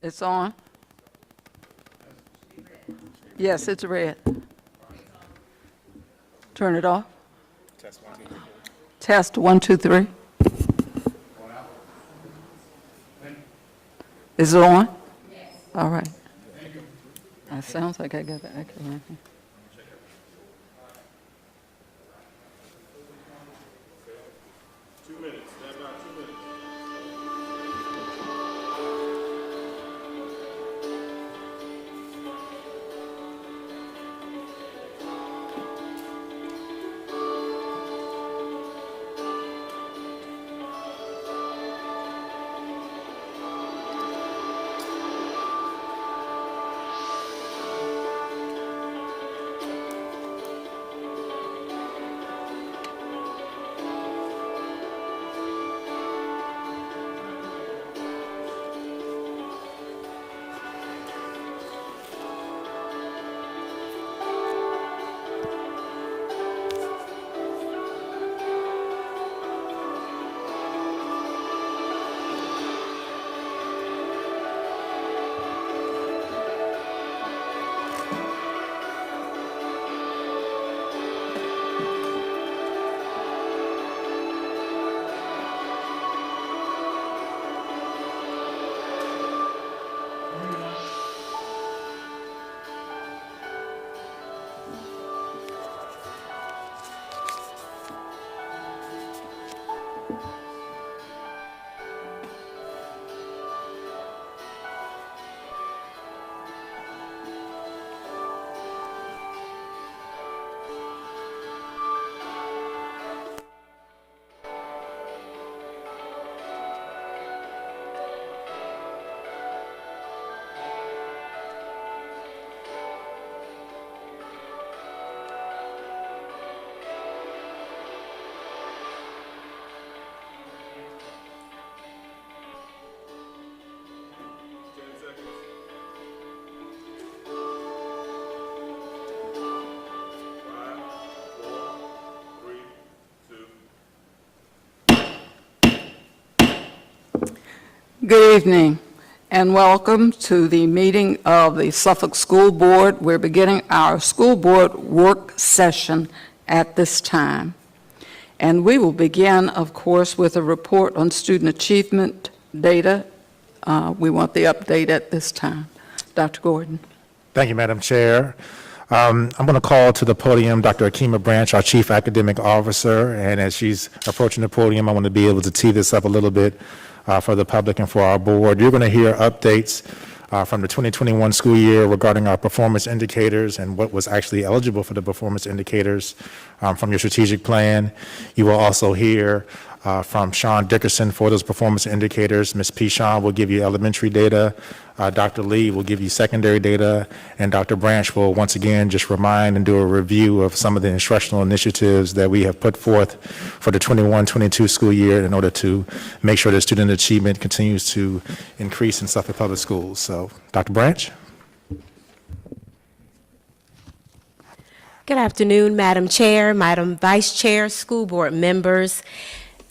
It's on? Yes, it's red. Turn it off. Test 1, 2, 3. Is it on? Yes. All right. It sounds like I got the echo right here. Good evening and welcome to the meeting of the Suffolk School Board. We're beginning our school board work session at this time. And we will begin, of course, with a report on student achievement data. We want the update at this time. Dr. Gordon. Thank you, Madam Chair. I'm going to call to the podium Dr. Akima Branch, our Chief Academic Officer, and as she's approaching the podium, I want to be able to tee this up a little bit for the public and for our board. You're going to hear updates from the 2021 school year regarding our performance indicators and what was actually eligible for the performance indicators from your strategic plan. You will also hear from Sean Dickerson for those performance indicators. Ms. P. Sean will give you elementary data. Dr. Lee will give you secondary data, and Dr. Branch will once again just remind and do a review of some of the instructional initiatives that we have put forth for the 21-22 school year in order to make sure that student achievement continues to increase in Suffolk Public Schools. So, Dr. Branch. Good afternoon, Madam Chair, Madam Vice Chair, school board members.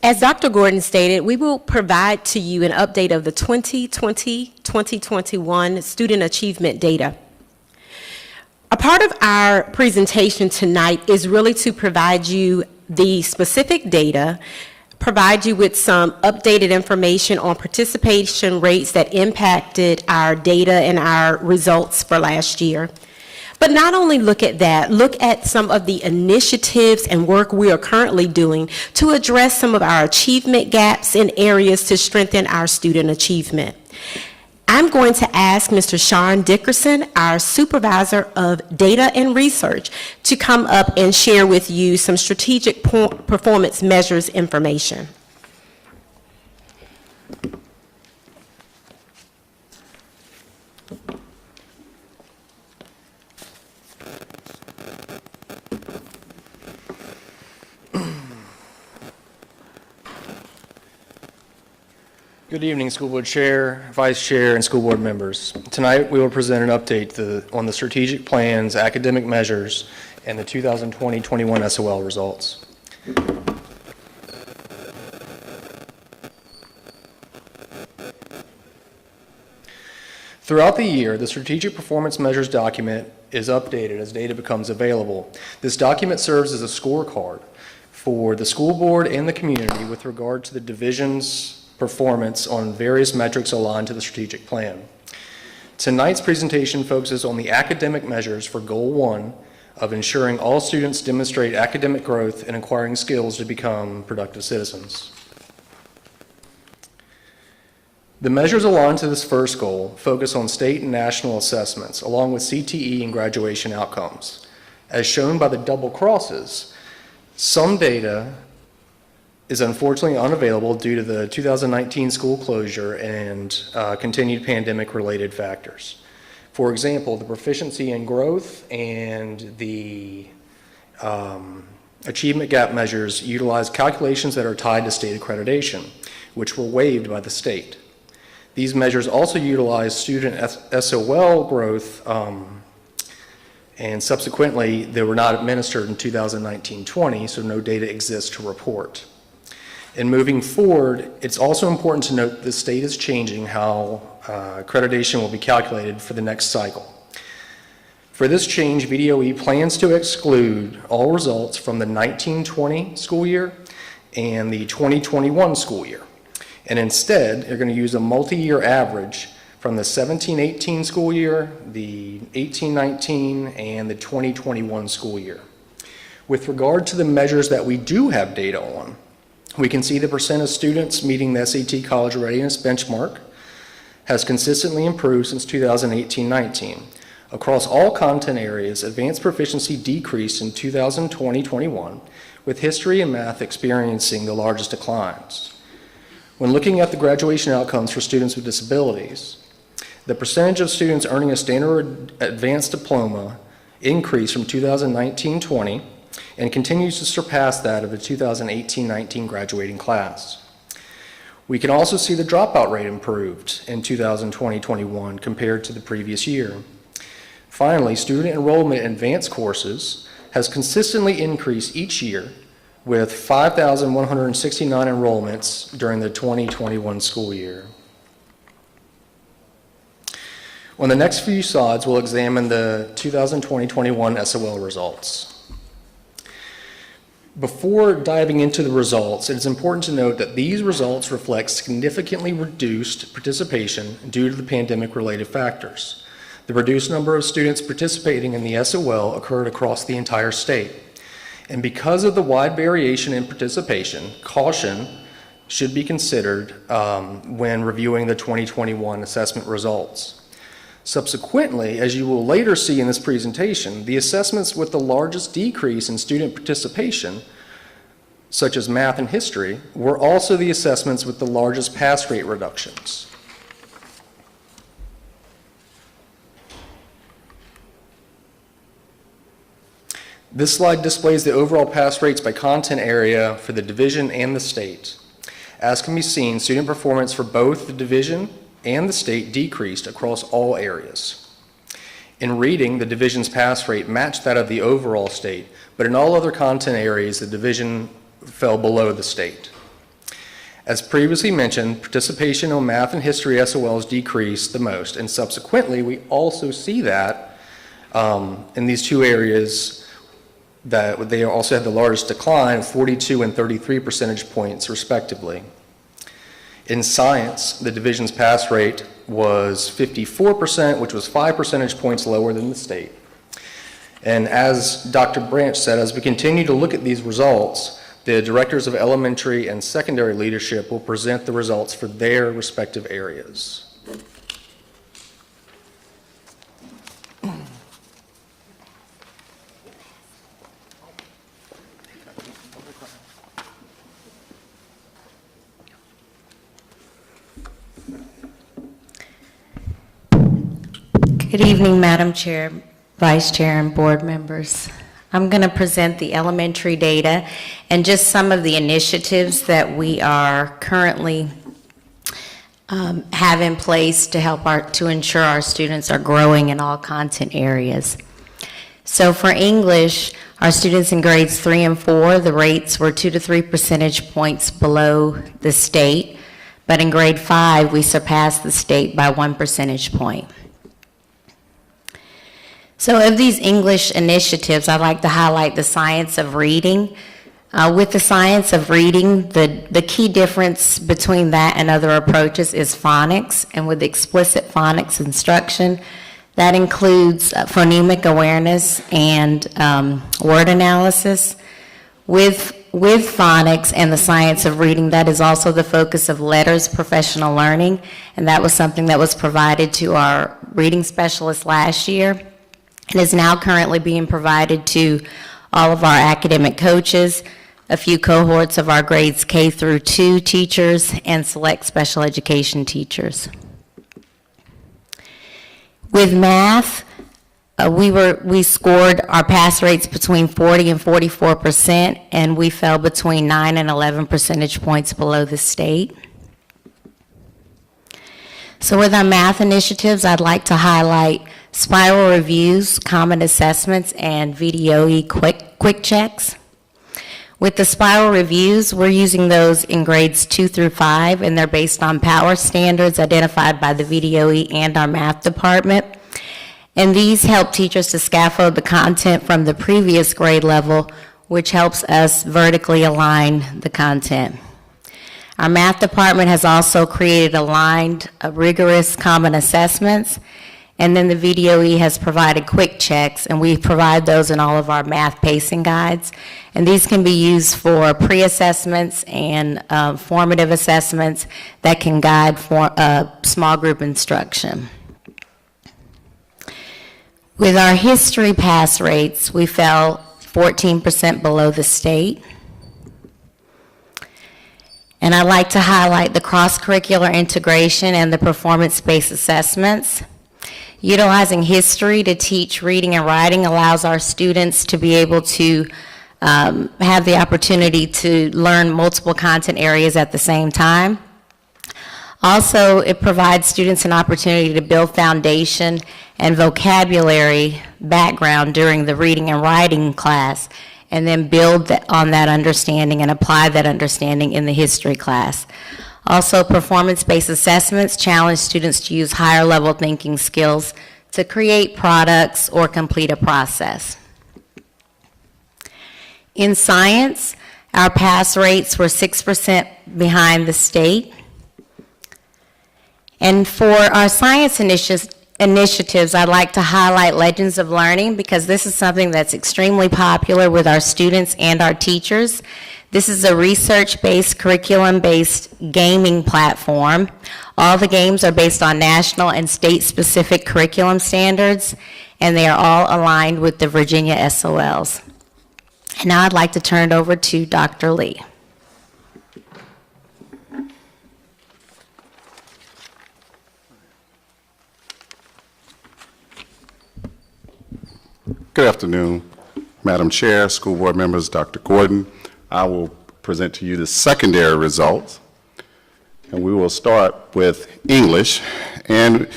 As Dr. Gordon stated, we will provide to you an update of the 2020-2021 student achievement data. A part of our presentation tonight is really to provide you the specific data, provide you with some updated information on participation rates that impacted our data and our results for last year. But not only look at that, look at some of the initiatives and work we are currently doing to address some of our achievement gaps in areas to strengthen our student achievement. I'm going to ask Mr. Sean Dickerson, our Supervisor of Data and Research, to come up and share with you some strategic performance measures information. Good evening, School Board Chair, Vice Chair, and School Board members. Tonight, we will present an update on the strategic plans, academic measures, and the 2020-21 SOL results. Throughout the year, the Strategic Performance Measures document is updated as data becomes available. This document serves as a scorecard for the school board and the community with regard to the division's performance on various metrics aligned to the strategic plan. Tonight's presentation focuses on the academic measures for Goal 1 of ensuring all students demonstrate academic growth and acquiring skills to become productive citizens. The measures aligned to this first goal focus on state and national assessments, along with CTE and graduation outcomes. As shown by the double crosses, some data is unfortunately unavailable due to the 2019 school closure and continued pandemic-related factors. For example, the proficiency in growth and the achievement gap measures utilize calculations that are tied to state accreditation, which were waived by the state. These measures also utilize student SOL growth, and subsequently they were not administered in 2019-20, so no data exists to report. And moving forward, it's also important to note that the state is changing how accreditation will be calculated for the next cycle. For this change, VDOE plans to exclude all results from the 19-20 school year and the 20-21 school year. And instead, they're going to use a multi-year average from the 17-18 school year, the 18-19, and the 20-21 school year. With regard to the measures that we do have data on, we can see the percent of students meeting the SAT college readiness benchmark has consistently improved since 2018-19. Across all content areas, advanced proficiency decreased in 2020-21, with history and math experiencing the largest declines. When looking at the graduation outcomes for students with disabilities, the percentage of students earning a standard advanced diploma increased from 2019-20 and continues to surpass that of the 2018-19 graduating class. We can also see the dropout rate improved in 2020-21 compared to the previous year. Finally, student enrollment in advanced courses has consistently increased each year, with 5,169 enrollments during the 2021 school year. On the next few slides, we'll examine the 2020-21 SOL results. Before diving into the results, it is important to note that these results reflect significantly reduced participation due to the pandemic-related factors. The reduced number of students participating in the SOL occurred across the entire state. And because of the wide variation in participation, caution should be considered when reviewing the 2021 assessment results. Subsequently, as you will later see in this presentation, the assessments with the largest decrease in student participation, such as math and history, were also the assessments with the largest pass rate reductions. This slide displays the overall pass rates by content area for the division and the state. As can be seen, student performance for both the division and the state decreased across all areas. In reading, the division's pass rate matched that of the overall state, but in all other content areas, the division fell below the state. As previously mentioned, participation on math and history SOLs decreased the most, and subsequently, we also see that in these two areas that they also had the largest decline, 42 and 33 percentage points respectively. In science, the division's pass rate was 54%, which was 5 percentage points lower than the state. And as Dr. Branch said, as we continue to look at these results, the directors of elementary and secondary leadership will present the results for their respective areas. Good evening, Madam Chair, Vice Chair, and board members. I'm going to present the elementary data and just some of the initiatives that we are currently have in place to ensure our students are growing in all content areas. So for English, our students in grades 3 and 4, the rates were 2 to 3 percentage points below the state. but in grade 5, we surpassed the state by 1 percentage point. So of these English initiatives, I'd like to highlight the science of reading. With the science of reading, the key difference between that and other approaches is phonics, and with explicit phonics instruction, that includes phonemic awareness and word analysis. With phonics and the science of reading, that is also the focus of letters professional learning, and that was something that was provided to our reading specialists last year, and is now currently being provided to all of our academic coaches, a few cohorts of our grades K through 2 teachers, and select special education teachers. With math, we scored our pass rates between 40 and 44%, and we fell between 9 and 11 percentage points below the state. So with our math initiatives, I'd like to highlight spiral reviews, common assessments, and VDOE quick checks. With the spiral reviews, we're using those in grades 2 through 5, and they're based on power standards identified by the VDOE and our math department. And these help teachers to scaffold the content from the previous grade level, which helps us vertically align the content. Our math department has also created aligned, rigorous common assessments, and then the VDOE has provided quick checks, and we provide those in all of our math pacing guides. And these can be used for pre-assessments and formative assessments that can guide for small group instruction. With our history pass rates, we fell 14% below the state. And I'd like to highlight the cross-curricular integration and the performance-based assessments. Utilizing history to teach reading and writing allows our students to be able to have the opportunity to learn multiple content areas at the same time. Also, it provides students an opportunity to build foundation and vocabulary background during the reading and writing class, and then build on that understanding and apply that understanding in the history class. Also, performance-based assessments challenge students to use higher level thinking skills to create products or complete a process. In science, our pass rates were 6% behind the state. And for our science initiatives, I'd like to highlight Legends of Learning, because this is something that's extremely popular with our students and our teachers. This is a research-based, curriculum-based gaming platform. All the games are based on national and state-specific curriculum standards, and they are all aligned with the Virginia SOLs. And now I'd like to turn it over to Dr. Lee. Good afternoon, Madam Chair, school board members, Dr. Gordon. I will present to you the secondary results, and we will start with English. And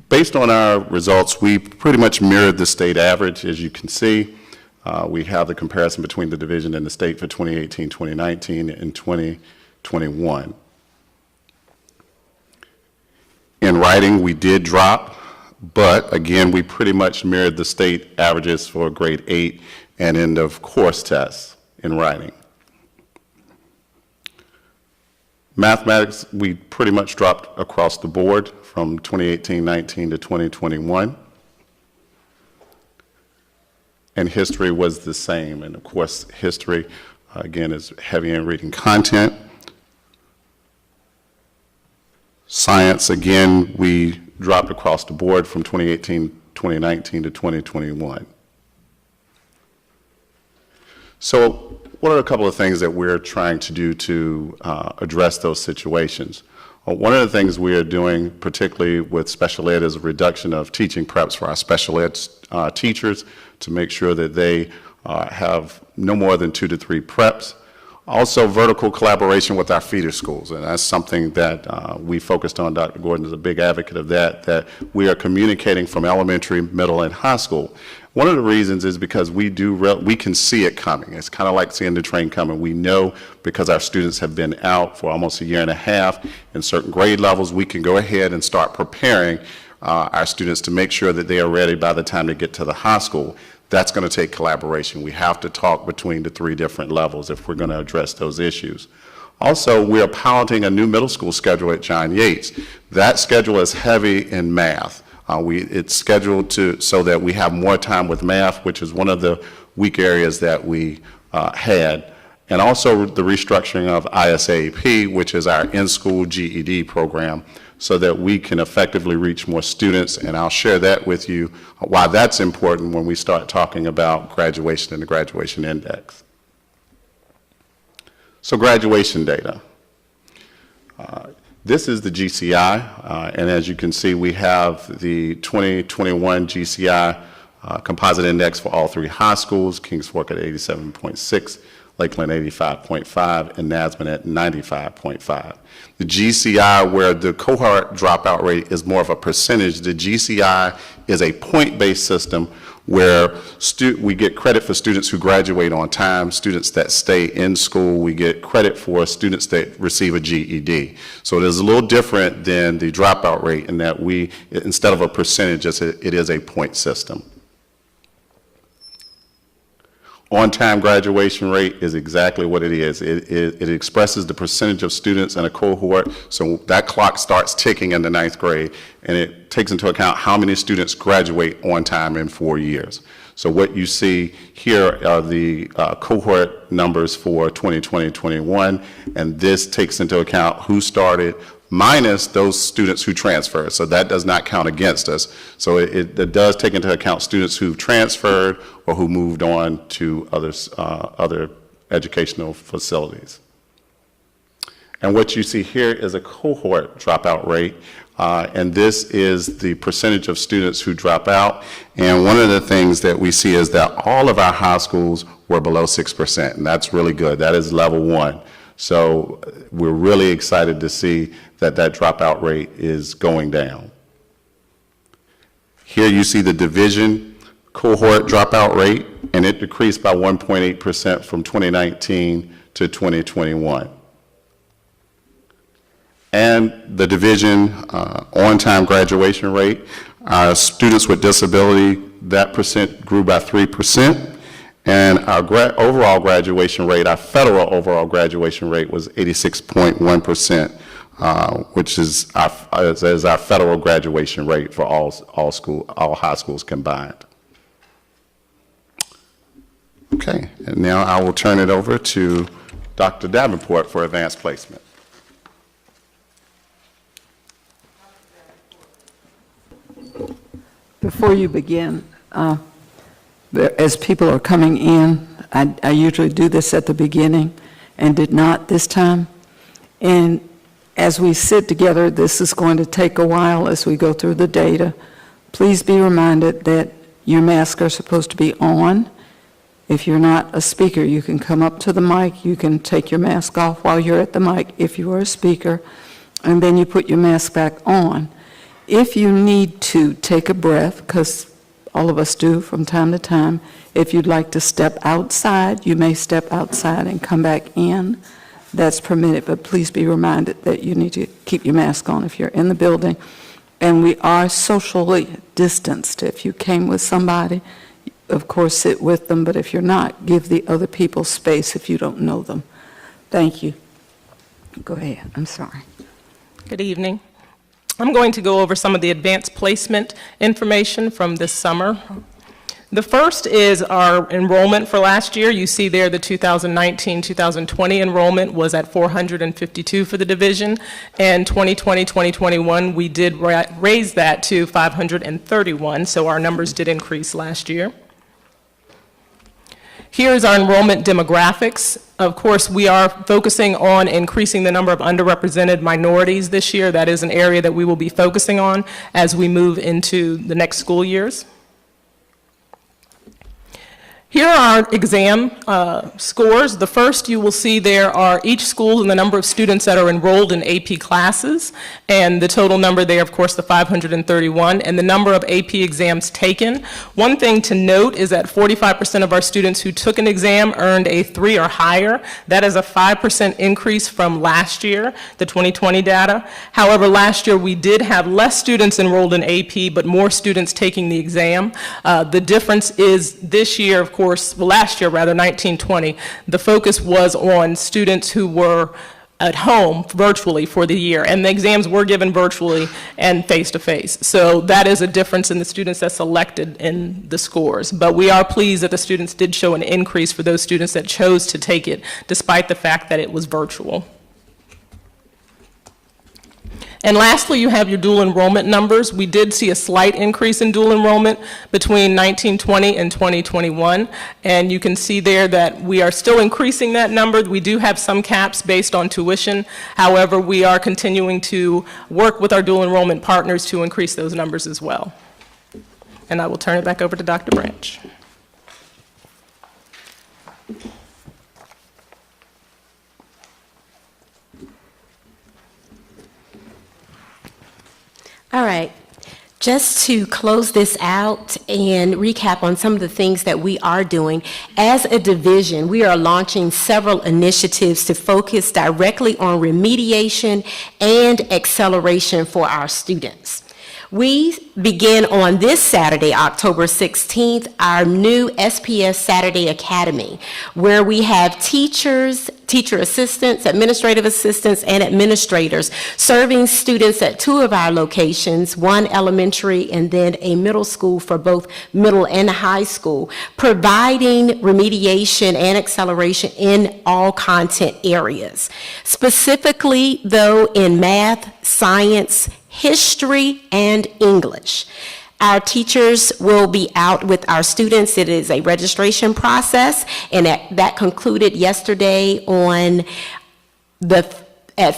based on our results, we pretty much mirrored the state average. As you can see, we have the comparison between the division and the state for 2018, 2019, and 2021. In writing, we did drop, but again, we pretty much mirrored the state averages for grade 8 and end of course tests in writing. Mathematics, we pretty much dropped across the board from 2018-19 to 2021. And history was the same. And of course, history, again, is heavy in reading content. Science, again, we dropped across the board from 2018-2019 to 2021. So what are a couple of things that we're trying to do to address those situations? Well, one of the things we are doing, particularly with special ed, is a reduction of teaching preps for our special ed teachers to make sure that they have no more than 2 to 3 preps. Also, vertical collaboration with our feeder schools, and that's something that we focused on. Dr. Gordon is a big advocate of that we are communicating from elementary, middle, and high school. One of the reasons is because we can see it coming. It's kind of like seeing the train coming. We know because our students have been out for almost a year and a half in certain grade levels, we can go ahead and start preparing our students to make sure that they are ready by the time they get to the high school. That's going to take collaboration. We have to talk between the 3 different levels if we're going to address those issues. Also, we are piloting a new middle school schedule at John Yates. That schedule is heavy in math. It's scheduled so that we have more time with math, which is one of the weak areas that we had. And also the restructuring of ISAP, which is our in-school GED program, so that we can effectively reach more students. And I'll share that with you, why that's important when we start talking about graduation and the graduation index. So graduation data. This is the GCI, and as you can see, we have the 2021 GCI composite index for all 3 high schools, Kings Fork at 87.6, Lakeland 85.5, and Nasman at 95.5. The GCI, where the cohort dropout rate is more of a percentage, the GCI is a point-based system where we get credit for students who graduate on time, students that stay in school. We get credit for students that receive a GED. So it is a little different than the dropout rate in that instead of a percentage, it is a point system. On-time graduation rate is exactly what it is. It expresses the percentage of students in a cohort, so that clock starts ticking in the 9th grade, and it takes into account how many students graduate on time in 4 years. So what you see here are the cohort numbers for 2020-21, and this takes into account who started, minus those students who transferred. So that does not count against us. So it does take into account students who've transferred or who moved on to other educational facilities. And what you see here is a cohort dropout rate, and this is the percentage of students who drop out. And one of the things that we see is that all of our high schools were below 6%, and that's really good. That is level 1. So we're really excited to see that dropout rate is going down. Here you see the division cohort dropout rate, and it decreased by 1.8% from 2019 to 2021. And the division on-time graduation rate, our students with disability, that percent grew by 3%. And our overall graduation rate, our federal overall graduation rate was 86.1%, which is our federal graduation rate for all high schools combined. Okay, and now I will turn it over to Dr. Davenport for advanced placement. Before you begin, as people are coming in, I usually do this at the beginning and did not this time. And as we sit together, this is going to take a while as we go through the data. Please be reminded that your masks are supposed to be on. If you're not a speaker, you can come up to the mic. You can take your mask off while you're at the mic if you are a speaker, and then you put your mask back on. If you need to take a breath, because all of us do from time to time, if you'd like to step outside, you may step outside and come back in. That's permitted, but please be reminded that you need to keep your mask on if you're in the building. And we are socially distanced. If you came with somebody, of course, sit with them, but if you're not, give the other people space if you don't know them. Thank you. Go ahead. I'm sorry. Good evening. I'm going to go over some of the advanced placement information from this summer. The first is our enrollment for last year. You see there the 2019-2020 enrollment was at 452 for the division, and 2020-2021 we did raise that to 531, so our numbers did increase last year. Here's our enrollment demographics. Of course, we are focusing on increasing the number of underrepresented minorities this year. That is an area that we will be focusing on as we move into the next school years. Here are our exam scores. The first you will see there are each school and the number of students that are enrolled in AP classes, and the total number there, of course, the 531, and the number of AP exams taken. One thing to note is that 45% of our students who took an exam earned a 3 or higher. That is a 5% increase from last year, the 2020 data. However, last year we did have less students enrolled in AP, but more students taking the exam. The difference is this year, of course, well, last year rather, 1920, the focus was on students who were at home virtually for the year, and the exams were given virtually and face-to-face. So that is a difference in the students that selected in the scores. But we are pleased that the students did show an increase for those students that chose to take it, despite the fact that it was virtual. And lastly, you have your dual enrollment numbers. We did see a slight increase in dual enrollment between 1920 and 2021, and you can see there that we are still increasing that number. We do have some caps based on tuition. However, we are continuing to work with our dual enrollment partners to increase those numbers as well. And I will turn it back over to Dr. Branch. All right. Just to close this out and recap on some of the things that we are doing, as a division, we are launching several initiatives to focus directly on remediation and acceleration for our students. We begin on this Saturday, October 16th, our new SPS Saturday Academy, where we have teachers, teacher assistants, administrative assistants, and administrators serving students at 2 of our locations, one elementary and then a middle school for both middle and high school, providing remediation and acceleration in all content areas. Specifically, though, in math, science, history, and English. Our teachers will be out with our students. It is a registration process, and that concluded yesterday at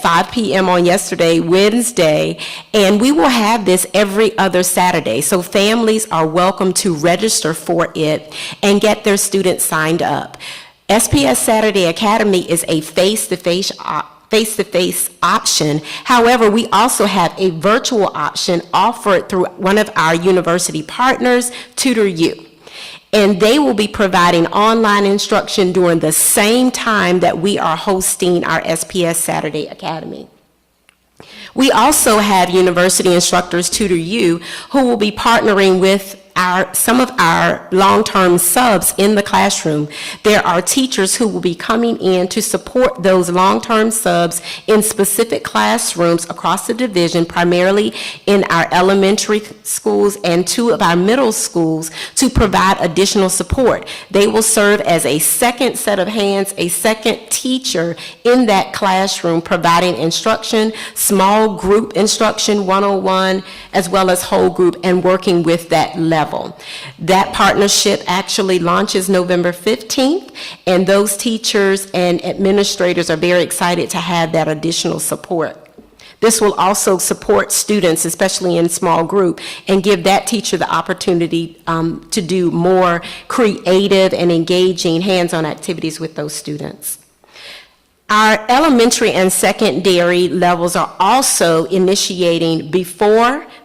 5 p.m. on yesterday, Wednesday, and we will have this every other Saturday. So families are welcome to register for it and get their students signed up. SPS Saturday Academy is a face-to-face option. However, we also have a virtual option offered through one of our university partners, TutorU. And they will be providing online instruction during the same time that we are hosting our SPS Saturday Academy. We also have university instructors, TutorU, who will be partnering with some of our long-term subs in the classroom. There are teachers who will be coming in to support those long-term subs in specific classrooms across the division, primarily in our elementary schools and 2 of our middle schools, to provide additional support. They will serve as a second set of hands, a second teacher in that classroom, providing instruction, small group instruction, one-on-one, as well as whole group, and working with that level. That partnership actually launches November 15th, and those teachers and administrators are very excited to have that additional support. This will also support students, especially in small group, and give that teacher the opportunity to do more creative and engaging hands-on activities with those students. Our elementary and secondary levels are also initiating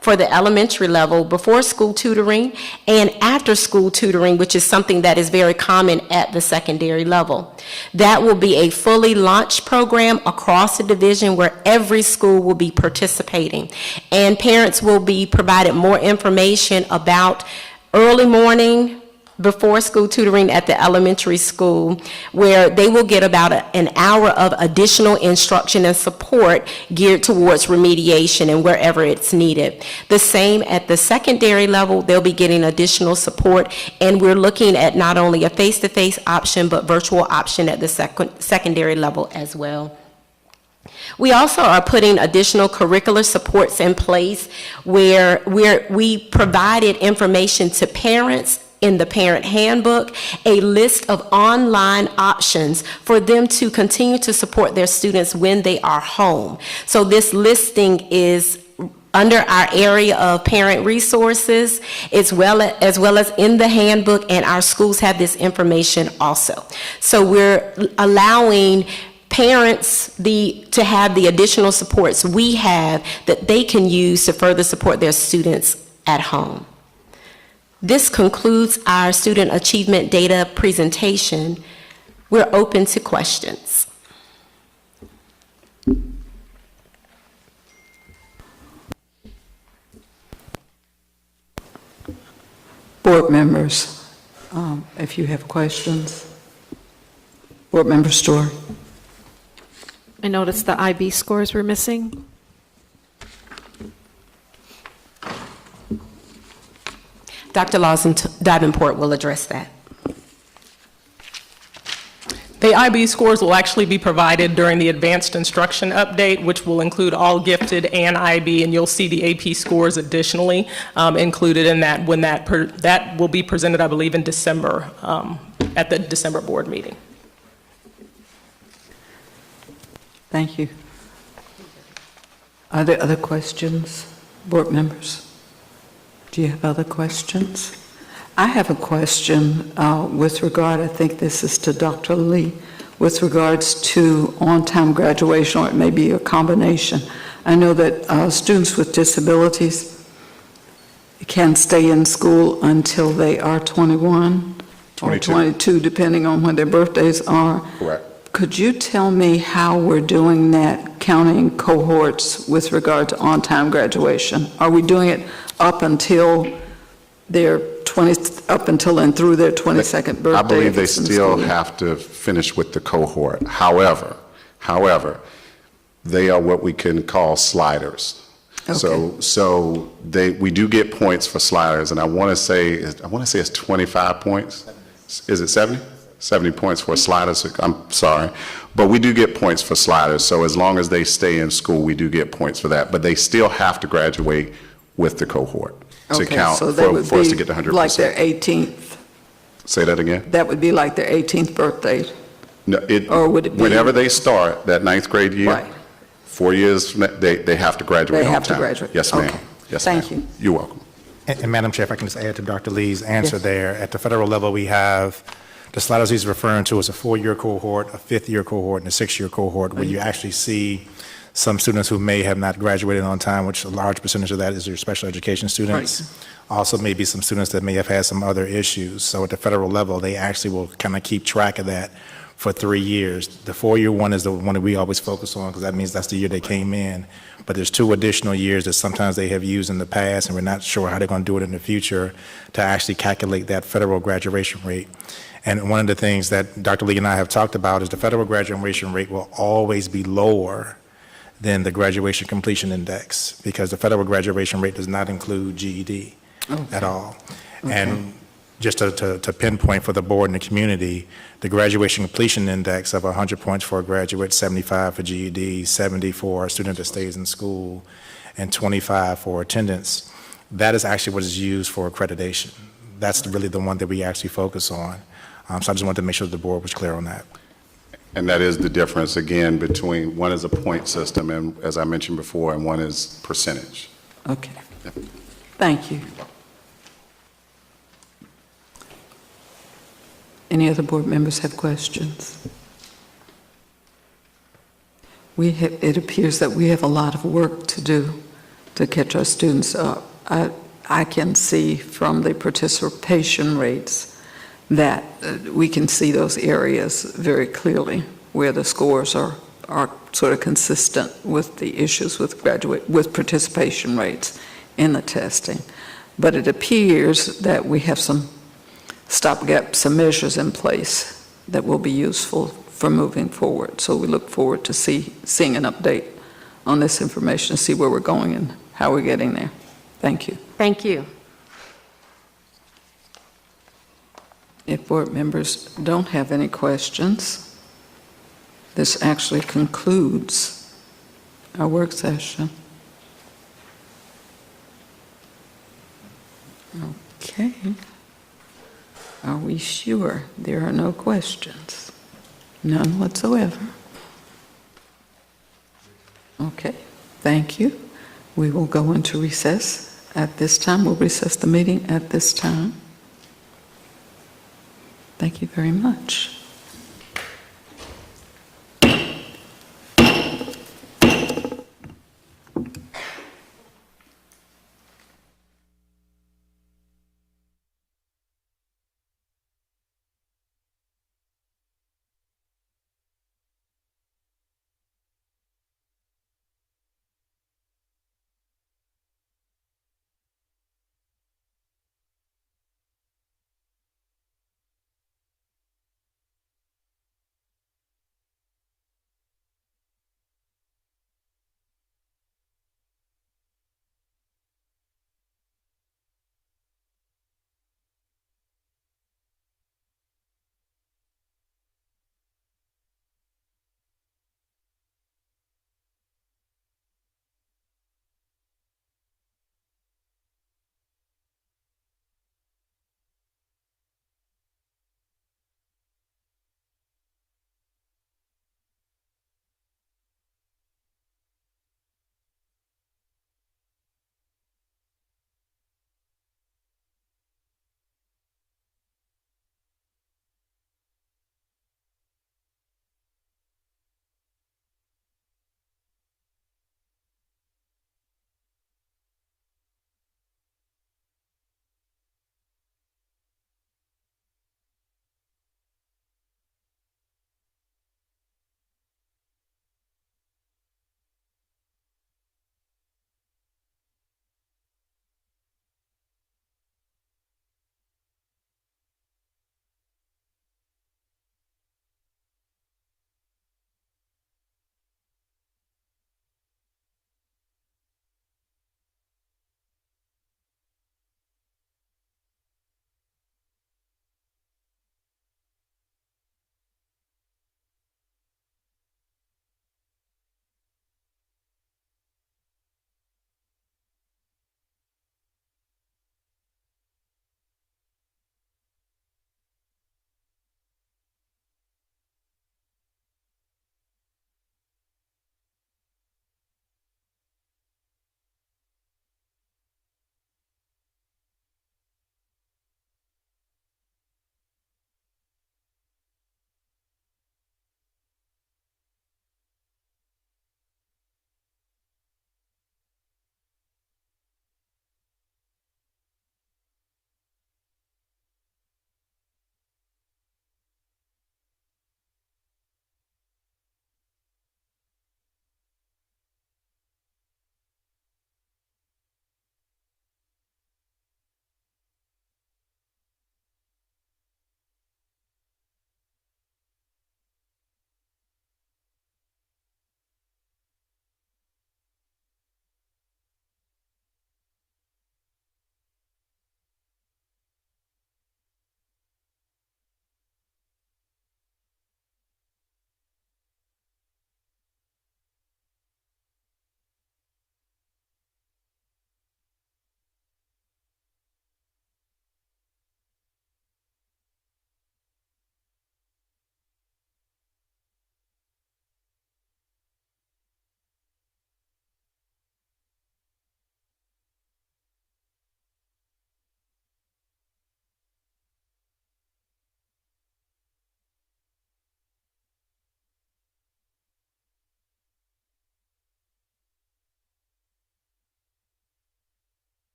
for the elementary level, before school tutoring and after school tutoring, which is something that is very common at the secondary level. That will be a fully launched program across the division where every school will be participating. And parents will be provided more information about early morning, before school tutoring at the elementary school, where they will get about an hour of additional instruction and support geared towards remediation and wherever it's needed. The same at the secondary level, they'll be getting additional support, and we're looking at not only a face-to-face option, but virtual option at the secondary level as well. We also are putting additional curricular supports in place where we provided information to parents in the parent handbook, a list of online options for them to continue to support their students when they are home. So this listing is under our area of parent resources, as well as in the handbook, and our schools have this information also. So we're allowing parents to have the additional supports we have that they can use to further support their students at home. This concludes our student achievement data presentation. We're open to questions. Board members, if you have questions. Board Member Story. I noticed the IB scores were missing. Dr. Lawson Davenport will address that. The IB scores will actually be provided during the advanced instruction update, which will include all gifted and IB, and you'll see the AP scores additionally included in that when that will be presented, I believe, in December at the December board meeting. Thank you. Are there other questions, board members? Do you have other questions? I have a question with regard, I think this is to Dr. Lee, with regards to on-time graduation, or it may be a combination. I know that students with disabilities can stay in school until they are 21 or 22, depending on when their birthdays are. Correct. Could you tell me how we're doing that, counting cohorts with regard to on-time graduation? Are we doing it up until their up until and through their 22nd birthday? I believe they still have to finish with the cohort. However, they are what we can call sliders. Okay. So we do get points for sliders, and I want to say it's 25 points. Is it 70? 70 points for sliders. I'm sorry, but we do get points for sliders. So as long as they stay in school, we do get points for that. But they still have to graduate with the cohort to count so that would for us to be get to 100%. like their 18th. Say that again. That would be like their 18th birthday. No, Or would it be? Whenever they start that 9th grade year, Right. 4 years from that, they have to graduate They on have to time. graduate. Yes, ma'am. Okay. Yes, Thank ma'am. you. You're welcome. And Madam Chair, if I can just add to Dr. Lee's answer Yes. there, at the federal level, we have the sliders he's referring to as a 4-year cohort, a 5th-year cohort, and a 6-year cohort, where you actually see some students who may have not graduated on time, which a large percentage of that is your special education students. Also, maybe some students that may have had some other issues. So at the federal level, they actually will kind of keep track of that for 3 years. The 4-year one is the one that we always focus on, because that means that's the year they came in. But there's 2 additional years that sometimes they have used in the past, and we're not sure how they're going to do it in the future to actually calculate that federal graduation rate. And one of the things that Dr. Lee and I have talked about is the federal graduation rate will always be lower than the graduation completion index, because the federal graduation rate does not include GED at all. And just to pinpoint for the board and the community, the graduation completion index of 100 points for a graduate, 75 for GED, 70 for a student that stays in school, and 25 for attendance, that is actually what is used for accreditation. That's really the one that we actually focus on. So I just wanted to make sure the board was clear on that. And that is the difference, again, between one is a point system, and as I mentioned before, and one is percentage. Okay. Thank you. Any other board members have questions? It appears that we have a lot of work to do to catch our students up. I can see from the participation rates that we can see those areas very clearly where the scores are sort of consistent with the issues with participation rates in the testing. But it appears that we have some stopgap, some measures in place that will be useful for moving forward. So we look forward to seeing an update on this information, see where we're going and how we're getting there. Thank you. Thank you. If board members don't have any questions, this actually concludes our work session. Okay. Are we sure there are no questions? None whatsoever. Okay, thank you. We will go into recess at this time. We'll recess the meeting at this time. Thank you very much.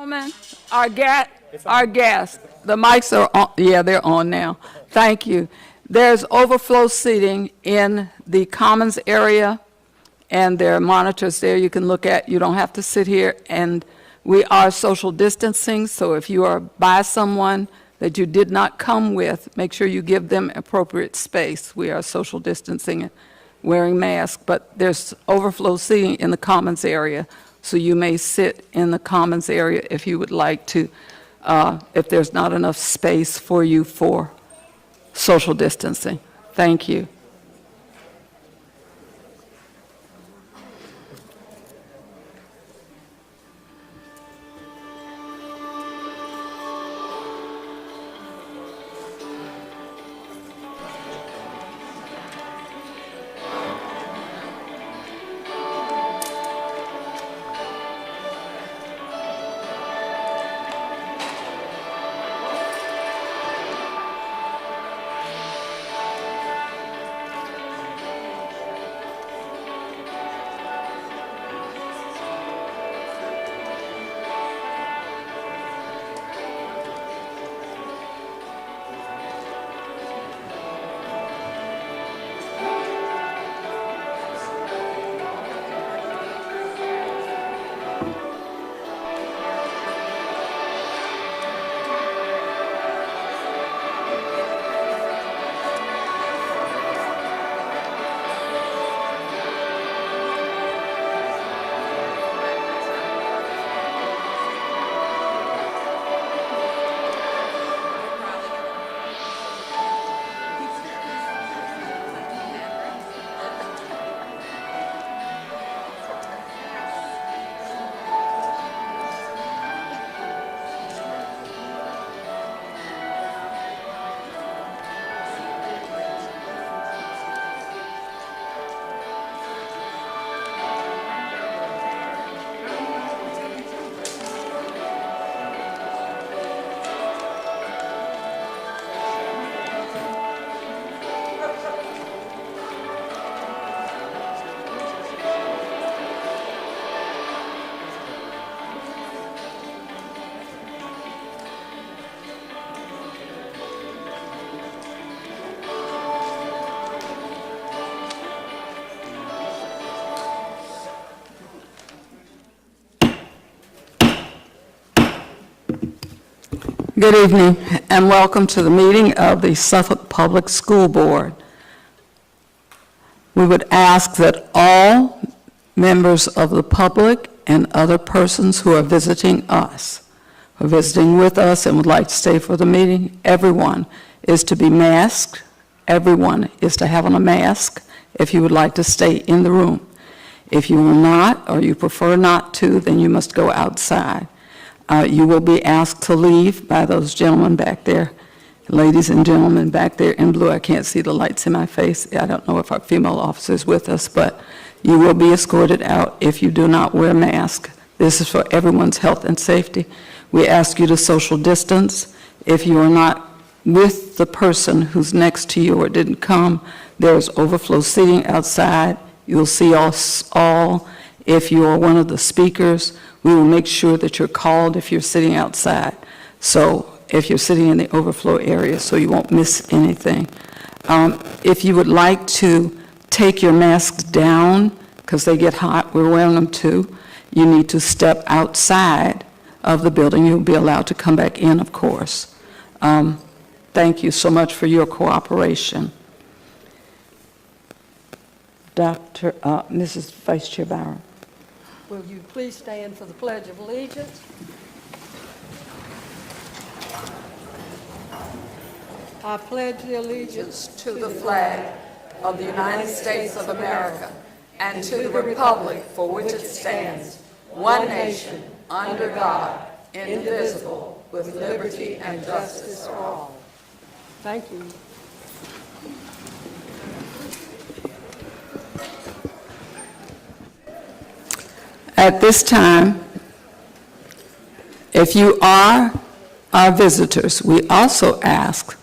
Gentlemen, our guests, the mics are on, yeah, they're on now. Thank you. There's overflow seating in the Commons area, and there are monitors there you can look at. You don't have to sit here, and we are social distancing, so if you are by someone that you did not come with, make sure you give them appropriate space. We are social distancing and wearing masks, but there's overflow seating in the Commons area, so you may sit in the Commons area if you would like to, if there's not enough space for you for social distancing. Thank you. Good evening, and welcome to the meeting of the Suffolk Public School Board. We would ask that all members of the public and other persons who are visiting us, who are visiting with us and would like to stay for the meeting, everyone is to be masked. Everyone is to have on a mask if you would like to stay in the room. If you will not, or you prefer not to, then you must go outside. You will be asked to leave by those gentlemen back there, ladies and gentlemen back there in blue. I can't see the lights in my face. I don't know if our female officer is with us, but you will be escorted out if you do not wear a mask. This is for everyone's health and safety. We ask you to social distance. If you are not with the person who's next to you or didn't come, there's overflow seating outside. You'll see us all. If you are one of the speakers, we will make sure that you're called if you're sitting outside. So if you're sitting in the overflow area, so you won't miss anything. If you would like to take your masks down, because they get hot, we're wearing them too, you need to step outside of the building. You'll be allowed to come back in, of course. Thank you so much for your cooperation. Mrs. Vice Chair Barron. Will you please stand for the Pledge of Allegiance? I pledge the allegiance To the flag of the United States of America and to the republic for which it stands, one nation, under God, indivisible, with liberty and justice for all. Thank you. At this time, if you are our visitors, we also ask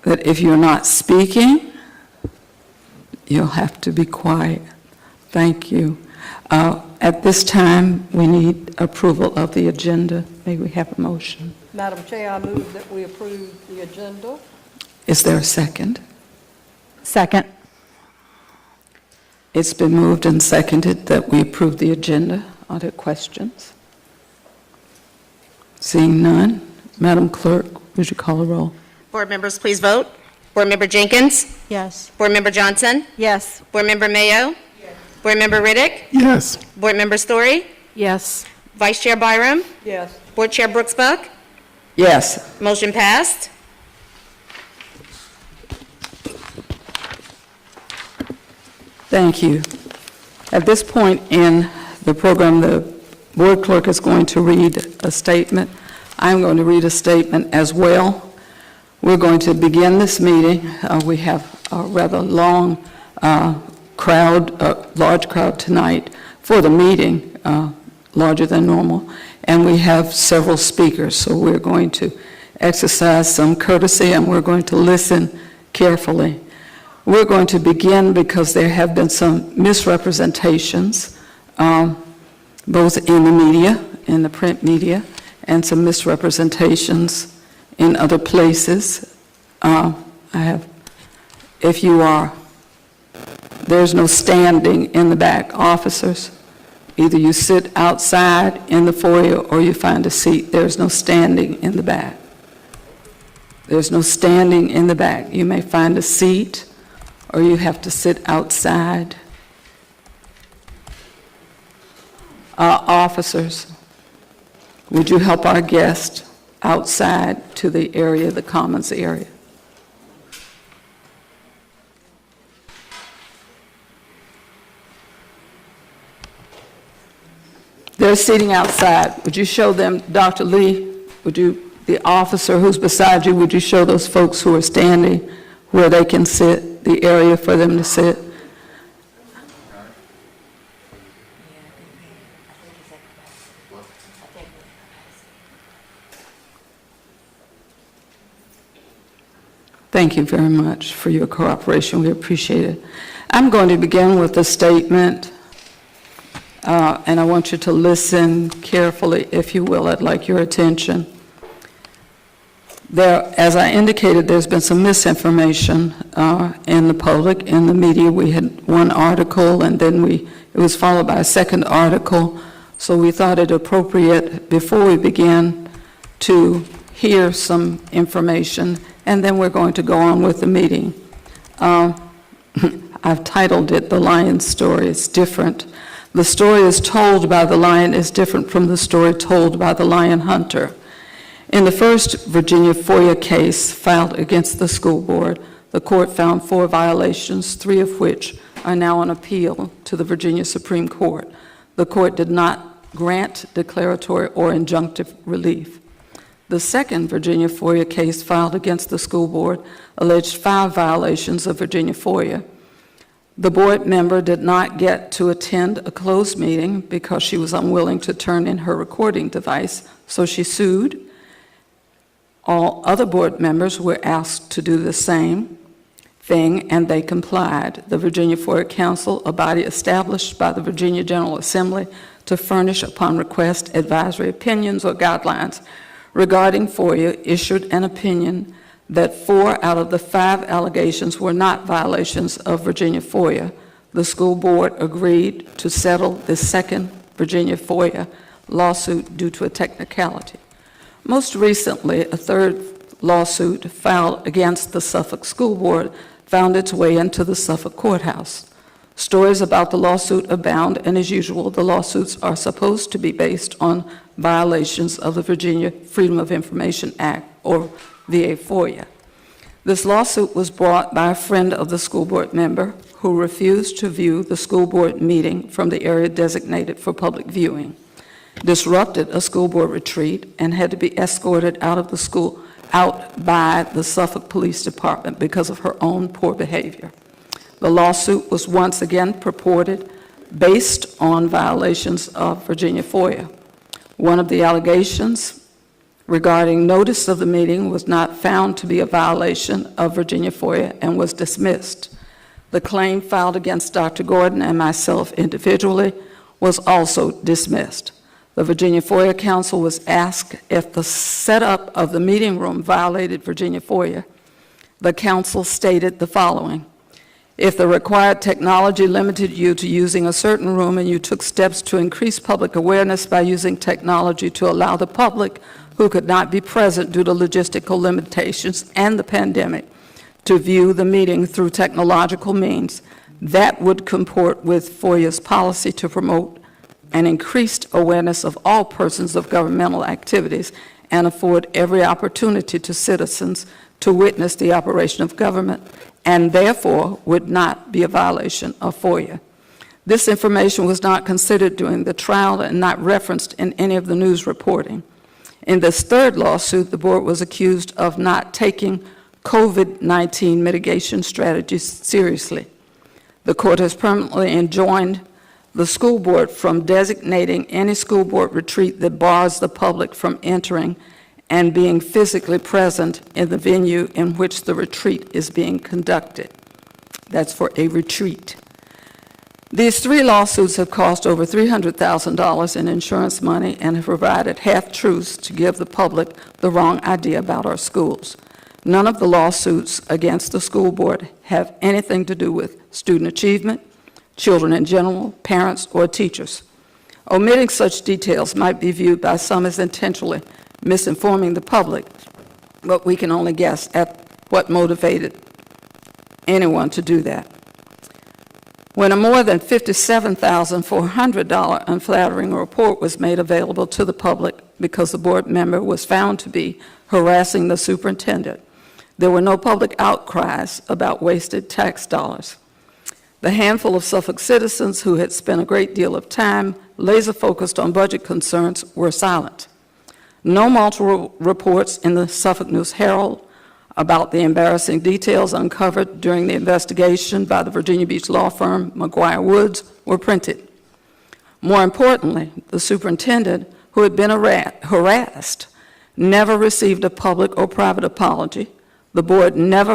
that if you're not speaking, you'll have to be quiet. Thank you. At this time, we need approval of the agenda. May we have a motion? Madam Chair, I move that we approve the agenda. Is there a second? Second. It's been moved and seconded that we approve the agenda. Are there questions? Seeing none, Madam Clerk, would you call a roll? Board members, please vote. Board Member Jenkins? Yes. Board Member Johnson? Yes. Board Member Mayo? Yes. Board Member Riddick? Yes. Board Member Story? Yes. Vice Chair Byram? Yes. Board Chair Brooks Buck? Yes. Motion passed. Thank you. At this point in the program, the board clerk is going to read a statement. I'm going to read a statement as well. We're going to begin this meeting. We have a rather long large crowd tonight for the meeting, larger than normal, and we have several speakers, so we're going to exercise some courtesy and we're going to listen carefully. We're going to begin because there have been some misrepresentations, both in the media, in the print media, and some misrepresentations in other places. There's no standing in the back, officers. Either you sit outside in the foyer or you find a seat. There's no standing in the back. There's no standing in the back. You may find a seat or you have to sit outside. Officers, would you help our guest outside to the area, the commons area? They're sitting outside. Would you show them, Dr. Lee, the officer who's beside you, would you show those folks who are standing where they can sit, the area for them to sit? Thank you very much for your cooperation. We appreciate it. I'm going to begin with a statement, and I want you to listen carefully, if you will. I'd like your attention. As I indicated, there's been some misinformation in the public, in the media. We had one article, and then it was followed by a second article. So we thought it appropriate, before we begin, to hear some information, and then we're going to go on with the meeting. I've titled it, "The Lion's Story." It's different. The story is told by the lion is different from the story told by the lion hunter. In the first Virginia FOIA case filed against the school board, the court found 4 violations, 3 of which are now on appeal to the Virginia Supreme Court. The court did not grant declaratory or injunctive relief. The second Virginia FOIA case filed against the school board alleged 5 violations of Virginia FOIA. The board member did not get to attend a closed meeting because she was unwilling to turn in her recording device, so she sued. All other board members were asked to do the same thing, and they complied. The Virginia FOIA Council, a body established by the Virginia General Assembly to furnish, upon request, advisory opinions or guidelines regarding FOIA, issued an opinion that 4 out of the 5 allegations were not violations of Virginia FOIA. The school board agreed to settle the second Virginia FOIA lawsuit due to a technicality. Most recently, a third lawsuit filed against the Suffolk School Board found its way into the Suffolk courthouse. Stories about the lawsuit abound, and as usual, the lawsuits are supposed to be based on violations of the Virginia Freedom of Information Act, or VA FOIA. This lawsuit was brought by a friend of the school board member who refused to view the school board meeting from the area designated for public viewing, disrupted a school board retreat, and had to be escorted out of the school, out by the Suffolk Police Department because of her own poor behavior. The lawsuit was once again purported based on violations of Virginia FOIA. One of the allegations regarding notice of the meeting was not found to be a violation of Virginia FOIA and was dismissed. The claim filed against Dr. Gordon and myself individually was also dismissed. The Virginia FOIA Council was asked if the setup of the meeting room violated Virginia FOIA. The council stated the following: if the required technology limited you to using a certain room and you took steps to increase public awareness by using technology to allow the public who could not be present due to logistical limitations and the pandemic to view the meeting through technological means, that would comport with FOIA's policy to promote an increased awareness of all persons of governmental activities and afford every opportunity to citizens to witness the operation of government, and therefore would not be a violation of FOIA. This information was not considered during the trial and not referenced in any of the news reporting. In this third lawsuit, the board was accused of not taking COVID-19 mitigation strategies seriously. The court has permanently enjoined the school board from designating any school board retreat that bars the public from entering and being physically present in the venue in which the retreat is being conducted. That's for a retreat. These three lawsuits have cost over $300,000 in insurance money and have provided half-truths to give the public the wrong idea about our schools. None of the lawsuits against the school board have anything to do with student achievement, children in general, parents, or teachers. Omitting such details might be viewed by some as intentionally misinforming the public, but we can only guess at what motivated anyone to do that. When a more than $57,400 unflattering report was made available to the public because the board member was found to be harassing the superintendent, there were no public outcries about wasted tax dollars. The handful of Suffolk citizens who had spent a great deal of time laser-focused on budget concerns were silent. No multiple reports in the Suffolk News Herald about the embarrassing details uncovered during the investigation by the Virginia Beach law firm McGuire Woods were printed. More importantly, the superintendent, who had been harassed, never received a public or private apology. The board member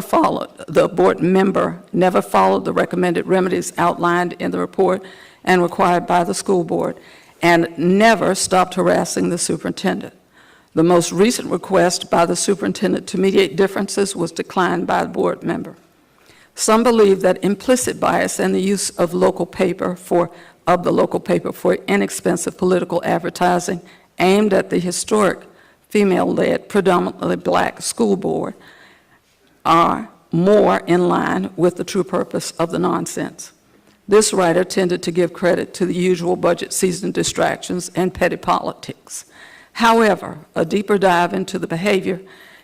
never followed the recommended remedies outlined in the report and required by the school board, and never stopped harassing the superintendent. The most recent request by the superintendent to mediate differences was declined by the board member. Some believe that implicit bias and the use of the local paper for inexpensive political advertising aimed at the historic female-led, predominantly black school board are more in line with the true purpose of the nonsense. This writer tended to give credit to the usual budget season distractions and petty politics. However, a deeper dive into the behavior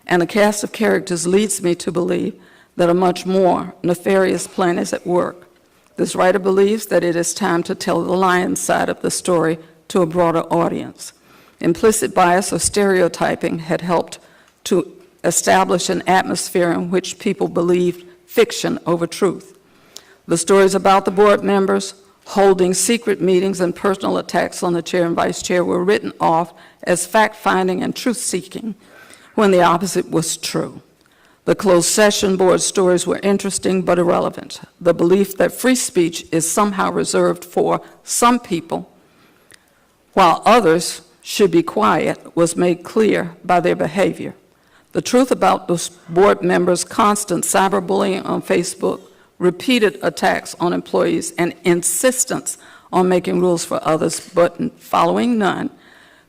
and the cast of characters leads me to believe that a much more nefarious plan is at work. This writer believes that it is time to tell the lion's side of the story to a broader audience. Implicit bias or stereotyping had helped to establish an atmosphere in which people believed fiction over truth. The stories about the board members holding secret meetings and personal attacks on the chair and vice chair were written off as fact-finding and truth-seeking when the opposite was true. The closed session board stories were interesting but irrelevant. The belief that free speech is somehow reserved for some people while others should be quiet was made clear by their behavior. The truth about those board members' constant cyberbullying on Facebook, repeated attacks on employees, and insistence on making rules for others but following none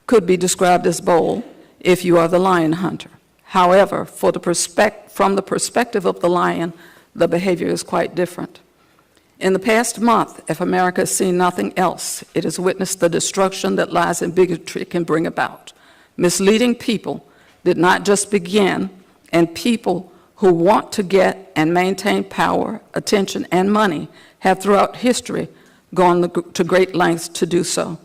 could be described as bold if you are the lion hunter. However, from the perspective of the lion, the behavior is quite different. In the past month, if America has seen nothing else, it has witnessed the destruction that lies in bigotry can bring about. Misleading people did not just begin, and people who want to get and maintain power, attention, and money have throughout history gone to great lengths to do so.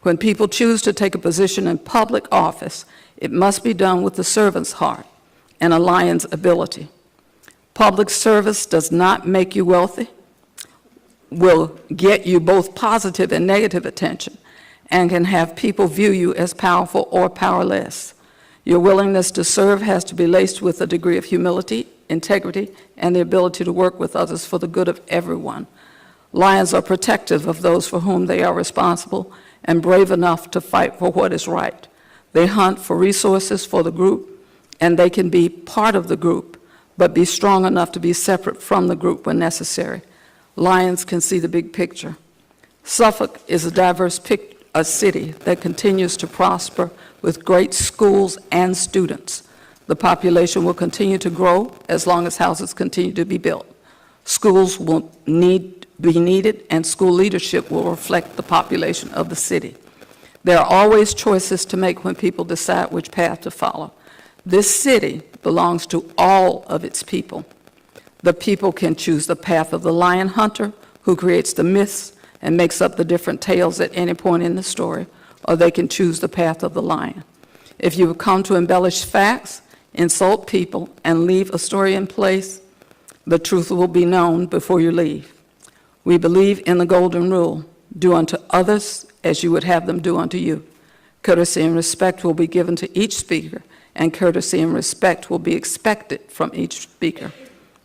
When people choose to take a position in public office, it must be done with the servant's heart and a lion's ability. Public service does not make you wealthy, will get you both positive and negative attention, and can have people view you as powerful or powerless. Your willingness to serve has to be laced with a degree of humility, integrity, and the ability to work with others for the good of everyone. Lions are protective of those for whom they are responsible and brave enough to fight for what is right. They hunt for resources for the group, and they can be part of the group, but be strong enough to be separate from the group when necessary. Lions can see the big picture. Suffolk is a diverse city that continues to prosper with great schools and students. The population will continue to grow as long as houses continue to be built. Schools will be needed, and school leadership will reflect the population of the city. There are always choices to make when people decide which path to follow. This city belongs to all of its people. The people can choose the path of the lion hunter, who creates the myths and makes up the different tales at any point in the story, or they can choose the path of the lion. If you have come to embellish facts, insult people, and leave a story in place, the truth will be known before you leave. We believe in the golden rule: do unto others as you would have them do unto you. Courtesy and respect will be given to each speaker, and courtesy and respect will be expected from each speaker.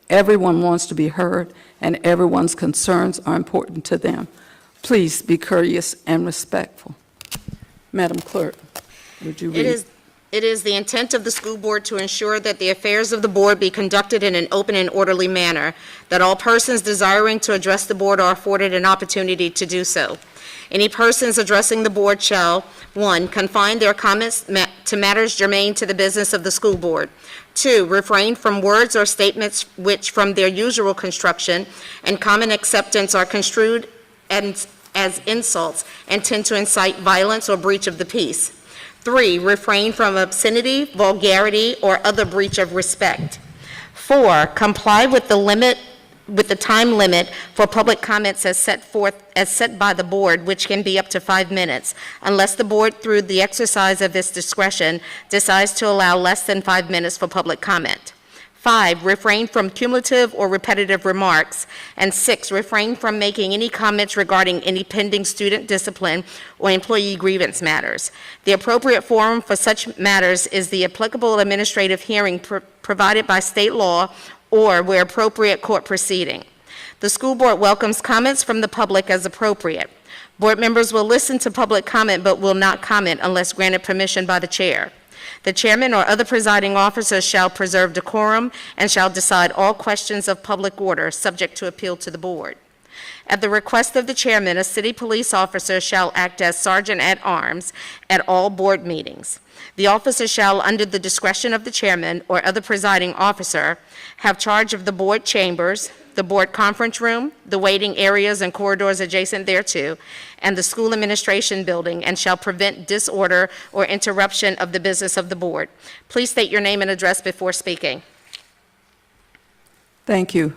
Everyone wants to be heard, and everyone's concerns are important to them. Please be courteous and respectful. Madam Clerk, would you read? It is the intent of the school board to ensure that the affairs of the board be conducted in an open and orderly manner, that all persons desiring to address the board are afforded an opportunity to do so. Any persons addressing the board shall, 1, confine their comments to matters germane to the business of the school board. 2, refrain from words or statements which, from their usual construction and common acceptance, are construed as insults and tend to incite violence or breach of the peace. 3, refrain from obscenity, vulgarity, or other breach of respect. 4, comply with the time limit for public comments as set by the board, which can be up to 5 minutes, unless the board, through the exercise of its discretion, decides to allow less than 5 minutes for public comment. 5, refrain from cumulative or repetitive remarks. And 6, refrain from making any comments regarding any pending student discipline or employee grievance matters. The appropriate forum for such matters is the applicable administrative hearing provided by state law, or, where appropriate, court proceeding. The school board welcomes comments from the public as appropriate. Board members will listen to public comment but will not comment unless granted permission by the chair. The chairman or other presiding officers shall preserve decorum and shall decide all questions of public order subject to appeal to the board. At the request of the chairman, a city police officer shall act as sergeant-at-arms at all board meetings. The officer shall, under the discretion of the chairman or other presiding officer, have charge of the board chambers, the board conference room, the waiting areas and corridors adjacent thereto, and the school administration building, and shall prevent disorder or interruption of the business of the board. Please state your name and address before speaking. Thank you.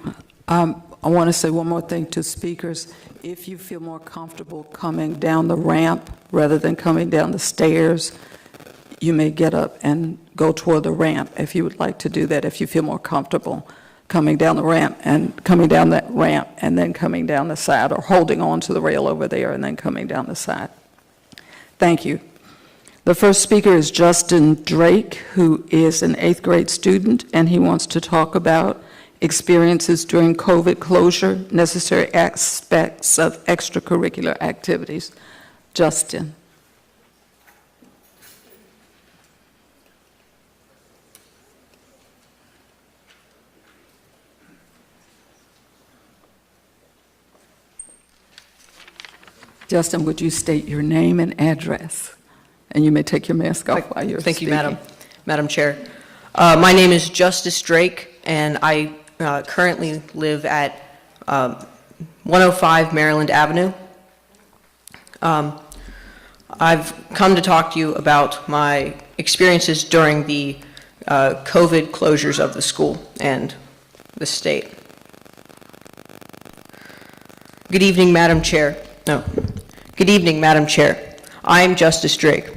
I want to say one more thing to speakers. If you feel more comfortable coming down the ramp rather than coming down the stairs, you may get up and go toward the ramp if you would like to do that, if you feel more comfortable coming down the ramp and coming down that ramp and then coming down the side, or holding on to the rail over there and then coming down the side. Thank you. The first speaker is Justin Drake, who is an 8th grade student, and he wants to talk about experiences during COVID closure, necessary aspects of extracurricular activities. Justin. Justin, would you state your name and address? And you may take your mask off while you're Thank speaking. you, Madam Chair. My name is Justice Drake, and I currently live at 105 Maryland Avenue. I've come to talk to you about my experiences during the COVID closures of the school and the state. Good evening, Madam Chair. Good evening, Madam Chair. I am Justice Drake.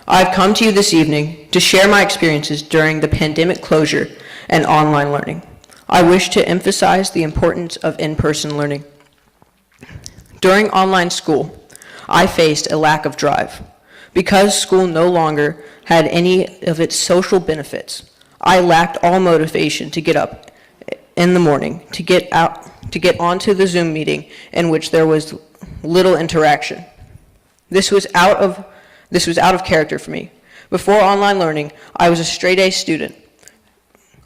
I've come to you this evening to share my experiences during the pandemic closure and online learning. I wish to emphasize the importance of in-person learning. During online school, I faced a lack of drive. Because school no longer had any of its social benefits, I lacked all motivation to get up in the morning to get onto the Zoom meeting in which there was little interaction. This was out of character for me. Before online learning, I was a straight-A student.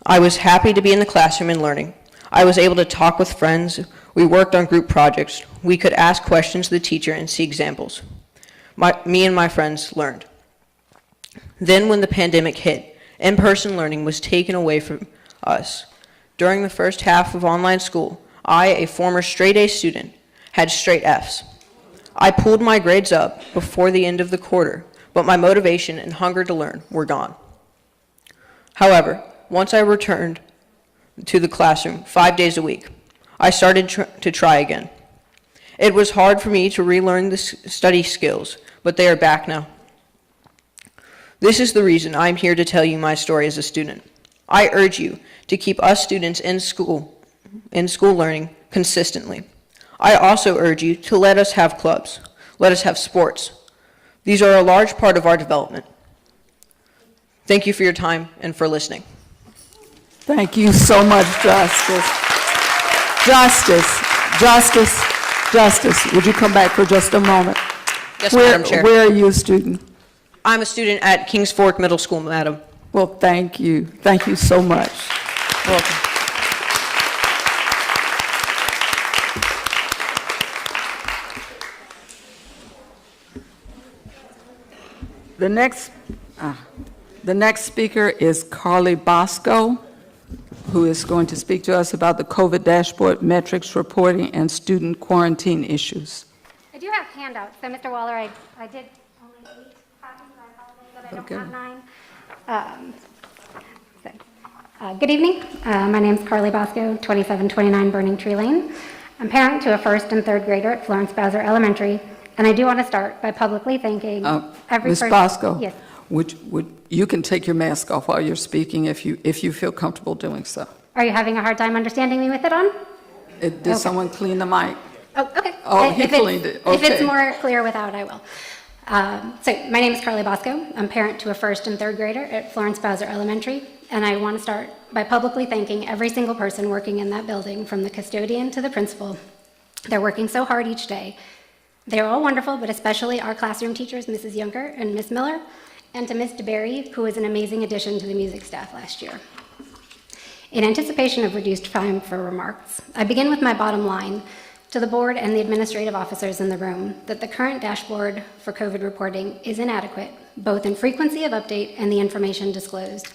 I was happy to be in the classroom and learning. I was able to talk with friends. We worked on group projects. We could ask questions to the teacher and see examples. Me and my friends learned. Then when the pandemic hit, in-person learning was taken away from us. During the first half of online school, I, a former straight-A student, had straight Fs. I pulled my grades up before the end of the quarter, but my motivation and hunger to learn were gone. However, once I returned to the classroom 5 days a week, I started to try again. It was hard for me to relearn the study skills, but they are back now. This is the reason I'm here to tell you my story as a student. I urge you to keep us students in school learning consistently. I also urge you to let us have clubs, let us have sports. These are a large part of our development. Thank you for your time and for listening. Thank you so much, Justice. Justice, would you come back for just a moment? Yes, Madam Chair. Where are you a student? I'm a student at Kings Fork Middle School, Madam. Well, thank you. Thank you so much. Welcome. The next speaker is Carly Bosco, who is going to speak to us about the COVID dashboard metrics reporting and student quarantine issues. I do have handouts. So, Mr. Waller, I did only 8 copies. I apologize that I don't have 9. Good evening. My name is Carly Bosco, 2729 Burning Tree Lane. I'm parent to a first and third grader at Florence Bowser Elementary, and I do want to start by publicly thanking every Ms. person. Bosco, Yes. you can take your mask off while you're speaking if you feel comfortable doing so. Are you having a hard time understanding me with it on? Did someone clean the mic? Oh, okay. Oh, he cleaned it. If it's Okay. more clear without, I will. So my name is Carly Bosco. I'm parent to a first and third grader at Florence Bowser Elementary, and I want to start by publicly thanking every single person working in that building, from the custodian to the principal. They're working so hard each day. They're all wonderful, but especially our classroom teachers, Mrs. Juncker and Miss Miller, and to Miss DeBerry, who was an amazing addition to the music staff last year. In anticipation of reduced time for remarks, I begin with my bottom line to the board and the administrative officers in the room that the current dashboard for COVID reporting is inadequate, both in frequency of update and the information disclosed.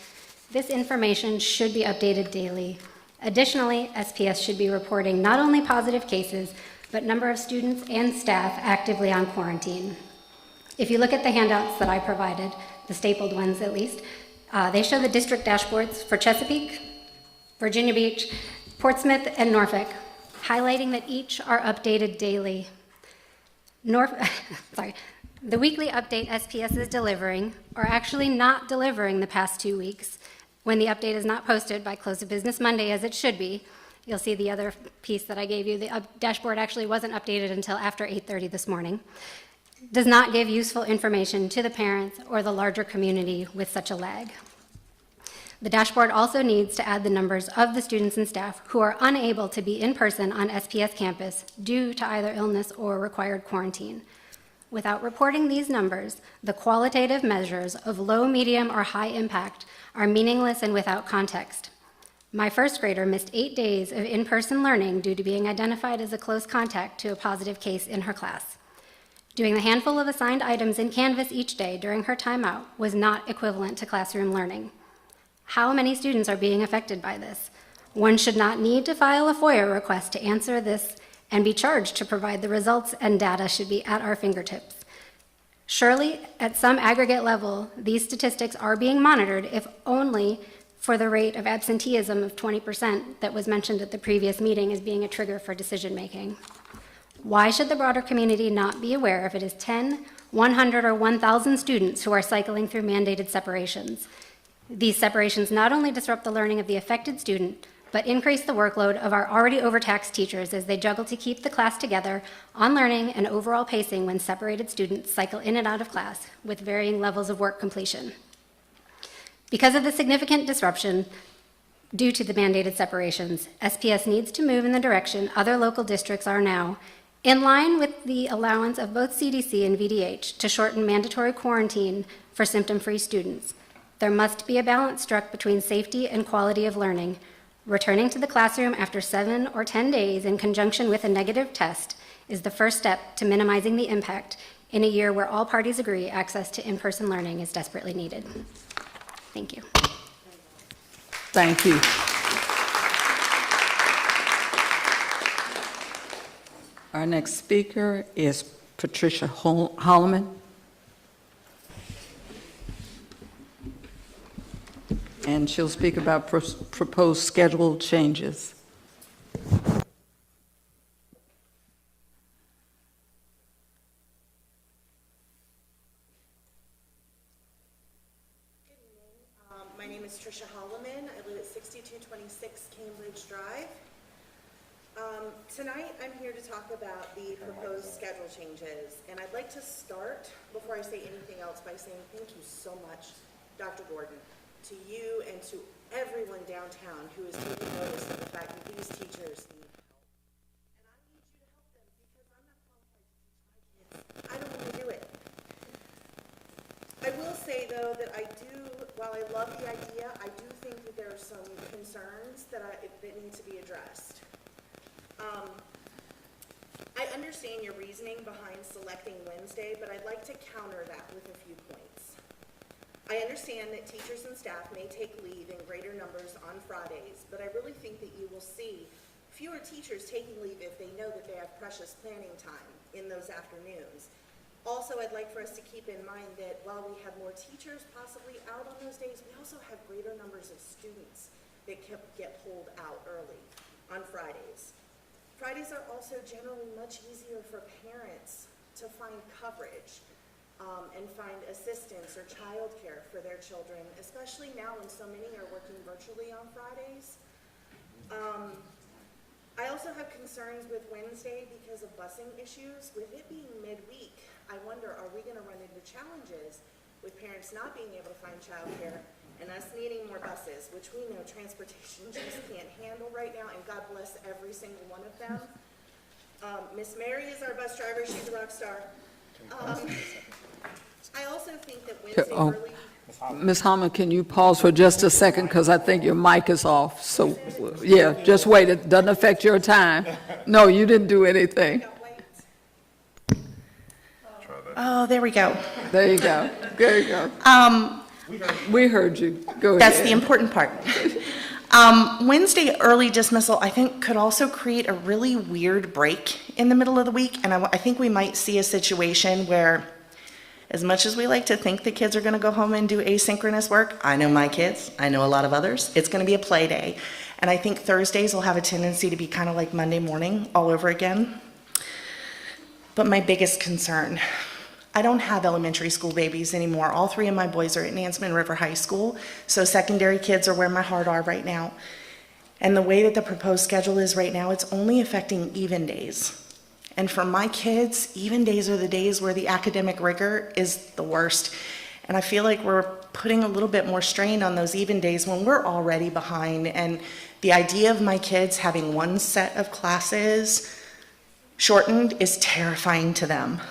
This information should be updated daily. Additionally, SPS should be reporting not only positive cases, but number of students and staff actively on quarantine. If you look at the handouts that I provided, the stapled ones at least, they show the district dashboards for Chesapeake, Virginia Beach, Portsmouth, and Norfolk, highlighting that each are updated daily. The weekly update SPS is delivering, or actually not delivering the past 2 weeks, when the update is not posted by close of business Monday as it should be. You'll see the other piece that I gave you. The dashboard actually wasn't updated until after 8:30 this morning. Does not give useful information to the parents or the larger community with such a lag. The dashboard also needs to add the numbers of the students and staff who are unable to be in person on SPS campus due to either illness or required quarantine. Without reporting these numbers, the qualitative measures of low, medium, or high impact are meaningless and without context. My first grader missed 8 days of in-person learning due to being identified as a close contact to a positive case in her class. Doing the handful of assigned items in Canvas each day during her timeout was not equivalent to classroom learning. How many students are being affected by this? One should not need to file a FOIA request to answer this and be charged to provide the results, and data should be at our fingertips. Surely, at some aggregate level, these statistics are being monitored, if only for the rate of absenteeism of 20% that was mentioned at the previous meeting as being a trigger for decision-making. Why should the broader community not be aware if it is 10, 100, or 1,000 students who are cycling through mandated separations? These separations not only disrupt the learning of the affected student, but increase the workload of our already overtaxed teachers as they juggle to keep the class together on learning and overall pacing when separated students cycle in and out of class with varying levels of work completion. Because of the significant disruption, Due to the mandated separations, SPS needs to move in the direction other local districts are now, in line with the allowance of both CDC and VDH to shorten mandatory quarantine for symptom-free students. There must be a balance struck between safety and quality of learning. Returning to the classroom after 7 or 10 days in conjunction with a negative test is the first step to minimizing the impact in a year where all parties agree access to in-person learning is desperately needed. Thank you. Thank you. Our next speaker is Patricia Holloman. And she'll speak about proposed schedule changes. My name is Tricia Holloman. I live at 6226 Cambridge Drive. Tonight, I'm here to talk about the proposed schedule changes. And I'd like to start, before I say anything else, by saying thank you so much, Dr. Gordon, to you and to everyone downtown who is taking notice of the fact that these teachers need help. And I need you to help them because I'm not qualified to teach my kids. I don't want to do it. I will say, though, that while I love the idea, I do think that there are some concerns that need to be addressed. I understand your reasoning behind selecting Wednesday, but I'd like to counter that with a few points. I understand that teachers and staff may take leave in greater numbers on Fridays, but I really think that you will see fewer teachers taking leave if they know that they have precious planning time in those afternoons. Also, I'd like for us to keep in mind that while we have more teachers possibly out on those days, we also have greater numbers of students that get pulled out early on Fridays. Fridays are also generally much easier for parents to find coverage and find assistance or childcare for their children, especially now when so many are working virtually on Fridays. I also have concerns with Wednesday because of busing issues. With it being midweek, I wonder, are we going to run into challenges with parents not being able to find childcare and us needing more buses, which we know transportation just can't handle right now, and God bless every single one of them. Miss Mary is our bus driver. She's a rock star. I also think that Wednesday early... Ms. Holloman, can you pause for just a second, because I think your mic is off. So, yeah, just wait. It doesn't affect your time. No, you didn't do anything. Oh, there we go. There you go. There you go. We heard you. Go ahead. That's the important part. Wednesday early dismissal, I think, could also create a really weird break in the middle of the week, and I think we might see a situation where, as much as we like to think the kids are going to go home and do asynchronous work, I know my kids, I know a lot of others, it's going to be a play day. And I think Thursdays will have a tendency to be kind of like Monday morning all over again. But my biggest concern, I don't have elementary school babies anymore. All 3 of my boys are at Nansemond River High School, so secondary kids are where my heart are right now. And the way that the proposed schedule is right now, it's only affecting even days. And for my kids, even days are the days where the academic rigor is the worst. And I feel like we're putting a little bit more strain on those even days when we're already behind. And the idea of my kids having one set of classes shortened is terrifying to them.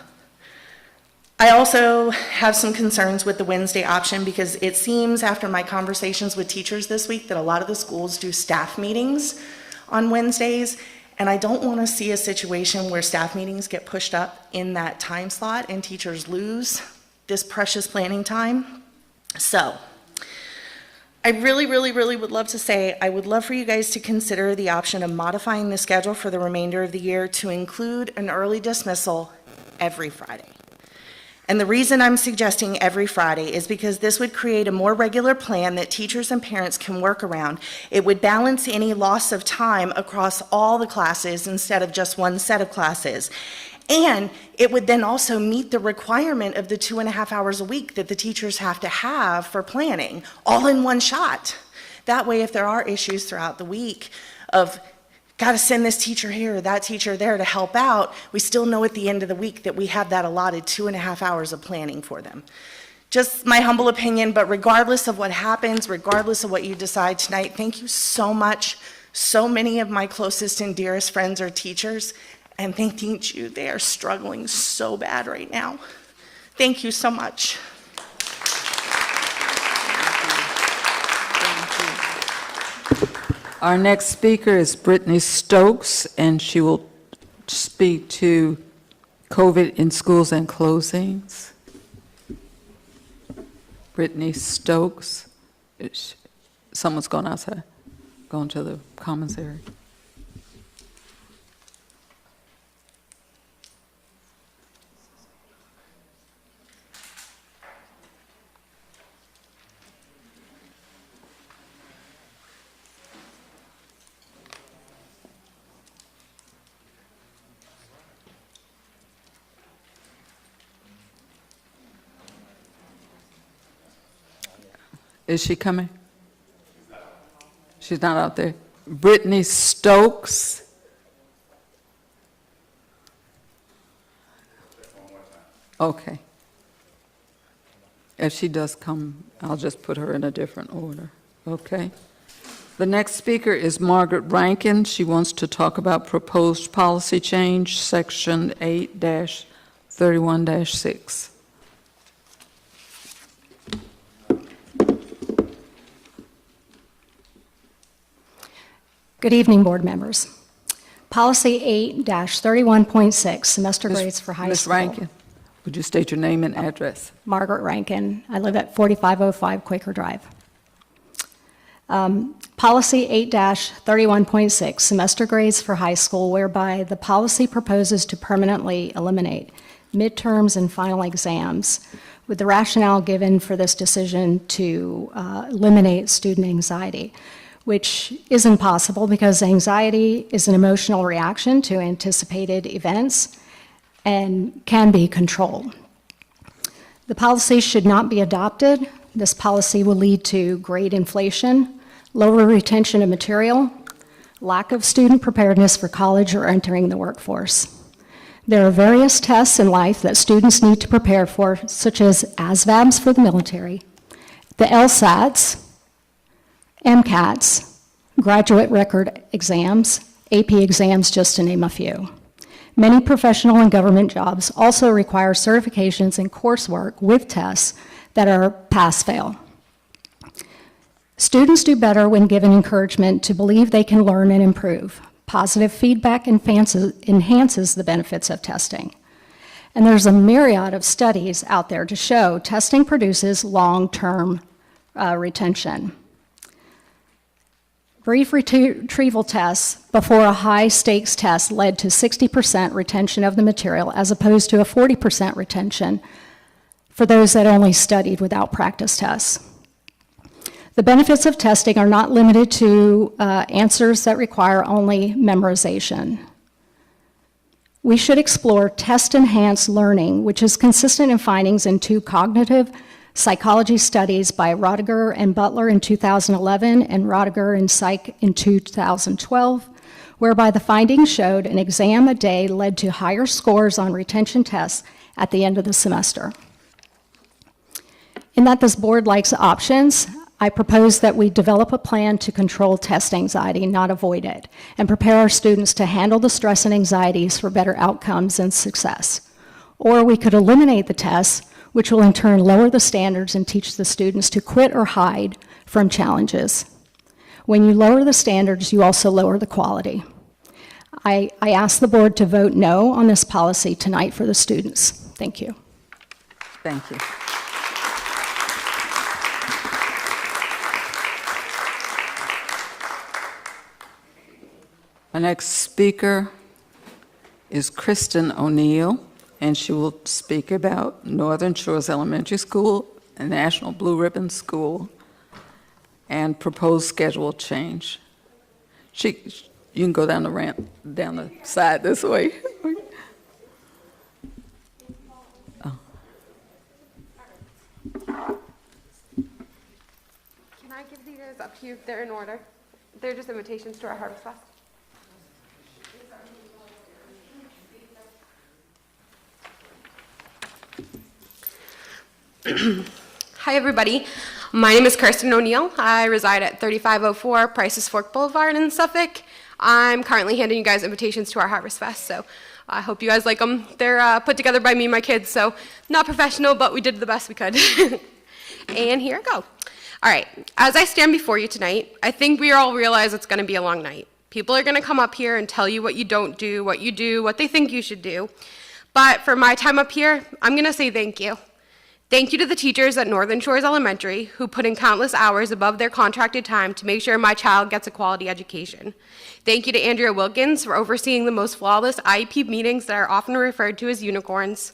I also have some concerns with the Wednesday option because it seems after my conversations with teachers this week that a lot of the schools do staff meetings on Wednesdays, and I don't want to see a situation where staff meetings get pushed up in that time slot and teachers lose this precious planning time. So I really would love to say I would love for you guys to consider the option of modifying the schedule for the remainder of the year to include an early dismissal every Friday. And the reason I'm suggesting every Friday is because this would create a more regular plan that teachers and parents can work around. It would balance any loss of time across all the classes instead of just one set of classes. And it would then also meet the requirement of the 2.5 hours a week that the teachers have to have for planning, all in one shot. That way, if there are issues throughout the week of got to send this teacher here or that teacher there to help out, we still know at the end of the week that we have that allotted 2.5 hours of planning for them. just my humble opinion, but regardless of what happens, regardless of what you decide tonight, thank you so much. So many of my closest and dearest friends are teachers, and they need you. They are struggling so bad right now. Thank you so much. Our next speaker is Brittany Stokes, and she will speak to COVID in schools and closings. Brittany Stokes. Someone's gone outside, gone to the commons area. Is she coming? She's not out there. Brittany Stokes. Okay. If she does come, I'll just put her in a different order. Okay. The next speaker is Margaret Rankin. She wants to talk about proposed policy change, section 8-31-6. Good evening, board members. Policy 8-31.6, semester grades for high Ms. school. Rankin, would you state your name and address? Margaret Rankin. I live at 4505 Quaker Drive. Policy 8-31.6, semester grades for high school, whereby the policy proposes to permanently eliminate midterms and final exams, with the rationale given for this decision to eliminate student anxiety, which isn't possible because anxiety is an emotional reaction to anticipated events and can be controlled. The policy should not be adopted. This policy will lead to grade inflation, lower retention of material, lack of student preparedness for college or entering the workforce. There are various tests in life that students need to prepare for, such as ASVABs for the military, the LSATs, MCATs, graduate record exams, AP exams, just to name a few. Many professional and government jobs also require certifications and coursework with tests that are pass-fail. Students do better when given encouragement to believe they can learn and improve. Positive feedback enhances the benefits of testing. And there's a myriad of studies out there to show testing produces long-term retention. Brief retrieval tests before a high-stakes test led to 60% retention of the material, as opposed to a 40% retention for those that only studied without practice tests. The benefits of testing are not limited to answers that require only memorization. We should explore test-enhanced learning, which is consistent in findings in 2 cognitive psychology studies by Rigor and Butler in 2011 and Rigor and Psych in 2012, whereby the findings showed an exam a day led to higher scores on retention tests at the end of the semester. In that this board likes options, I propose that we develop a plan to control test anxiety, not avoid it, and prepare our students to handle the stress and anxieties for better outcomes and success. Or we could eliminate the tests, which will in turn lower the standards and teach the students to quit or hide from challenges. When you lower the standards, you also lower the quality. I ask the board to vote no on this policy tonight for the students. Thank you. Thank you. Our next speaker is Kristen O'Neill, and she will speak about Northern Shores Elementary School and National Blue Ribbon School and proposed schedule change. You can go down the ramp, down the side this way. Oh. Can I give these up to you? They're in order. They're just invitations to our Harvest Fest. Hi, everybody. My name is Kirsten O'Neill. I reside at 3504 Price's Fork Boulevard in Suffolk. I'm currently handing you guys invitations to our Harvest Fest, so I hope you guys like them. They're put together by me and my kids, so not professional, but we did the best we could. And here I go. All right, as I stand before you tonight, I think we all realize it's going to be a long night. People are going to come up here and tell you what you don't do, what you do, what they think you should do. But for my time up here, I'm going to say thank you. Thank you to the teachers at Northern Shores Elementary who put in countless hours above their contracted time to make sure my child gets a quality education. Thank you to Andrea Wilkins for overseeing the most flawless IEP meetings that are often referred to as unicorns.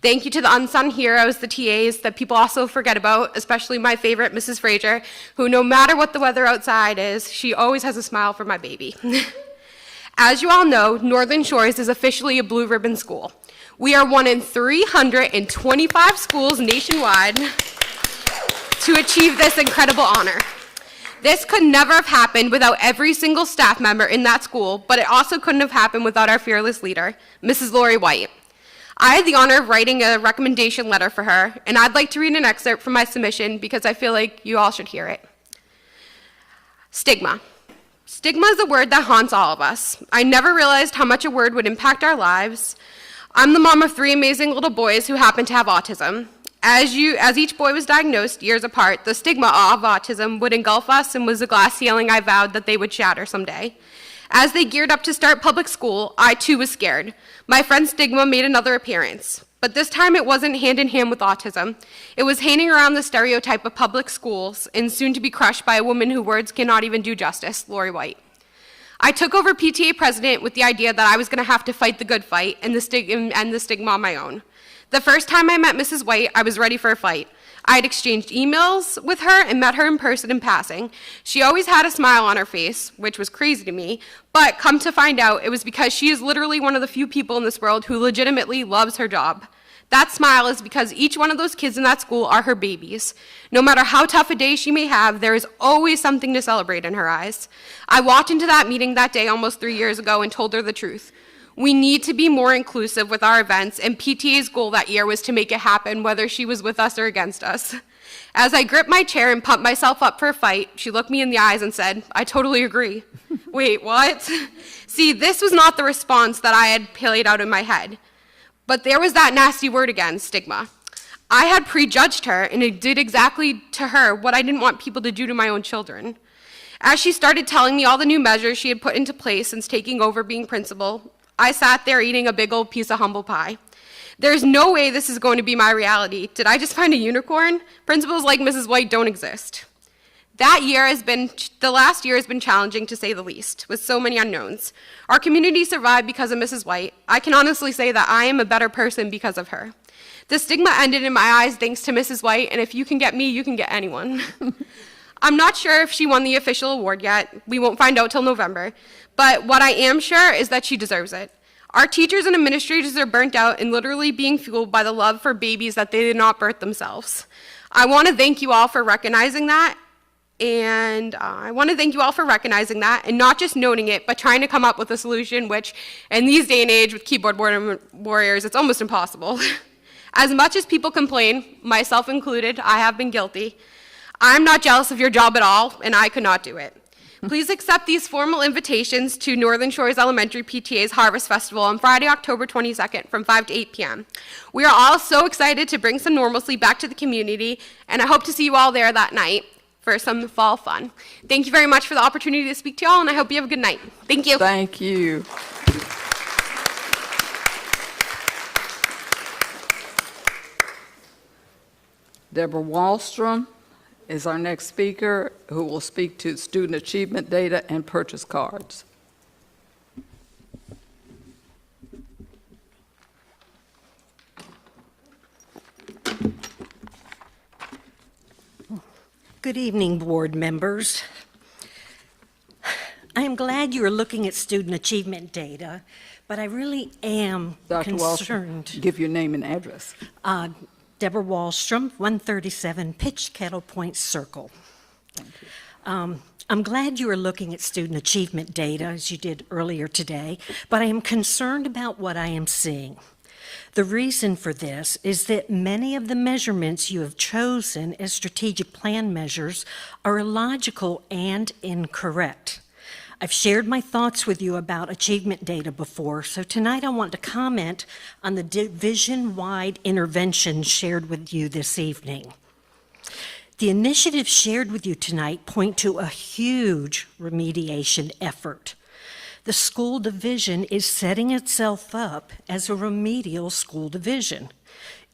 Thank you to the unsung heroes, the TAs, that people also forget about, especially my favorite, Mrs. Frazier, who no matter what the weather outside is, she always has a smile for my baby. As you all know, Northern Shores is officially a blue ribbon school. We are one in 325 schools nationwide to achieve this incredible honor. This could never have happened without every single staff member in that school, but it also couldn't have happened without our fearless leader, Mrs. Lori White. I had the honor of writing a recommendation letter for her, and I'd like to read an excerpt from my submission because I feel like you all should hear it. Stigma. Stigma is a word that haunts all of us. I never realized how much a word would impact our lives. I'm the mom of 3 amazing little boys who happen to have autism. As each boy was diagnosed years apart, the stigma of autism would engulf us and was a glass ceiling I vowed that they would shatter someday. As they geared up to start public school, I too was scared. My friend Stigma made another appearance, but this time it wasn't hand in hand with autism. It was hanging around the stereotype of public schools and soon to be crushed by a woman whose words cannot even do justice, Lori White. I took over PTA president with the idea that I was going to have to fight the good fight and the stigma on my own. The first time I met Mrs. White, I was ready for a fight. I had exchanged emails with her and met her in person in passing. She always had a smile on her face, which was crazy to me, but come to find out, it was because she is literally one of the few people in this world who legitimately loves her job. That smile is because each one of those kids in that school are her babies. No matter how tough a day she may have, there is always something to celebrate in her eyes. I walked into that meeting that day almost 3 years ago and told her the truth. We need to be more inclusive with our events, and PTA's goal that year was to make it happen, whether she was with us or against us. As I gripped my chair and pumped myself up for a fight, she looked me in the eyes and said, "I totally agree." Wait, what? See, this was not the response that I had played out in my head. But there was that nasty word again, stigma. I had prejudged her, and it did exactly to her what I didn't want people to do to my own children. As she started telling me all the new measures she had put into place since taking over being principal, I sat there eating a big old piece of humble pie. There's no way this is going to be my reality. Did I just find a unicorn? Principals like Mrs. White don't exist. The last year has been challenging to say the least, with so many unknowns. Our community survived because of Mrs. White. I can honestly say that I am a better person because of her. The stigma ended in my eyes thanks to Mrs. White, and if you can get me, you can get anyone. I'm not sure if she won the official award yet. We won't find out till November. But what I am sure is that she deserves it. Our teachers and administrators are burnt out and literally being fueled by the love for babies that they did not birth themselves. I want to thank you all for recognizing that. And not just noting it, but trying to come up with a solution, which in these day and age with keyboard warriors, it's almost impossible. As much as people complain, myself included, I have been guilty. I'm not jealous of your job at all, and I could not do it. Please accept these formal invitations to Northern Shores Elementary PTA's Harvest Festival on Friday, October 22nd from 5 to 8 p.m. We are all so excited to bring some normalcy back to the community, and I hope to see you all there that night for some fall fun. Thank you very much for the opportunity to speak to you all, and I hope you have a good night. Thank you. Thank you. Deborah Wallstrom is our next speaker, who will speak to student achievement data and purchase cards. Good evening, board members. I am glad you are looking at student achievement data, but I really am Dr. concerned. Wallstrom, give your name and address. Deborah Wallstrom, 137 Pitch Kettle Point Circle. Thank you. I'm glad you are looking at student achievement data, as you did earlier today, but I am concerned about what I am seeing. The reason for this is that many of the measurements you have chosen as strategic plan measures are illogical and incorrect. I've shared my thoughts with you about achievement data before, so tonight I want to comment on the division-wide interventions shared with you this evening. The initiatives shared with you tonight point to a huge remediation effort. The school division is setting itself up as a remedial school division.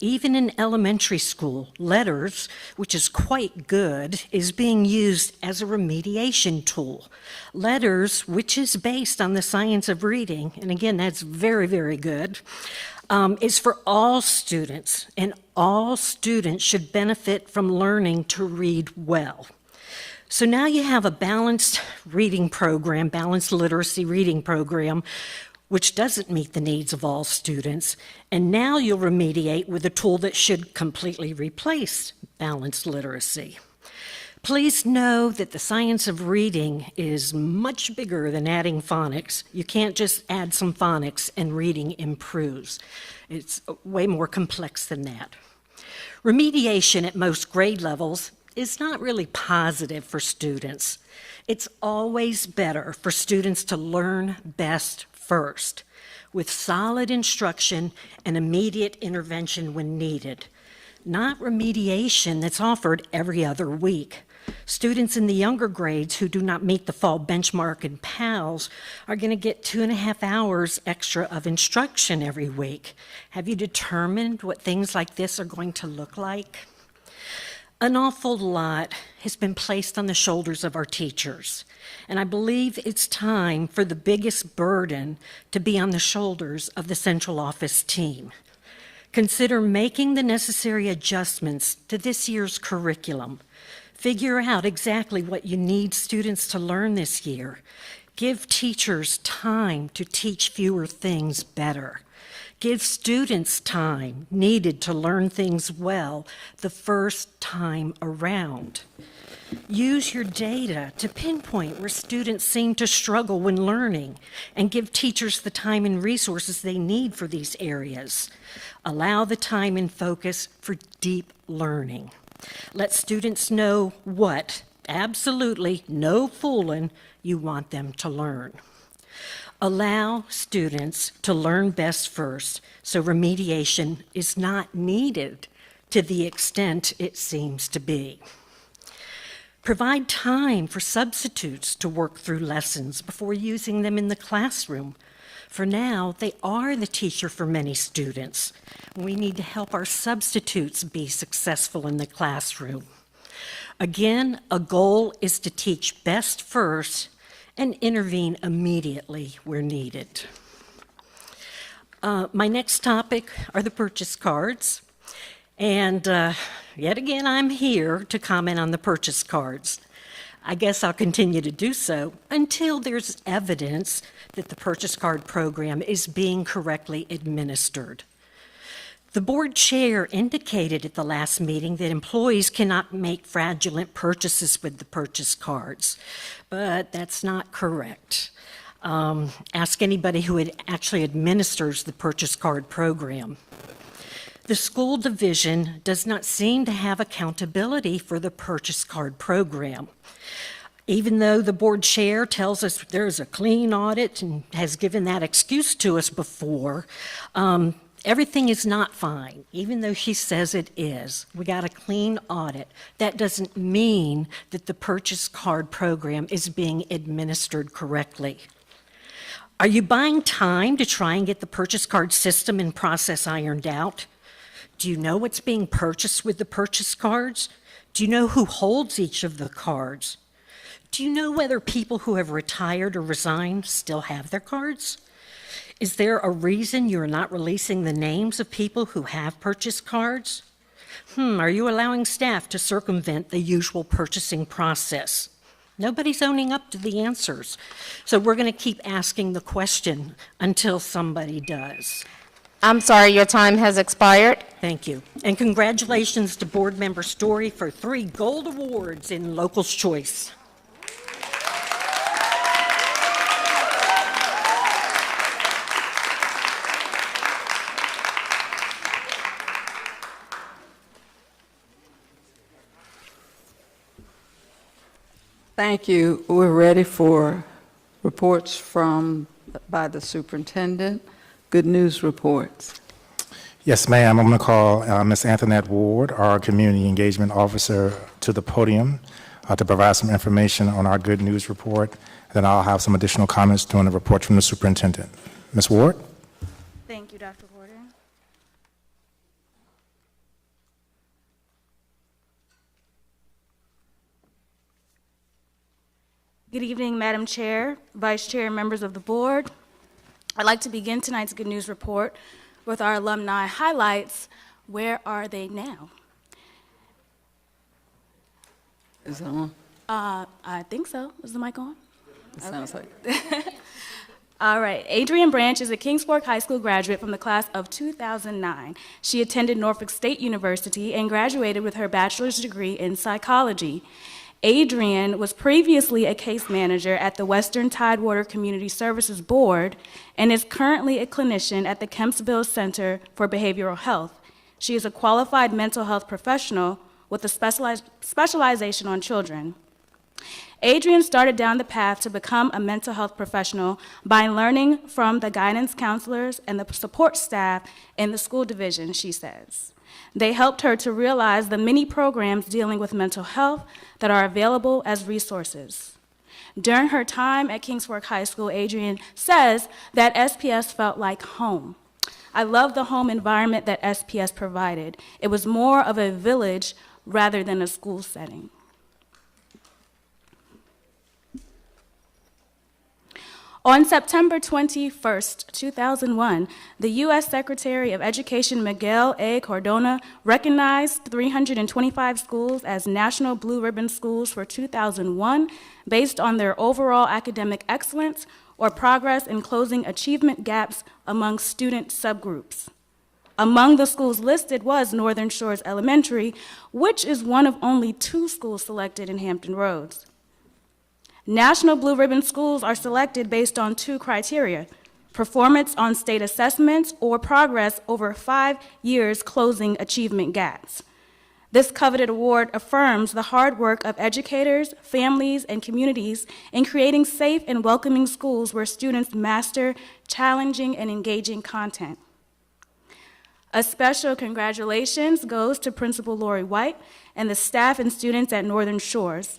Even in elementary school, letters, which is quite good, is being used as a remediation tool. Letters, which is based on the science of reading, and again, that's very, very good, is for all students, and all students should benefit from learning to read well. So now you have a balanced reading program, balanced literacy reading program, which doesn't meet the needs of all students, and now you'll remediate with a tool that should completely replace balanced literacy. Please know that the science of reading is much bigger than adding phonics. You can't just add some phonics and reading improves. It's way more complex than that. Remediation at most grade levels is not really positive for students. It's always better for students to learn best first, with solid instruction and immediate intervention when needed, not remediation that's offered every other week. Students in the younger grades who do not meet the fall benchmark in PALS are going to get 2.5 hours extra of instruction every week. Have you determined what things like this are going to look like? An awful lot has been placed on the shoulders of our teachers, and I believe it's time for the biggest burden to be on the shoulders of the central office team. Consider making the necessary adjustments to this year's curriculum. Figure out exactly what you need students to learn this year. Give teachers time to teach fewer things better. Give students time needed to learn things well the first time around. Use your data to pinpoint where students seem to struggle when learning and give teachers the time and resources they need for these areas. Allow the time and focus for deep learning. Let students know what, absolutely no fooling, you want them to learn. Allow students to learn best first, so remediation is not needed to the extent it seems to be. Provide time for substitutes to work through lessons before using them in the classroom. For now, they are the teacher for many students. We need to help our substitutes be successful in the classroom. Again, a goal is to teach best first and intervene immediately where needed. My next topic are the purchase cards. And yet again, I'm here to comment on the purchase cards. I guess I'll continue to do so until there's evidence that the purchase card program is being correctly administered. The board chair indicated at the last meeting that employees cannot make fraudulent purchases with the purchase cards, but that's not correct. Ask anybody who actually administers the purchase card program. The school division does not seem to have accountability for the purchase card program. Even though the board chair tells us there's a clean audit and has given that excuse to us before, everything is not fine, even though she says it is. We got a clean audit. That doesn't mean that the purchase card program is being administered correctly. Are you buying time to try and get the purchase card system and process ironed out? Do you know what's being purchased with the purchase cards? Do you know who holds each of the cards? Do you know whether people who have retired or resigned still have their cards? Is there a reason you're not releasing the names of people who have purchased cards? Are you allowing staff to circumvent the usual purchasing process? Nobody's owning up to the answers. So we're going to keep asking the question until somebody does. I'm sorry, your time has expired. Thank you. And congratulations to Board Member Story for 3 gold awards in Locals' Choice. Thank you. We're ready for reports by the superintendent. Good news reports. Yes, ma'am. I'm going to call Ms. Antoinette Ward, our Community Engagement Officer, to the podium to provide some information on our good news report. Then I'll have some additional comments during the report from the superintendent. Ms. Ward? Thank you, Dr. Porter. Good evening, Madam Chair, Vice Chair, and members of the board. I'd like to begin tonight's good news report with our alumni highlights. Where are they now? Is it on? I think so. Is the mic on? It sounds like. All right. Adrienne Branch is a Kings Fork High School graduate from the class of 2009. She attended Norfolk State University and graduated with her bachelor's degree in psychology. Adrienne was previously a case manager at the Western Tidewater Community Services Board and is currently a clinician at the Kempsville Center for Behavioral Health. She is a qualified mental health professional with a specialization on children. Adrienne started down the path to become a mental health professional by learning from the guidance counselors and the support staff in the school division, she says. They helped her to realize the many programs dealing with mental health that are available as resources. During her time at Kings Fork High School, Adrienne says that SPS felt like home. I love the home environment that SPS provided. It was more of a village rather than a school setting. On September 21st, 2001, the U.S. Secretary of Education Miguel A. Cardona recognized 325 schools as National Blue Ribbon Schools for 2001 based on their overall academic excellence or progress in closing achievement gaps among student subgroups. Among the schools listed was Northern Shores Elementary, which is one of only 2 schools selected in Hampton Roads. National Blue Ribbon Schools are selected based on 2 criteria: performance on state assessments or progress over 5 years closing achievement gaps. This coveted award affirms the hard work of educators, families, and communities in creating safe and welcoming schools where students master challenging and engaging content. A special congratulations goes to Principal Lori White and the staff and students at Northern Shores.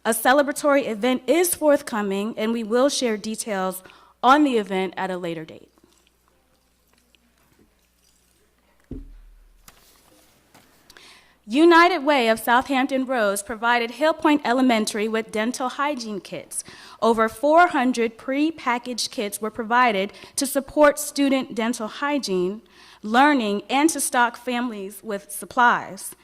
A celebratory event is forthcoming, and we will share details on the event at a later date. United Way of Southampton Roads provided Hill Point Elementary with dental hygiene kits. Over 400 pre-packaged kits were provided to support student dental hygiene, learning, and to stock families with supplies.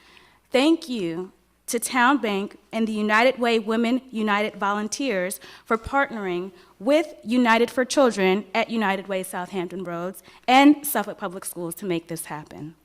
Thank you to Town Bank and the United Way Women United Volunteers for partnering with United for Children at United Way Southampton Roads and Suffolk Public Schools to make this happen.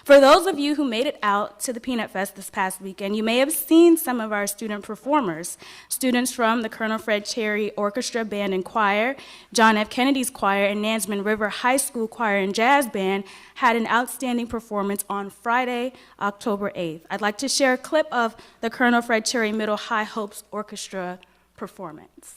For those of you who made it out to the Peanut Fest this past weekend, you may have seen some of our student performers. Students from the Colonel Fred Cherry Orchestra Band and Choir, John F. Kennedy's Choir, and Nansemond River High School Choir and Jazz Band had an outstanding performance on Friday, October 8th. I'd like to share a clip of the Colonel Fred Cherry Middle High Hopes Orchestra performance.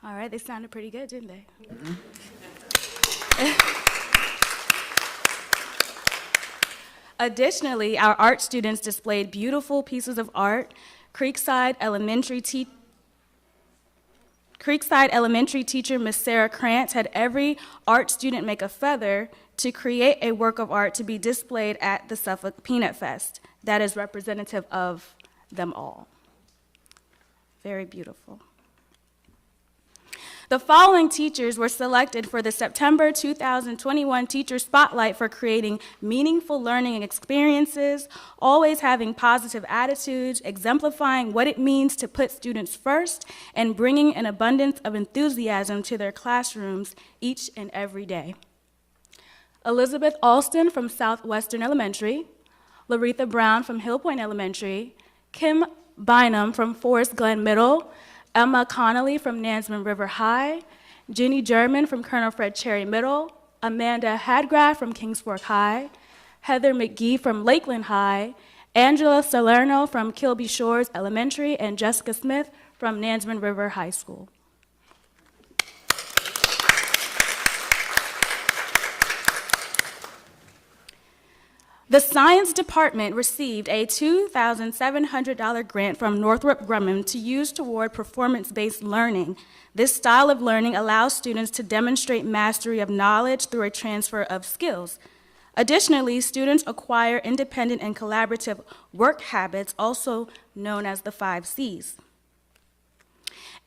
All right, they sounded pretty good, didn't they? Mm-hmm. Additionally, our art students displayed beautiful pieces of art. Creekside Elementary teacher Miss Sarah Krantz had every art student make a feather to create a work of art to be displayed at the Suffolk Peanut Fest that is representative of them all. very beautiful. The following teachers were selected for the September 2021 Teacher Spotlight for creating meaningful learning experiences, always having positive attitudes, exemplifying what it means to put students first, and bringing an abundance of enthusiasm to their classrooms each and every day. Elizabeth Alston from Southwestern Elementary, Laretha Brown from Hill Point Elementary, Kim Bynum from Forest Glen Middle, Emma Connolly from Nansemond River High, Jenny German from Colonel Fred Cherry Middle, Amanda Hadgraff from Kings Fork High, Heather McGee from Lakeland High, Angela Salerno from Kilby Shores Elementary, and Jessica Smith from Nansemond River High School. The Science Department received a $2,700 grant from Northrop Grumman to use toward performance-based learning. This style of learning allows students to demonstrate mastery of knowledge through a transfer of skills. Additionally, students acquire independent and collaborative work habits, also known as the 5 C's.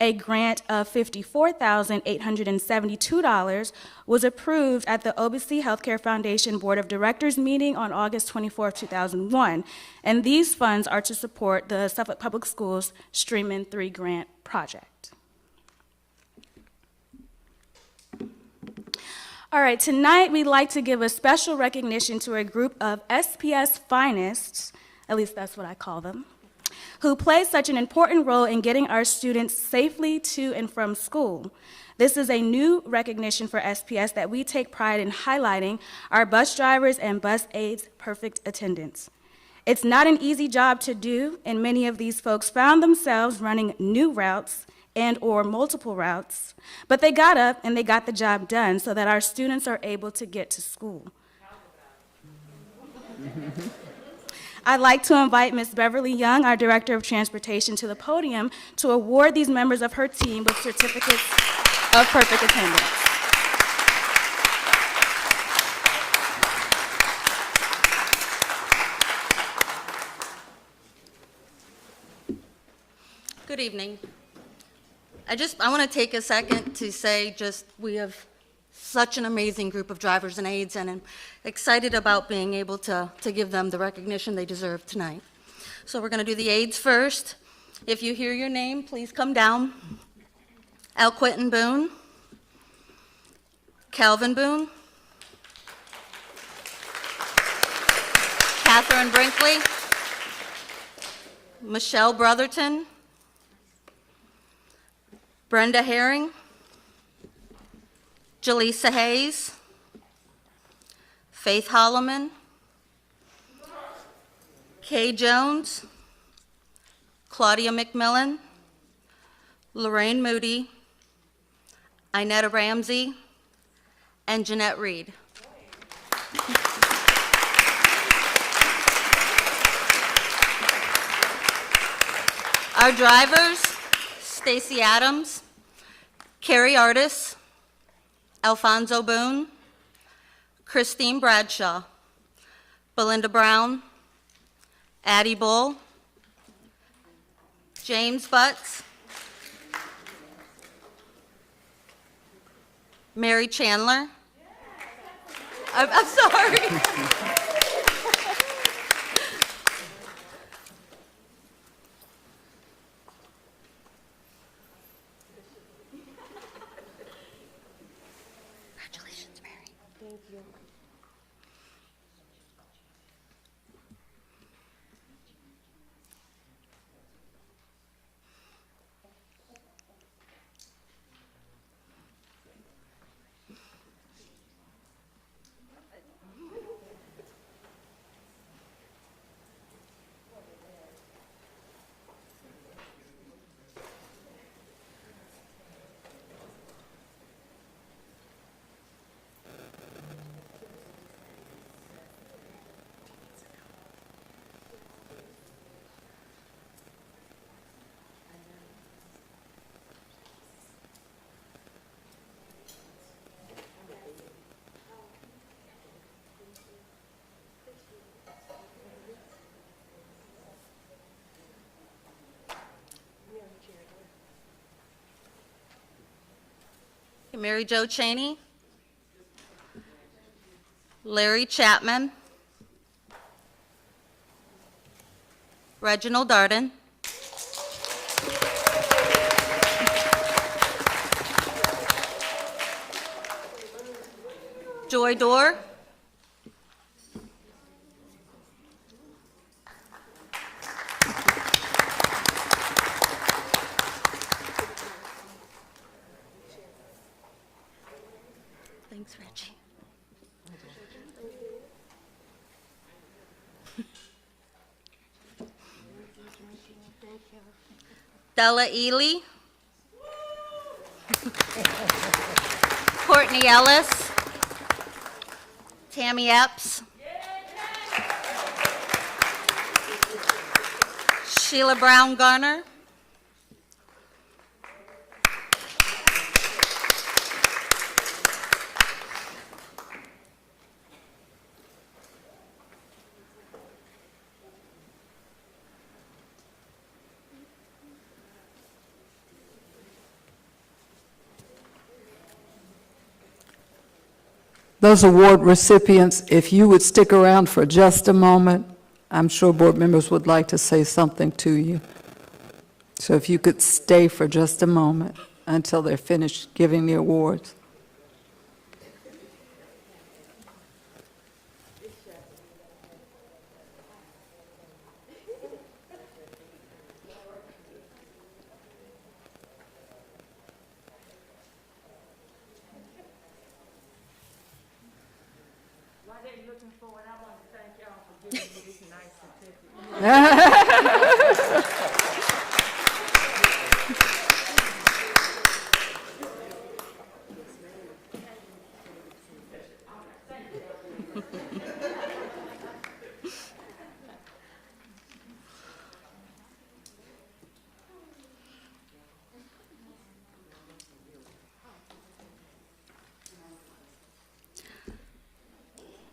A grant of $54,872 was approved at the OBC Healthcare Foundation Board of Directors meeting on August 24, 2001, and these funds are to support the Suffolk Public Schools Stream-In 3 grant project. All right, tonight we'd like to give a special recognition to a group of SPS finalists, at least that's what I call them, who play such an important role in getting our students safely to and from school. This is a new recognition for SPS that we take pride in highlighting our bus drivers and bus aides' perfect attendance. It's not an easy job to do, and many of these folks found themselves running new routes and/or multiple routes, but they got up and they got the job done so that our students are able to get to school. I'd like to invite Ms. Beverly Young, our Director of Transportation, to the podium to award these members of her team with certificates of perfect attendance. Good evening. I want to take a second to say we have such an amazing group of drivers and aides, and I'm excited about being able to give them the recognition they deserve tonight. So we're going to do the aides first. If you hear your name, please come down. Al Quentin Boone, Calvin Boone, Catherine Brinkley, Michelle Brotherton, Brenda Herring, Jaleesa Hayes, Faith Holloman, Kay Jones, Claudia McMillan, Lorraine Moody, Inetta Ramsey, and Jeanette Reed. Our drivers, Stacy Adams, Carrie Artis, Alfonso Boone, Christine Bradshaw, Belinda Brown, Addie Bull, James Butts, Mary Chandler. I'm sorry. Congratulations, Mary. Thank you. Mary Jo Cheney, Larry Chapman, Reginald Darden, Joy Dorr, thanks, Reggie. Della Ely, Courtney Ellis, Tammy Epps, Sheila Brown Garner, Those award recipients, if you would stick around for just a moment, I'm sure board members would like to say something to you. So if you could stay for just a moment until they're finished giving the awards.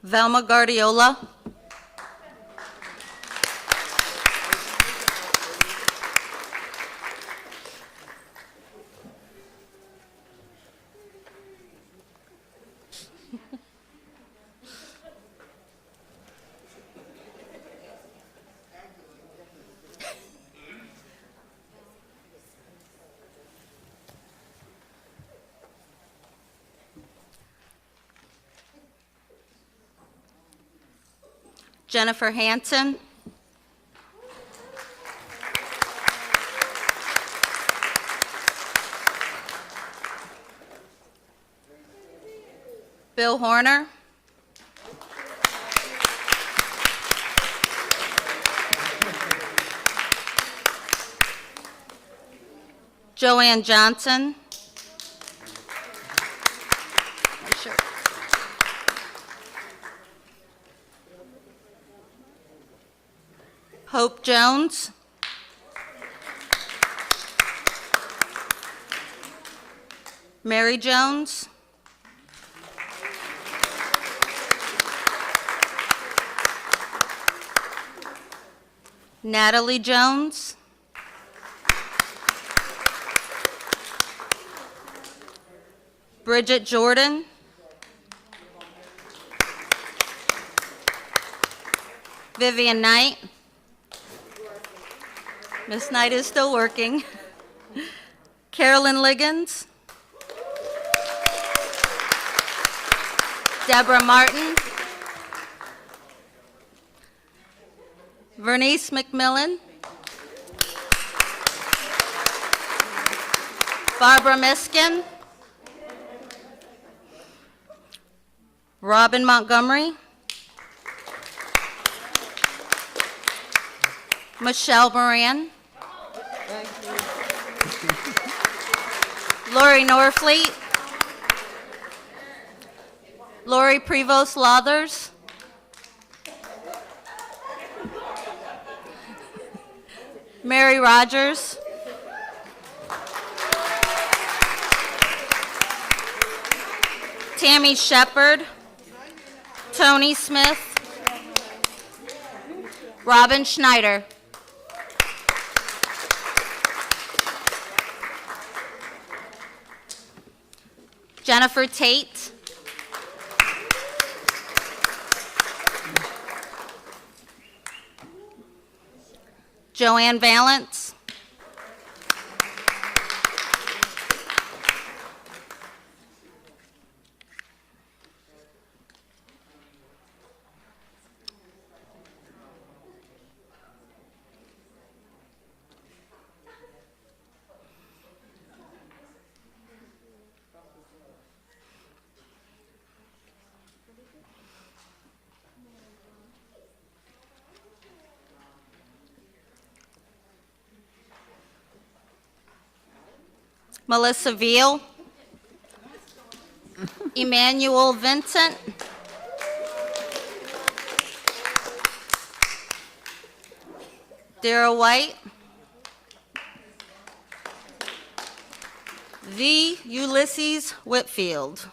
Velma Guardiola, Jennifer Hansen, Bill Horner, Joanne Johnson, Hope Jones, Mary Jones, Natalie Jones, Bridget Jordan, Vivian Knight. Miss Knight is still working. Carolyn Liggins, Deborah Martin, Vernice McMillan, Barbara Miskin, Robin Montgomery, Michelle Moran, Lori Norfleet, Lori Prevost Lathers, Mary Rogers, Tammy Shepard, Tony Smith, Robin Schneider. Jennifer Tate. Joanne Valance. Melissa Veal. Emmanuel Vincent. Dara White. The Ulysses Whitfield.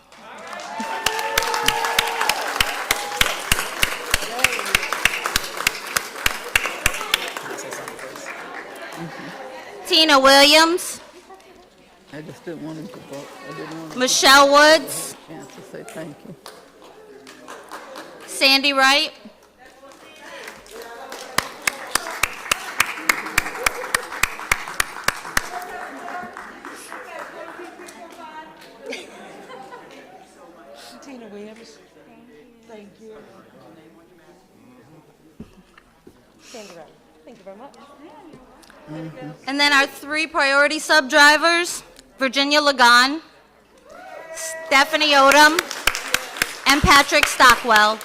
Tina Williams. I just didn't want him to vote. I didn't want him Michelle Woods. to chance to say thank you. Sandy Wright. Tina Williams. Thank you. Sandy Wright. Thank you very much. And then our 3 priority sub-drivers, Virginia Lagan, Stephanie Odom, and Patrick Stockwell.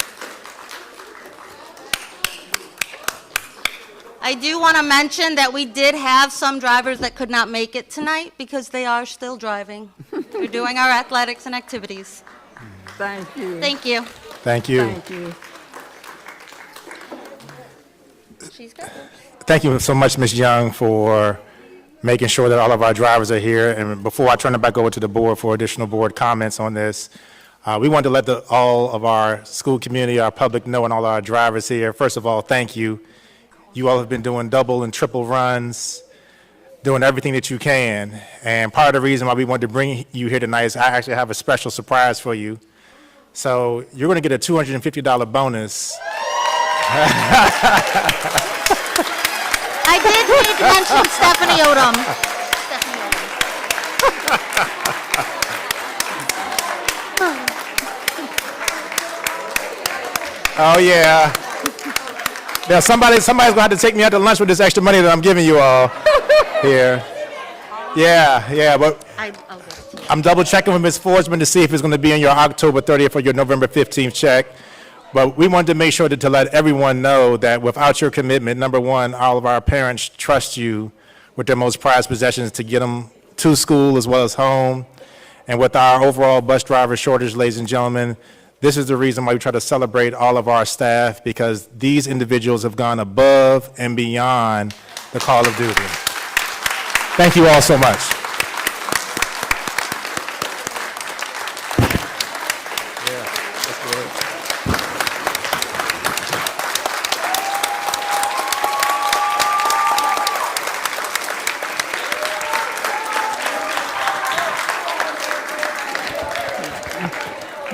I do want to mention that we did have some drivers that could not make it tonight because they are still driving. They're doing our athletics and activities. Thank you. Thank you. Thank you. Thank you. She's good. Thank you so much, Ms. Young, for making sure that all of our drivers are here. And before I turn it back over to the board for additional board comments on this, we wanted to let all of our school community, our public know, and all our drivers here, first of all, thank you. You all have been doing double and triple runs, doing everything that you can. And part of the reason why we wanted to bring you here tonight is I actually have a special surprise for you. So you're going to get a $250 bonus. I did need to mention Stephanie Odom. Oh, yeah. Now, somebody's going to have to take me out to lunch with this extra money that I'm giving you all here. Yeah, but I'm double checking with Ms. Forsman to see if it's going to be in your October 30th or your November 15th check. But we wanted to make sure to let everyone know that without your commitment, number one, all of our parents trust you with their most prized possessions to get them to school as well as home. And with our overall bus driver shortage, ladies and gentlemen, this is the reason why we try to celebrate all of our staff, because these individuals have gone above and beyond the call of duty. Thank you all so much.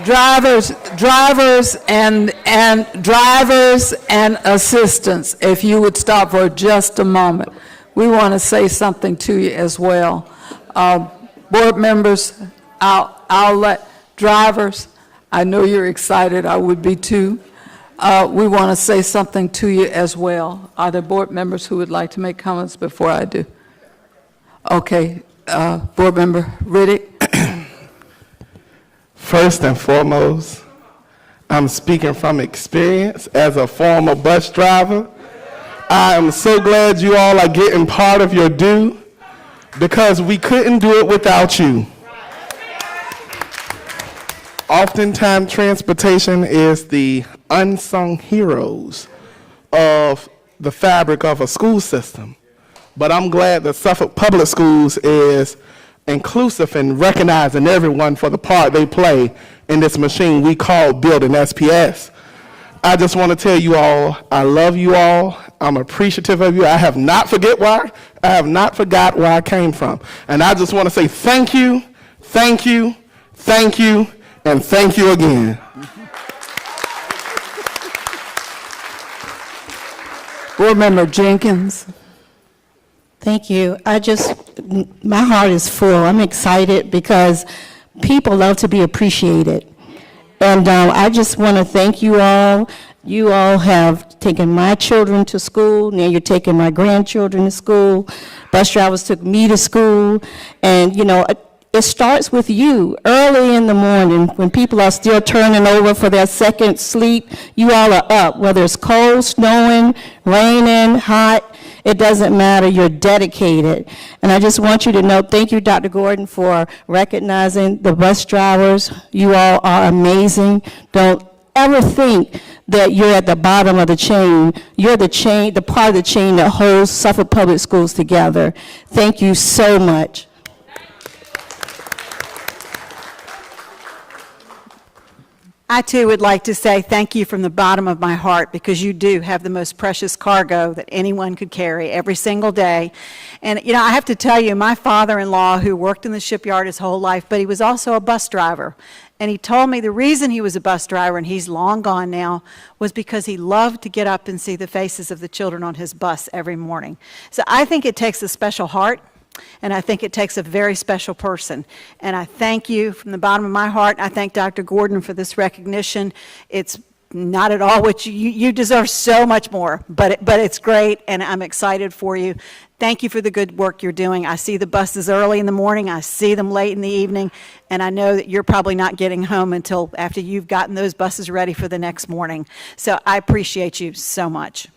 Drivers and assistants, if you would stop for just a moment. We want to say something to you as well. Board members, I'll let drivers, I know you're excited, I would be too. We want to say something to you as well. Are there board members who would like to make comments before I do? Okay, Board Member Riddick. First and foremost, I'm speaking from experience as a former bus driver. I am so glad you all are getting part of your due, because we couldn't do it without you. Oftentimes, transportation is the unsung heroes of the fabric of a school system. But I'm glad that Suffolk Public Schools is inclusive and recognizing everyone for the part they play in this machine we call building SPS. I just want to tell you all, I love you all. I'm appreciative of you. I have not forgot where I came from. And I just want to say thank you, thank you, Thank you, and thank you again. Board Member Jenkins. Thank you. My heart is full. I'm excited because people love to be appreciated. And I just want to thank you all. You all have taken my children to school. Now you're taking my grandchildren to school. Bus drivers took me to school. And, you know, it starts with you early in the morning when people are still turning over for their second sleep. You all are up, whether it's cold, snowing, raining, hot. It doesn't matter. You're dedicated. And I just want you to know, thank you, Dr. Gordon, for recognizing the bus drivers. You all are amazing. Don't ever think that you're at the bottom of the chain. You're the part of the chain that holds Suffolk Public Schools together. Thank you so much. I too would like to say thank you from the bottom of my heart, because you do have the most precious cargo that anyone could carry every single day. And, you know, I have to tell you, my father-in-law, who worked in the shipyard his whole life, but he was also a bus driver. And he told me the reason he was a bus driver, and he's long gone now, was because he loved to get up and see the faces of the children on his bus every morning. So I think it takes a special heart. And I think it takes a very special person. And I thank you from the bottom of my heart. I thank Dr. Gordon for this recognition. It's not at all what you deserve so much more, but it's great, and I'm excited for you. Thank you for the good work you're doing. I see the buses early in the morning. I see them late in the evening. And I know that you're probably not getting home until after you've gotten those buses ready for the next morning. So I appreciate you so much.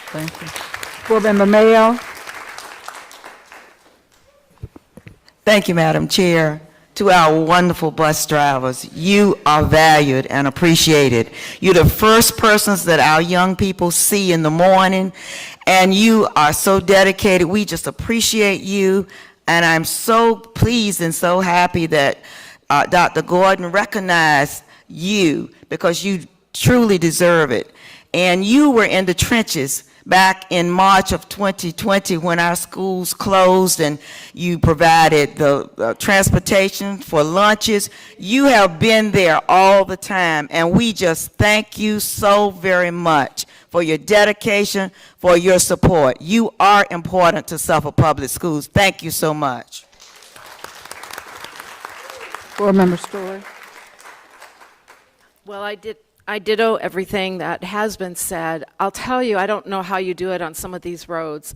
Thank you. Board Member Mayo. Thank you, Madam Chair. To our wonderful bus drivers, you are valued and appreciated. You're the first persons that our young people see in the morning, and you are so dedicated. We just appreciate you, and I'm so pleased and so happy that Dr. Gordon recognized you, because you truly deserve it. And you were in the trenches back in March of 2020 when our schools closed, and you provided the transportation for lunches. You have been there all the time, and we just thank you so very much for your dedication, for your support. You are important to Suffolk Public Schools. Thank you so much. Board Member Story. Well, I ditto everything that has been said. I'll tell you, I don't know how you do it on some of these roads.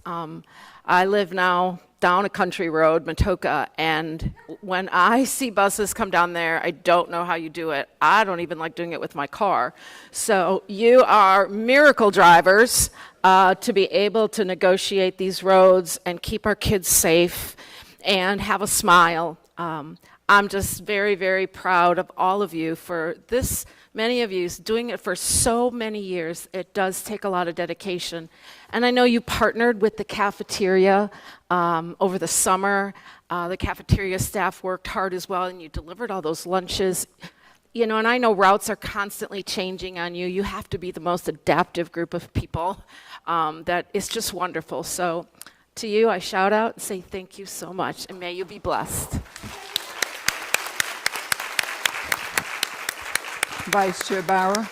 I live now down a country road, Matoka, and when I see buses come down there, I don't know how you do it. I don't even like doing it with my car. So you are miracle drivers to be able to negotiate these roads and keep our kids safe and have a smile. I'm just very, very proud of all of you for this. Many of you doing it for so many years. It does take a lot of dedication. And I know you partnered with the cafeteria over the summer. The cafeteria staff worked hard as well, and you delivered all those lunches. You know, and I know routes are constantly changing on you. You have to be the most adaptive group of people. That is just wonderful. So to you, I shout out and say thank you so much, and may you be blessed. Vice Chair Bauer.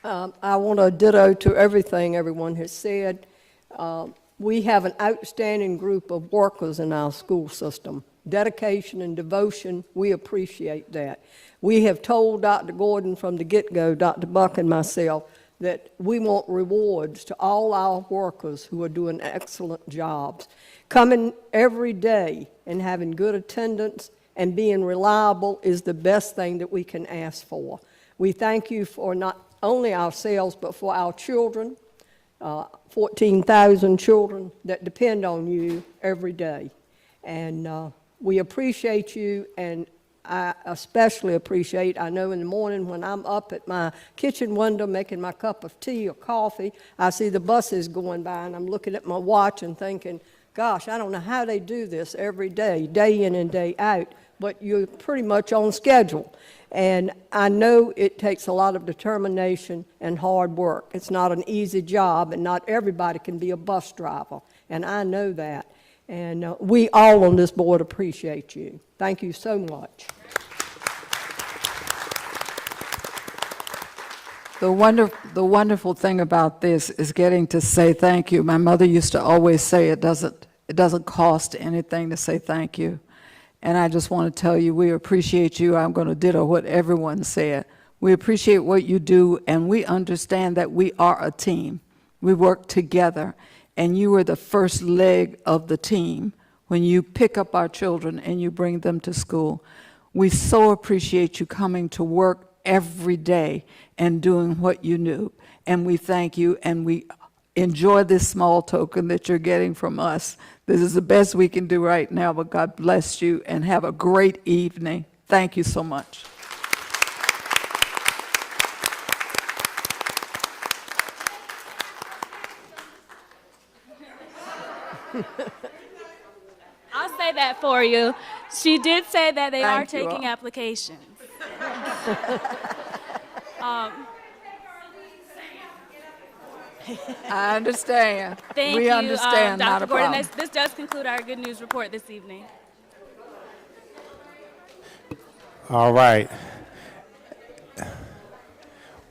I want to ditto to everything everyone has said. We have an outstanding group of workers in our school system. Dedication and devotion, we appreciate that. We have told Dr. Gordon from the get-go, Dr. Buck and myself, that we want rewards to all our workers who are doing excellent jobs. Coming every day and having good attendance and being reliable is the best thing that we can ask for. We thank you for not only ourselves, but for our children, 14,000 children that depend on you every day. And we appreciate you, and I especially appreciate, I know in the morning when I'm up at my kitchen window making my cup of tea or coffee, I see the buses going by, and I'm looking at my watch and thinking, gosh, I don't know how they do this every day, day in and day out, but you're pretty much on schedule. And I know it takes a lot of determination and hard work. It's not an easy job, and not everybody can be a bus driver, and I know that. And we all on this board appreciate you. Thank you so much. The wonderful thing about this is getting to say thank you. My mother used to always say it doesn't cost anything to say thank you. And I just want to tell you, we appreciate you. I'm going to ditto what everyone said. We appreciate what you do, and we understand that we are a team. We work together, and you are the first leg of the team when you pick up our children and you bring them to school. We so appreciate you coming to work every day and doing what you do, and we thank you, and we enjoy this small token that you're getting from us. This is the best we can do right now, but God bless you, and have a great evening. Thank you so much. I'll say that for you. She did say that they are Thank you taking all. applications. I understand. Thank We you, understand, not Dr. a Gordon. problem. This does conclude our good news report this evening. All right.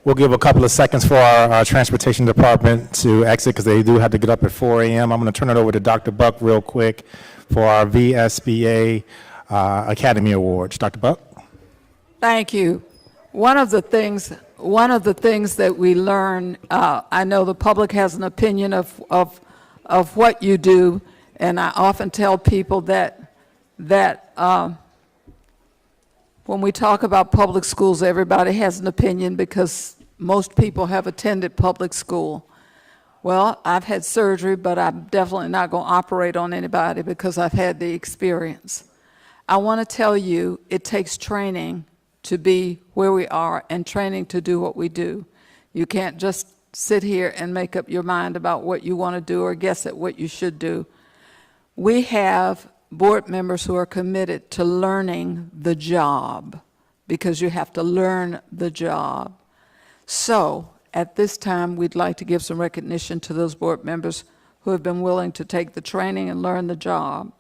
We'll give a couple of seconds for our transportation department to exit because they do have to get up at 4 a.m. I'm going to turn it over to Dr. Buck real quick for our VSBA Academy Awards. Dr. Buck? Thank you. One of the things that we learn, I know the public has an opinion of what you do, and I often tell people that when we talk about public schools, everybody has an opinion because most people have attended public school. Well, I've had surgery, but I'm definitely not going to operate on anybody because I've had the experience. I want to tell you, it takes training to be where we are and training to do what we do. You can't just sit here and make up your mind about what you want to do or guess at what you should do. We have board members who are committed to learning the job because you have to learn the job. So at this time, we'd like to give some recognition to those board members who have been willing to take the training and learn the job.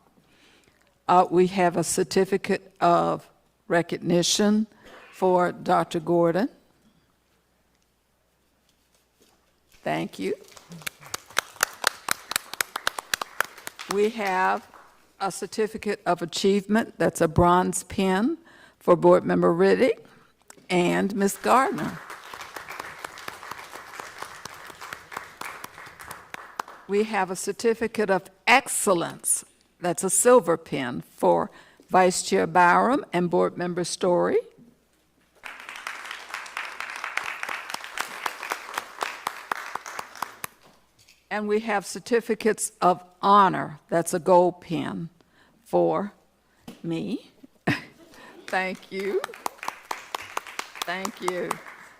We have a certificate of recognition for Dr. Gordon. Thank you. We have a certificate of achievement, that's a bronze pin for Board Member Riddick and Ms. Gardner. We have a certificate of excellence, that's a silver pin for Vice Chair Byram and Board Member Story. And we have certificates of honor, that's a gold pin for me. Thank you. Thank you.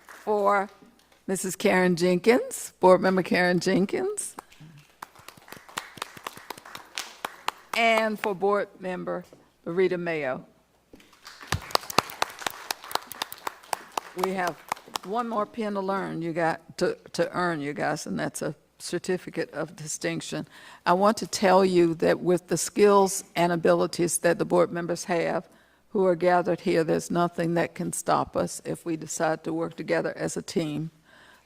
For Mrs. Karen Jenkins, Board Member Karen Jenkins. And for Board Member Rita Mayo. We have one more pin to learn, you got to earn, you guys, and that's a certificate of distinction. I want to tell you that with the skills and abilities that the board members have who are gathered here, there's nothing that can stop us if we decide to work together as a team.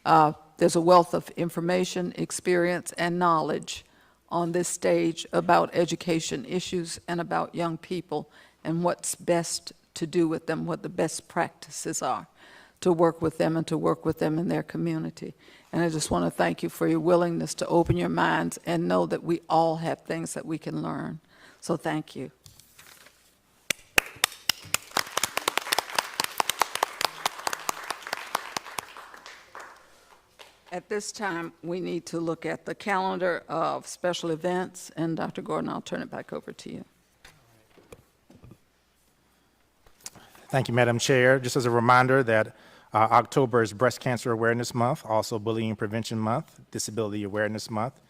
There's a wealth of information, experience, and knowledge on this stage about education issues and about young people and what's best to do with them, what the best practices are to work with them and to work with them in their community. And I just want to thank you for your willingness to open your minds and know that we all have things that we can learn. So thank you. At this time, we need to look at the calendar of special events. And Dr. Gordon, I'll turn it back over to you. Thank you, Madam Chair. Just as a reminder that October is Breast Cancer Awareness Month, also Bullying Prevention Month, Disability Awareness Month,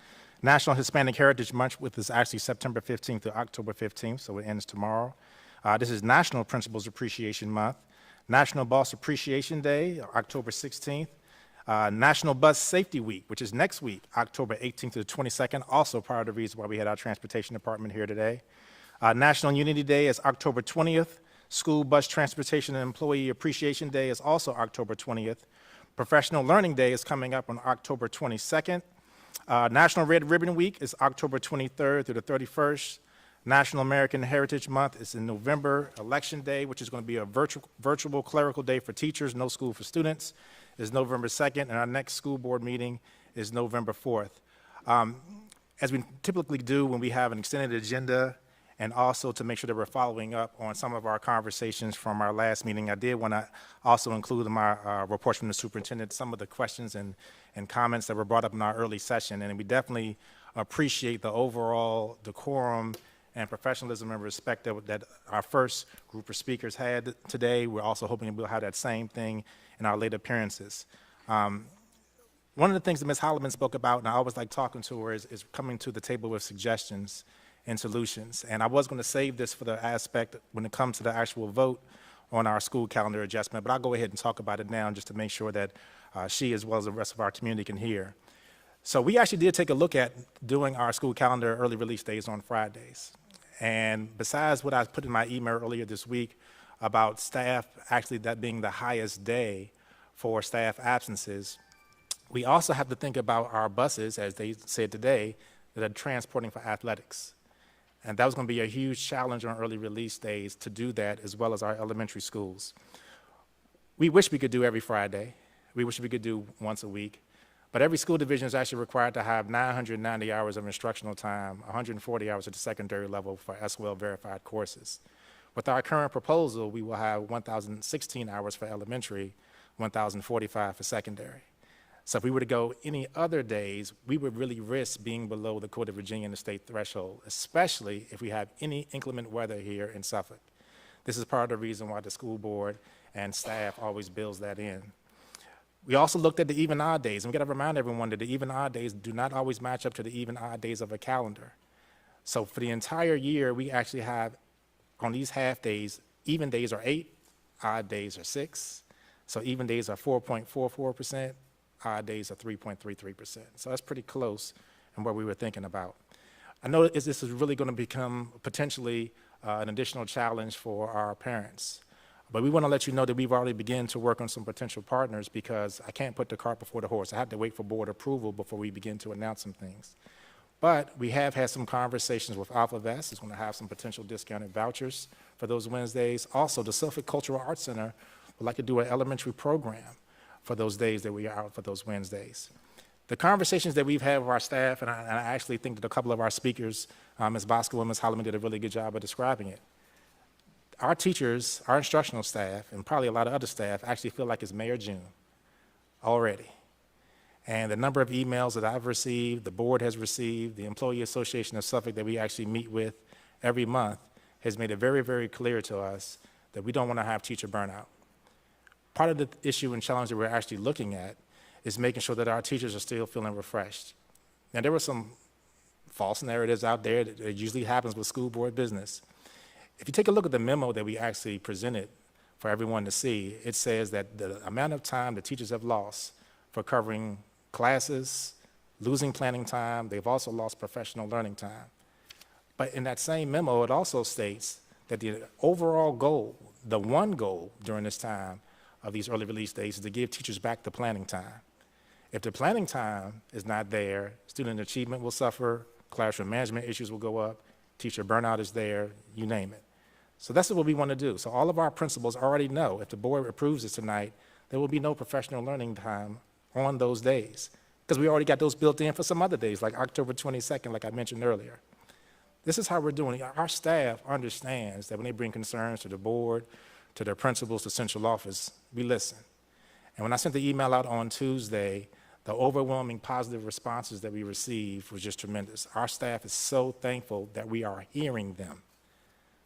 National Hispanic Heritage Month, which is actually September 15th to October 15th, so it ends tomorrow. This is National Principals Appreciation Month, National Boss Appreciation Day, October 16th, National Bus Safety Week, which is next week, October 18th to the 22nd, also part of the reason why we had our transportation department here today. National Unity Day is October 20th. School Bus Transportation and Employee Appreciation Day is also October 20th. Professional Learning Day is coming up on October 22nd. National Red Ribbon Week is October 23rd through the 31st. National American Heritage Month is in November. Election Day, which is going to be a virtual clerical day for teachers, no school for students, is November 2nd, and our next school board meeting is November 4th. As we typically do when we have an extended agenda, and also to make sure that we're following up on some of our conversations from our last meeting, I did want to also include in my reports from the superintendent some of the questions and comments that were brought up in our early session, and we definitely appreciate the overall decorum and professionalism and respect that our first group of speakers had today. We're also hoping we'll have that same thing in our late appearances. One of the things that Ms. Holloman spoke about, and I always like talking to her, is coming to the table with suggestions and solutions. And I was going to save this for the aspect when it comes to the actual vote on our school calendar adjustment, but I'll go ahead and talk about it now just to make sure that she, as well as the rest of our community, can hear. So we actually did take a look at doing our school calendar early release days on Fridays. And besides what I put in my email earlier this week about staff actually that being the highest day for staff absences, we also have to think about our buses, as they said today, that are transporting for athletics. And that was going to be a huge challenge on early release days to do that, as well as our elementary schools. We wish we could do every Friday. We wish we could do once a week. But every school division is actually required to have 990 hours of instructional time, 140 hours at the secondary level for SWL verified courses. With our current proposal, we will have 1,016 hours for elementary, 1,045 for secondary. So if we were to go any other days, we would really risk being below the Code of Virginia and the state threshold, especially if we have any inclement weather here in Suffolk. This is part of the reason why the school board and staff always builds that in. We also looked at the even odd days, and we got to remind everyone that the even odd days do not always match up to the even odd days of a calendar. So for the entire year, we actually have, on these half days, even days are 8, odd days are 6. So even days are 4.44%. Odd days are 3.33%. So that's pretty close in what we were thinking about. I know this is really going to become potentially an additional challenge for our parents. But we want to let you know that we've already begun to work on some potential partners, because I can't put the cart before the horse. I have to wait for board approval before we begin to announce some things. But we have had some conversations with Alpha Vest. It's going to have some potential discounted vouchers for those Wednesdays. Also, the Suffolk Cultural Arts Center would like to do an elementary program for those days that we are out for those Wednesdays. The conversations that we've had with our staff, and I actually think that a couple of our speakers, Ms. Bosco and Ms. Holloman, did a really good job of describing it. Our teachers, our instructional staff, and probably a lot of other staff actually feel like it's May or June already. And the number of emails that I've received, the board has received, the Employee Association of Suffolk that we actually meet with every month has made it very, very clear to us that we don't want to have teacher burnout. Part of the issue and challenge that we're actually looking at is making sure that our teachers are still feeling refreshed. Now, there were some false narratives out there that usually happens with school board business. If you take a look at the memo that we actually presented for everyone to see, it says that the amount of time the teachers have lost for covering classes, losing planning time, they've also lost professional learning time. But in that same memo, it also states that the overall goal, the one goal during this time of these early release days, is to give teachers back the planning time. If the planning time is not there, student achievement will suffer, classroom management issues will go up, teacher burnout is there, you name it. So that's what we want to do. So all of our principals already know if the board approves this tonight, there will be no professional learning time on those days, because we already got those built in for some other days, like October 22nd, like I mentioned earlier. This is how we're doing it. Our staff understands that when they bring concerns to the board, to their principals, to central office, we listen. And when I sent the email out on Tuesday, the overwhelming positive responses that we received was just tremendous. Our staff is so thankful that we are hearing them.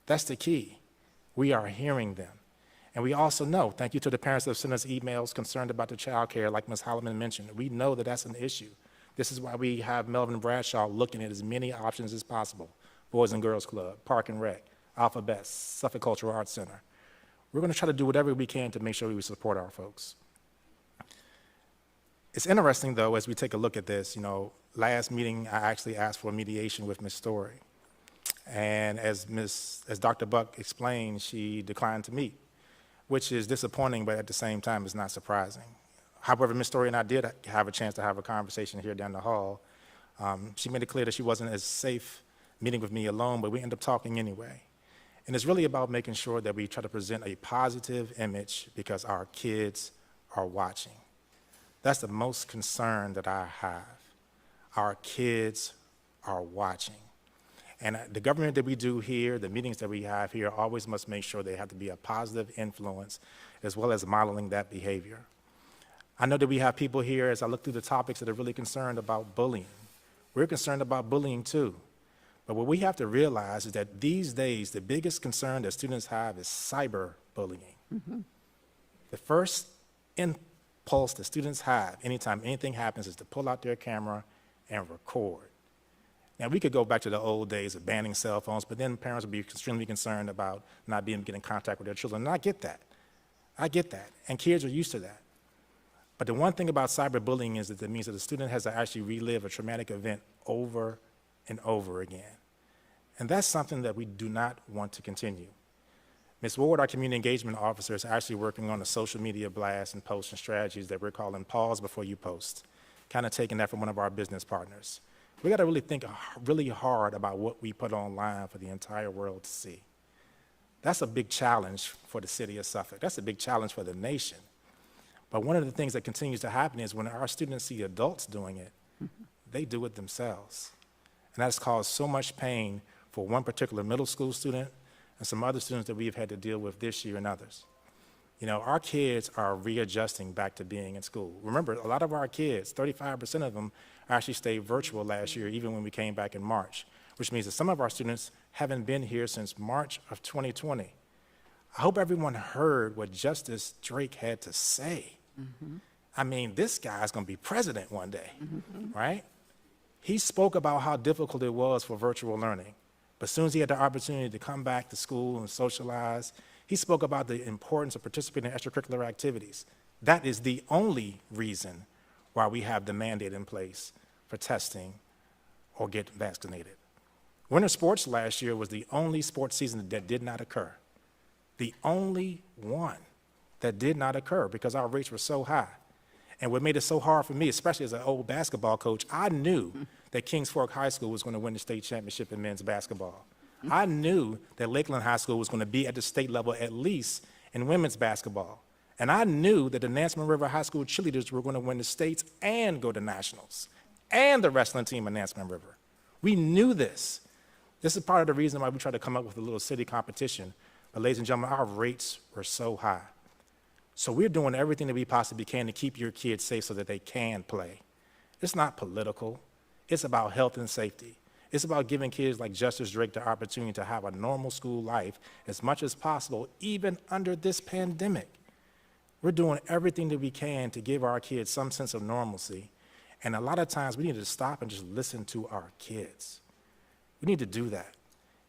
That's the key. We are hearing them. And we also know, thank you to the parents that have sent us emails concerned about the child care, like Ms. Holloman mentioned, we know that that's an issue. This is why we have Melvin Bradshaw looking at as many options as possible. Boys and Girls Club, Park and Rec, Alpha Best, Suffolk Cultural Arts Center. We're going to try to do whatever we can to make sure we support our folks. It's interesting, though, as we take a look at this, last meeting, I actually asked for a mediation with Ms. Story. And as Dr. Buck explained, she declined to meet, which is disappointing, but at the same time, it's not surprising. However, Ms. Story and I did have a chance to have a conversation here down the hall. She made it clear that she wasn't as safe meeting with me alone, but we ended up talking anyway. And it's really about making sure that we try to present a positive image because our kids are watching. That's the most concern that I have. Our kids are watching. And the government that we do here, the meetings that we have here, always must make sure they have to be a positive influence as well as modeling that behavior. I know that we have people here, as I look through the topics, that are really concerned about bullying. We're concerned about bullying too. But what we have to realize is that these days, the biggest concern that students have is cyberbullying. Mm-hmm. The first impulse that students have anytime anything happens is to pull out their camera and record. Now, we could go back to the old days of banning cell phones, but then parents would be extremely concerned about not being able to get in contact with their children. And I get that. I get that. And kids are used to that. But the one thing about cyberbullying is that it means that the student has to actually relive a traumatic event over and over again. And that's something that we do not want to continue. Ms. Ward, our community engagement officer, is actually working on a social media blast and posts and strategies that we're calling Pause Before You Post, kind of taking that from one of our business partners. We got to really think really hard about what we put online for the entire world to see. That's a big challenge for the city of Suffolk. That's a big challenge for the nation. But one of the things that continues to happen is when our students see adults doing it, they do it themselves. And that's caused so much pain for one particular middle school student and some other students that we've had to deal with this year and others. You know, our kids are readjusting back to being in school. Remember, a lot of our kids, 35% of them, actually stayed virtual last year, even when we came back in March, which means that some of our students haven't been here since March of 2020. I hope everyone heard what Justice Drake had to say. Mm-hmm. I mean, this guy's going to be president one day, Mm-hmm. right? He spoke about how difficult it was for virtual learning. But as soon as he had the opportunity to come back to school and socialize, he spoke about the importance of participating in extracurricular activities. That is the only reason why we have the mandate in place for testing or get vaccinated. Winter sports last year was the only sports season that did not occur. The only one that did not occur because our rates were so high. And what made it so hard for me, especially as an old basketball coach, I knew that Kings Fork High School was going to win the state championship in men's basketball. I knew that Lakeland High School was going to be at the state level at least in women's basketball. And I knew that the Nansemond River High School cheerleaders were going to win the states and go to nationals, and the wrestling team in Nansemond River. We knew this. This is part of the reason why we tried to come up with a little city competition. But ladies and gentlemen, our rates were so high. So we're doing everything that we possibly can to keep your kids safe so that they can play. It's not political. It's about health and safety. It's about giving kids like Justice Drake the opportunity to have a normal school life as much as possible, even under this pandemic. We're doing everything that we can to give our kids some sense of normalcy. And a lot of times we need to stop and just listen to our kids. We need to do that.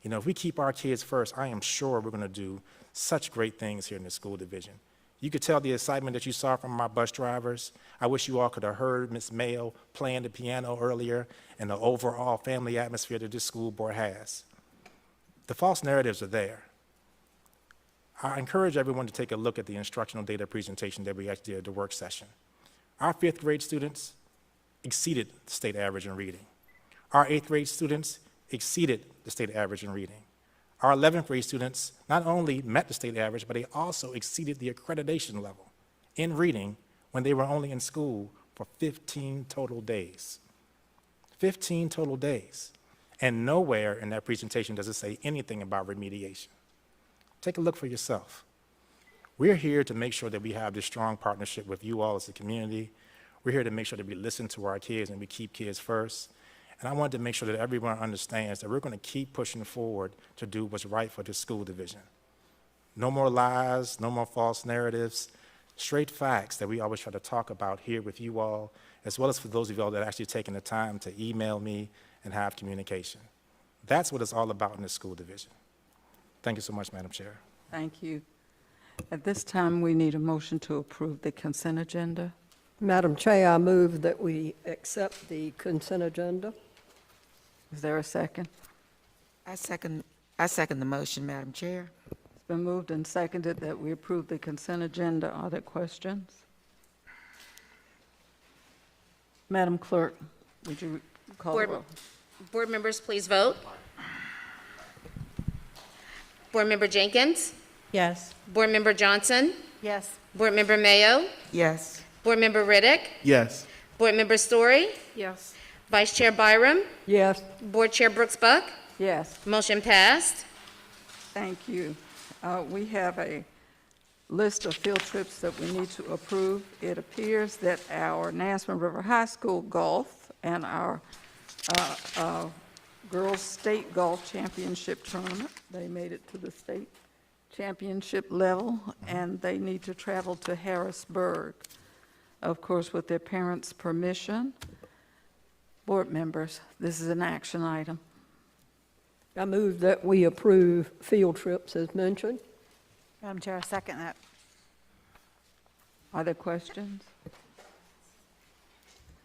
You know, if we keep our kids first, I am sure we're going to do such great things here in the school division. You could tell the excitement that you saw from our bus drivers. I wish you all could have heard Ms. Mayo playing the piano earlier and the overall family atmosphere that this school board has. The false narratives are there. I encourage everyone to take a look at the instructional data presentation that we actually did at the work session. Our 5th grade students exceeded the state average in reading. Our 8th grade students exceeded the state average in reading. Our 11th grade students not only met the state average, but they also exceeded the accreditation level in reading when they were only in school for 15 total days. 15 total days. And nowhere in that presentation does it say anything about remediation. Take a look for yourself. We're here to make sure that we have this strong partnership with you all as a community. We're here to make sure that we listen to our kids and we keep kids first. And I wanted to make sure that everyone understands that we're going to keep pushing forward to do what's right for this school division. No more lies, no more false narratives, straight facts that we always try to talk about here with you all, as well as for those of you all that are actually taking the time to email me and have communication. That's what it's all about in this school division. Thank you so much, Madam Chair. Thank you. At this time, we need a motion to approve the consent agenda. Madam Chair, I move that we accept the consent agenda. Is there a second? I second the motion, Madam Chair. It's been moved and seconded that we approve the consent agenda. Are there questions? Madam Clerk, would you call the roll? Board members, please vote. Board Member Jenkins? Yes. Board Member Johnson? Yes. Board Member Mayo? Yes. Board Member Riddick? Yes. Board Member Story? Yes. Vice Chair Byram? Yes. Board Chair Brooks Buck? Yes. Motion passed. Thank you. We have a list of field trips that we need to approve. It appears that our Nansemond River High School golf and our girls' state golf championship tournament, they made it to the state championship level, and they need to travel to Harrisburg, of course, with their parents' permission. Board members, this is an action item. I move that we approve field trips as mentioned. Madam Chair, I second that. Are there questions?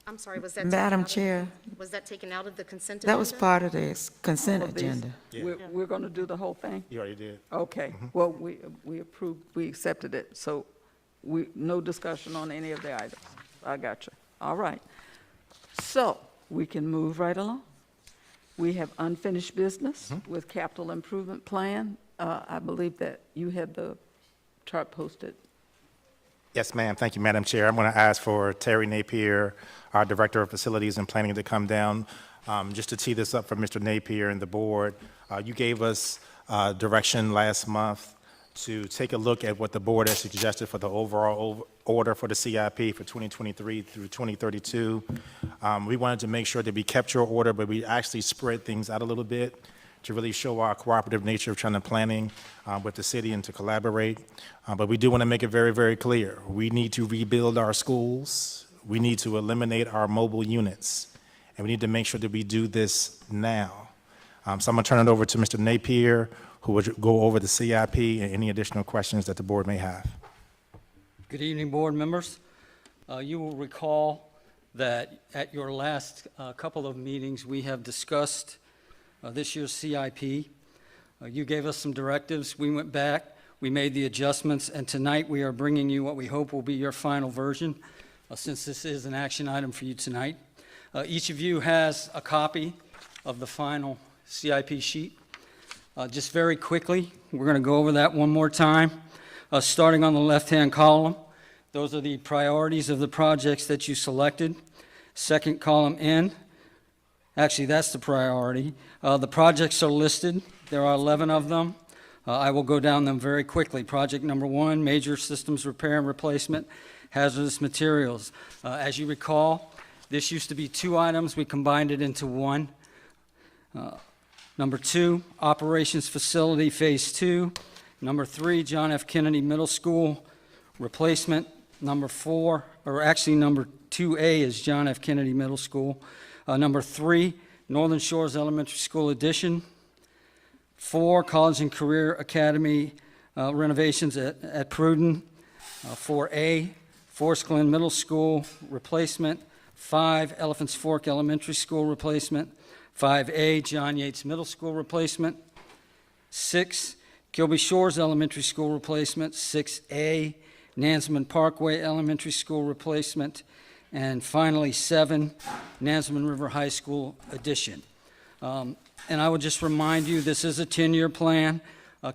I'm sorry, was that? Madam Chair, Was that taken out of the consent agenda? that was part of the consent All of these? agenda. We're going to do the whole thing? You already did. Okay, well, we approved, we accepted it, so no discussion on any of the items. I got you. All right. So, we can move right along. We have unfinished business with capital improvement plan. I believe that you had the chart posted. Yes, ma'am. Thank you, Madam Chair. I'm going to ask for Terry Napier, our Director of Facilities and Planning, to come down just to tee this up for Mr. Napier and the board. You gave us direction last month to take a look at what the board has suggested for the overall order for the CIP for 2023 through 2032. We wanted to make sure that we kept your order, but we actually spread things out a little bit to really show our cooperative nature of trying to planning with the city and to collaborate. But we do want to make it very, very clear. We need to rebuild our schools. We need to eliminate our mobile units. And we need to make sure that we do this now. So I'm going to turn it over to Mr. Napier, who will go over the CIP and any additional questions that the board may have. Good evening, board members. You will recall that at your last couple of meetings, we have discussed this year's CIP. You gave us some directives. We went back, we made the adjustments, and tonight we are bringing you what we hope will be your final version, since this is an action item for you tonight. Each of you has a copy of the final CIP sheet. Just very quickly, we're going to go over that one more time. Starting on the left-hand column, those are the priorities of the projects that you selected. Second column in, actually that's the priority. The projects are listed. There are 11 of them. I will go down them very quickly. Project number 1, major systems repair and replacement, hazardous materials. As you recall, this used to be 2 items. We combined it into 1. Number 2, operations facility phase 2. Number 3, John F. Kennedy Middle School replacement. Number 4, or actually number 2A is John F. Kennedy Middle School. Number 3, Northern Shores Elementary School addition. 4, College and Career Academy renovations at Pruden. 4A, Forest Glen Middle School replacement. 5, Elephants Fork Elementary School replacement. 5A, John Yates Middle School replacement. 6, Gilby Shores Elementary School replacement. 6A, Nansemond Parkway Elementary School replacement. And finally, 7, Nansemond River High School addition. And I would just remind you, this is a 10-year plan.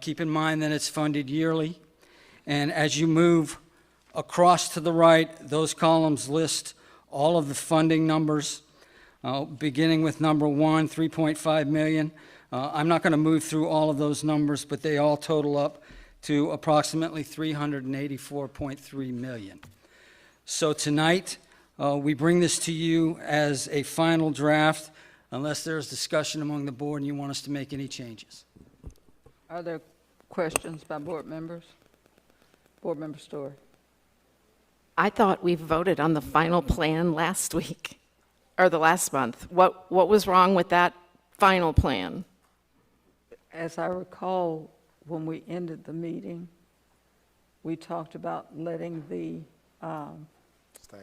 Keep in mind that it's funded yearly. And as you move across to the right, those columns list all of the funding numbers. Beginning with number 1, 3.5 million. I'm not going to move through all of those numbers, but they all total up to approximately 384.3 million. So tonight, we bring this to you as a final draft, unless there's discussion among the board and you want us to make any changes. Are there questions by board members? Board Member Story. I thought we voted on the final plan last week, or the last month. What was wrong with that final plan? As I recall, when we ended the meeting, we talked about letting the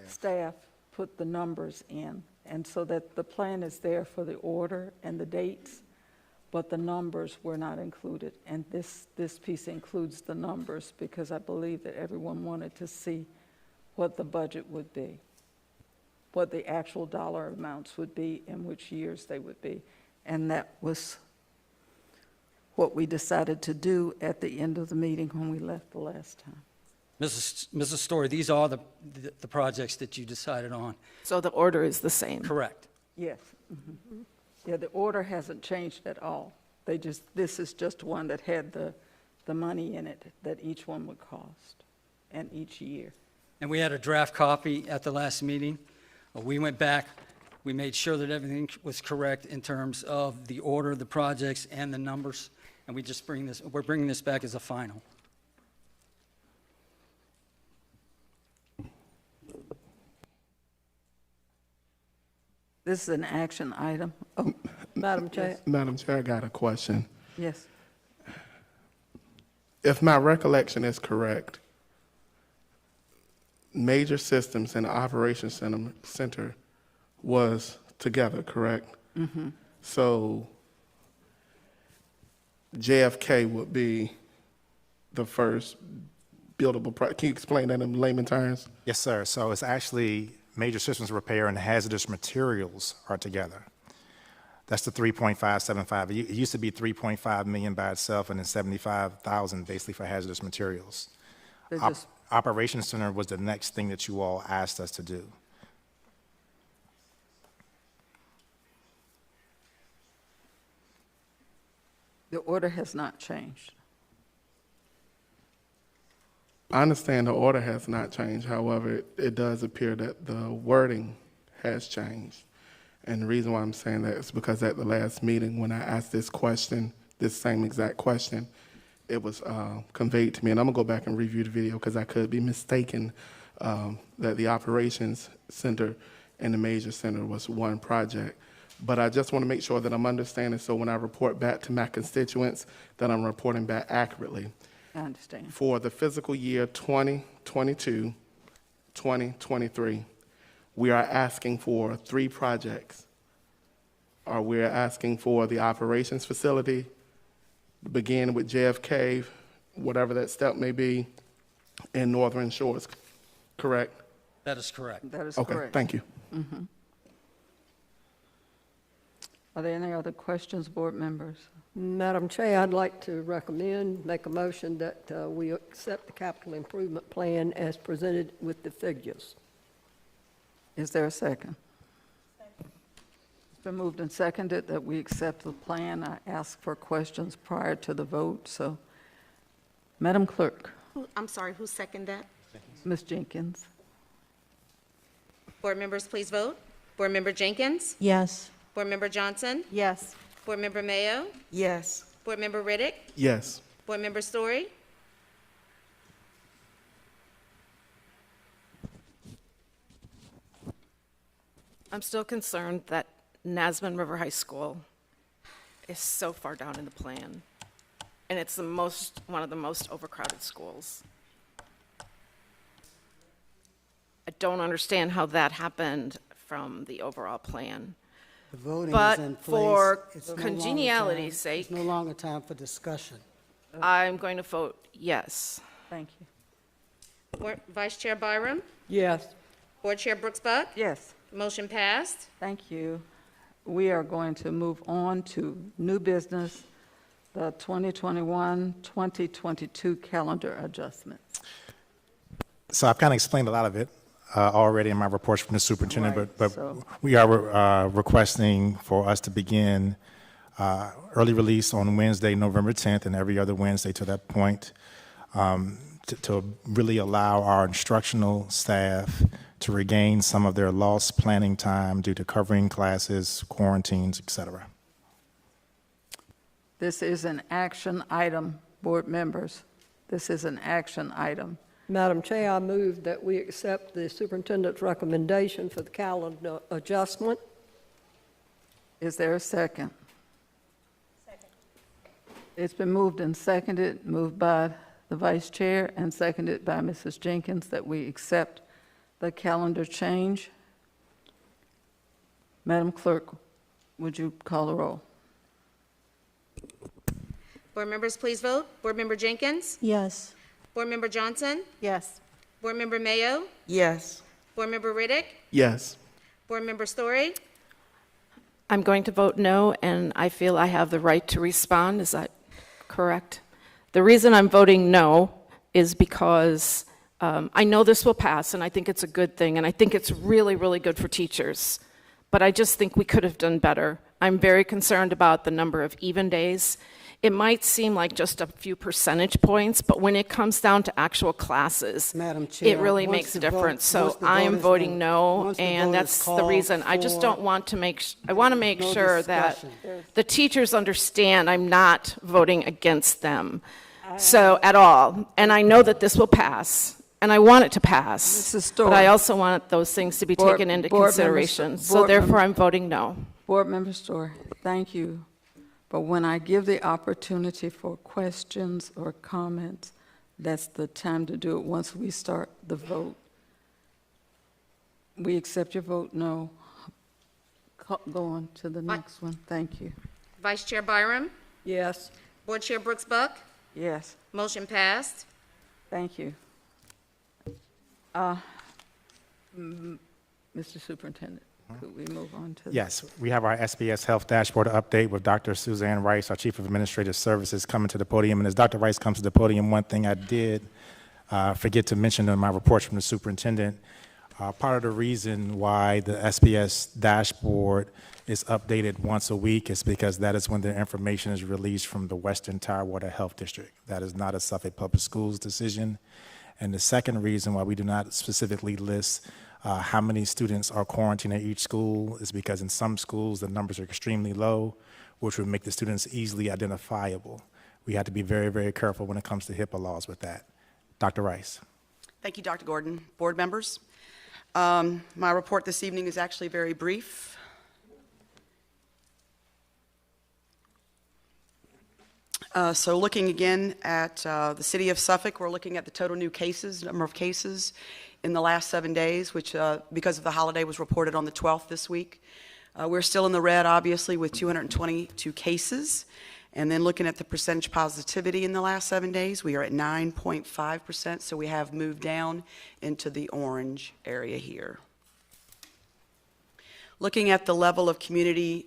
staff put the numbers in, and so that the plan is there for the order and the dates, but the numbers were not included. And this piece includes the numbers because I believe that everyone wanted to see what the budget would be. what the actual dollar amounts would be and which years they would be. And that was what we decided to do at the end of the meeting when we left the last time. Mrs. Story, these are the projects that you decided on. So the order is the same? Correct. Yes. Mhm. Yeah, the order hasn't changed at all. This is just one that had the money in it that each one would cost and each year. And we had a draft copy at the last meeting. We went back, we made sure that everything was correct in terms of the order of the projects and the numbers, and we're bringing this back as a final. This is an action item. Oh, Madam Chair. Madam Chair, I got a question. yes. If my recollection is correct, Major Systems and Operations Center was together, correct? Mm-hmm. So JFK would be the first buildable project. Can you explain that in layman terms? Yes, sir. So it's actually major systems repair and hazardous materials are together. That's the 3.575. It used to be 3.5 million by itself, and then 75,000 basically for hazardous materials. Operations Center was the next thing that you all asked us to do. The order has not changed. I understand the order has not changed. However, it does appear that the wording has changed. And the reason why I'm saying that is because at the last meeting, when I asked this question, this same exact question, it was conveyed to me. And I'm going to go back and review the video because I could be mistaken that the Operations Center and the Major Center was one project. But I just want to make sure that I'm understanding, so when I report back to my constituents, that I'm reporting back accurately. I understand. For the fiscal year 2022, 2023, we are asking for 3 projects. We're asking for the operations facility, begin with JFK, whatever that step may be, and Northern Shores, correct? That is correct. That is Okay, correct. thank you. Mm-hmm. Are there any other questions, board members? Madam Chair, I'd like to make a motion that we accept the capital improvement plan as presented with the figures. Is there a second? It's been moved and seconded that we accept the plan. I ask for questions prior to the vote, so, Madam Clerk. I'm sorry, who seconded that? Ms. Jenkins. Board members, please vote. Board Member Jenkins? Yes. Board Member Johnson? Yes. Board Member Mayo? Yes. Board Member Riddick? Yes. Board Member Story? I'm still concerned that Nasman River High School is so far down in the plan, and it's one of the most overcrowded schools. I don't understand how that happened from the overall plan. The voting But is in place. for It's no longer congeniality's time- sake, It's no longer time for discussion. I'm going to vote yes. Thank you. Vice Chair Byram? Yes. Board Chair Brooks Buck? Yes. Motion passed. Thank you. We are going to move on to new business, the 2021-2022 calendar adjustments. So I've kind of explained a lot of it already in my reports from the superintendent, Right, but so- we are requesting for us to begin early release on Wednesday, November 10th, and every other Wednesday to that point, to really allow our instructional staff to regain some of their lost planning time due to covering classes, quarantines, et cetera. This is an action item, board members. This is an action item. Madam Chair, I move that we accept the superintendent's recommendation for the calendar adjustment. Is there a second? Second. It's been moved and seconded, moved by the vice chair and seconded by Mrs. Jenkins, that we accept the calendar change. Madam Clerk, would you call the roll? Board members, please vote. Board Member Jenkins? Yes. Board Member Johnson? Yes. Board Member Mayo? Yes. Board Member Riddick? Yes. Board Member Story? I'm going to vote no, and I feel I have the right to respond. Is that correct? The reason I'm voting no is because I know this will pass, and I think it's a good thing, and I think it's really, really good for teachers. But I just think we could have done better. I'm very concerned about the number of even days. It might seem like just a few percentage points, but when it comes down to actual classes, Madam Chair, it really once makes a the vote- difference. once So the I vote am is voting in- no, once the and vote that's is the called reason. I just for, don't want to I want to make no sure that discussion. the teachers understand I'm not voting against them, so at all. And I know that this will pass, and I want it to pass. Mrs. Story. But I also want those things to be Board- taken into board members- consideration. So board therefore, members- I'm voting no. Board Member Story, thank you. But when I give the opportunity for questions or comments, that's the time to do it once we start the vote. We accept your vote, no. Go on to the next one, thank you. Vice Chair Byram? Yes. Board Chair Brooks Buck? Yes, Motion passed. thank you. Mr. Superintendent, could we move on to? Yes, we have our SBS Health Dashboard update with Dr. Suzanne Rice, our Chief of Administrative Services, coming to the podium. And as Dr. Rice comes to the podium, one thing I did forget to mention in my reports from the superintendent, part of the reason why the SBS Dashboard is updated once a week is because that is when the information is released from the Western Tidewater Health District. That is not a Suffolk Public Schools decision. And the second reason why we do not specifically list how many students are quarantined at each school is because in some schools the numbers are extremely low, which would make the students easily identifiable. We have to be very, very careful when it comes to HIPAA laws with that. Dr. Rice. Thank you, Dr. Gordon. Board members, my report this evening is actually very brief. So looking again at the city of Suffolk, we're looking at the total new cases, number of cases in the last 7 days, which because of the holiday was reported on the 12th this week. We're still in the red, obviously, with 222 cases. And then looking at the percentage positivity in the last 7 days, we are at 9.5%, so we have moved down into the orange area here. Looking at the level of community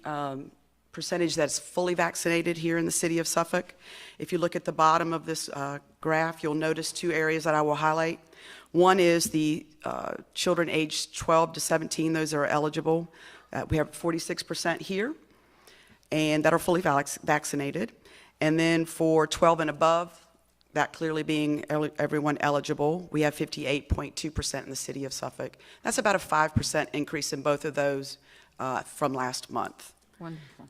percentage that's fully vaccinated here in the city of Suffolk, if you look at the bottom of this graph, you'll notice two areas that I will highlight. One is the children aged 12 to 17, those are eligible. We have 46% here, and that are fully vaccinated. And then for 12 and above, that clearly being everyone eligible, we have 58.2% in the city of Suffolk. That's about a 5% increase in both of those from last month. Wonderful.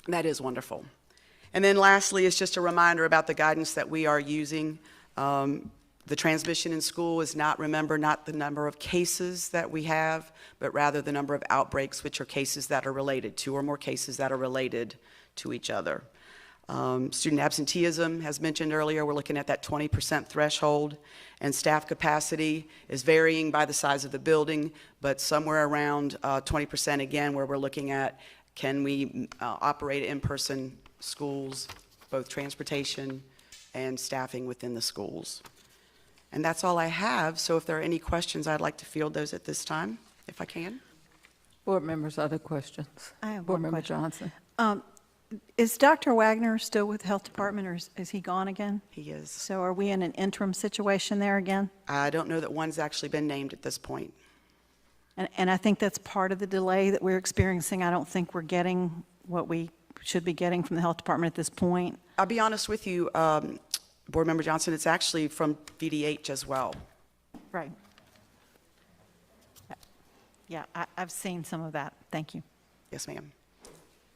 That is wonderful. And then lastly, it's just a reminder about the guidance that we are using. The transmission in school is not, remember, not the number of cases that we have, but rather the number of outbreaks, which are cases that are related, 2 or more cases that are related to each other. Student absenteeism, as mentioned earlier, we're looking at that 20% threshold, and staff capacity is varying by the size of the building, but somewhere around 20% again, where we're looking at can we operate in-person schools, both transportation and staffing within the schools. And that's all I have, so if there are any questions, I'd like to field those at this time, if I can. Board members, other questions? I have Board one Member question. Johnson. Is Dr. Wagner still with the Health Department, or is he gone again? He is. So are we in an interim situation there again? I don't know that one's actually been named at this point. And I think that's part of the delay that we're experiencing. I don't think we're getting what we should be getting from the Health Department at this point. I'll be honest with you, Board Member Johnson, it's actually from VDH as well. Right. Yeah, I've seen some of that. Thank you. Yes, ma'am.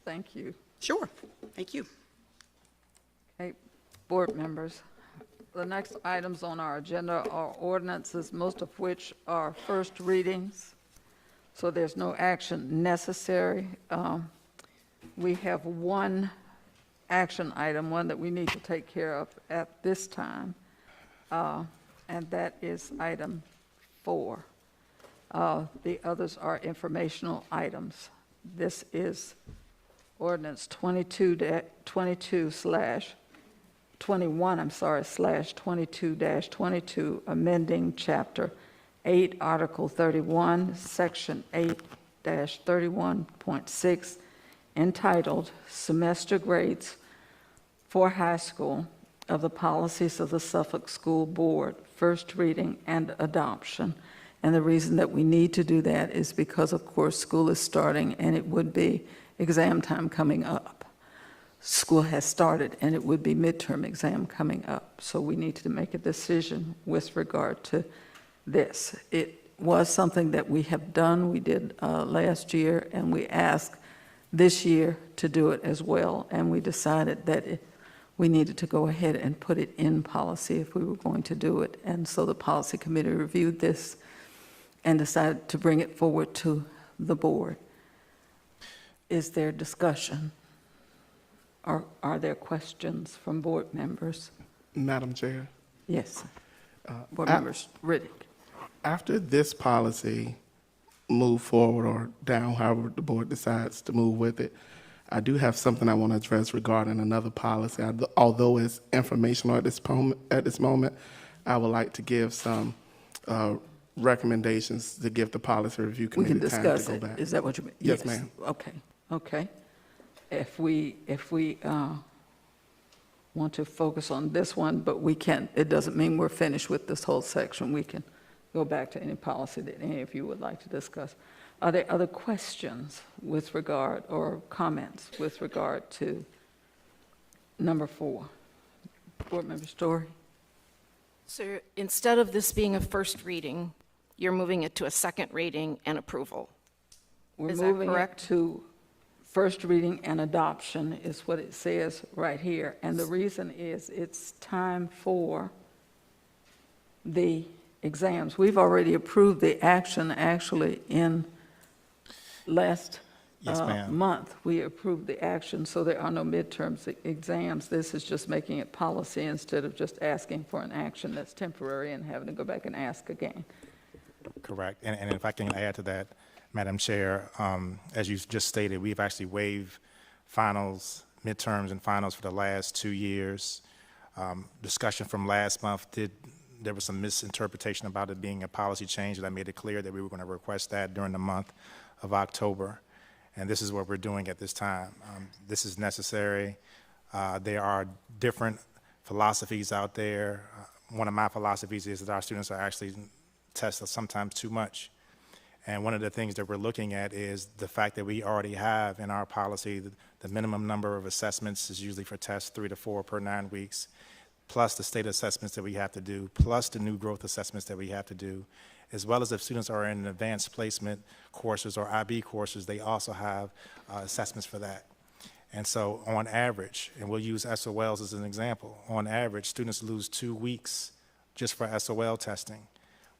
Thank you. Sure. Thank you. Okay, board members, the next items on our agenda are ordinances, most of which are first readings, so there's no action necessary. We have one action item, one that we need to take care of at this time, and that is item 4. The others are informational items. This is ordinance 22/22/22, amending chapter 8, Article 31, Section 8-31.6, entitled Semester Grades for High School of the Policies of the Suffolk School Board, first reading and adoption. And the reason that we need to do that is because, of course, school is starting and it would be exam time coming up. School has started and it would be midterm exam coming up. So we need to make a decision with regard to this. It was something that we have done. We did last year, and we asked this year to do it as well. And we decided that we needed to go ahead and put it in policy if we were going to do it. And so the policy committee reviewed this and decided to bring it forward to the board. Is there discussion? Or are there questions from board members? Madam Chair. Yes. Board members, Riddick. After this policy move forward or down, however the board decides to move with it, I do have something I want to address regarding another policy. Although it's informational at this moment, I would like to give some recommendations to give the policy review committee time to go back. We can discuss it. Is that what you mean? Yes, ma'am. Okay. If we want to focus on this one, but we can't, it doesn't mean we're finished with this whole section. We can go back to any policy that any of you would like to discuss. Are there other questions with regard or comments with regard to number 4? Board Member Story? So instead of this being a first reading, you're moving it to a second reading and approval. We're Is that moving it correct? to first reading and adoption is what it says right here. And the reason is it's time for the exams. We've already approved the action actually in last month. We approved the action, so there are no midterms exams. This is just making it policy instead of just asking for an action that's temporary and having to go back and ask again. Correct. And if I can add to that, Madam Chair, as you just stated, we've actually waived finals, midterms, and finals for the last 2 years. Discussion from last month there was some misinterpretation about it being a policy change, and I made it clear that we were going to request that during the month of October. And this is what we're doing at this time. This is necessary. There are different philosophies out there. One of my philosophies is that our students are actually tested sometimes too much. And one of the things that we're looking at is the fact that we already have in our policy the minimum number of assessments is usually for tests 3 to 4 per 9 weeks, plus the state assessments that we have to do, plus the new growth assessments that we have to do, as well as if students are in advanced placement courses or IB courses, they also have assessments for that. And so on average, and we'll use SOLs as an example, on average, students lose 2 weeks just for SOL testing.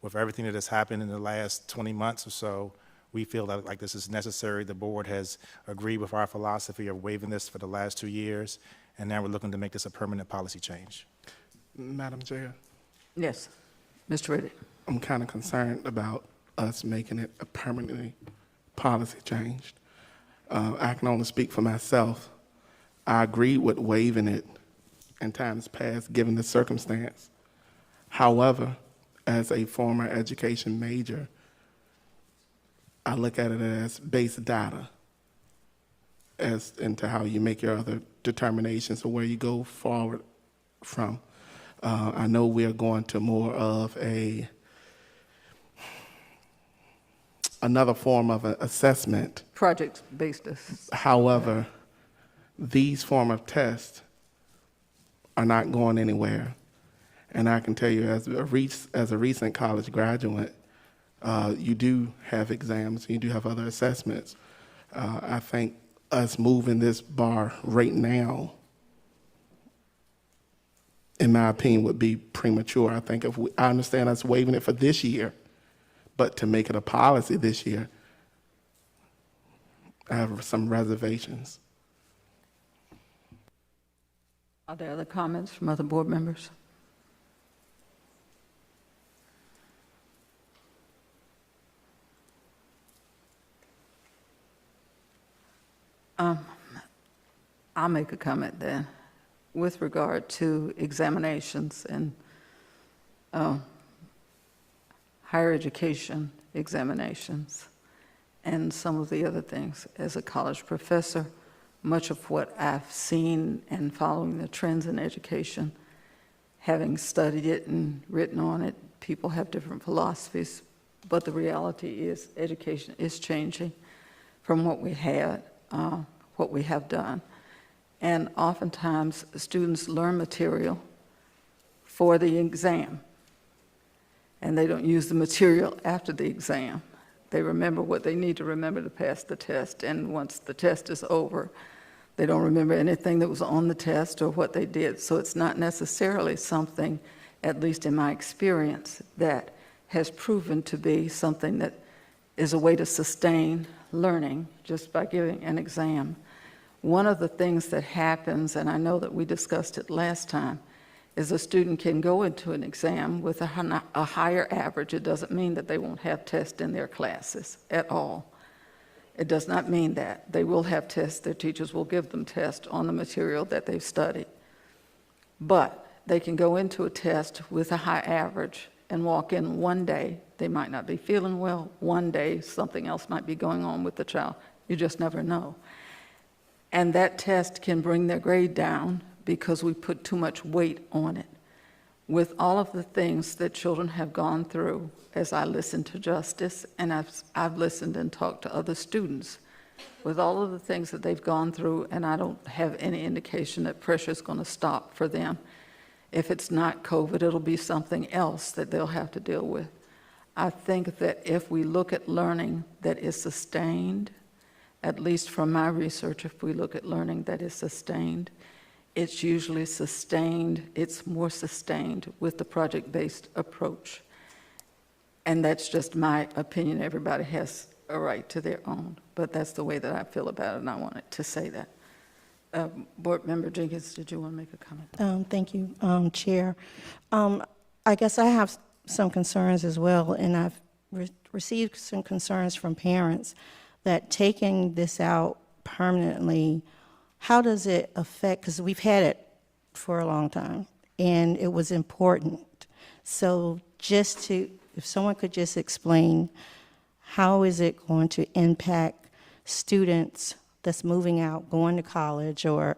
With everything that has happened in the last 20 months or so, we feel that like this is necessary. The board has agreed with our philosophy of waiving this for the last 2 years, and now we're looking to make this a permanent policy change. Madam Chair. Yes. Mr. Riddick. I'm kind of concerned about us making it a permanently policy change. I can only speak for myself. I agreed with waiving it in times past, given the circumstance. However, as a former education major, I look at it as base data as into how you make your other determinations or where you go forward from. I know we are going to more of another form of an assessment. Project-based. However, these form of tests are not going anywhere. And I can tell you, as a recent college graduate, you do have exams, you do have other assessments. I think us moving this bar right now, in my opinion, would be premature. I think I understand us waiving it for this year, but to make it a policy this year, I have some reservations. Are there other comments from other board members? I'll make a comment then with regard to examinations and higher education examinations and some of the other things. As a college professor, much of what I've seen and following the trends in education, having studied it and written on it, people have different philosophies, but the reality is education is changing from what we had, what we have done. And oftentimes, students learn material for the exam, and they don't use the material after the exam. They remember what they need to remember to pass the test, and once the test is over, they don't remember anything that was on the test or what they did. So it's not necessarily something, at least in my experience, that has proven to be something that is a way to sustain learning just by giving an exam. One of the things that happens, and I know that we discussed it last time, is a student can go into an exam with a higher average. It doesn't mean that they won't have tests in their classes at all. It does not mean that. They will have tests. Their teachers will give them tests on the material that they've studied. But they can go into a test with a high average and walk in one day. They might not be feeling well. One day, something else might be going on with the child. You just never know. And that test can bring their grade down because we put too much weight on it. With all of the things that children have gone through, as I listen to Justice, and I've listened and talked to other students, with all of the things that they've gone through, and I don't have any indication that pressure is going to stop for them. If it's not COVID, it'll be something else that they'll have to deal with. I think that if we look at learning that is sustained, at least from my research, if we look at learning that is sustained, it's usually sustained, it's more sustained with the project-based approach. And that's just my opinion. Everybody has a right to their own, but that's the way that I feel about it, and I wanted to say that. Board Member Jenkins, did you want to make a comment? Thank you, Chair. I guess I have some concerns as well, and I've received some concerns from parents that taking this out permanently, how does it affect, because we've had it for a long time, and it was important. So just to, if someone could just explain, how is it going to impact students that's moving out, going to college, or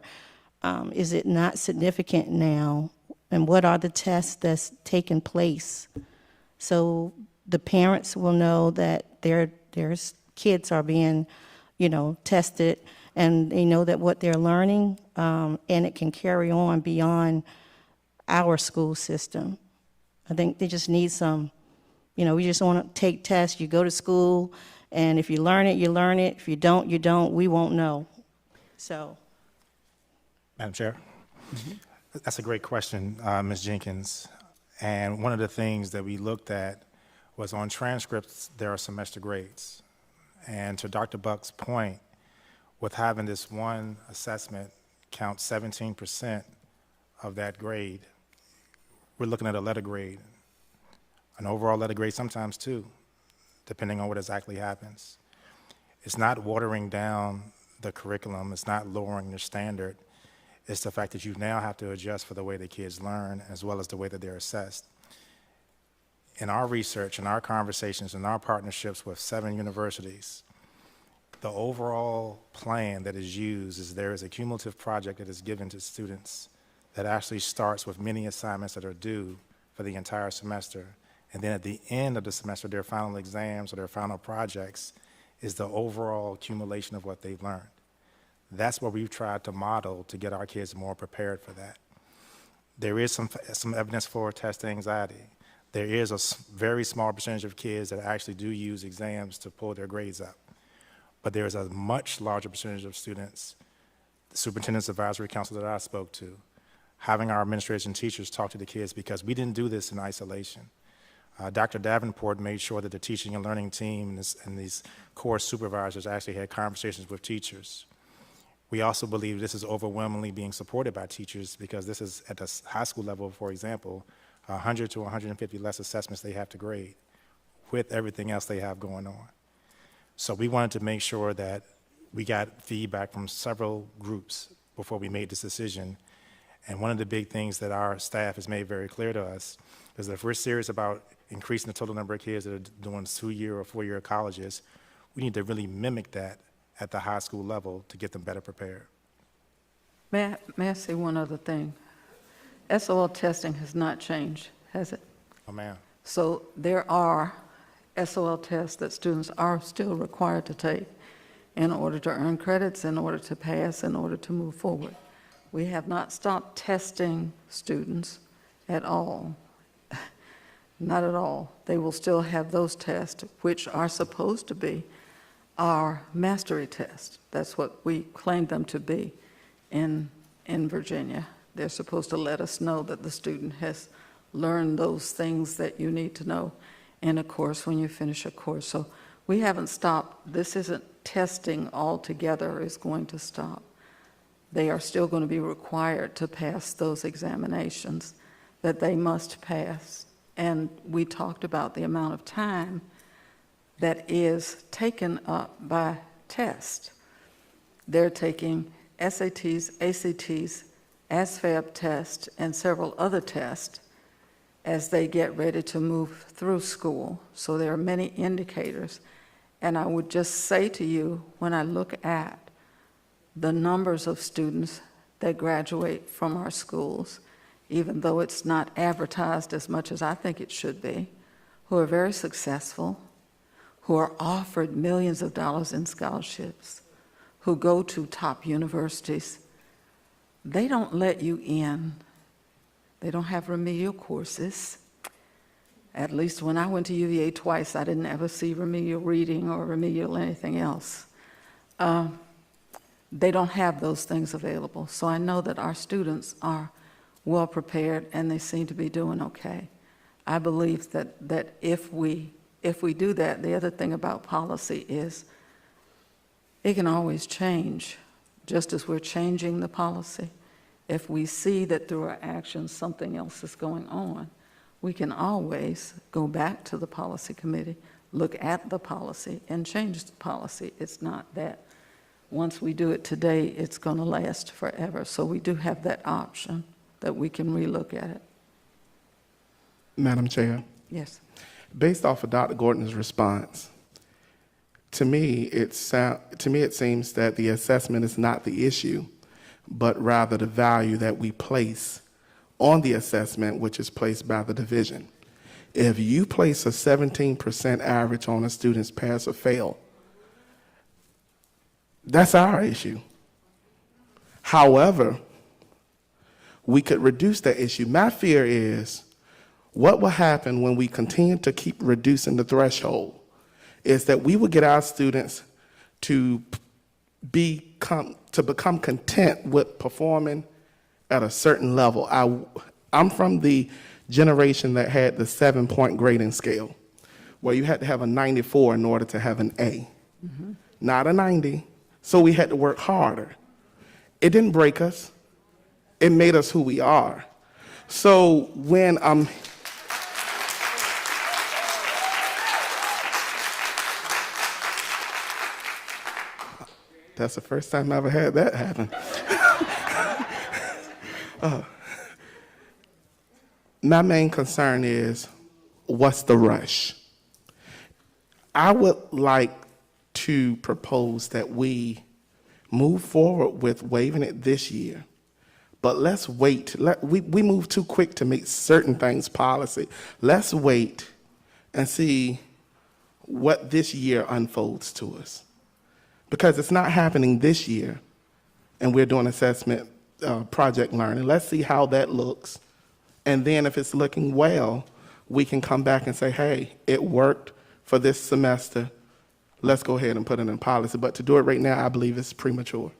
is it not significant now? And what are the tests that's taking place? So the parents will know that their kids are being, tested, and they know that what they're learning, and it can carry on beyond our school system. I think they just need some, we just want to take tests. You go to school, and if you learn it, you learn it. If you don't, you don't. We won't know. So. Madam Chair? That's a great question, Ms. Jenkins. And one of the things that we looked at was on transcripts, there are semester grades. And to Dr. Buck's point, with having this one assessment count 17% of that grade, we're looking at a letter grade, an overall letter grade, sometimes two, depending on what exactly happens. It's not watering down the curriculum, it's not lowering the standard, it's the fact that you now have to adjust for the way the kids learn as well as the way that they're assessed. In our research, in our conversations, in our partnerships with 7 universities, the overall plan that is used is there is a cumulative project that is given to students that actually starts with many assignments that are due for the entire semester. And then at the end of the semester, their final exams or their final projects is the overall accumulation of what they've learned. That's what we've tried to model to get our kids more prepared for that. There is some evidence for test anxiety. There is a very small percentage of kids that actually do use exams to pull their grades up. But there is a much larger percentage of students, the Superintendent's Advisory Council that I spoke to, having our administrators and teachers talk to the kids, because we didn't do this in isolation. Dr. Davenport made sure that the teaching and learning team and these core supervisors actually had conversations with teachers. We also believe this is overwhelmingly being supported by teachers, because this is at the high school level, for example, 100 to 150 less assessments they have to grade with everything else they have going on. So we wanted to make sure that we got feedback from several groups before we made this decision. And one of the big things that our staff has made very clear to us Because if we're serious about increasing the total number of kids that are doing 2-year or 4-year colleges, we need to really mimic that at the high school level to get them better prepared. May I say one other thing? SOL testing has not changed, has it? Oh, ma'am. So there are SOL tests that students are still required to take in order to earn credits, in order to pass, in order to move forward. We have not stopped testing students at all. Not at all. They will still have those tests, which are supposed to be our mastery tests. That's what we claim them to be in Virginia. They're supposed to let us know that the student has learned those things that you need to know in a course when you finish a course. So we haven't stopped. This isn't testing altogether is going to stop. They are still going to be required to pass those examinations that they must pass. And we talked about the amount of time that is taken up by tests. They're taking SATs, ACTs, ASVAB tests, and several other tests as they get ready to move through school. So there are many indicators. And I would just say to you, when I look at the numbers of students that graduate from our schools, even though it's not advertised as much as I think it should be, who are very successful, who are offered millions of dollars in scholarships, who go to top universities, they don't let you in. They don't have remedial courses. At least when I went to UVA twice, I didn't ever see remedial reading or remedial anything else. They don't have those things available. So I know that our students are well prepared and they seem to be doing okay. I believe that if we do that, the other thing about policy is it can always change, just as we're changing the policy. If we see that through our actions something else is going on, we can always go back to the policy committee, look at the policy, and change the policy. It's not that once we do it today, it's going to last forever. So we do have that option that we can relook at it. Madam Chair, Yes. based off of Dr. Gordon's response, to me it seems that the assessment is not the issue, but rather the value that we place on the assessment, which is placed by the division. If you place a 17% average on a student's pass or fail, that's our issue. However, we could reduce that issue. My fear is what will happen when we continue to keep reducing the threshold is that we will get our students to become content with performing at a certain level. I'm from the generation that had the 7-point grading scale, where you had to have a 94 in order to have an A, not a 90. So we had to work harder. It didn't break us. It made us who we are. So when that's the first time I ever had that happen. My main concern is, what's the rush? I would like to propose that we move forward with waiving it this year, but let's wait. We move too quick to make certain things policy. Let's wait and see what this year unfolds to us. Because it's not happening this year, and we're doing assessment project learning. Let's see how that looks. And then if it's looking well, we can come back and say, hey, it worked for this semester. Let's go ahead and put it in policy. But to do it right now, I believe it's premature.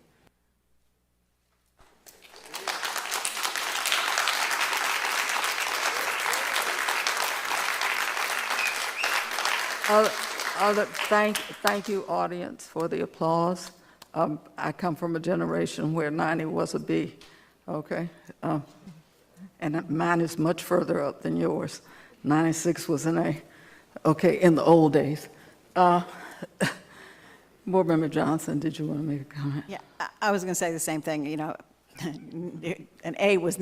Thank you, audience, for the applause. I come from a generation where 90 was a B, okay? And mine is much further up than yours. 96 was an A, okay, in the old days. Board Member Johnson, did you want to make a comment? Yeah, I was going to say the same thing. You know, An A was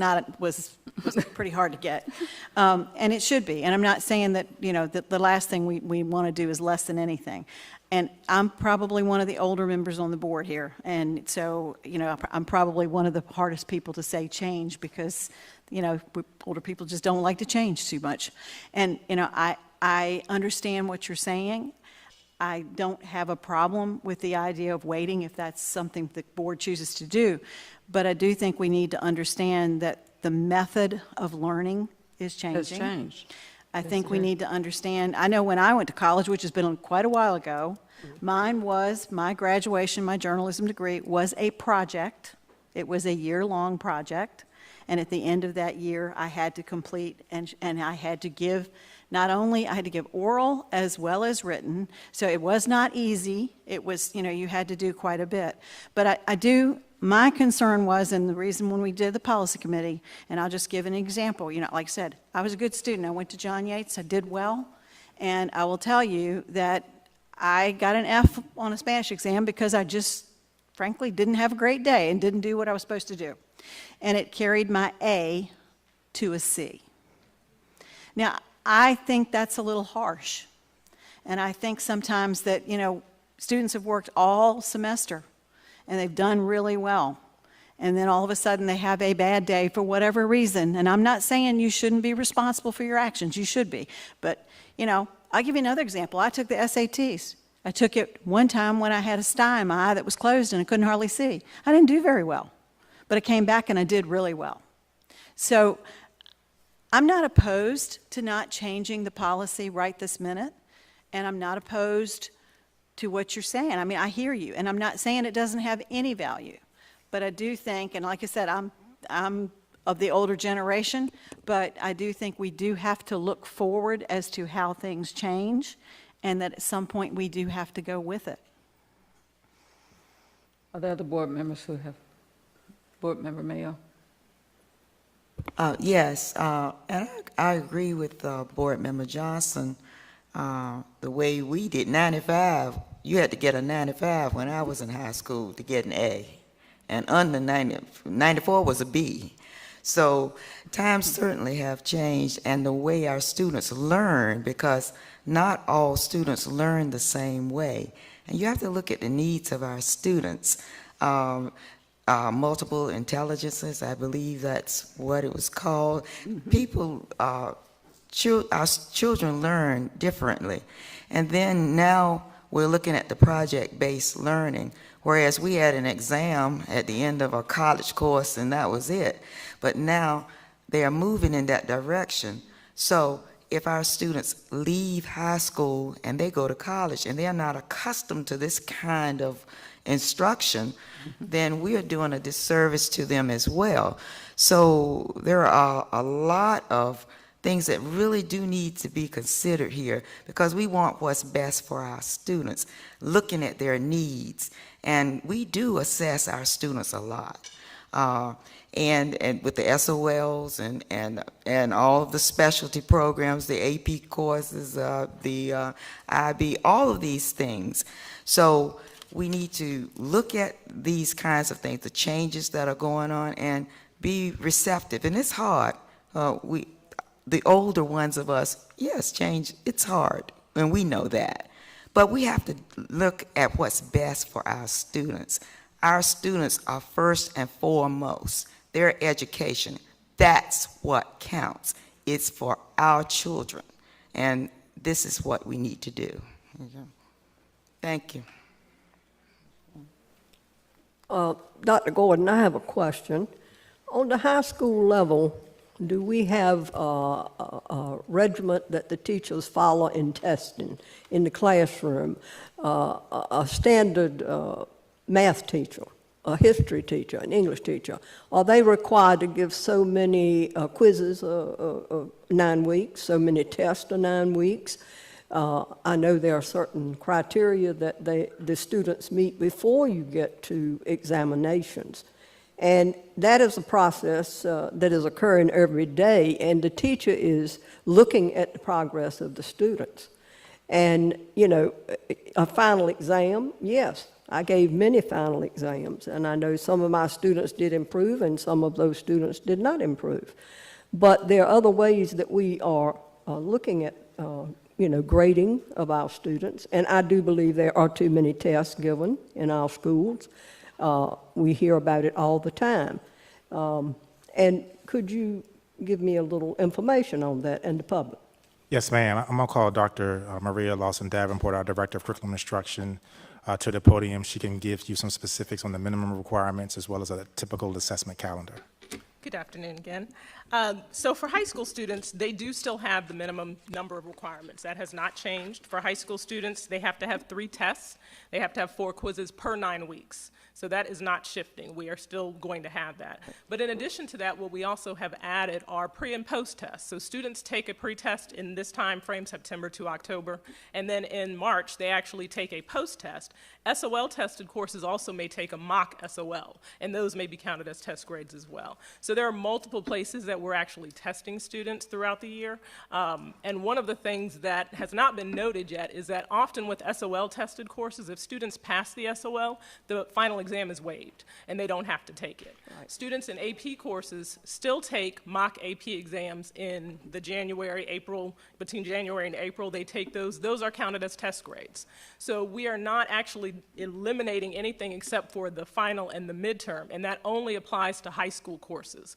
pretty hard to get. And it should be. And I'm not saying that, that the last thing we want to do is less than anything. And I'm probably one of the older members on the board here. And so, I'm probably one of the hardest people to say change because, older people just don't like to change too much. And, I understand what you're saying. I don't have a problem with the idea of waiting if that's something the board chooses to do. But I do think we need to understand that the method of learning is changing. Has changed. I think we need to understand, I know when I went to college, which has been quite a while ago, my graduation, my journalism degree was a project. It was a year-long project. And at the end of that year, I had to complete, and I had to give, not only, I had to give oral as well as written. So it was not easy. It was, you had to do quite a bit. But my concern was, and the reason when we did the policy committee, and I'll just give an example, like I said, I was a good student. I went to John Yates, I did well, and I will tell you that I got an F on a Spanish exam because I just, frankly, didn't have a great day and didn't do what I was supposed to do. And it carried my A to a C. Now, I think that's a little harsh. And I think sometimes that, students have worked all semester and they've done really well. And then all of a sudden they have a bad day for whatever reason. And I'm not saying you shouldn't be responsible for your actions. You should be. But, I'll give you another example. I took the SATs. I took it one time when I had a sty in my eye that was closed and I couldn't hardly see. I didn't do very well. But I came back and I did really well. So I'm not opposed to not changing the policy right this minute. And I'm not opposed to what you're saying. I mean, I hear you. And I'm not saying it doesn't have any value. But I do think, and like I said, I'm of the older generation, but I do think we do have to look forward as to how things change, and that at some point we do have to go with it. Are there other board members who have? Board Member Mayo? Yes, and I agree with Board Member Johnson. The way we did 95, you had to get a 95 when I was in high school to get an A. And under 94 was a B. So times certainly have changed, and the way our students learn, because not all students learn the same way. And you have to look at the needs of our students. Multiple intelligences, I believe that's what it was called. People, our children learn differently. And then now we're looking at the project-based learning, whereas we had an exam at the end of a college course and that was it. But now they are moving in that direction. So if our students leave high school and they go to college and they're not accustomed to this kind of instruction, then we are doing a disservice to them as well. So there are a lot of things that really do need to be considered here, because we want what's best for our students, looking at their needs. And we do assess our students a lot. And with the SOLs and all of the specialty programs, the AP courses, the IB, all of these things. So we need to look at these kinds of things, the changes that are going on, and be receptive. And it's hard. The older ones of us, yes, change, it's hard, and we know that. But we have to look at what's best for our students. Our students are first and foremost. Their education, that's what counts. It's for our children. And this is what we need to do. Thank you. Dr. Gordon, I have a question. On the high school level, do we have a regiment that the teachers follow in testing in the classroom? A standard math teacher, a history teacher, an English teacher, are they required to give so many quizzes 9 weeks, so many tests in 9 weeks? I know there are certain criteria that the students meet before you get to examinations. And that is a process that is occurring every day, and the teacher is looking at the progress of the students. And, a final exam, yes, I gave many final exams, and I know some of my students did improve and some of those students did not improve. But there are other ways that we are looking at, grading of our students, and I do believe there are too many tests given in our schools. We hear about it all the time. And could you give me a little information on that and the public? Yes, ma'am. I'm going to call Dr. Maria Lawson Davenport, our Director of Curriculum Instruction, to the podium. She can give you some specifics on the minimum requirements as well as a typical assessment calendar. Good afternoon again. So for high school students, they do still have the minimum number of requirements. That has not changed. For high school students, they have to have 3 tests. They have to have 4 quizzes per 9 weeks. So that is not shifting. We are still going to have that. But in addition to that, what we also have added are pre and post tests. So students take a pre-test in this time frame, September to October, and then in March, they actually take a post-test. SOL tested courses also may take a mock SOL, and those may be counted as test grades as well. So there are multiple places that we're actually testing students throughout the year. And one of the things that has not been noted yet is that often with SOL tested courses, if students pass the SOL, the final exam is waived, and they don't have to take it. Right. Students in AP courses still take mock AP exams in the between January and April, they take those. Those are counted as test grades. So we are not actually eliminating anything except for the final and the midterm, and that only applies to high school courses.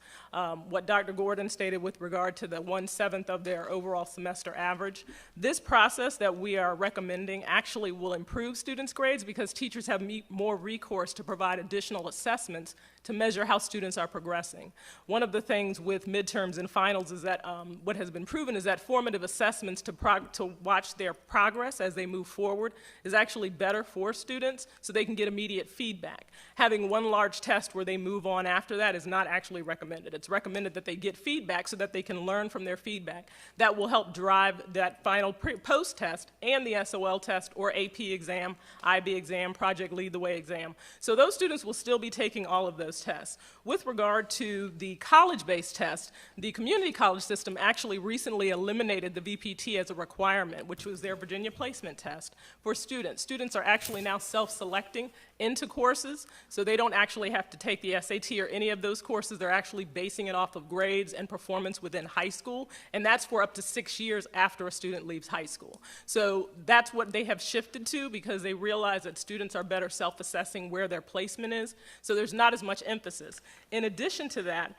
What Dr. Gordon stated with regard to the 1/7 of their overall semester average, this process that we are recommending actually will improve students' grades because teachers have more recourse to provide additional assessments to measure how students are progressing. One of the things with midterms and finals is that what has been proven is that formative assessments to watch their progress as they move forward is actually better for students so they can get immediate feedback. Having one large test where they move on after that is not actually recommended. It's recommended that they get feedback so that they can learn from their feedback. That will help drive that final post test and the SOL test or AP exam, IB exam, Project Lead the Way exam. So those students will still be taking all of those tests. With regard to the college-based test, the community college system actually recently eliminated the VPT as a requirement, which was their Virginia placement test for students. Students are actually now self-selecting into courses, so they don't actually have to take the SAT or any of those courses. They're actually basing it off of grades and performance within high school, and that's for up to 6 years after a student leaves high school. So that's what they have shifted to because they realize that students are better self-assessing where their placement is, so there's not as much emphasis. In addition to that,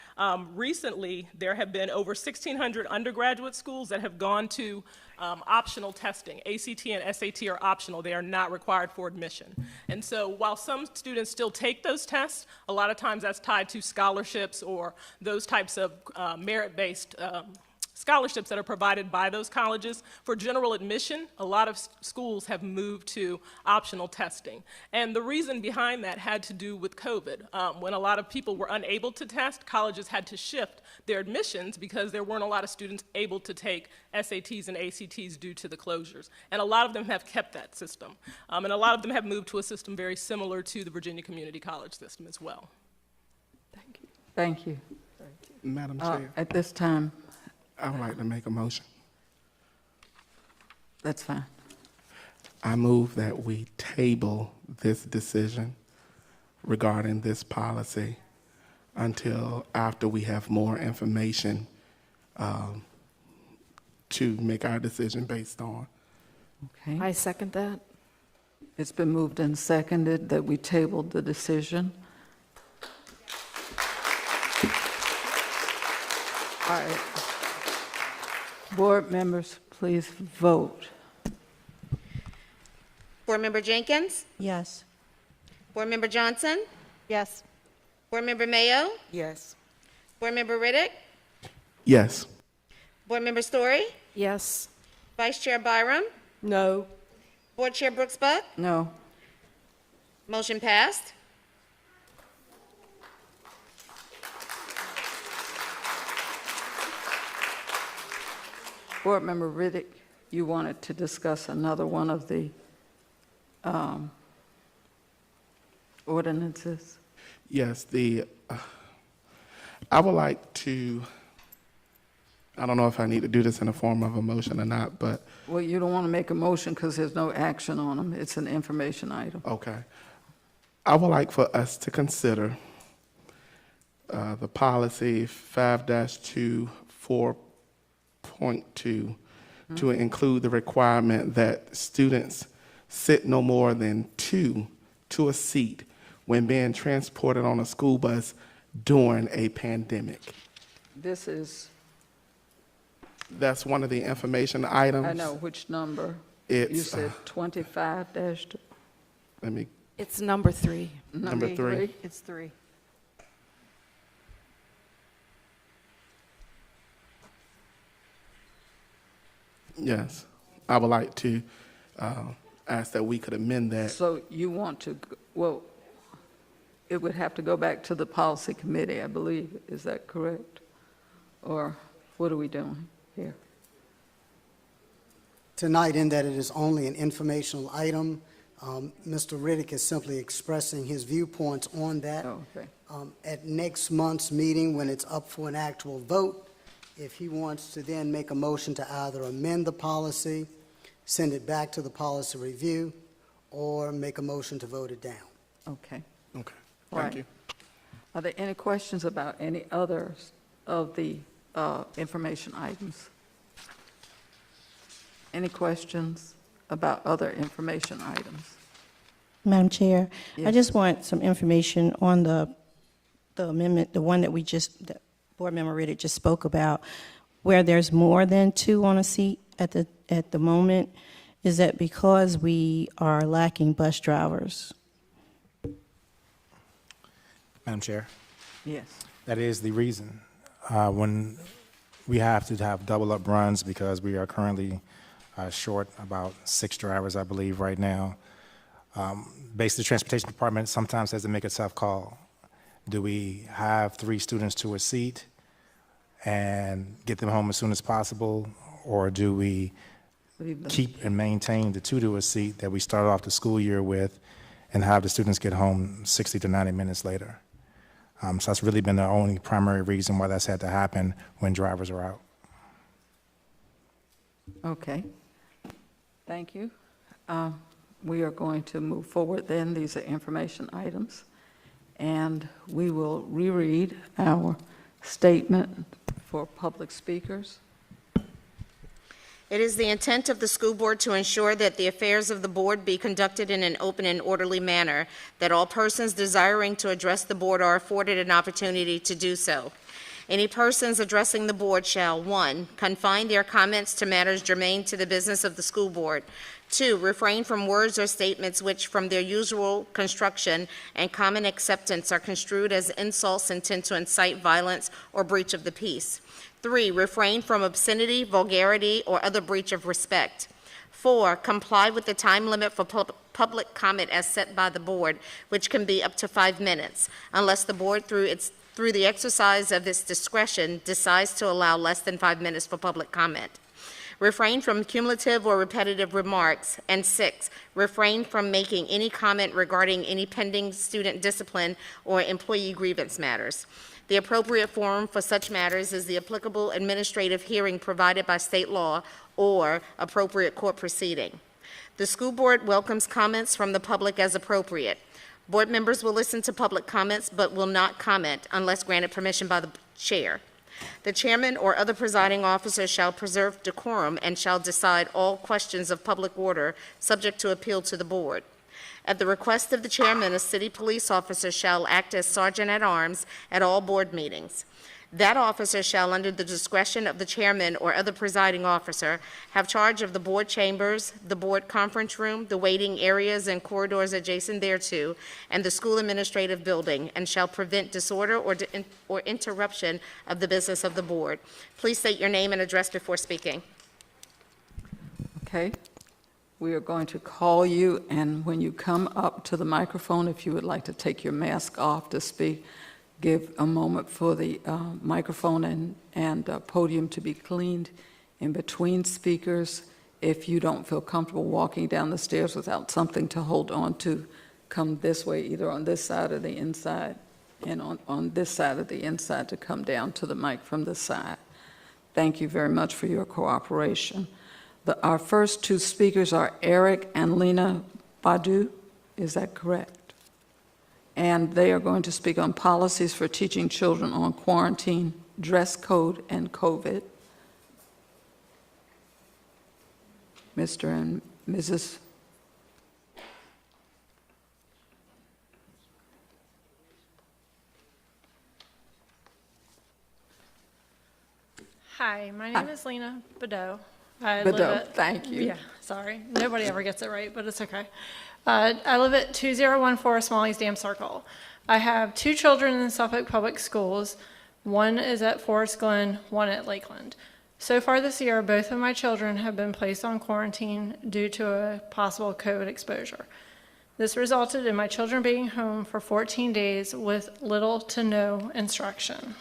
recently there have been over 1,600 undergraduate schools that have gone to optional testing. ACT and SAT are optional. They are not required for admission. And so while some students still take those tests, a lot of times that's tied to scholarships or those types of merit-based scholarships that are provided by those colleges. For general admission, a lot of schools have moved to optional testing. And the reason behind that had to do with COVID. When a lot of people were unable to test, colleges had to shift their admissions because there weren't a lot of students able to take SATs and ACTs due to the closures. And a lot of them have kept that system. And a lot of them have moved to a system very similar to the Virginia Community College system as well. Thank you. Thank you. Madam Chair, At this time, I would like to make a motion. that's fine. I move that we table this decision regarding this policy until after we have more information to make our decision based on. Okay. I second that. It's been moved and seconded that we tabled the decision. All right. Board members, please vote. Board Member Jenkins? Yes. Board Member Johnson? Yes. Board Member Mayo? Yes. Board Member Riddick? Yes. Board Member Story? Yes. Vice Chair Byram? No. Board Chair Brooks Buck? No. Motion passed. Board Member Riddick, you wanted to discuss another one of the ordinances? Yes, I would like to, I don't know if I need to do this in the form of a motion or not, but. Well, you don't want to make a motion because there's no action on them. It's an information item. Okay. I would like for us to consider the policy 5-2 4.2 to include the requirement that students sit no more than two to a seat when being transported on a school bus during a pandemic. This is, That's one of the information items. I know which number. It's, You said 25-2. Let me, It's number 3. number three. It's 3. Yes, I would like to ask that we could amend that. So you want to, well, it would have to go back to the policy committee, I believe. Is that correct? Or what are we doing here? Tonight, in that it is only an informational item, Mr. Riddick is simply expressing his viewpoints on that. Oh, okay. At next month's meeting, when it's up for an actual vote, if he wants to then make a motion to either amend the policy, send it back to the policy review, or make a motion to vote it down. Okay. Okay, Right. thank you. Are there any questions about any others of the information items? Any questions about other information items? Madam Chair, I Yes. just want some information on the amendment, the one that that Board Member Riddick just spoke about, where there's more than 2 on a seat at the moment. Is that because we are lacking bus drivers? Madam Chair, Yes. that is the reason. When we have to have double up runs because we are currently short about 6 drivers, I believe, right now. Basically, the Transportation Department sometimes has to make a tough call. Do we have 3 students to a seat and get them home as soon as possible, or do we Leave them. keep and maintain the 2 to a seat that we started off the school year with and have the students get home 60 to 90 minutes later? So that's really been the only primary reason why that's had to happen when drivers are out. Okay. Thank you. We are going to move forward then. These are information items. And we will reread our statement for public speakers. It is the intent of the school board to ensure that the affairs of the board be conducted in an open and orderly manner, that all persons desiring to address the board are afforded an opportunity to do so. Any persons addressing the board shall, 1, confine their comments to matters germane to the business of the school board. 2, refrain from words or statements which, from their usual construction and common acceptance, are construed as insults intended to incite violence or breach of the peace. 3, refrain from obscenity, vulgarity, or other breach of respect. 4, comply with the time limit for public comment as set by the board, which can be up to 5 minutes, unless the board, through the exercise of its discretion, decides to allow less than 5 minutes for public comment. Refrain from cumulative or repetitive remarks. And 6, refrain from making any comment regarding any pending student discipline or employee grievance matters. The appropriate forum for such matters is the applicable administrative hearing provided by state law or appropriate court proceeding. The school board welcomes comments from the public as appropriate. Board members will listen to public comments but will not comment unless granted permission by the chair. The chairman or other presiding officer shall preserve decorum and shall decide all questions of public order subject to appeal to the board. At the request of the chairman, a city police officer shall act as sergeant-at-arms at all board meetings. That officer shall, under the discretion of the chairman or other presiding officer, have charge of the board chambers, the board conference room, the waiting areas and corridors adjacent thereto, and the school administrative building, and shall prevent disorder or interruption of the business of the board. Please state your name and address before speaking. Okay. We are going to call you, and when you come up to the microphone, if you would like to take your mask off to speak, give a moment for the microphone and podium to be cleaned in between speakers. If you don't feel comfortable walking down the stairs without something to hold on to, come this way, either on this side or the inside, and on this side of the inside to come down to the mic from this side. Thank you very much for your cooperation. Our first 2 speakers are Eric and Lena Badu. Is that correct? and they are going to speak on policies for teaching children on quarantine, dress code, and COVID. Mr. and Mrs. Hi, my name is Lena Badeau. Thank you. Yeah, sorry. Nobody ever gets it right, but it's okay. I live at 2014 Smalley's Dam Circle. I have 2 children in Suffolk Public Schools. One is at Forest Glen, one at Lakeland. So far this year, both of my children have been placed on quarantine due to a possible COVID exposure. This resulted in my children being home for 14 days with little to no instruction.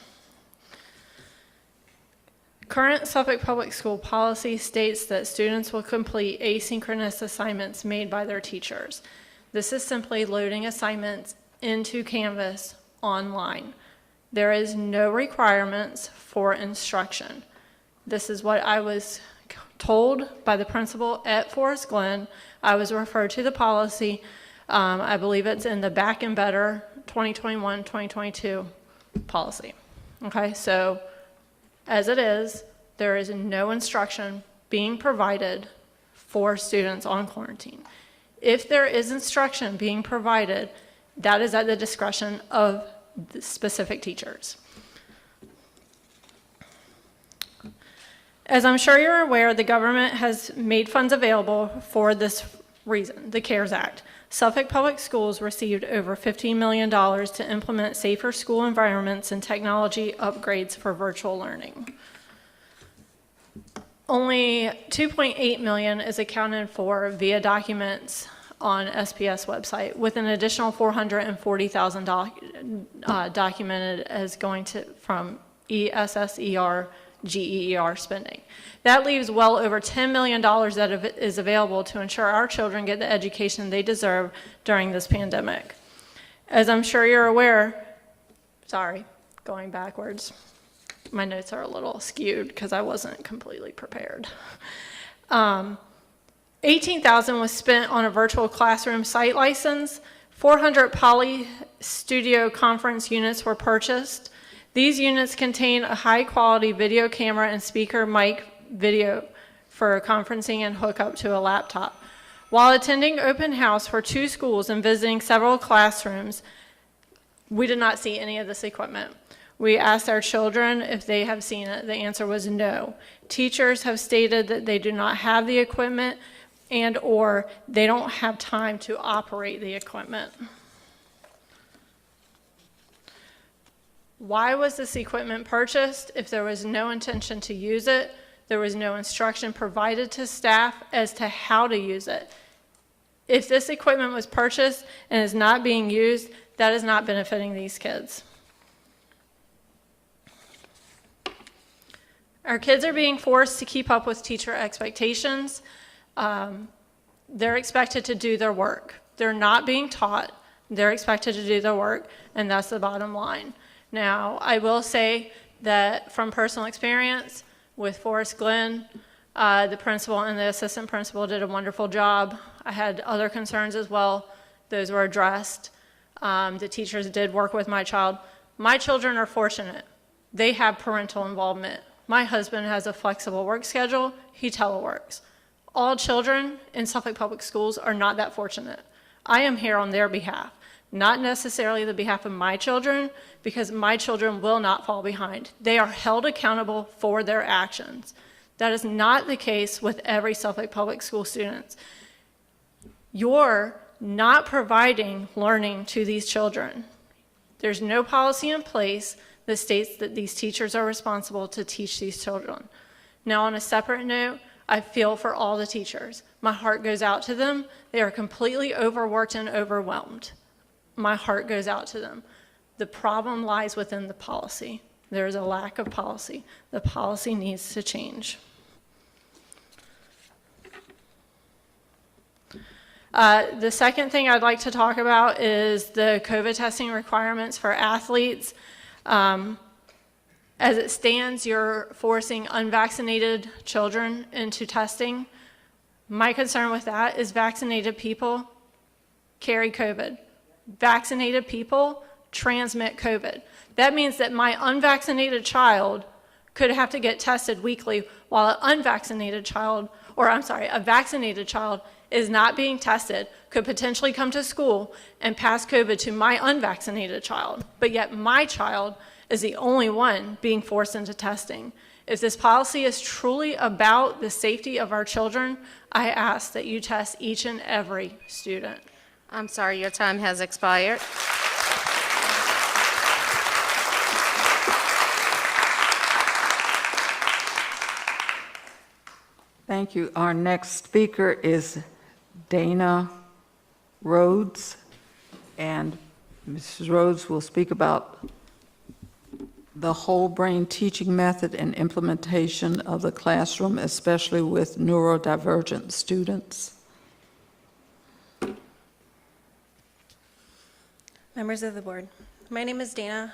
Current Suffolk Public School policy states that students will complete asynchronous assignments made by their teachers. This is simply loading assignments into Canvas online. There is no requirements for instruction. This is what I was told by the principal at Forest Glen. I was referred to the policy. I believe it's in the Back and Better 2021-2022 policy. Okay, so as it is, there is no instruction being provided for students on quarantine. If there is instruction being provided, that is at the discretion of the specific teachers. As I'm sure you're aware, the government has made funds available for this reason, the CARES Act. Suffolk Public Schools received over $15 million to implement safer school environments and technology upgrades for virtual learning. Only $2.8 million is accounted for via documents on SPS website, with an additional $440,000 documented as going from ESSER, GEER spending. That leaves well over $10 million that is available to ensure our children get the education they deserve during this pandemic. As I'm sure you're aware, sorry, going backwards. My notes are a little skewed because I wasn't completely prepared. $18,000 was spent on a virtual classroom site license. 400 Poly Studio conference units were purchased. These units contain a high-quality video camera and speaker mic video for conferencing and hook up to a laptop. While attending open house for 2 schools and visiting several classrooms, we did not see any of this equipment. We asked our children if they have seen it. The answer was no. Teachers have stated that they do not have the equipment and or they don't have time to operate the equipment. Why was this equipment purchased if there was no intention to use it? There was no instruction provided to staff as to how to use it. If this equipment was purchased and is not being used, that is not benefiting these kids. Our kids are being forced to keep up with teacher expectations. They're expected to do their work. They're not being taught. They're expected to do their work, and that's the bottom line. Now, I will say that from personal experience with Forest Glen, the principal and the assistant principal did a wonderful job. I had other concerns as well. Those were addressed. The teachers did work with my child. My children are fortunate. They have parental involvement. My husband has a flexible work schedule. He teleworks. All children in Suffolk Public Schools are not that fortunate. I am here on their behalf, not necessarily the behalf of my children, because my children will not fall behind. They are held accountable for their actions. That is not the case with every Suffolk Public School student. You're not providing learning to these children. There's no policy in place that states that these teachers are responsible to teach these children. Now, on a separate note, I feel for all the teachers. My heart goes out to them. They are completely overworked and overwhelmed. My heart goes out to them. The problem lies within the policy. There is a lack of policy. The policy needs to change. The second thing I'd like to talk about is the COVID testing requirements for athletes. As it stands, you're forcing unvaccinated children into testing. My concern with that is vaccinated people carry COVID. vaccinated people transmit COVID. That means that my unvaccinated child could have to get tested weekly while a vaccinated child is not being tested, could potentially come to school and pass COVID to my unvaccinated child. But yet my child is the only one being forced into testing. If this policy is truly about the safety of our children, I ask that you test each and every student. I'm sorry, your time has expired. Thank you. Our next speaker is Dana Rhodes, and Mrs. Rhodes will speak about the whole brain teaching method and implementation of the classroom, especially with neurodivergent students. Members of the board, my name is Dana.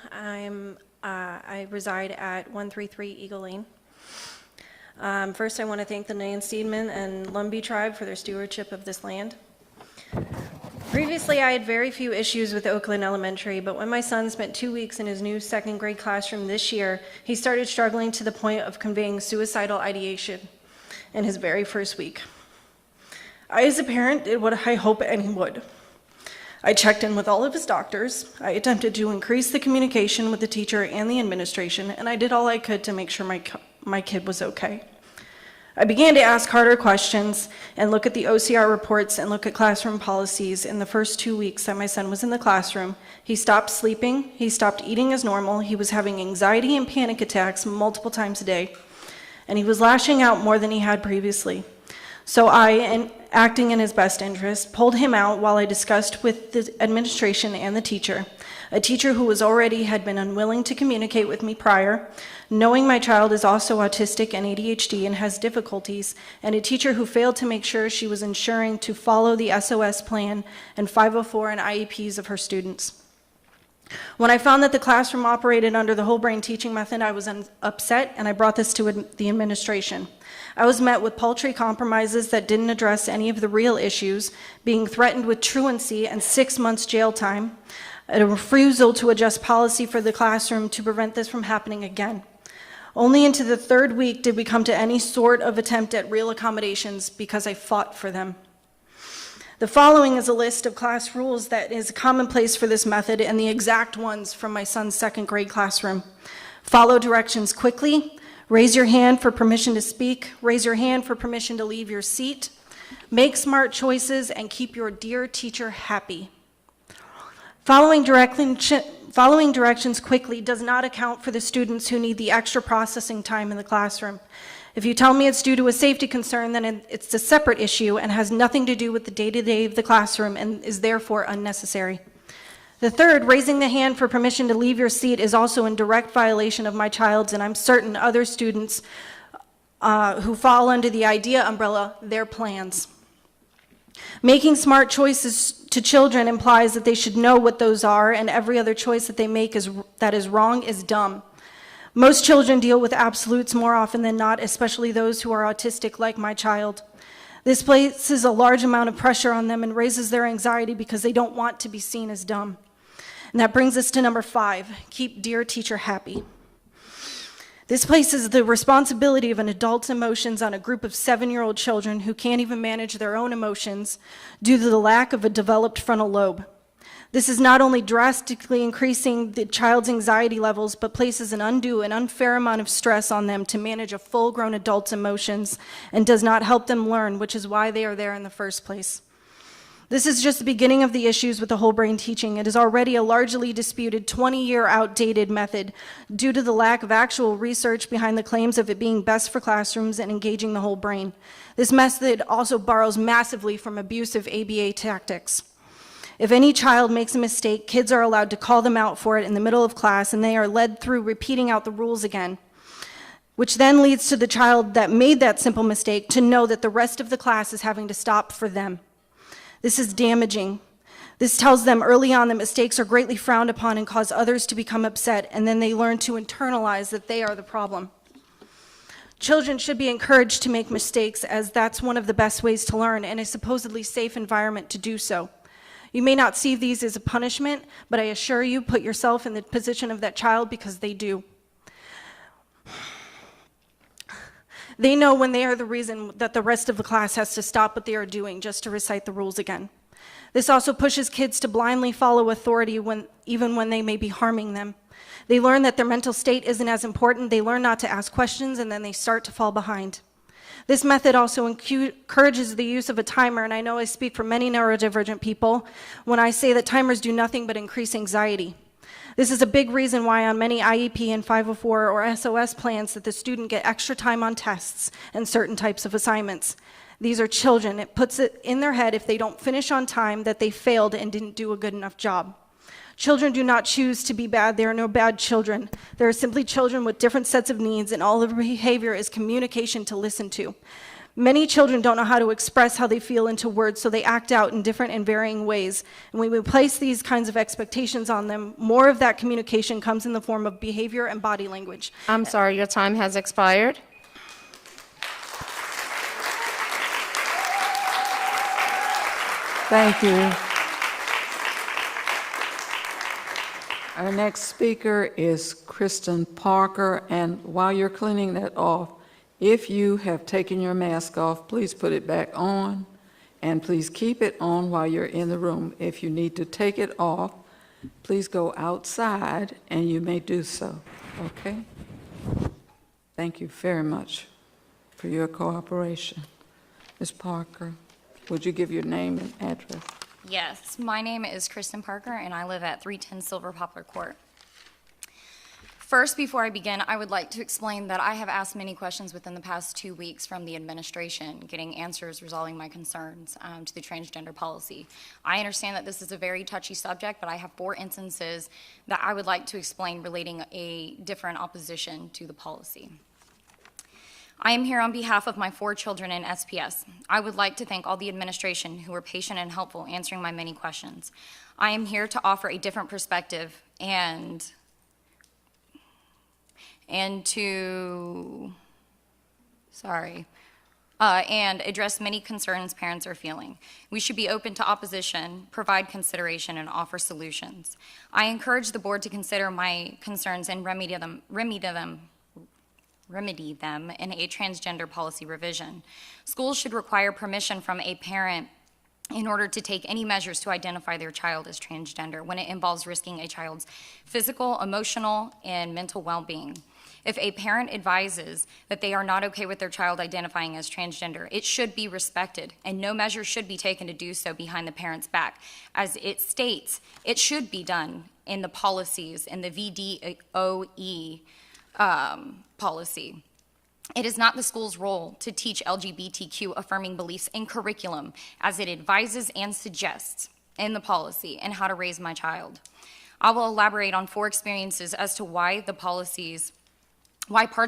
I reside at 133 Eagle Lane. First, I want to thank the Nan Steedman and Lumbee tribe for their stewardship of this land. Previously, I had very few issues with Oakland Elementary, but when my son spent 2 weeks in his new second grade classroom this year, he started struggling to the point of conveying suicidal ideation in his very first week. I, as a parent, did what I hope any would. I checked in with all of his doctors, I attempted to increase the communication with the teacher and the administration, and I did all I could to make sure my kid was okay. I began to ask harder questions and look at the OCR reports and look at classroom policies. In the first 2 weeks that my son was in the classroom, he stopped sleeping, he stopped eating as normal, he was having anxiety and panic attacks multiple times a day, and he was lashing out more than he had previously. So I, acting in his best interest, pulled him out while I discussed with the administration and the teacher, a teacher who had been unwilling to communicate with me prior, knowing my child is also autistic and ADHD and has difficulties, and a teacher who failed to make sure she was ensuring to follow the SOS plan and 504 and IEPs of her students. When I found that the classroom operated under the whole brain teaching method, I was upset, and I brought this to the administration. I was met with paltry compromises that didn't address any of the real issues, being threatened with truancy and 6 months jail time, a refusal to adjust policy for the classroom to prevent this from happening again. Only into the third week did we come to any sort of attempt at real accommodations because I fought for them. The following is a list of class rules that is commonplace for this method and the exact ones from my son's second grade classroom. Follow directions quickly. Raise your hand for permission to speak. Raise your hand for permission to leave your seat. Make smart choices and keep your dear teacher happy. Following directions quickly does not account for the students who need the extra processing time in the classroom. If you tell me it's due to a safety concern, then it's a separate issue and has nothing to do with the day-to-day of the classroom and is therefore unnecessary. The third, raising the hand for permission to leave your seat, is also in direct violation of my child's and I'm certain other students who fall under the IDEA umbrella, their plans. Making smart choices to children implies that they should know what those are, and every other choice that they make that is wrong is dumb. Most children deal with absolutes more often than not, especially those who are autistic like my child. This places a large amount of pressure on them and raises their anxiety because they don't want to be seen as dumb. And that brings us to number 5, keep dear teacher happy. This places the responsibility of an adult's emotions on a group of 7-year-old children who can't even manage their own emotions due to the lack of a developed frontal lobe. This is not only drastically increasing the child's anxiety levels, but places an undue and unfair amount of stress on them to manage a full-grown adult's emotions and does not help them learn, which is why they are there in the first place. This is just the beginning of the issues with the whole brain teaching. It is already a largely disputed 20-year outdated method due to the lack of actual research behind the claims of it being best for classrooms and engaging the whole brain. This method also borrows massively from abusive ABA tactics. If any child makes a mistake, kids are allowed to call them out for it in the middle of class, and they are led through repeating out the rules again, which then leads to the child that made that simple mistake to know that the rest of the class is having to stop for them. This is damaging. This tells them early on that mistakes are greatly frowned upon and cause others to become upset, and then they learn to internalize that they are the problem. Children should be encouraged to make mistakes, as that's one of the best ways to learn and a supposedly safe environment to do so. You may not see these as a punishment, but I assure you, put yourself in the position of that child because they do. They know when they are the reason that the rest of the class has to stop what they are doing just to recite the rules again. This also pushes kids to blindly follow authority even when they may be harming them. They learn that their mental state isn't as important, they learn not to ask questions, and then they start to fall behind. This method also encourages the use of a timer, and I know I speak for many neurodivergent people when I say that timers do nothing but increase anxiety. This is a big reason why on many IEP and 504 or SOS plans that the student get extra time on tests and certain types of assignments. These are children. It puts it in their head if they don't finish on time that they failed and didn't do a good enough job. Children do not choose to be bad. There are no bad children. There are simply children with different sets of needs, and all of behavior is communication to listen to. Many children don't know how to express how they feel into words, so they act out in different and varying ways. And when we place these kinds of expectations on them, more of that communication comes in the form of behavior and body language. I'm sorry, your time has expired. Thank you. Our next speaker is Kristen Parker, and while you're cleaning that off, if you have taken your mask off, please put it back on, and please keep it on while you're in the room. If you need to take it off, please go outside, and you may do so, okay? Thank you very much for your cooperation. Ms. Parker, would you give your name and address? Yes, my name is Kristen Parker, and I live at 310 Silver Poplar Court. First, before I begin, I would like to explain that I have asked many questions within the past 2 weeks from the administration, getting answers, resolving my concerns to the transgender policy. I understand that this is a very touchy subject, but I have 4 instances that I would like to explain relating a different opposition to the policy. I am here on behalf of my 4 children in SPS. I would like to thank all the administration who were patient and helpful answering my many questions. I am here to offer a different perspective and address many concerns parents are feeling. We should be open to opposition, provide consideration, and offer solutions. I encourage the board to consider my concerns and remedy them in a transgender policy revision. Schools should require permission from a parent in order to take any measures to identify their child as transgender when it involves risking a child's physical, emotional, and mental well-being. If a parent advises that they are not okay with their child identifying as transgender, it should be respected, and no measure should be taken to do so behind the parent's back. As it states, it should be done in the policies, in the VDOE policy. It is not the school's role to teach LGBTQ affirming beliefs in curriculum as it advises and suggests in the policy and how to raise my child. I will elaborate on 4 experiences as to why parts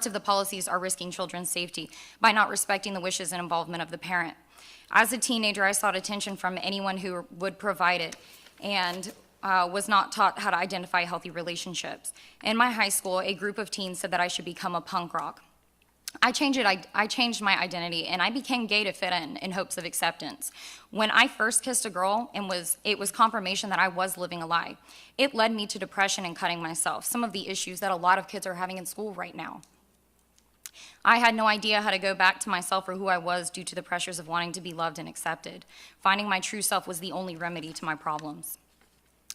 of the policies are risking children's safety by not respecting the wishes and involvement of the parent. As a teenager, I sought attention from anyone who would provide it and was not taught how to identify healthy relationships. In my high school, a group of teens said that I should become a punk rock. I changed my identity, and I became gay to fit in hopes of acceptance. When I first kissed a girl, it was confirmation that I was living a lie. It led me to depression and cutting myself, some of the issues that a lot of kids are having in school right now. I had no idea how to go back to myself or who I was due to the pressures of wanting to be loved and accepted. Finding my true self was the only remedy to my problems.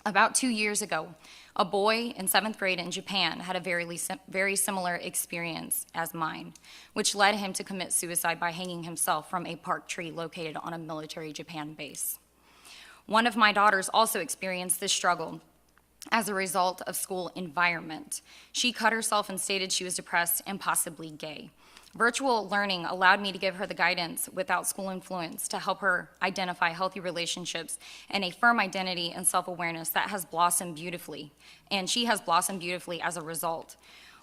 About 2 years ago, a boy in 7th grade in Japan had a very similar experience as mine, which led him to commit suicide by hanging himself from a park tree located on a military Japan base. One of my daughters also experienced this struggle as a result of school environment. She cut herself and stated she was depressed and possibly gay. Virtual learning allowed me to give her the guidance without school influence to help her identify healthy relationships and a firm identity and self-awareness that has blossomed beautifully, and she has blossomed beautifully as a result.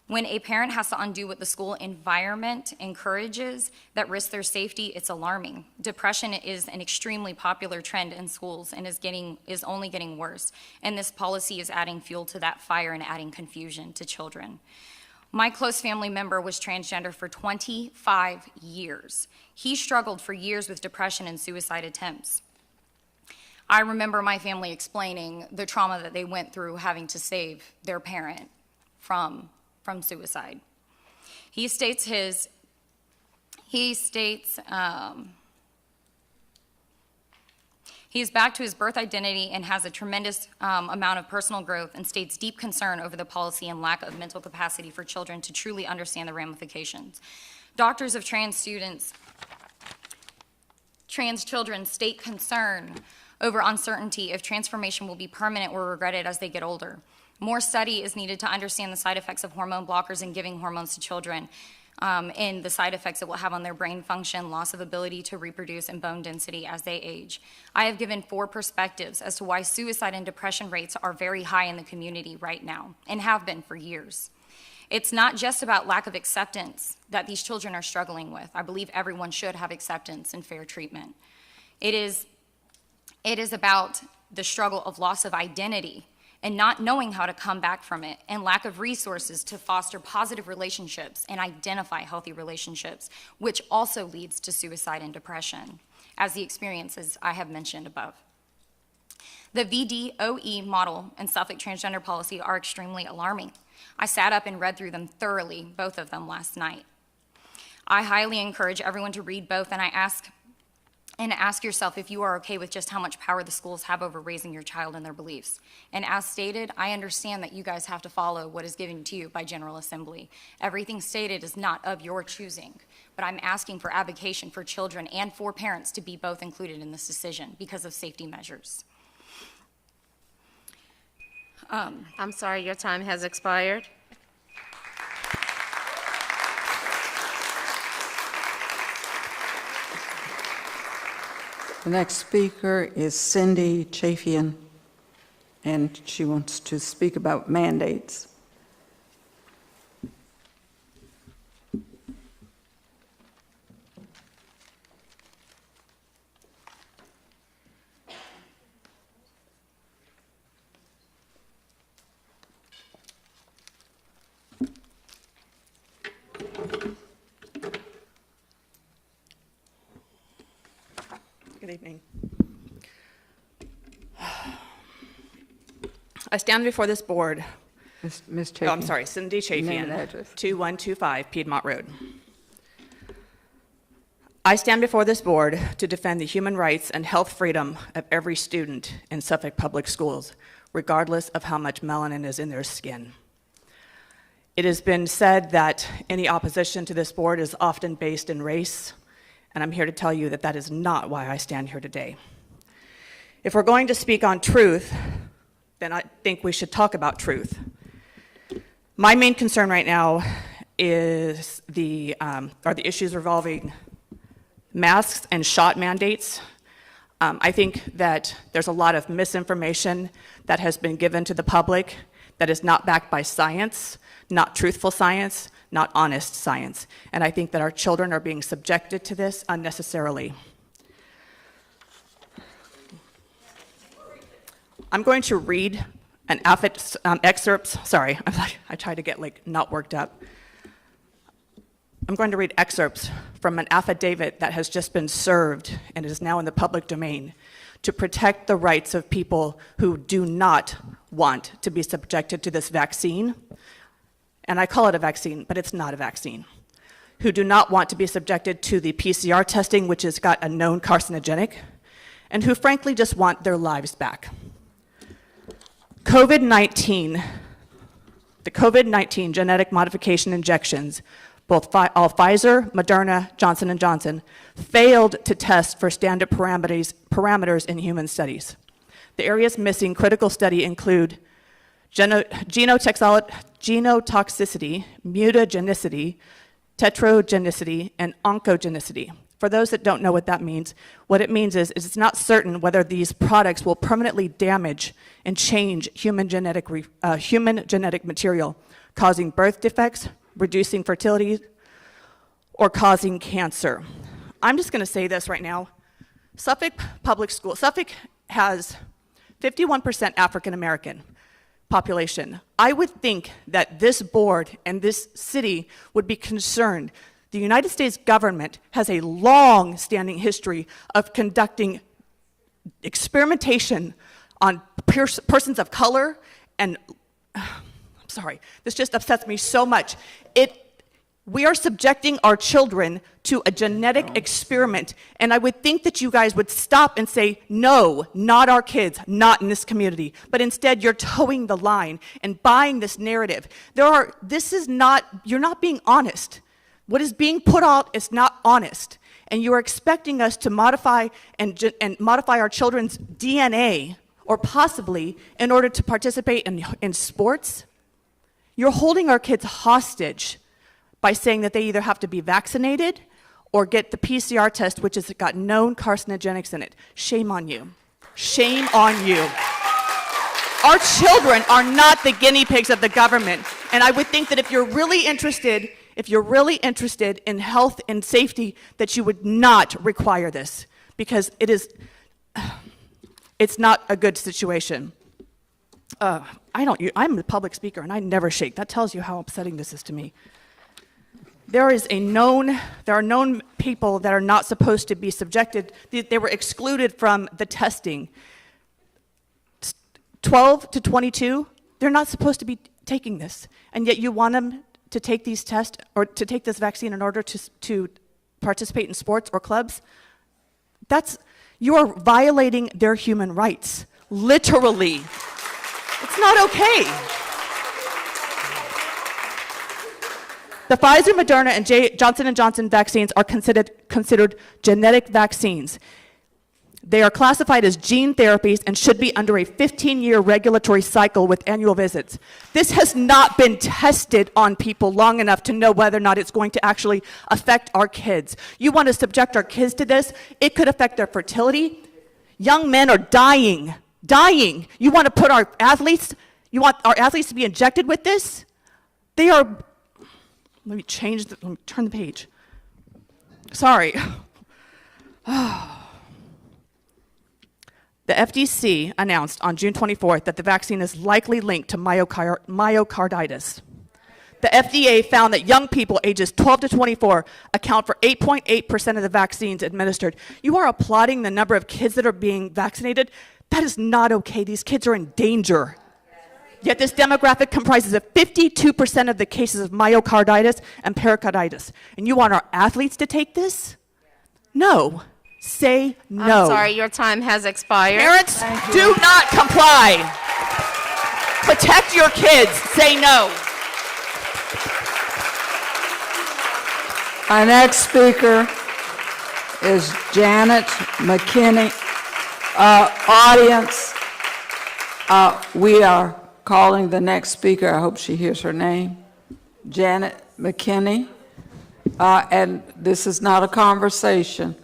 When a parent has to undo what the school environment encourages that risks their safety, it's alarming. Depression is an extremely popular trend in schools and is only getting worse, and this policy is adding fuel to that fire and adding confusion to children. My close family member was transgender for 25 years. He struggled for years with depression and suicide attempts. I remember my family explaining the trauma that they went through having to save their parent from suicide. He states he is back to his birth identity and has a tremendous amount of personal growth, and states deep concern over the policy and lack of mental capacity for children to truly understand the ramifications. Doctors of trans children state concern over uncertainty if transformation will be permanent or regretted as they get older. More study is needed to understand the side effects of hormone blockers and giving hormones to children, and the side effects it will have on their brain function, loss of ability to reproduce, and bone density as they age. I have given 4 perspectives as to why suicide and depression rates are very high in the community right now, and have been for years. It's not just about lack of acceptance that these children are struggling with. I believe everyone should have acceptance and fair treatment. It is about the struggle of loss of identity and not knowing how to come back from it, and lack of resources to foster positive relationships and identify healthy relationships, which also leads to suicide and depression, as the experiences I have mentioned above. The VDOE model and Suffolk transgender policy are extremely alarming. I sat up and read through them thoroughly, both of them last night. I highly encourage everyone to read both, and ask yourself if you are okay with just how much power the schools have over raising your child and their beliefs. And as stated, I understand that you guys have to follow what is given to you by General Assembly. Everything stated is not of your choosing, but I'm asking for advocacy for children and for parents to be both included in this decision because of safety measures. I'm sorry, your time has expired. The next speaker is Cindy Chafian, and she wants to speak about mandates. Good evening. I stand before this board. Ms. Chafian. Oh, I'm sorry, Cindy Name and Chafian, address. 2125 Piedmont Road. I stand before this board to defend the human rights and health freedom of every student in Suffolk Public Schools, regardless of how much melanin is in their skin. It has been said that any opposition to this board is often based in race, and I'm here to tell you that that is not why I stand here today. If we're going to speak on truth, then I think we should talk about truth. My main concern right now is are the issues revolving masks and shot mandates. I think that there's a lot of misinformation that has been given to the public that is not backed by science, not truthful science, not honest science. And I think that our children are being subjected to this unnecessarily. I'm going to read an excerpt. Sorry, I try to get not worked up. I'm going to read excerpts from an affidavit that has just been served and is now in the public domain to protect the rights of people who do not want to be subjected to this vaccine. And I call it a vaccine, but it's not a vaccine. Who do not want to be subjected to the PCR testing, which has got a known carcinogenic, and who frankly just want their lives back. The COVID-19 genetic modification injections, all Pfizer, Moderna, Johnson & Johnson, failed to test for standard parameters in human studies. The areas missing critical study include genotoxicity, mutagenicity, tetrogenicity, and oncogenicity. For those that don't know what that means, what it means is it's not certain whether these products will permanently damage and change human genetic material, causing birth defects, reducing fertility, or causing cancer. I'm just going to say this right now. Suffolk Public Schools, Suffolk has 51% African American population. I would think that this board and this city would be concerned. The United States government has a long-standing history of conducting experimentation on persons of color, and I'm sorry, this just upsets me so much. We are subjecting our children to a genetic experiment, and I would think that you guys would stop and say, no, not our kids, not in this community. But instead, you're towing the line and buying this narrative. You're not being honest. What is being put out is not honest. And you are expecting us to modify and modify our children's DNA, or possibly in order to participate in sports. You're holding our kids hostage by saying that they either have to be vaccinated or get the PCR test, which has got known carcinogenics in it. Shame on you. Shame on you. Our children are not the guinea pigs of the government. And I would think that if you're really interested in health and safety, that you would not require this, because it's not a good situation. I'm a public speaker and I never shake. That tells you how upsetting this is to me. There are known people that are not supposed to be subjected. They were excluded from the testing. 12 to 22, they're not supposed to be taking this, and yet you want them to take these tests or to take this vaccine in order to participate in sports or clubs. You are violating their human rights, literally. It's not okay. The Pfizer, Moderna, and Johnson & Johnson vaccines are considered genetic vaccines. They are classified as gene therapies and should be under a 15-year regulatory cycle with annual visits. This has not been tested on people long enough to know whether or not it's going to actually affect our kids. You want to subject our kids to this? It could affect their fertility. Young men are dying. You want to put our athletes to be injected with this? They are... Let me turn the page. Sorry. The FDC announced on June 24th that the vaccine is likely linked to myocarditis. The FDA found that young people ages 12 to 24 account for 8.8% of the vaccines administered. You are applauding the number of kids that are being vaccinated? That is not okay. These kids are in danger. Yet this demographic comprises of 52% of the cases of myocarditis and pericarditis. And you want our athletes to take this? No. Say no. I'm sorry, your time has expired. Parents, do not comply. Protect your kids. Say no. Our next speaker is Janet McKinney. Audience, we are calling the next speaker. I hope she hears her name. Janet McKinney. And this is not a conversation.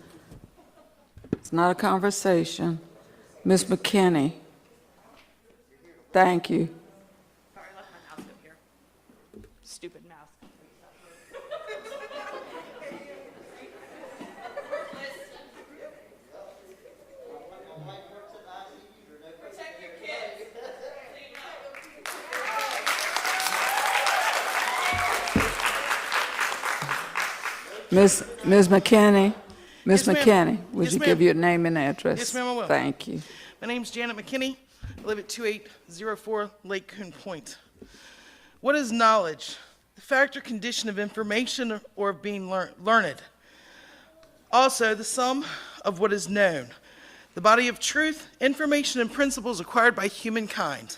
It's not a conversation. Ms. McKinney. Thank you. Sorry, I left my mouse up here. Stupid mouse. Protect your kids. Ms. McKinney. Ms. Yes, McKinney, would Yes, you ma'am. give your name and address? Yes, ma'am, I will. Thank you. My name's Janet McKinney. I live at 2804 Lake Coon Point. What is knowledge? The fact or condition of information or of being learned. Also, the sum of what is known. The body of truth, information, and principles acquired by humankind.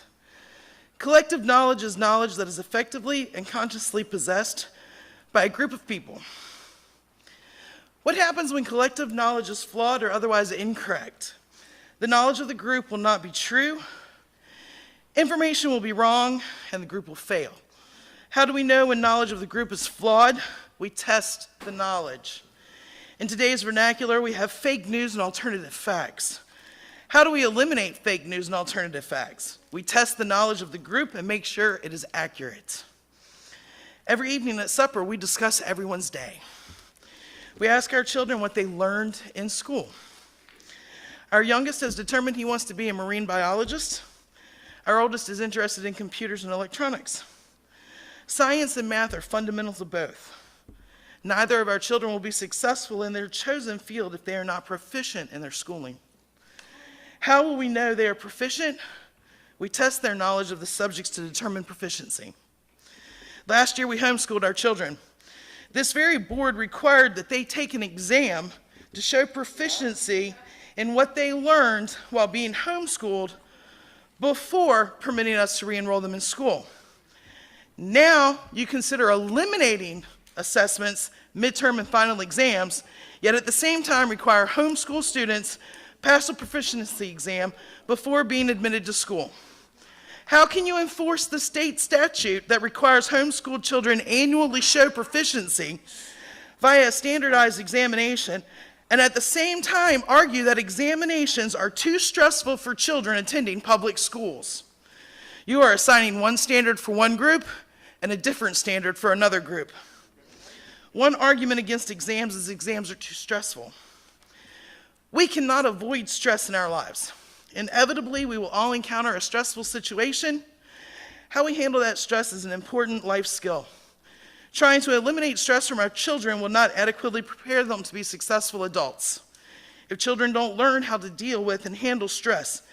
Collective knowledge is knowledge that is effectively and consciously possessed by a group of people. What happens when collective knowledge is flawed or otherwise incorrect? The knowledge of the group will not be true, information will be wrong, and the group will fail. How do we know when knowledge of the group is flawed? We test the knowledge. In today's vernacular, we have fake news and alternative facts. How do we eliminate fake news and alternative facts? We test the knowledge of the group and make sure it is accurate. Every evening at supper, we discuss everyone's day. We ask our children what they learned in school. Our youngest has determined he wants to be a marine biologist. Our oldest is interested in computers and electronics. Science and math are fundamentals of both. Neither of our children will be successful in their chosen field if they are not proficient in their schooling. How will we know they are proficient? We test their knowledge of the subjects to determine proficiency. Last year, we homeschooled our children. This very board required that they take an exam to show proficiency in what they learned while being homeschooled before permitting us to re-enroll them in school. Now, you consider eliminating assessments, midterm and final exams, yet at the same time require homeschool students pass a proficiency exam before being admitted to school. How can you enforce the state statute that requires homeschooled children annually show proficiency via a standardized examination and at the same time argue that examinations are too stressful for children attending public schools? You are assigning one standard for one group and a different standard for another group. One argument against exams is exams are too stressful. We cannot avoid stress in our lives. Inevitably, we will all encounter a stressful situation. How we handle that stress is an important life skill. Trying to eliminate stress from our children will not adequately prepare them to be successful adults. If children don't learn how to deal with and handle stress,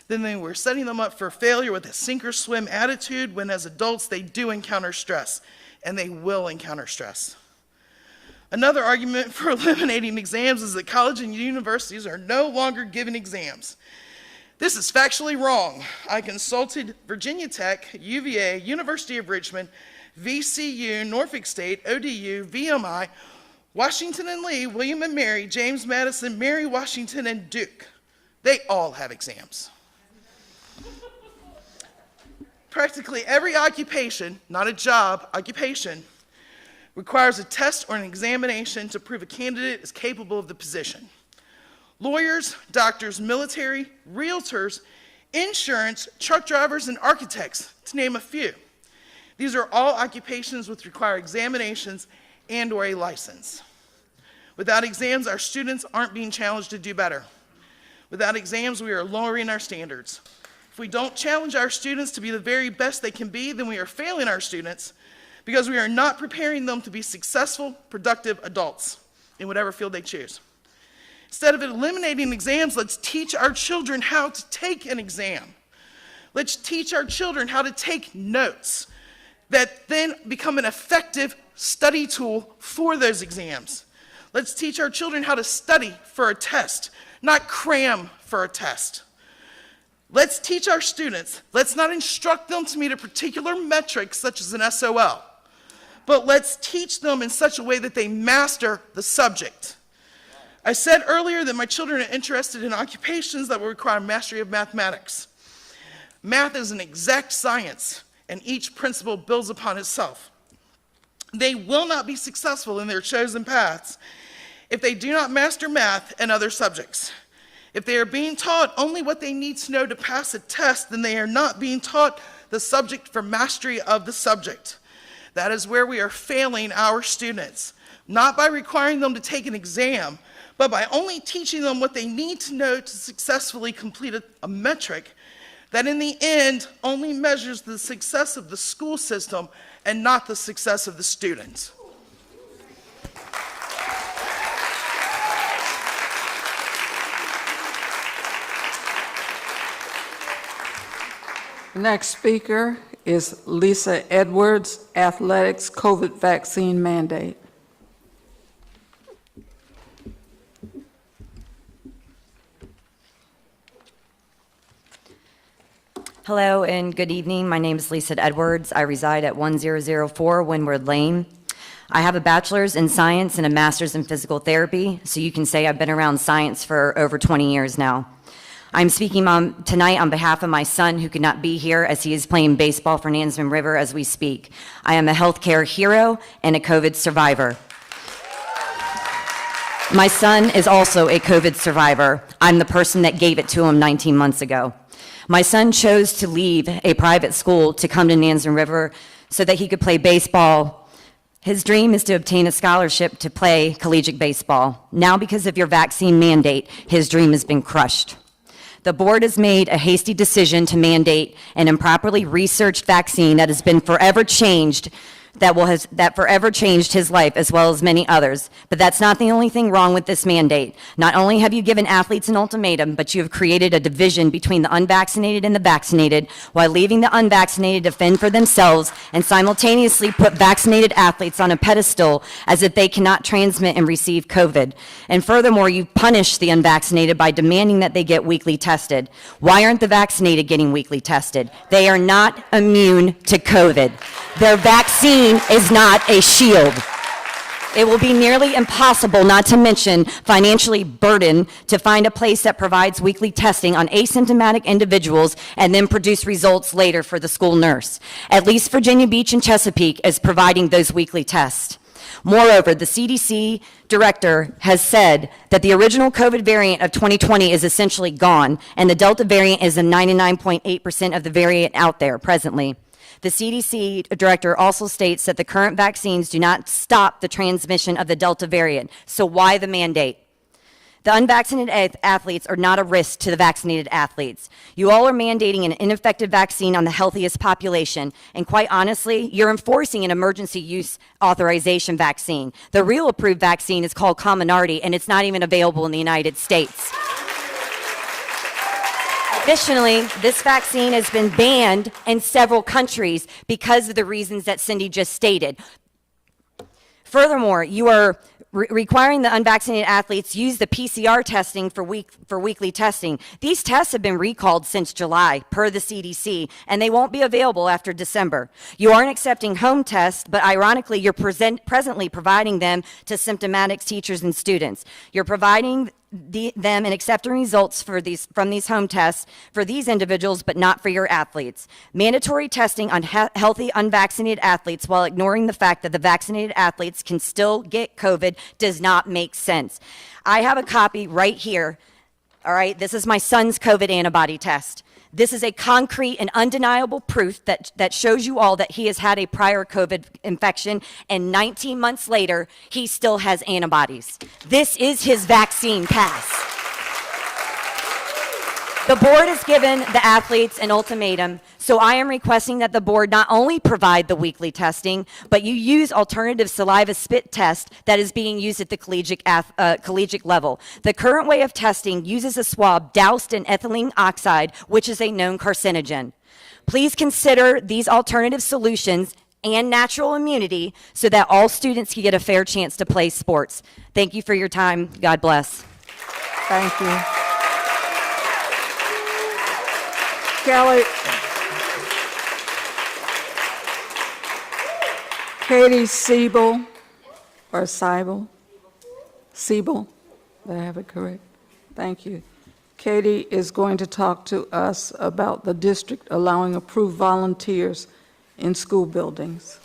then we're setting them up for failure with a sink or swim attitude when as adults they do encounter stress, and they will encounter stress. Another argument for eliminating exams is that colleges and universities are no longer given exams. This is factually wrong. I consulted Virginia Tech, UVA, University of Richmond, VCU, Norfolk State, ODU, VMI, Washington and Lee, William and Mary, James Madison, Mary Washington, and Duke. They all have exams. Practically every occupation, not a job, occupation, requires a test or an examination to prove a candidate is capable of the position. Lawyers, doctors, military, realtors, insurance, truck drivers, and architects, to name a few. These are all occupations which require examinations and or a license. Without exams, our students aren't being challenged to do better. Without exams, we are lowering our standards. If we don't challenge our students to be the very best they can be, then we are failing our students because we are not preparing them to be successful, productive adults in whatever field they choose. Instead of eliminating exams, let's teach our children how to take an exam. Let's teach our children how to take notes that then become an effective study tool for those exams. Let's teach our children how to study for a test, not cram for a test. Let's teach our students, let's not instruct them to meet a particular metric such as an SOL, but let's teach them in such a way that they master the subject. I said earlier that my children are interested in occupations that will require mastery of mathematics. Math is an exact science, and each principle builds upon itself. They will not be successful in their chosen paths if they do not master math and other subjects. If they are being taught only what they need to know to pass a test, then they are not being taught the subject for mastery of the subject. That is where we are failing our students, not by requiring them to take an exam, but by only teaching them what they need to know to successfully complete a metric that in the end only measures the success of the school system and not the success of the students. The next speaker is Lisa Edwards, Athletics COVID Vaccine Mandate. Hello and good evening. My name is Lisa Edwards. I reside at 1004 Windward Lane. I have a bachelor's in science and a master's in physical therapy, so you can say I've been around science for over 20 years now. I'm speaking tonight on behalf of my son who could not be here as he is playing baseball for Nansemond River as we speak. I am a healthcare hero and a COVID survivor. My son is also a COVID survivor. I'm the person that gave it to him 19 months ago. My son chose to leave a private school to come to Nansemond River so that he could play baseball. His dream is to obtain a scholarship to play collegiate baseball. Now, because of your vaccine mandate, his dream has been crushed. The board has made a hasty decision to mandate an improperly researched vaccine that has been forever changed that forever changed his life as well as many others. But that's not the only thing wrong with this mandate. Not only have you given athletes an ultimatum, but you have created a division between the unvaccinated and the vaccinated while leaving the unvaccinated to fend for themselves and simultaneously put vaccinated athletes on a pedestal as if they cannot transmit and receive COVID. And furthermore, you punish the unvaccinated by demanding that they get weekly tested. Why aren't the vaccinated getting weekly tested? They are not immune to COVID. Their vaccine is not a shield. It will be nearly impossible, not to mention financially burdened, to find a place that provides weekly testing on asymptomatic individuals and then produce results later for the school nurse. At least Virginia Beach and Chesapeake is providing those weekly tests. Moreover, the CDC director has said that the original COVID variant of 2020 is essentially gone, and the Delta variant is a 99.8% of the variant out there presently. The CDC director also states that the current vaccines do not stop the transmission of the Delta variant. So why the mandate? The unvaccinated athletes are not a risk to the vaccinated athletes. You all are mandating an ineffective vaccine on the healthiest population, and quite honestly, you're enforcing an emergency use authorization vaccine. The real approved vaccine is called Comirnaty, and it's not even available in the United States. Additionally, this vaccine has been banned in several countries because of the reasons that Cindy just stated. Furthermore, you are requiring the unvaccinated athletes use the PCR testing for weekly testing. These tests have been recalled since July, per the CDC, and they won't be available after December. You aren't accepting home tests, but ironically, you're presently providing them to symptomatic teachers and students. You're providing them and accepting results from these home tests for these individuals, but not for your athletes. Mandatory testing on healthy unvaccinated athletes while ignoring the fact that the vaccinated athletes can still get COVID does not make sense. I have a copy right here. All right, this is my son's COVID antibody test. This is a concrete and undeniable proof that shows you all that he has had a prior COVID infection, and 19 months later, he still has antibodies. This is his vaccine pass. The board has given the athletes an ultimatum, so I am requesting that the board not only provide the weekly testing, but you use alternative saliva spit test that is being used at the collegiate level. The current way of testing uses a swab doused in ethylene oxide, which is a known carcinogen. Please consider these alternative solutions and natural immunity so that all students can get a fair chance to play sports. Thank you for your time. God bless. Thank you. Kelly. Katie Siebel, or Seibel? Siebel, did I have it correct? Thank you. Katie is going to talk to us about the district allowing approved volunteers in school buildings.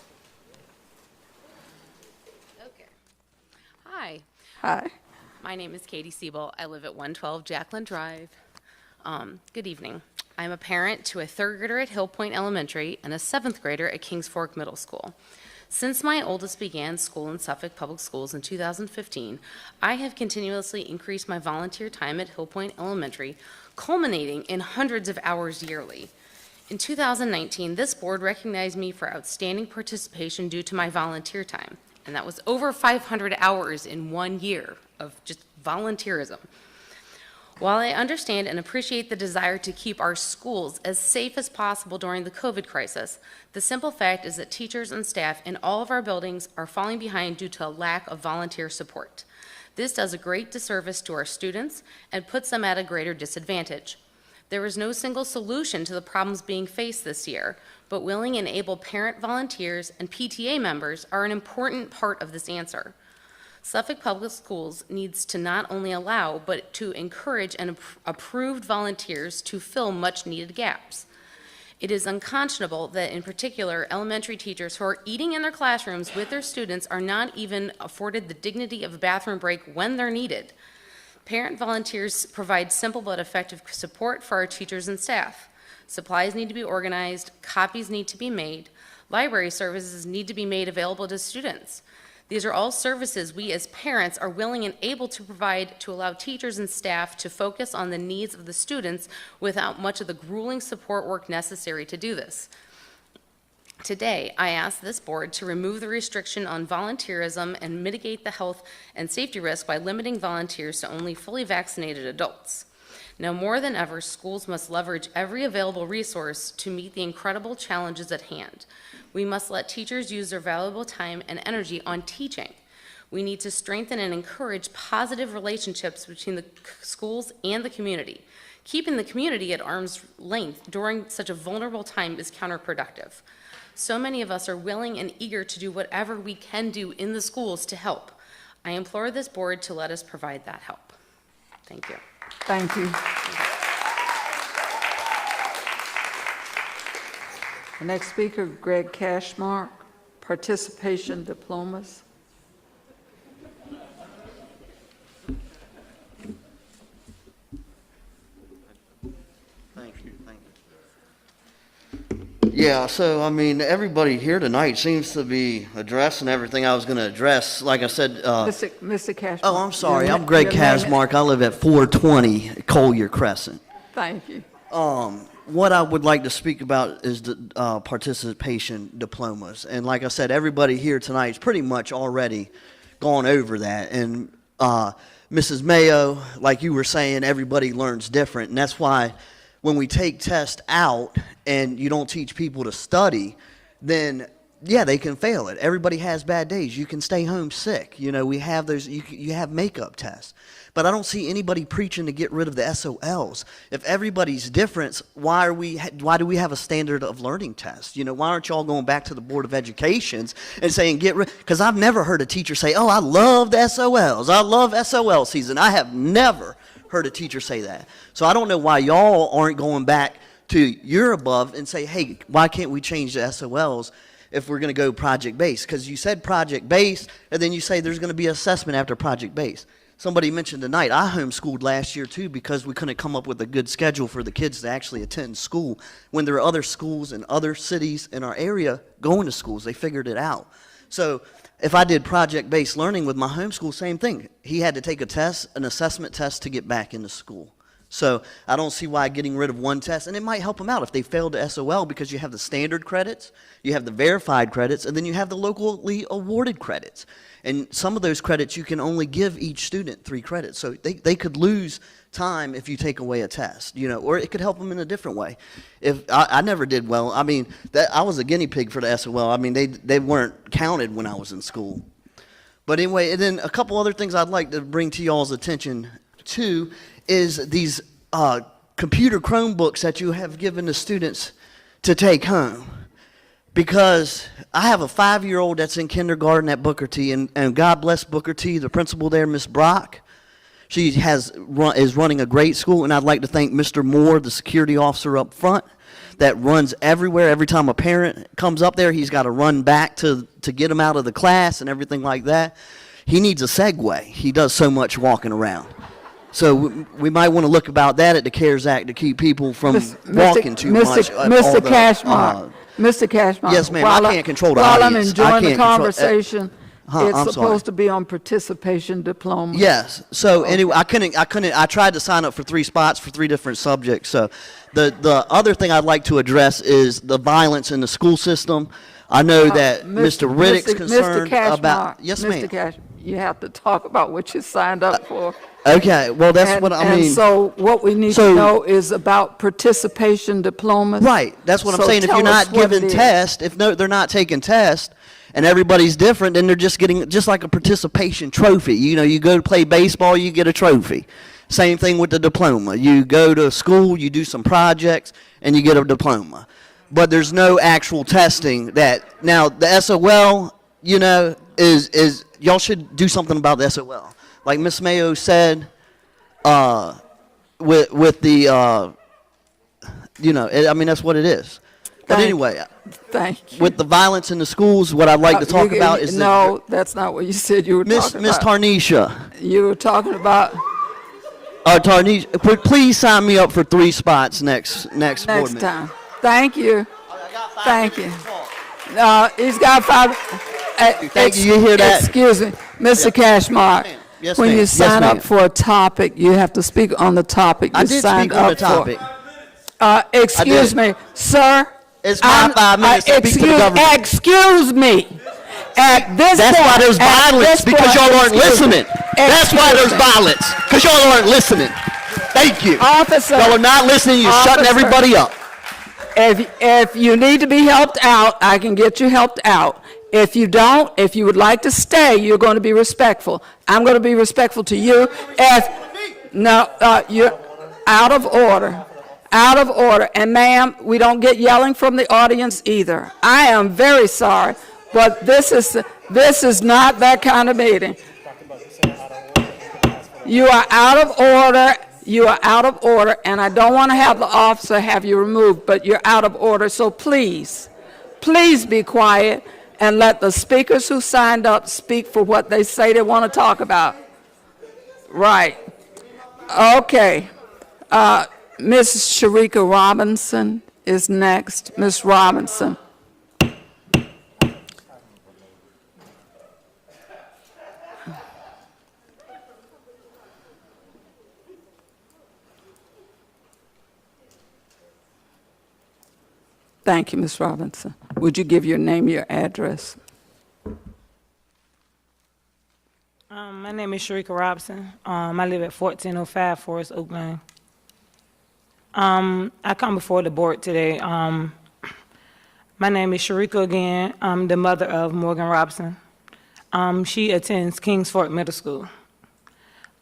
Okay. Hi. Hi. My name is Katie Siebel. I live at 112 Jacqueline Drive. Good evening. I'm a parent to a third grader at Hill Point Elementary and a seventh grader at Kings Fork Middle School. Since my oldest began school in Suffolk Public Schools in 2015, I have continuously increased my volunteer time at Hill Point Elementary, culminating in hundreds of hours yearly. In 2019, this board recognized me for outstanding participation due to my volunteer time, and that was over 500 hours in 1 year of just volunteerism. While I understand and appreciate the desire to keep our schools as safe as possible during the COVID crisis, the simple fact is that teachers and staff in all of our buildings are falling behind due to a lack of volunteer support. This does a great disservice to our students and puts them at a greater disadvantage. There is no single solution to the problems being faced this year, but willing and able parent volunteers and PTA members are an important part of this answer. Suffolk Public Schools needs to not only allow, but to encourage and approved volunteers to fill much-needed gaps. It is unconscionable that, in particular, elementary teachers who are eating in their classrooms with their students are not even afforded the dignity of a bathroom break when they're needed. Parent volunteers provide simple but effective support for our teachers and staff. Supplies need to be organized, copies need to be made, library services need to be made available to students. These are all services we as parents are willing and able to provide to allow teachers and staff to focus on the needs of the students without much of the grueling support work necessary to do this. Today, I ask this board to remove the restriction on volunteerism and mitigate the health and safety risk by limiting volunteers to only fully vaccinated adults. Now more than ever, schools must leverage every available resource to meet the incredible challenges at hand. We must let teachers use their valuable time and energy on teaching. We need to strengthen and encourage positive relationships between the schools and the community. Keeping the community at arm's length during such a vulnerable time is counterproductive. So many of us are willing and eager to do whatever we can do in the schools to help. I implore this board to let us provide that help. Thank you. Thank you. The next speaker, Greg Cashmark, participation diplomas. Yeah, so I mean, everybody here tonight seems to be addressing everything I was going to address. Like I said, Mr. Cashmark. oh, I'm sorry. I'm Greg Kasmark. I live at 420 Collier Crescent. Thank you. What I would like to speak about is the participation diplomas. And like I said, everybody here tonight's pretty much already gone over that. And Mrs. Mayo, like you were saying, everybody learns different. And that's why when we take tests out and you don't teach people to study, then yeah, they can fail it. Everybody has bad days. You can stay home sick. You know, we have those, you have makeup tests. But I don't see anybody preaching to get rid of the SOLs. If everybody's different, why do we have a standard of learning test? You know, why aren't y'all going back to the Board of Educations and saying get rid? Because I've never heard a teacher say, oh, I love the SOLs. I love SOL season. I have never heard a teacher say that. So I don't know why y'all aren't going back to your above and say, hey, why can't we change the SOLs if we're going to go project-based? Because you said project-based, and then you say there's going to be assessment after project-based. Somebody mentioned tonight, I homeschooled last year too because we couldn't come up with a good schedule for the kids to actually attend school. When there are other schools in other cities in our area going to schools, they figured it out. So if I did project-based learning with my homeschool, same thing. He had to take a test, an assessment test to get back into school. So I don't see why getting rid of one test, and it might help them out if they failed the SOL because you have the standard credits, you have the verified credits, and then you have the locally awarded credits. And some of those credits you can only give each student 3 credits. So they could lose time if you take away a test, you know, or it could help them in a different way. If I never did well, I mean, I was a guinea pig for the SOL. I mean, they weren't counted when I was in school. But anyway, and then a couple other things I'd like to bring to y'all's attention too is these computer Chromebooks that you have given the students to take home. Because I have a 5-year-old that's in kindergarten at Booker T, and God bless Booker T, the principal there, Miss Brock. She is running a great school, and I'd like to thank Mr. Moore, the security officer up front, that runs everywhere. Every time a parent comes up there, he's got to run back to get him out of the class and everything like that. He needs a Segway. He does so much walking around. So we might want to look about that at the CARES Act to keep people from walking too much. Mr. Cashmark. Mr. Cashmark. Yes, ma'am. I can't control the audience. While I'm audience. enjoying the conversation, it's I'm supposed sorry. to be on participation diploma. Yes. So anyway, I tried to sign up for 3 spots for 3 different subjects. So the other thing I'd like to address is the violence in the school system. I know that Mr. Riddick's concerned about. Yes, ma'am. Mr. Cash, you have to talk about what you signed up for. Okay, well, that's what I mean. And so what we need to know is about participation diplomas. Right, that's what I'm So saying. If tell you're us not what giving it is. tests, if they're not taking tests, and everybody's different, then they're just getting just like a participation trophy. You know, you go to play baseball, you get a trophy. Same thing with the diploma. You go to school, you do some projects, and you get a diploma. But there's no actual testing that. Now, the SOL, you know, is y'all should do something about the SOL. Like Miss Mayo said, with the, you know, I mean, that's what it is. But anyway, Thank you. with the violence in the schools, what I'd like to talk about is no, that's not what you said you were talking Miss about. Tarnisha. You were talking about Tarnisha, please sign me up for 3 spots next board next meeting. time. Thank you. Thank you. He's got 5. Thank you. You hear that? Excuse me, Mr. Cashmark. Yes, When ma'am. you Yes, sign ma'am. up for a topic, you have to speak on the topic I you did signed speak on the up for. topic. Excuse me, sir, It's my 5 minutes to speak to the government. Excuse me. At this That's point, why there's violence, because y'all aren't listening. That's why there's violence, because y'all aren't listening. Thank you. Officer. Y'all are not listening. You're shutting Officer. everybody up. If you need to be helped out, I can get you helped out. If you don't, if you would like to stay, you're going to be respectful. I'm going to be respectful to you. You're out of order. Out of order. And ma'am, we don't get yelling from the audience either. I am very sorry, but this is not that kind of meeting. You are out of order. You are out of order, and I don't want to have the officer have you removed, but you're out of order. So please, please be quiet and let the speakers who signed up speak for what they say they want to talk about. Right. Okay. Ms. Sharika Robinson is next. Ms. Robinson. Thank you, Ms. Robinson. Would you give your name, your address? My name is Sharika Robinson. I live at 1405 Forest Oak Lane. I come before the board today. My name is Sharika again. I'm the mother of Morgan Robinson. She attends Kings Fork Middle School.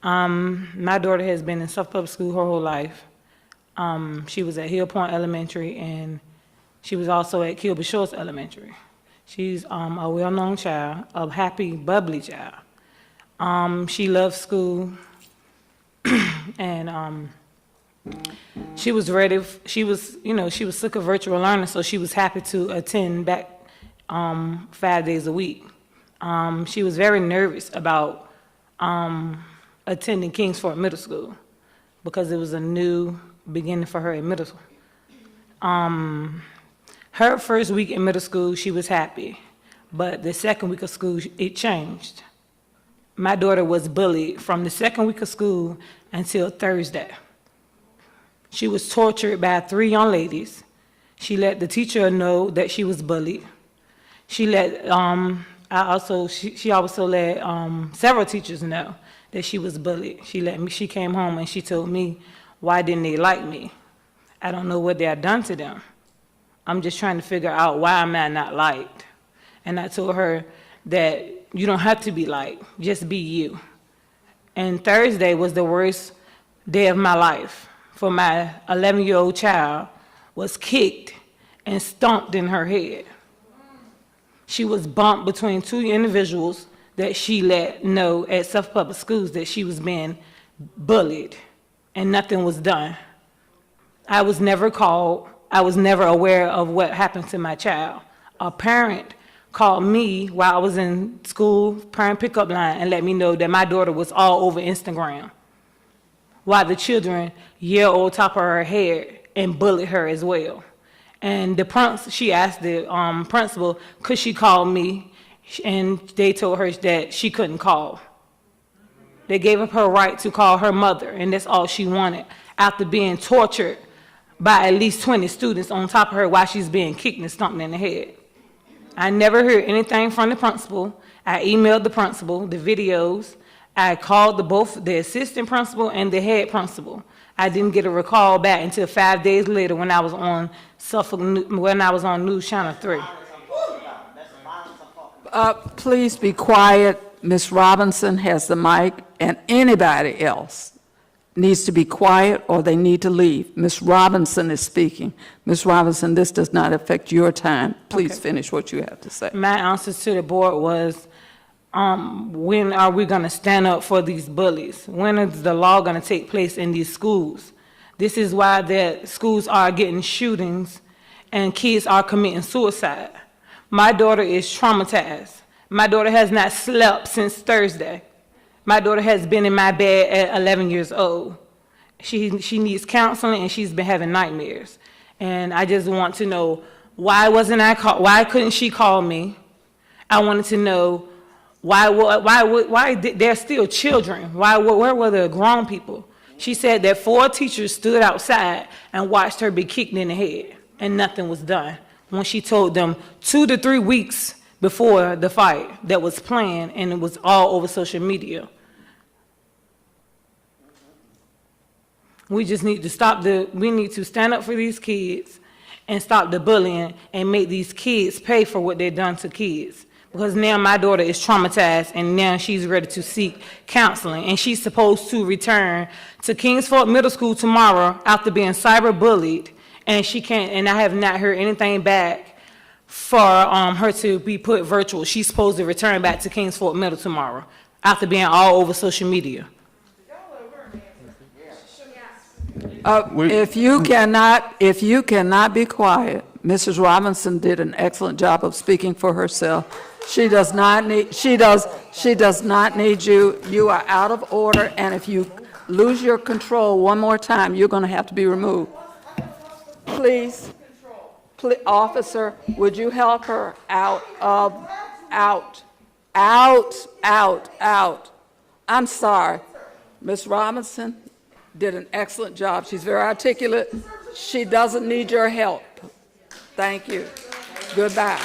My daughter has been in Suffolk Public School her whole life. She was at Hill Point Elementary, and she was also at Kilby Shores Elementary. She's a well-known child, a happy, bubbly child. She loves school, and she was ready. She was sick of virtual learning, so she was happy to attend back 5 days a week. She was very nervous about attending Kings Fork Middle School because it was a new beginning for her in middle school. Her first week in middle school, she was happy, but the second week of school, it changed. My daughter was bullied from the second week of school until Thursday. She was tortured by 3 young ladies. She let the teacher know that she was bullied. She also let several teachers know that she was bullied. She came home and she told me, why didn't they like me? I don't know what they had done to them. I'm just trying to figure out why am I not liked. And I told her that you don't have to be liked, just be you. And Thursday was the worst day of my life. For my 11-year-old child was kicked and stomped in her head. She was bumped between 2 individuals that she let know at Suffolk Public Schools that she was being bullied, and nothing was done. I was never called. I was never aware of what happened to my child. A parent called me while I was in school, parent pickup line, and let me know that my daughter was all over Instagram, while the children yelled on top of her head and bullied her as well. And she asked the principal, could she call me? And they told her that she couldn't call. They gave up her right to call her mother, and that's all she wanted, after being tortured by at least 20 students on top of her while she's being kicked and stomped in the head. I never heard anything from the principal. I emailed the principal, the videos. I called both the assistant principal and the head principal. I didn't get a call back until 5 days later when I was on News Channel 3. Please be quiet. Ms. Robinson has the mic, and anybody else needs to be quiet or they need to leave. Ms. Robinson is speaking. Ms. Robinson, this does not affect your time. Please finish what you have to say. My answer to the board was, when are we going to stand up for these bullies? When is the law going to take place in these schools? This is why the schools are getting shootings and kids are committing suicide. My daughter is traumatized. My daughter has not slept since Thursday. My daughter has been in my bed at 11 years old. She needs counseling, and she's been having nightmares. And I just want to know, why couldn't she call me? I wanted to know why they're still children. Where were the grown people? She said that 4 teachers stood outside and watched her be kicked in the head, and nothing was done. when she told them 2 to 3 weeks before the fight that was planned, and it was all over social media. We just need to we need to stand up for these kids and stop the bullying and make these kids pay for what they've done to kids. Because now my daughter is traumatized and now she's ready to seek counseling, and she's supposed to return to Kingsford Middle School tomorrow after being cyber bullied, and she can't, and I have not heard anything back for her to be put virtual. She's supposed to return back to Kingsford Middle tomorrow after being all over social media. If you cannot be quiet, Mrs. Robinson did an excellent job of speaking for herself. She does not need you. You are out of order, and if you lose your control one more time, you're going to have to be removed. Please, officer, would you help her out. I'm sorry. Ms. Robinson did an excellent job. She's very articulate. She doesn't need your help. Thank you. Goodbye.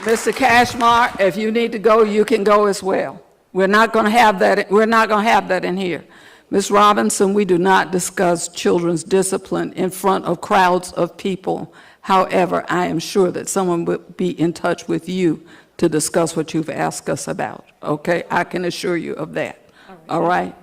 Mr. Cashmar, if you need to go, you can go as well. We're not going to have that. We're not going to have that in here. Ms. Robinson, we do not discuss children's discipline in front of crowds of people. However, I am sure that someone will be in touch with you to discuss what you've asked us about. Okay? I can assure you of that. All right?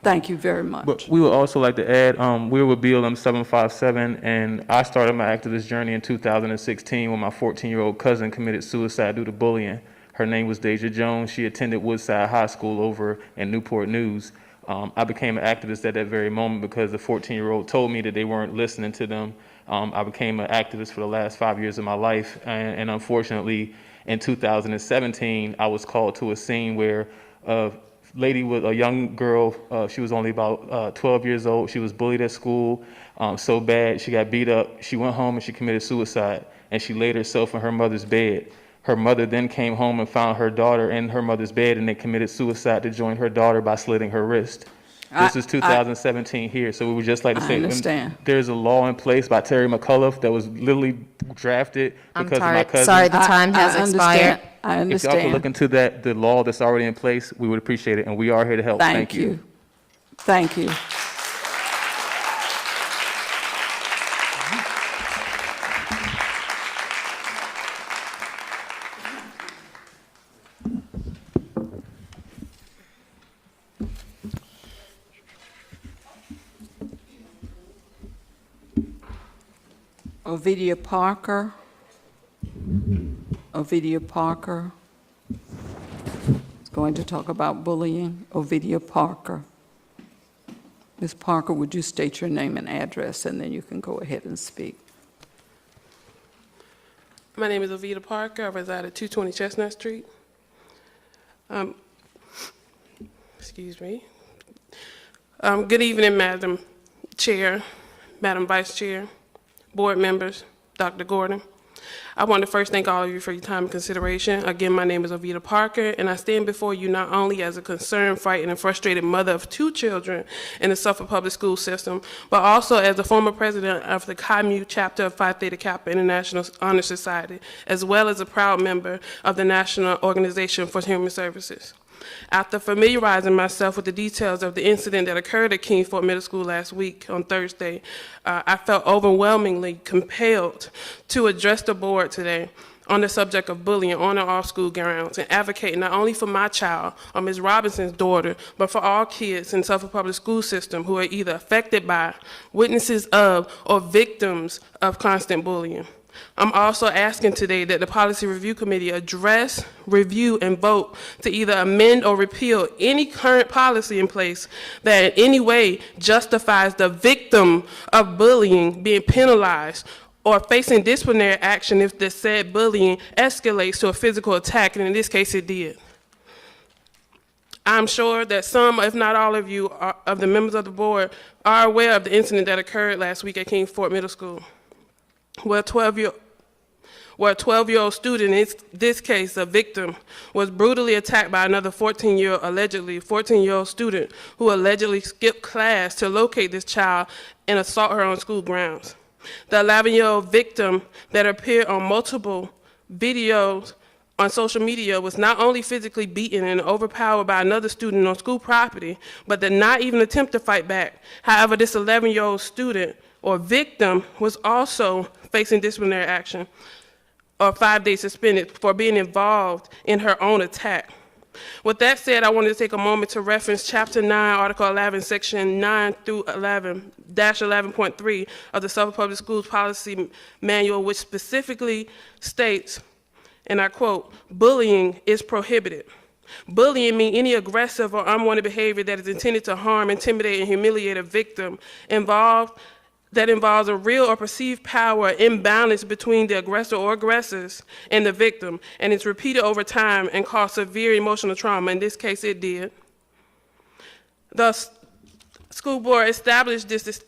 Thank you very much. But we would also like to add, we're with BLM 757, and I started my activist journey in 2016 when my 14-year-old cousin committed suicide due to bullying. Her name was Deja Jones. She attended Woodside High School over in Newport News. I became an activist at that very moment because the 14-year-old told me that they weren't listening to them. I became an activist for the last 5 years of my life, and unfortunately, in 2017, I was called to a scene where lady with a young girl, she was only about 12 years old. She was bullied at school so bad, she got beat up. She went home and she committed suicide, and she laid herself in her mother's bed. Her mother then came home and found her daughter in her mother's bed, and they committed suicide to join her daughter by slitting her wrist. This is 2017 here, so we would just like to say there's a law in place by Terry McCullough that was literally drafted because of my cousin. Sorry, the time has expired. I understand. If y'all could look into the law that's already in place, we would appreciate it, and we are here to help. Thank you. Thank you. Ovidia Parker. Ovidia Parker is going to talk about bullying. Ovidia Parker. Ms. Parker, would you state your name and address, and then you can go ahead and speak. My name is Ovidia Parker. I reside at 220 Chestnut Street. Excuse me. Good evening, Madam Chair, Madam Vice Chair, board members, Dr. Gordon. I want to first thank all of you for your time and consideration. Again, my name is Ovidia Parker, and I stand before you not only as a concerned, frightened, and frustrated mother of 2 children in the Suffolk Public School system, but also as the former president of the Chi Mu chapter of Phi Theta Kappa International Honor Society, as well as a proud member of the National Organization for Human Services. After familiarizing myself with the details of the incident that occurred at Kingsford Middle School last week on Thursday, I felt overwhelmingly compelled to address the board today on the subject of bullying on and off school grounds and advocate not only for my child or Ms. Robinson's daughter, but for all kids in the Suffolk Public School system who are either affected by, witnesses of, or victims of constant bullying. I'm also asking today that the Policy Review Committee address, review, and vote to either amend or repeal any current policy in place that in any way justifies the victim of bullying being penalized or facing disciplinary action if the said bullying escalates to a physical attack, and in this case it did. I'm sure that some, if not all of you, of the members of the board are aware of the incident that occurred last week at Kingsford Middle School, where a 12-year-old where a 12-year-old student, in this case a victim, was brutally attacked by another allegedly 14-year-old student who allegedly skipped class to locate this child and assault her on school grounds. The 11-year-old victim that appeared on multiple videos on social media was not only physically beaten and overpowered by another student on school property, but did not even attempt to fight back. However, this 11-year-old student or victim was also facing disciplinary action or 5 days suspended for being involved in her own attack. With that said, I wanted to take a moment to reference Chapter 9, Article 11, Section 9 through 11, -11.3 of the Suffolk Public Schools Policy Manual, which specifically states, and I quote, "Bullying is prohibited. Bullying means any aggressive or unwanted behavior that is intended to harm, intimidate, and humiliate a victim that involves a real or perceived power imbalance between the aggressor or aggressors and the victim, and it's repeated over time and cause severe emotional trauma." In this case, it did. The school board established this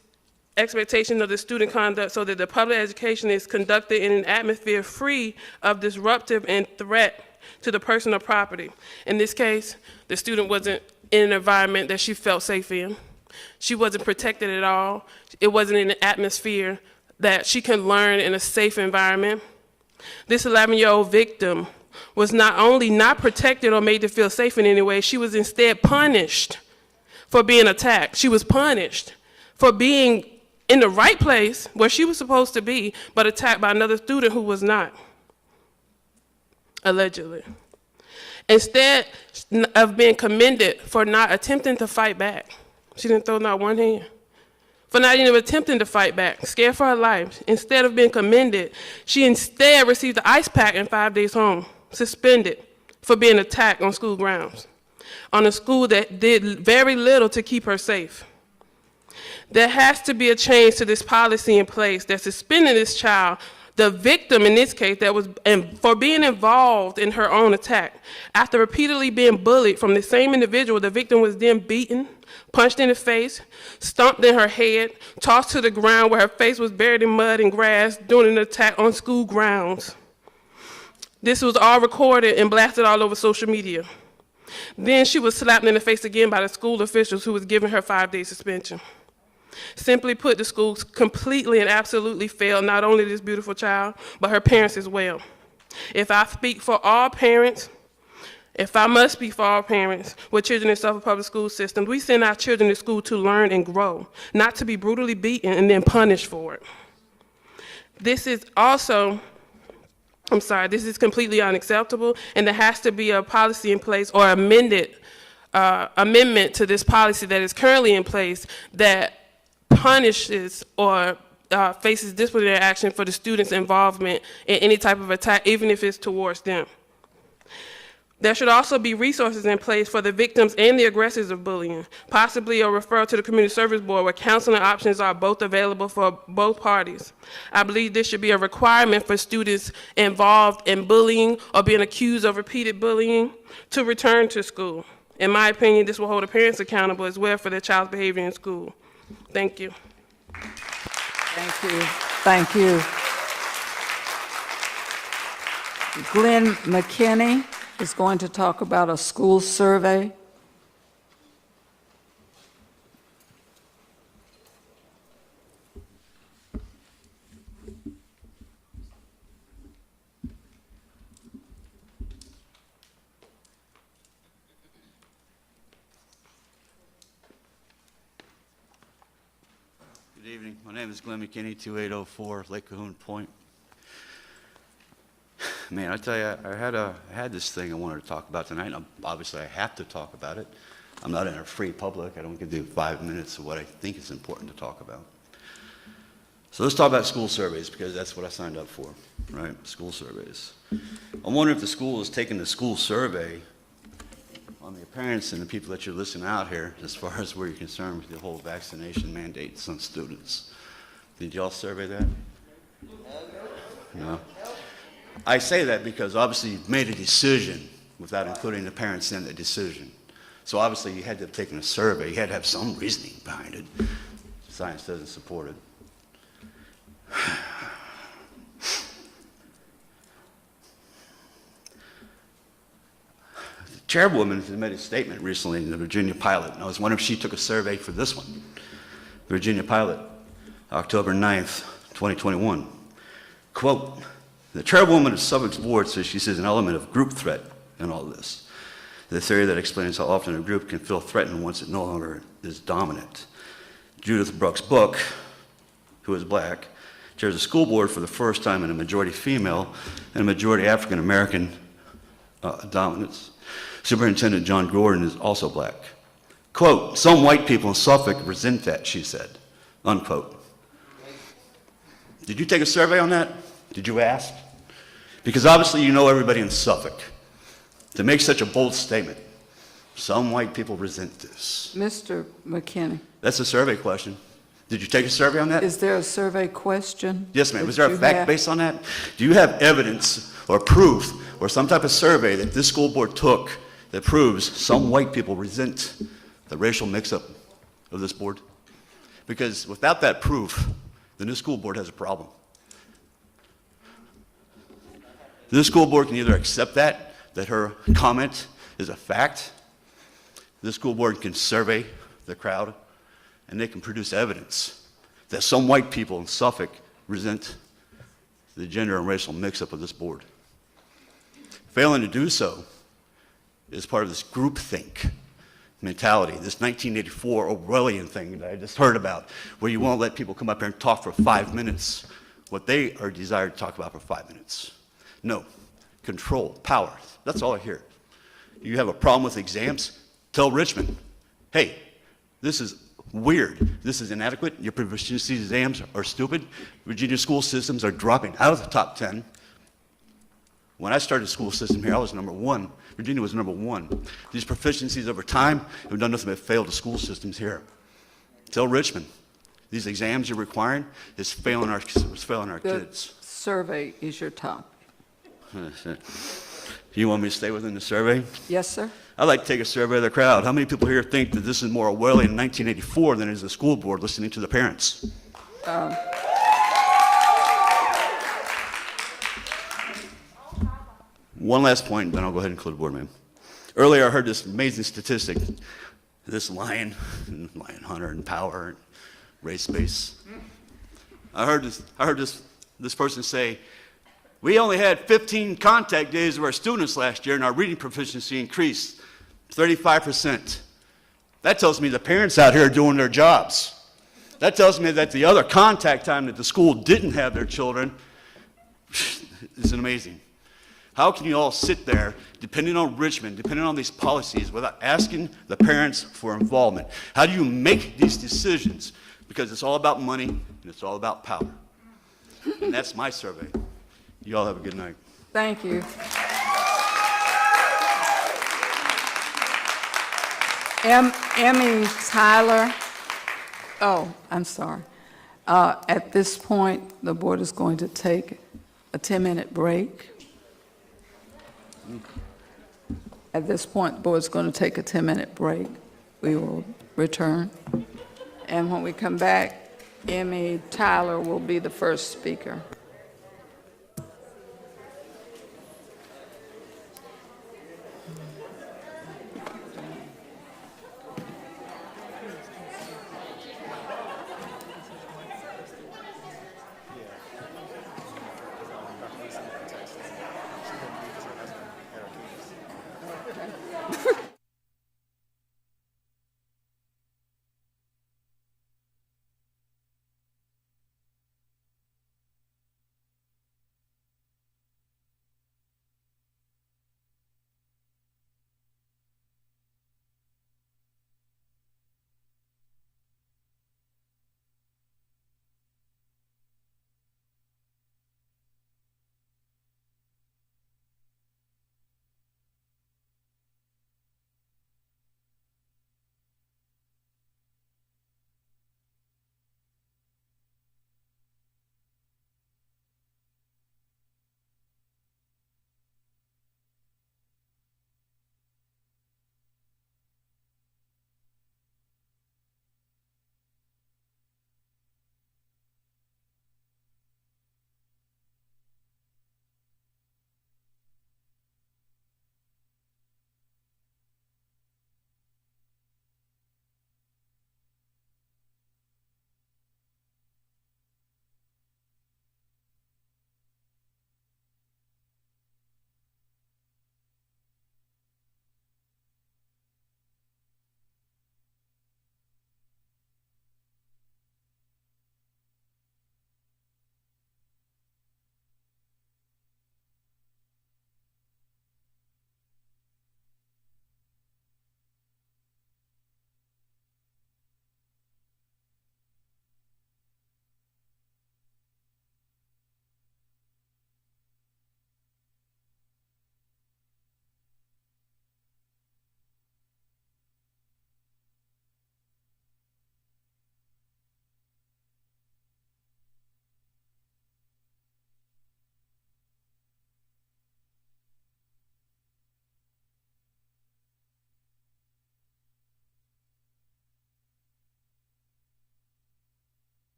expectation of the student conduct so that the public education is conducted in an atmosphere free of disruptive and threat to the person or property. In this case, the student wasn't in an environment that she felt safe in. She wasn't protected at all. It wasn't in an atmosphere that she can learn in a safe environment. This 11-year-old victim was not only not protected or made to feel safe in any way, she was instead punished for being attacked. She was punished for being in the right place where she was supposed to be, but attacked by another student who was not, allegedly. Instead of being commended for not attempting to fight back, she didn't throw not one hand, for not even attempting to fight back, scared for her life. Instead of being commended, she instead received the ice pack and 5 days home, suspended for being attacked on school grounds, on a school that did very little to keep her safe. There has to be a change to this policy in place that suspended this child, the victim in this case, for being involved in her own attack. After repeatedly being bullied from the same individual, the victim was then beaten, punched in the face, stomped in her head, tossed to the ground where her face was buried in mud and grass during an attack on school grounds. This was all recorded and blasted all over social media. Then she was slapped in the face again by the school officials who was giving her 5-day suspension. Simply put, the schools completely and absolutely failed not only this beautiful child, but her parents as well. If I speak for all parents, if I must speak for all parents with children in Suffolk Public School System, we send our children to school to learn and grow, not to be brutally beaten and then punished for it. This is completely unacceptable, and there has to be a policy in place or amendment to this policy that is currently in place that punishes or faces disciplinary action for the student's involvement in any type of attack, even if it's towards them. There should also be resources in place for the victims and the aggressors of bullying, possibly a referral to the community service board where counseling options are both available for both parties. I believe this should be a requirement for students involved in bullying or being accused of repeated bullying to return to school. In my opinion, this will hold the parents accountable as well for their child's behavior in school. Thank you. Thank you. Thank you. Glenn McKinney is going to talk about a school survey. Good evening. My name is Glenn McKinney, 2804 Lake Cahoon Point. Man, I tell you, I had this thing I wanted to talk about tonight, and obviously I have to talk about it. I'm not in a free public. I don't get to do 5 minutes of what I think is important to talk about. So let's talk about school surveys, because that's what I signed up for, right? School surveys. I'm wondering if the school has taken the school survey on the parents and the people that you're listening out here as far as where you're concerned with the whole vaccination mandates on students. Did y'all survey that? No. I say that because obviously you've made a decision without including the parents in the decision. So obviously you had to have taken a survey. You had to have some reasoning behind it. Science doesn't support it. chairwoman has made a statement recently in the Virginia Pilot, and I was wondering if she took a survey for this one. The Virginia Pilot, October 9th, 2021. Quote, the chairwoman of Suffolk's board says she sees an element of group threat in all this. The theory that explains how often a group can feel threatened once it no longer is dominant. Judith Brooks Book, who is black, chairs a school board for the first time in a majority female and a majority African American dominance. Superintendent John Gordon is also black. Quote, some white people in Suffolk resent that, she said, unquote. Did you take a survey on that? Did you ask? Because obviously you know everybody in Suffolk. To make such a bold statement, some white people resent this. Mr. McKinney, That's a survey question. Did you take a survey on that? is there a survey question? Yes, ma'am. that Was there you a fact have? based on that? Do you have evidence or proof or some type of survey that this school board took that proves some white people resent the racial mix-up of this board? Because without that proof, the new school board has a problem. This school board can either accept that her comment is a fact. This school board can survey the crowd, and they can produce evidence that some white people in Suffolk resent the gender and racial mix-up of this board. Failing to do so is part of this groupthink mentality, this 1984 Orwellian thing that I just heard about, where you won't let people come up here and talk for 5 minutes what they are desired to talk about for 5 minutes. No, control, power, that's all I hear. You have a problem with exams? Tell Richmond, hey, this is weird, this is inadequate, your proficiency exams are stupid, Virginia school systems are dropping out of the top 10. When I started the school system here, I was number 1. Virginia was number 1. These proficiencies over time have done nothing but fail the school systems here. Tell Richmond, these exams you're requiring is failing our The kids. survey is your topic. You want me to stay within the survey? Yes, sir? I'd like to take a survey of the crowd. How many people here think that this is more Orwellian in 1984 than it is the school board listening to the parents? One last point, then I'll go ahead and conclude the board, ma'am. Earlier, I heard this amazing statistic, this lion hunter and power, and race base. I heard this person say, we only had 15 contact days of our students last year, and our reading proficiency increased 35%. That tells me the parents out here are doing their jobs. That tells me that the other contact time that the school didn't have their children is amazing. How can you all sit there, depending on Richmond, depending on these policies, without asking the parents for involvement? How do you make these decisions? Because it's all about money, and it's all about power. And that's my survey. You all have a good night. Thank you. Emmy Tyler. Oh, I'm sorry. At this point, the board is going to take a 10-minute break. At this point, the board is going to take a 10-minute break. We will return. And when we come back, Emmy Tyler will be the first speaker.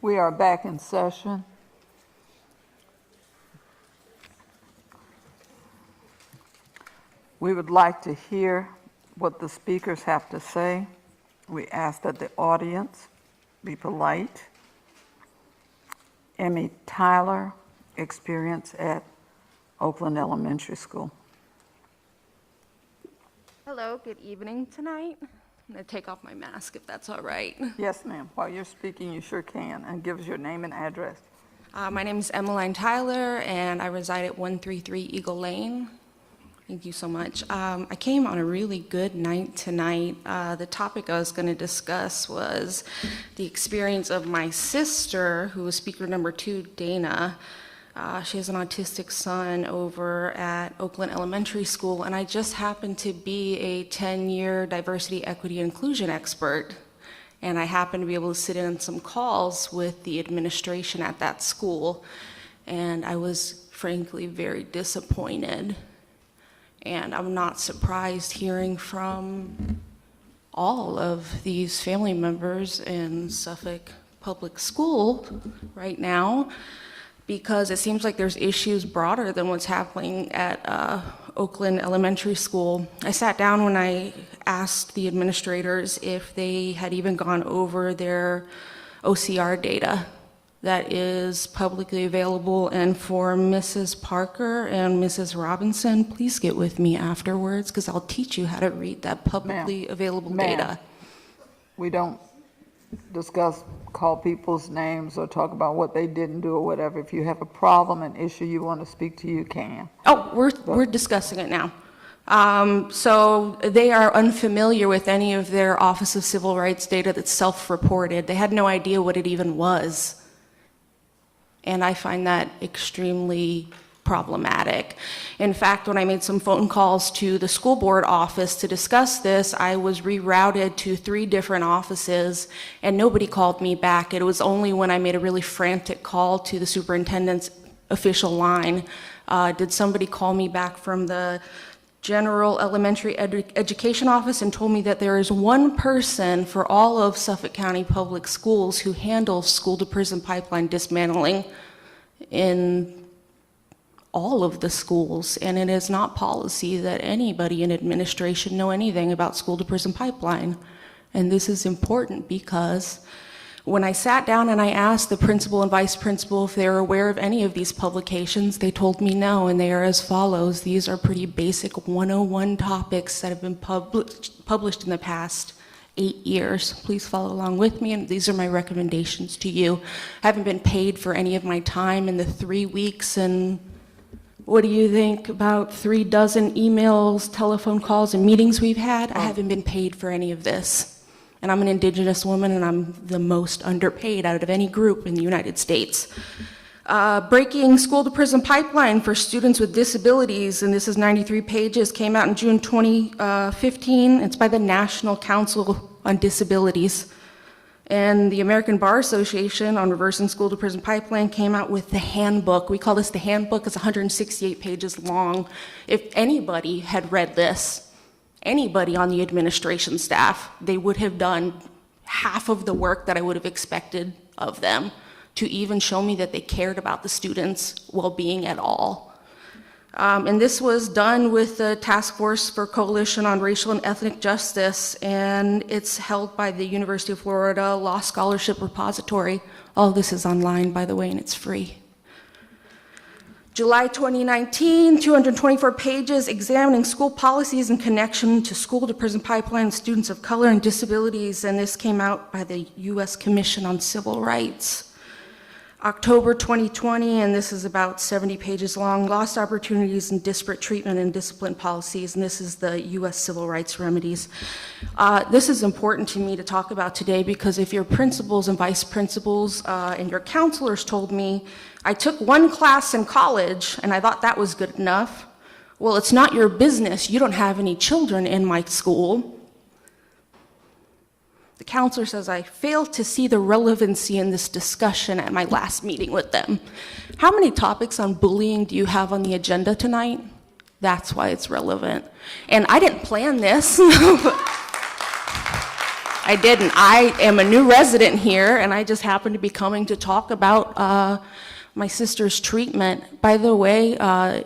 We are back in session. We would like to hear what the speakers have to say. We ask that the audience be polite. Emmy Tyler, experience at Oakland Elementary School. Hello, good evening tonight. I'm going to take off my mask if that's all right. Yes, ma'am. While you're speaking, you sure can, and give us your name and address. My name is Emmeline Tyler, and I reside at 133 Eagle Lane. Thank you so much. I came on a really good night tonight. The topic I was going to discuss was the experience of my sister, who was speaker number 2, Dana. She has an autistic son over at Oakland Elementary School, and I just happen to be a 10-year diversity, equity, and inclusion expert. And I happen to be able to sit in on some calls with the administration at that school. And I was frankly very disappointed. And I'm not surprised hearing from all of these family members in Suffolk Public School right now, because it seems like there's issues broader than what's happening at Oakland Elementary School. I sat down when I asked the administrators if they had even gone over their OCR data that is publicly available. And for Mrs. Parker and Mrs. Robinson, please get with me afterwards, because I'll teach you how to read that publicly available data. We don't call people's names or talk about what they didn't do or whatever. If you have a problem, an issue you want to speak to, you can. Oh, we're discussing it now. So they are unfamiliar with any of their Office of Civil Rights data that's self-reported. They had no idea what it even was. And I find that extremely problematic. In fact, when I made some phone calls to the school board office to discuss this, I was rerouted to 3 different offices, and nobody called me back. It was only when I made a really frantic call to the superintendent's official line did somebody call me back from the General Elementary Education Office and told me that there is one person for all of Suffolk County Public Schools who handles school-to-prison pipeline dismantling in all of the schools, and it is not policy that anybody in administration know anything about school-to-prison pipeline. And this is important because when I sat down and I asked the principal and vice principal if they were aware of any of these publications, they told me no, and they are as follows. These are pretty basic 101 topics that have been published in the past 8 years. Please follow along with me, and these are my recommendations to you. I haven't been paid for any of my time in the 3 weeks, and what do you think, about 3 dozen emails, telephone calls, and meetings we've had? I haven't been paid for any of this. And I'm an Indigenous woman, and I'm the most underpaid out of any group in the United States. Breaking school-to-prison pipeline for students with disabilities, and this is 93 pages, came out in June 2015. It's by the National Council on Disabilities. And the American Bar Association on reversing school-to-prison pipeline came out with the handbook. We call this the handbook. It's 168 pages long. If anybody had read this, anybody on the administration staff, they would have done half of the work that I would have expected of them to even show me that they cared about the students' well-being at all. And this was done with the Task Force for Coalition on Racial and Ethnic Justice, and it's held by the University of Florida Law Scholarship Repository. All this is online, by the way, and it's free. July 2019, 224 pages examining school policies in connection to school-to-prison pipeline, students of color and disabilities, and this came out by the U.S. Commission on Civil Rights. October 2020, and this is about 70 pages long, lost opportunities and disparate treatment and discipline policies, and this is the U.S. Civil Rights remedies. This is important to me to talk about today because if your principals and vice principals and your counselors told me, I took 1 class in college and I thought that was good enough, well, it's not your business. You don't have any children in my school. The counselor says, I failed to see the relevancy in this discussion at my last meeting with them. How many topics on bullying do you have on the agenda tonight? That's why it's relevant. And I didn't plan this. I didn't. I am a new resident here, and I just happened to be coming to talk about my sister's treatment. By the way,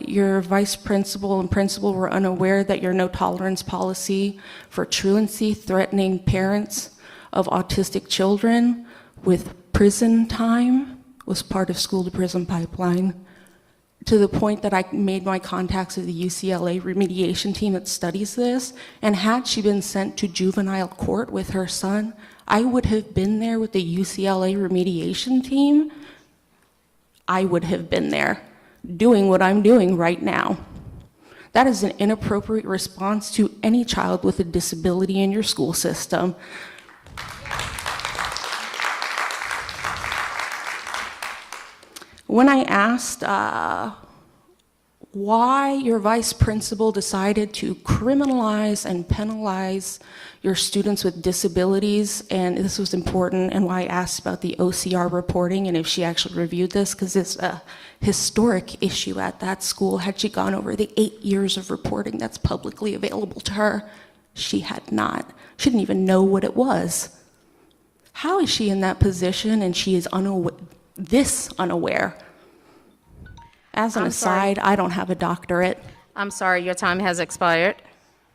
your vice principal and principal were unaware that your no tolerance policy for truancy threatening parents of autistic children with prison time was part of school to prison pipeline, to the point that I made my contacts with the UCLA remediation team that studies this, and had she been sent to juvenile court with her son, I would have been there with the UCLA remediation team. I would have been there doing what I'm doing right now. That is an inappropriate response to any child with a disability in your school system. When I asked why your vice principal decided to criminalize and penalize your students with disabilities, and this was important, and why I asked about the OCR reporting and if she actually reviewed this, because it's a historic issue at that school. Had she gone over the 8 years of reporting that's publicly available to her, she had not. She didn't even know what it was. How is she in that position and she is unaware? As an aside, I don't have a doctorate. I'm sorry, your time has expired.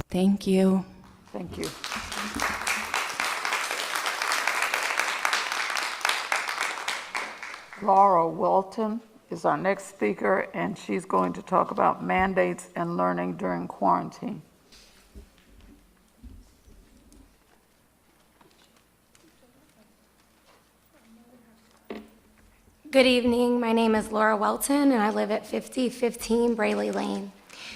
Thank you. Thank you. Laura Walton is our next speaker, and she's going to talk about mandates and learning during quarantine. Good evening. My name is Laura Welton, and I live at 5015 Brayley Lane.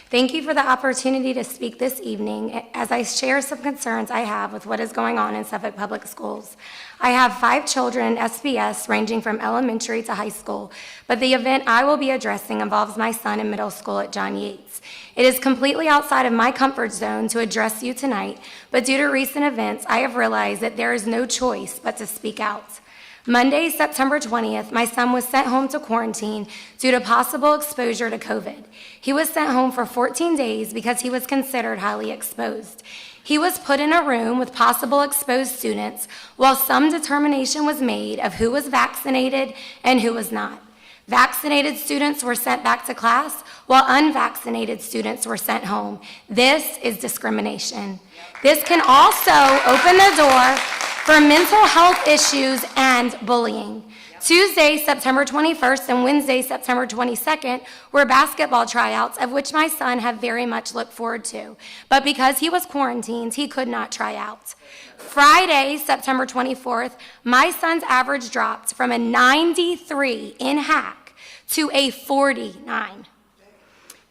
Thank you for the opportunity to speak this evening as I share some concerns I have with what is going on in Suffolk Public Schools. I have 5 children in SBS ranging from elementary to high school, but the event I will be addressing involves my son in middle school at John Yates. It is completely outside of my comfort zone to address you tonight, but due to recent events, I have realized that there is no choice but to speak out. Monday, September 20th, my son was sent home to quarantine due to possible exposure to COVID. He was sent home for 14 days because he was considered highly exposed. He was put in a room with possible exposed students while some determination was made of who was vaccinated and who was not. Vaccinated students were sent back to class while unvaccinated students were sent home. This is discrimination. This can also open the door for mental health issues and bullying. Tuesday, September 21st and Wednesday, September 22nd were basketball tryouts, of which my son had very much looked forward to. But because he was quarantined, he could not try out. Friday, September 24th, my son's average dropped from a 93 in hack to a 49.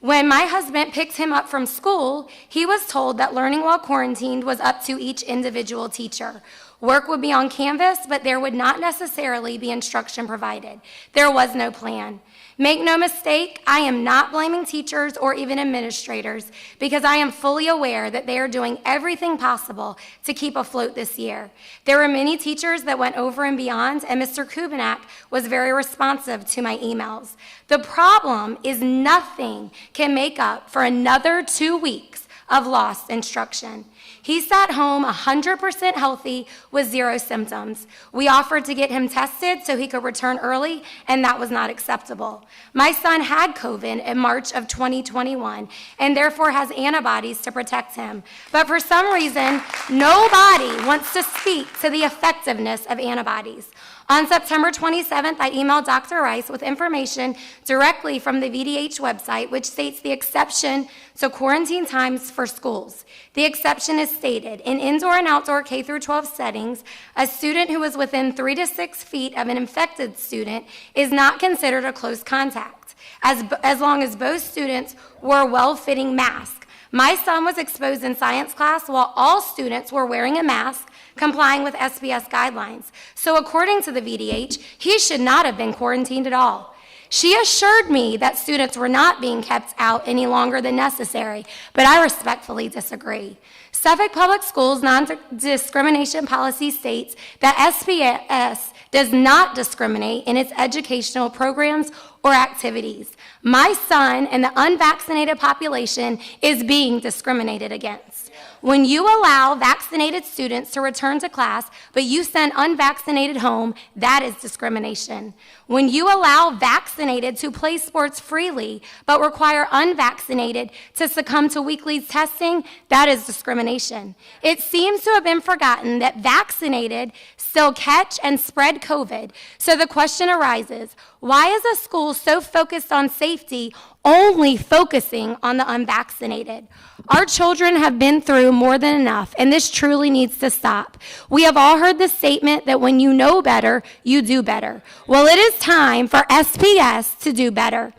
When my husband picked him up from school, he was told that learning while quarantined was up to each individual teacher. Work would be on Canvas, but there would not necessarily be instruction provided. There was no plan. Make no mistake, I am not blaming teachers or even administrators because I am fully aware that they are doing everything possible to keep afloat this year. There were many teachers that went over and beyond, and Mr. Kubinak was very responsive to my emails. The problem is nothing can make up for another 2 weeks of lost instruction. He sat home 100% healthy with 0 symptoms. We offered to get him tested so he could return early, and that was not acceptable. My son had COVID in March of 2021 and therefore has antibodies to protect him. But for some reason, nobody wants to speak to the effectiveness of antibodies. On September 27th, I emailed Dr. Rice with information directly from the VDH website, which states the exception to quarantine times for schools. The exception is stated, in indoor and outdoor K through 12 settings, a student who is within 3 to 6 feet of an infected student is not considered a close contact, as long as both students wore well-fitting masks. My son was exposed in science class while all students were wearing a mask, complying with SBS guidelines. So according to the VDH, he should not have been quarantined at all. She assured me that students were not being kept out any longer than necessary, but I respectfully disagree. Suffolk Public Schools non-discrimination policy states that SBS does not discriminate in its educational programs or activities. My son and the unvaccinated population is being discriminated against. When you allow vaccinated students to return to class, but you send unvaccinated home, that is discrimination. When you allow vaccinated to play sports freely, but require unvaccinated to succumb to weekly testing, that is discrimination. It seems to have been forgotten that vaccinated still catch and spread COVID. So the question arises, why is a school so focused on safety, only focusing on the unvaccinated? Our children have been through more than enough, and this truly needs to stop. We have all heard the statement that when you know better, you do better. Well, it is time for SPS to do better.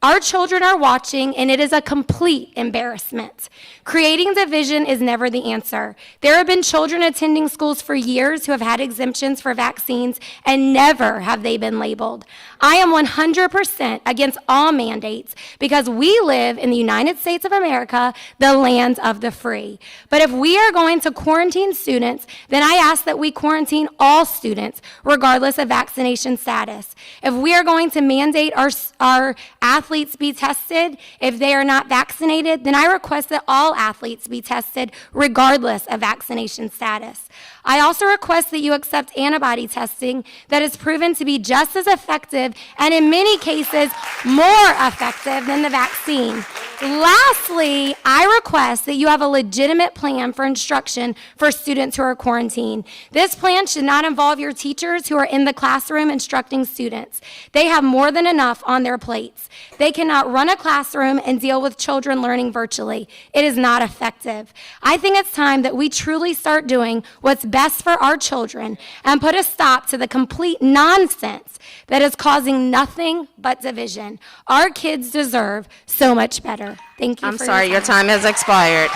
Our children are watching, and it is a complete embarrassment. Creating division is never the answer. There have been children attending schools for years who have had exemptions for vaccines, and never have they been labeled. I am 100% against all mandates because we live in the United States of America, the land of the free. But if we are going to quarantine students, then I ask that we quarantine all students, regardless of vaccination status. If we are going to mandate our athletes be tested if they are not vaccinated, then I request that all athletes be tested regardless of vaccination status. I also request that you accept antibody testing that is proven to be just as effective and in many cases more effective than the vaccine. Lastly, I request that you have a legitimate plan for instruction for students who are quarantined. This plan should not involve your teachers who are in the classroom instructing students. They have more than enough on their plates. They cannot run a classroom and deal with children learning virtually. It is not effective. I think it's time that we truly start doing what's best for our children and put a stop to the complete nonsense that is causing nothing but division. Our kids deserve so much better. Thank you. I'm sorry, your time has expired.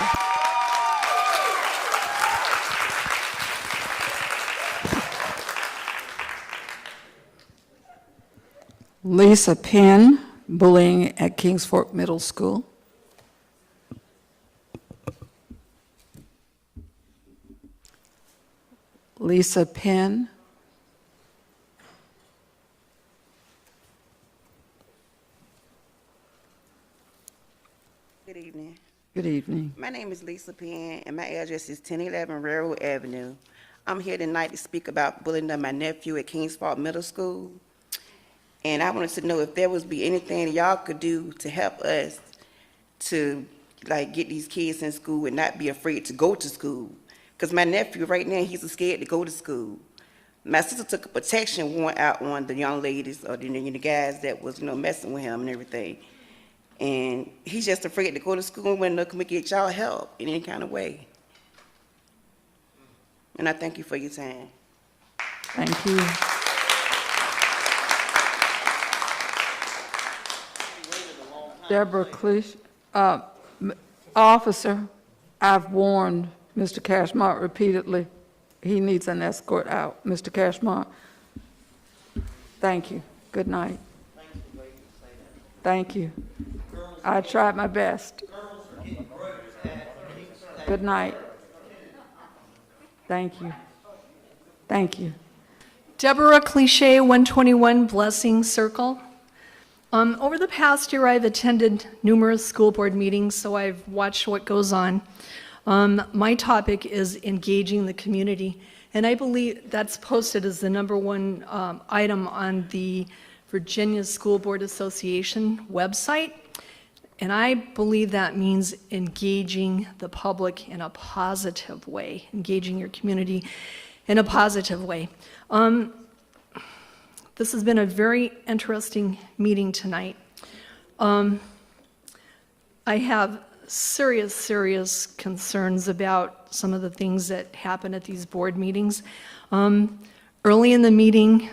Lisa Penn, bullying at Kings Fork Middle School. Lisa Penn. Good evening. Good evening. My name is Lisa Penn, and my address is 1011 Railroad Avenue. I'm here tonight to speak about bullying of my nephew at Kings Fork Middle School. And I wanted to know if there would be anything y'all could do to help us to get these kids in school and not be afraid to go to school. Because my nephew right now, he's scared to go to school. My sister took a protection warrant out on the young ladies or the guys that was messing with him and everything. And he's just afraid to go to school when they can get y'all help in any kind of way. And I thank you for your time. Thank you. Deborah Cleach, officer, I've warned Mr. Cashmont repeatedly. He needs an escort out. Mr. Cashmont. Thank you. Good night. Thank you. I tried my best. Good night. Thank you. Thank you. Deborah Cliche, 121 Blessing Circle. Over the past year, I've attended numerous school board meetings, so I've watched what goes on. My topic is engaging the community, and I believe that's posted as the #1 item on the Virginia School Board Association website, and I believe that means engaging the public in a positive way, engaging your community in a positive way. This has been a very interesting meeting tonight. I have serious concerns about some of the things that happen at these board meetings. Early in the meeting,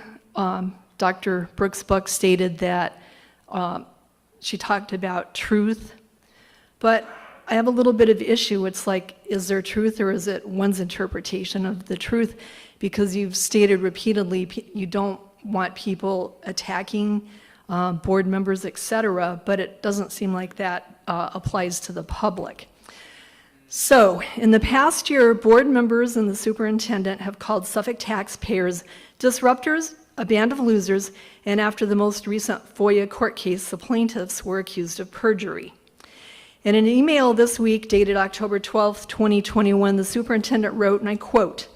Dr. Brooks Buck stated that she talked about truth, but I have a little bit of issue. It's like, is there truth or is it one's interpretation of the truth? Because you've stated repeatedly you don't want people attacking board members, etc., but it doesn't seem like that applies to the public. So, in the past year, board members and the superintendent have called Suffolk taxpayers disruptors, a band of losers, and after the most recent FOIA court case, the plaintiffs were accused of perjury. In an email this week dated October 12, 2021, the superintendent wrote, and I quote,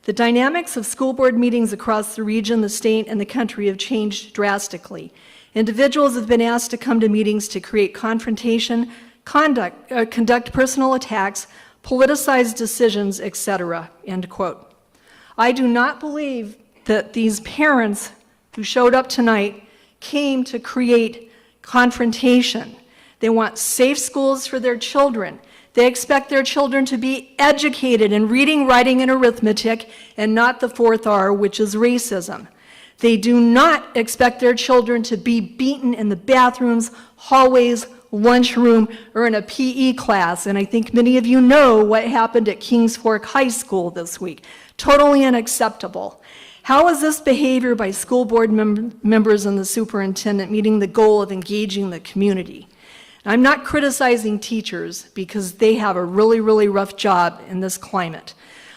"The dynamics of school board meetings across the region, the state, and the country have changed drastically. Individuals have been asked to come to meetings to create confrontation, conduct personal attacks, politicize decisions, etc." End quote. I do not believe that these parents who showed up tonight came to create confrontation. They want safe schools for their children. They expect their children to be educated in reading, writing, and arithmetic, and not the fourth R, which is racism. They do not expect their children to be beaten in the bathrooms, hallways, lunchroom, or in a PE class. And I think many of you know what happened at Kings Fork High School this week. Totally unacceptable. How is this behavior by school board members and the superintendent meeting the goal of engaging the community? I'm not criticizing teachers because they have a really, really rough job in this climate.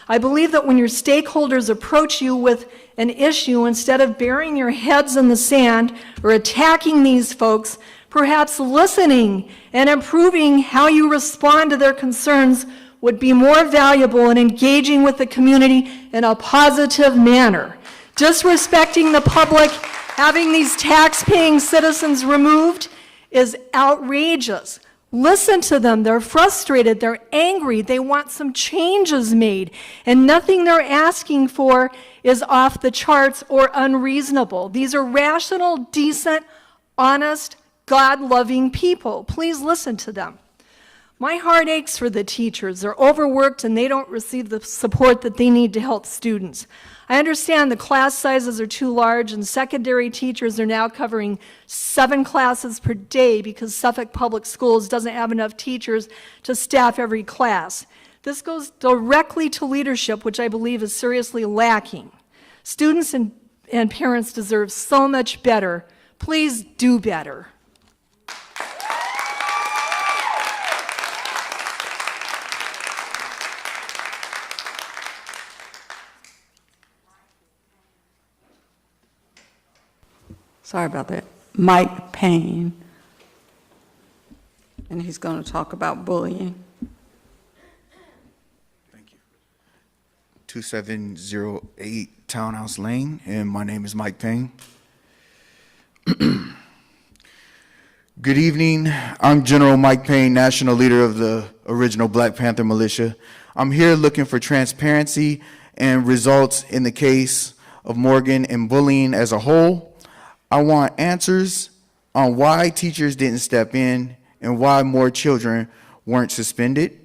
I believe that when your stakeholders approach you with an issue, instead of burying your heads in the sand or attacking these folks, perhaps listening and improving how you respond to their concerns would be more valuable in engaging with the community in a positive manner. Disrespecting the public, having these tax-paying citizens removed is outrageous. Listen to them. They're frustrated. They're angry. They want some changes made. And nothing they're asking for is off the charts or unreasonable. These are rational, decent, honest, God-loving people. Please listen to them. My heart aches for the teachers. They're overworked and they don't receive the support that they need to help students. I understand the class sizes are too large and secondary teachers are now covering 7 classes per day because Suffolk Public Schools doesn't have enough teachers to staff every class. This goes directly to leadership, which I believe is seriously lacking. Students and parents deserve so much better. Please do better. Sorry about that. Mike Payne. And he's going to talk about bullying. 2708 Townhouse Lane, and my name is Mike Payne. Good evening. I'm General Mike Payne, National Leader of the original Black Panther Militia. I'm here looking for transparency and results in the case of Morgan and bullying as a whole. I want answers on why teachers didn't step in and why more children weren't suspended.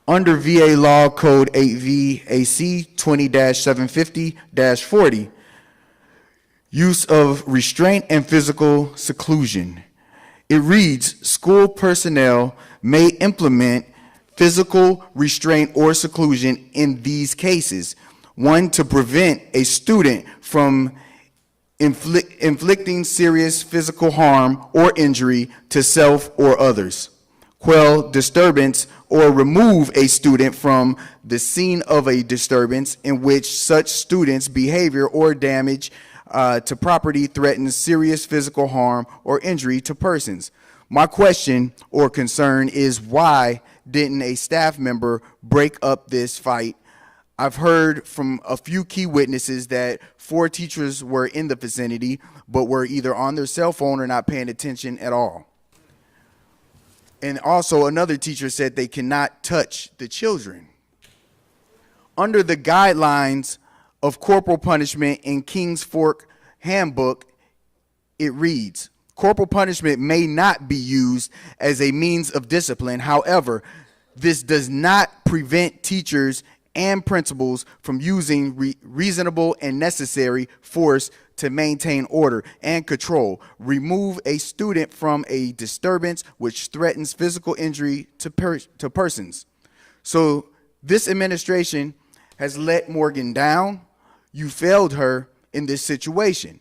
Under VA Law Code 8VAC 20-750-40, use of restraint and physical seclusion. It reads, school personnel may implement physical restraint or seclusion in these cases. 1, to prevent a student from inflicting serious physical harm or injury to self or others. Quell disturbance or remove a student from the scene of a disturbance in which such student's behavior or damage to property threatens serious physical harm or injury to persons. My question or concern is, why didn't a staff member break up this fight? I've heard from a few key witnesses that 4 teachers were in the vicinity, but were either on their cell phone or not paying attention at all. And also another teacher said they cannot touch the children. Under the guidelines of corporal punishment in Kings Fork Handbook, it reads, corporal punishment may not be used as a means of discipline. However, this does not prevent teachers and principals from using reasonable and necessary force to maintain order and control. Remove a student from a disturbance which threatens physical injury to persons. So this administration has let Morgan down. You failed her in this situation.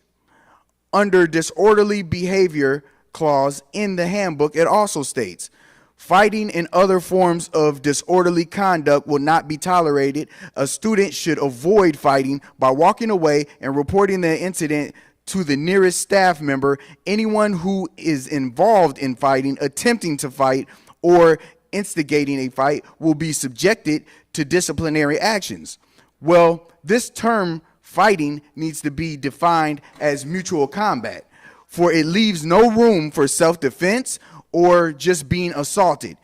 Under disorderly behavior clause in the handbook, it also states, fighting and other forms of disorderly conduct will not be tolerated. A student should avoid fighting by walking away and reporting the incident to the nearest staff member anyone who is involved in fighting, attempting to fight, or instigating a fight will be subjected to disciplinary actions. Well, this term fighting needs to be defined as mutual combat, for it leaves no room for self-defense or just being assaulted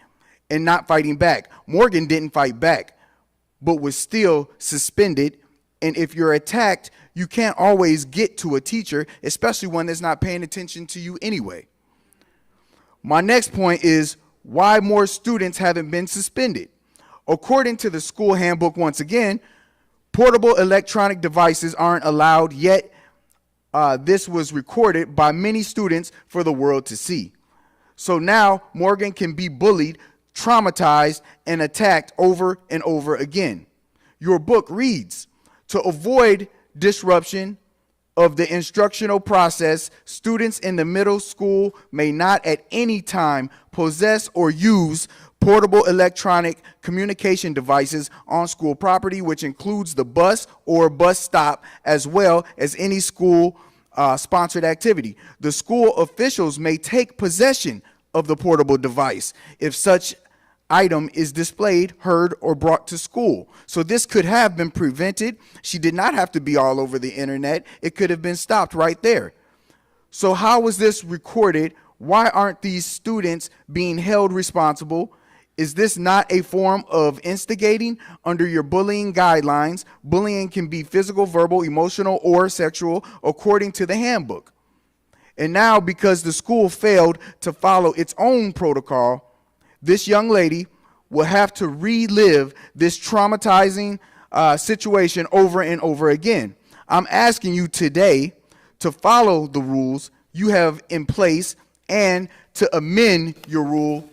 and not fighting back. Morgan didn't fight back, but was still suspended. And if you're attacked, you can't always get to a teacher, especially one that's not paying attention to you anyway. My next point is why more students haven't been suspended. According to the school handbook, once again, portable electronic devices aren't allowed, yet this was recorded by many students for the world to see. So now Morgan can be bullied, traumatized, and attacked over and over again. Your book reads, to avoid disruption of the instructional process, students in the middle school may not at any time possess or use portable electronic communication devices on school property, which includes the bus or bus stop, as well as any school sponsored activity. The school officials may take possession of the portable device if such item is displayed, heard, or brought to school. So this could have been prevented. She did not have to be all over the internet. It could have been stopped right there. So how was this recorded? Why aren't these students being held responsible? Is this not a form of instigating under your bullying guidelines? Bullying can be physical, verbal, emotional, or sexual, according to the handbook. And now, because the school failed to follow its own protocol, this young lady will have to relive this traumatizing situation over and over again. I'm asking you today to follow the rules you have in place and to amend your rule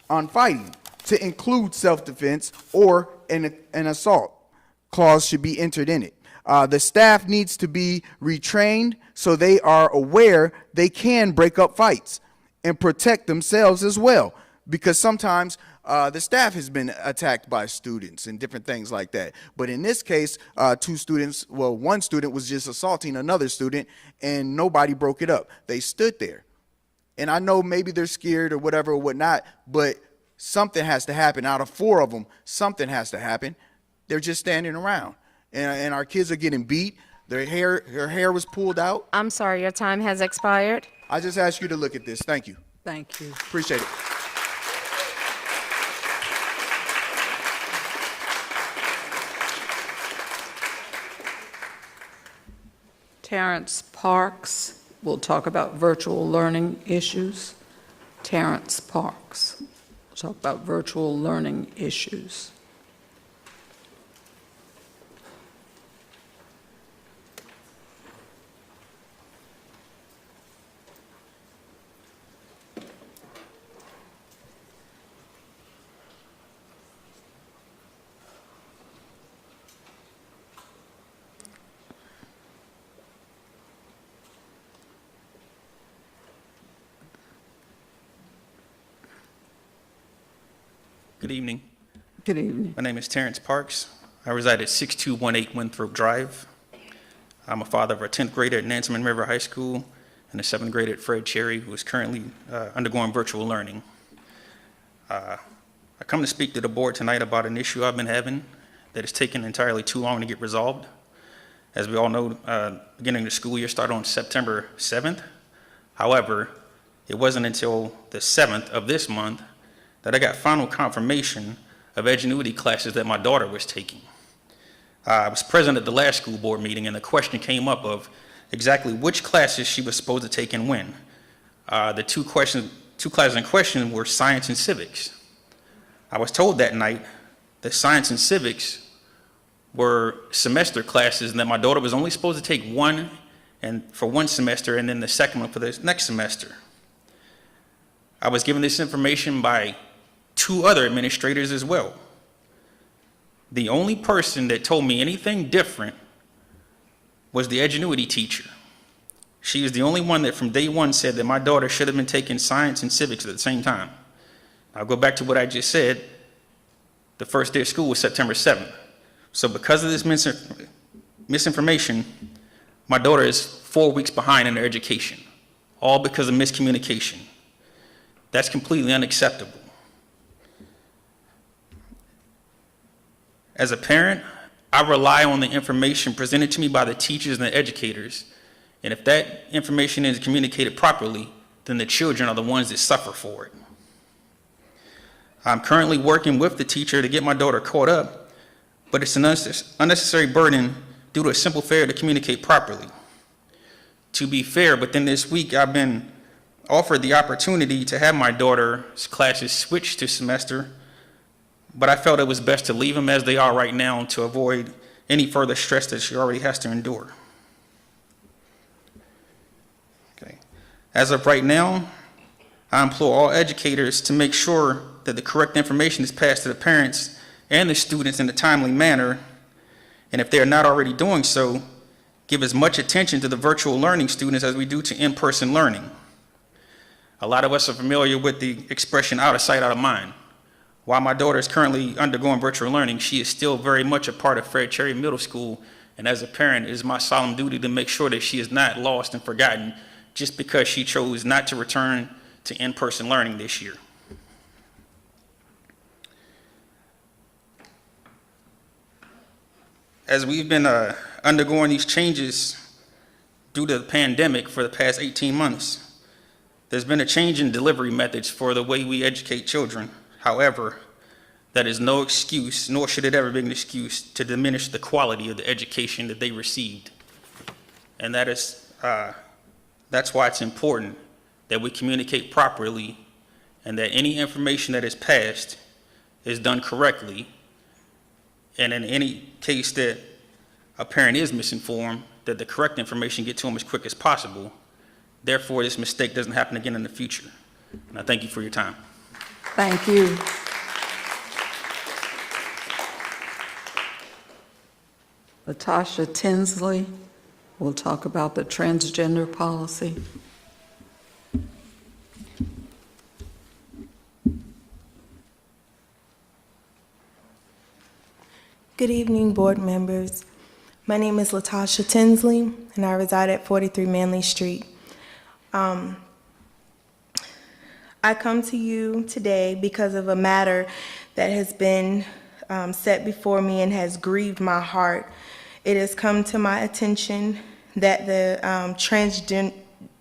on fighting to include self-defense or an assault clause should be entered in it. The staff needs to be retrained so they are aware they can break up fights and protect themselves as well. Because sometimes the staff has been attacked by students and different things like that. But in this case, one student was just assaulting another student and nobody broke it up. They stood there. And I know maybe they're scared or whatever or whatnot, but something has to happen. Out of 4 of them, something has to happen. They're just standing around. And our kids are getting beat. Her hair was pulled out. I'm sorry, your time has expired. I just asked you to look at this. Thank you. Thank you. Appreciate it. Terrence Parks will talk about virtual learning issues. Terrence Parks will talk about virtual learning issues. Good evening. Good evening. My name is Terrence Parks. I reside at 6218 Winthrop Drive. I'm a father of a 10th grader at Nansemond River High School and a 7th grader at Fred Cherry, who is currently undergoing virtual learning. I come to speak to the board tonight about an issue I've been having that has taken entirely too long to get resolved. As we all know, beginning of the school year started on September 7th. However, it wasn't until the 7th of this month that I got final confirmation of Edgenuity classes that my daughter was taking. I was present at the last school board meeting, and the question came up of exactly which classes she was supposed to take and when. The two classes in question were science and civics. I was told that night that science and civics were semester classes and that my daughter was only supposed to take one for one semester and then the second one for the next semester. I was given this information by 2 other administrators as well. The only person that told me anything different was the Edgenuity teacher. She is the only one that from day one said that my daughter should have been taking science and civics at the same time. I'll go back to what I just said. The first day of school was September 7th. So because of this misinformation, My daughter is 4 weeks behind in her education, all because of miscommunication. That's completely unacceptable. As a parent, I rely on the information presented to me by the teachers and the educators, and if that information is communicated properly, then the children are the ones that suffer for it. I'm currently working with the teacher to get my daughter caught up, but it's an unnecessary burden due to a simple failure to communicate properly. To be fair, within this week, I've been offered the opportunity to have my daughter's classes switched to semester, but I felt it was best to leave them as they are right now to avoid any further stress that she already has to endure. Okay. As of right now, I implore all educators to make sure that the correct information is passed to the parents and the students in a timely manner, and if they are not already doing so, give as much attention to the virtual learning students as we do to in-person learning. A lot of us are familiar with the expression out of sight, out of mind. While my daughter is currently undergoing virtual learning, she is still very much a part of Fred Cherry Middle School, and as a parent, it is my solemn duty to make sure that she is not lost and forgotten just because she chose not to return to in-person learning this year. As we've been undergoing these changes due to the pandemic for the past 18 months, there's been a change in delivery methods for the way we educate children. However, that is no excuse, nor should it ever be an excuse, to diminish the quality of the education that they received. And that's why it's important that we communicate properly and that any information that is passed is done correctly. And in any case that a parent is misinformed, that the correct information get to them as quick as possible. Therefore, this mistake doesn't happen again in the future. And I thank you for your time. Thank you. Latasha Tinsley will talk about the transgender policy. Good evening, board members. My name is Latasha Tinsley, and I reside at 43 Manley Street. I come to you today because of a matter that has been set before me and has grieved my heart. It has come to my attention that the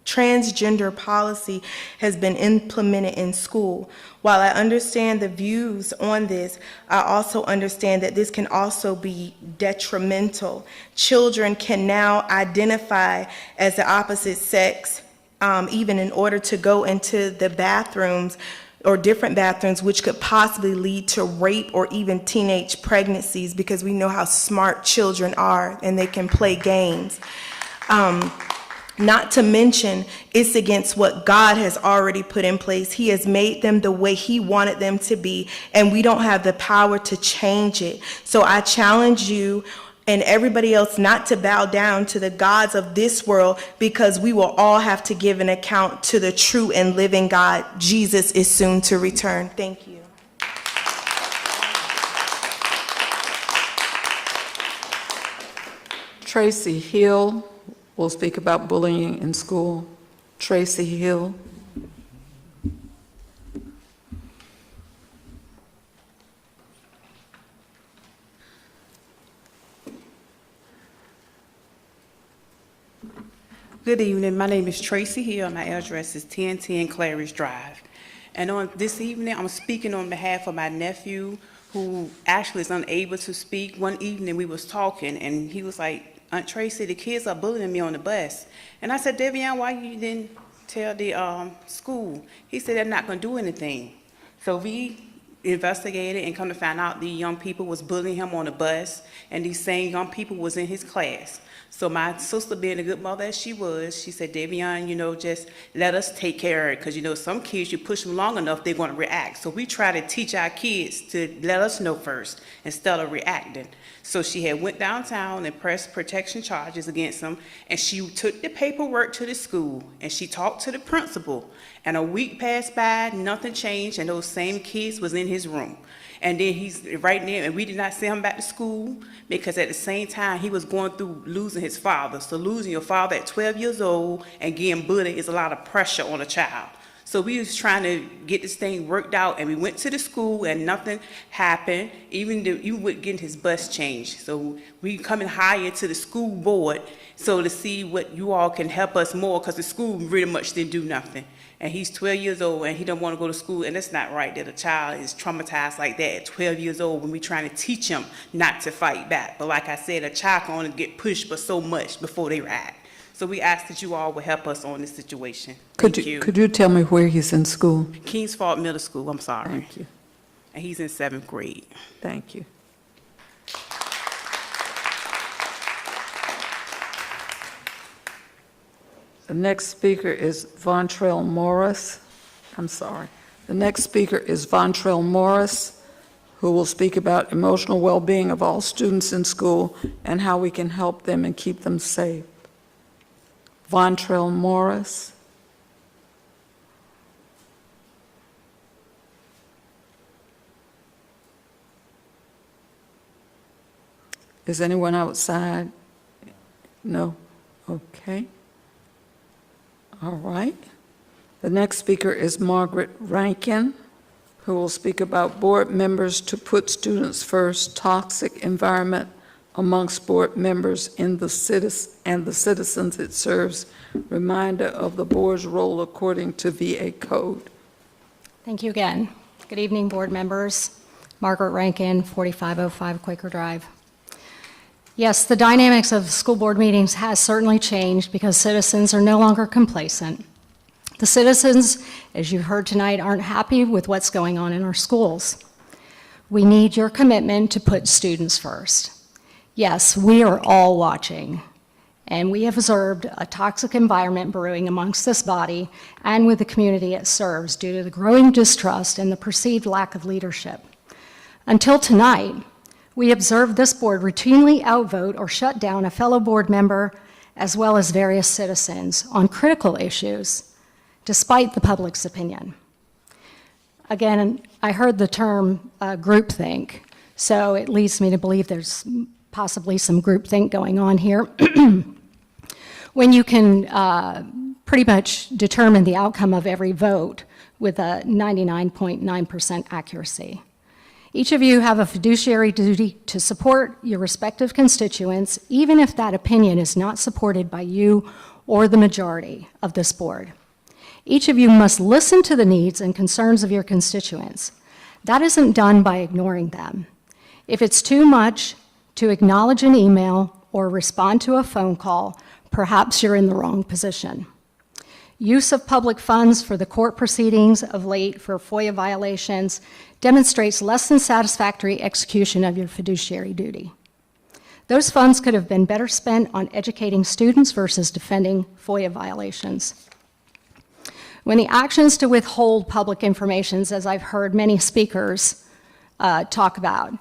transgender policy has been implemented in school. While I understand the views on this, I also understand that this can also be detrimental. Children can now identify as the opposite sex, even in order to go into the bathrooms or different bathrooms, which could possibly lead to rape or even teenage pregnancies, because we know how smart children are and they can play games. Not to mention, it's against what God has already put in place. He has made them the way He wanted them to be, and we don't have the power to change it. So I challenge you and everybody else not to bow down to the gods of this world, because we will all have to give an account to the true and living God. Jesus is soon to return. Thank you. Tracy Hill will speak about bullying in school. Tracy Hill. Good evening. My name is Tracy Hill. My address is 1010 Claridge Drive. And on this evening, I'm speaking on behalf of my nephew, who actually is unable to speak. One evening we was talking, and he was like, "Aunt Tracy, the kids are bullying me on the bus." And I said, "Devion, why you didn't tell the school?" He said, "They're not going to do anything." So we investigated and come to find out the young people was bullying him on the bus, and these same young people was in his class. So my sister, being a good mother as she was, she said, "Devion, just let us take care of it, because some kids, you push them long enough, they're going to react." So we try to teach our kids to let us know first instead of reacting. So she had went downtown and pressed protection charges against him, and she took the paperwork to the school, and she talked to the principal, and a week passed by, nothing changed, and those same kids was in his room. And then he's right there, and we did not send him back to school because at the same time, he was going through losing his father. So losing your father at 12 years old and getting bullied is a lot of pressure on a child. So we was trying to get this thing worked out, and we went to the school, and nothing happened, even with getting his bus changed. So we coming higher to the school board so to see what you all can help us more, because the school really much didn't do nothing. And he's 12 years old, and he don't want to go to school, and it's not right that a child is traumatized like that at 12 years old when we're trying to teach him not to fight back. But like I said, a child can only get pushed but so much before they react. So we ask that you all will help us on this situation. Thank you. Could you tell me where he's in school? Kings Fault Middle School, I'm sorry. Thank you. And he's in 7th grade. Thank you. The next speaker is Vontrell Morris. I'm sorry. The next speaker is Vontrell Morris, who will speak about emotional well-being of all students in school and how we can help them and keep them safe. Vontrell Morris. Is anyone outside? No? Okay. All right. The next speaker is Margaret Rankin, who will speak about board members to put students first, toxic environment amongst board members and the citizens it serves, reminder of the board's role according to VA code. Thank you again. Good evening, board members. Margaret Rankin, 4505 Quaker Drive. Yes, the dynamics of school board meetings has certainly changed because citizens are no longer complacent. The citizens, as you've heard tonight, aren't happy with what's going on in our schools. We need your commitment to put students first. Yes, we are all watching, and we have observed a toxic environment brewing amongst this body and with the community it serves due to the growing distrust and the perceived lack of leadership. Until tonight, we observed this board routinely outvote or shut down a fellow board member as well as various citizens on critical issues, despite the public's opinion. Again, I heard the term groupthink, so it leads me to believe there's possibly some groupthink going on here. When you can pretty much determine the outcome of every vote with a 99.9% accuracy. Each of you have a fiduciary duty to support your respective constituents, even if that opinion is not supported by you or the majority of this board. Each of you must listen to the needs and concerns of your constituents. That isn't done by ignoring them. If it's too much to acknowledge an email or respond to a phone call, perhaps you're in the wrong position. Use of public funds for the court proceedings of late for FOIA violations demonstrates less than satisfactory execution of your fiduciary duty. Those funds could have been better spent on educating students versus defending FOIA violations. When the actions to withhold public information, as I've heard many speakers talk about,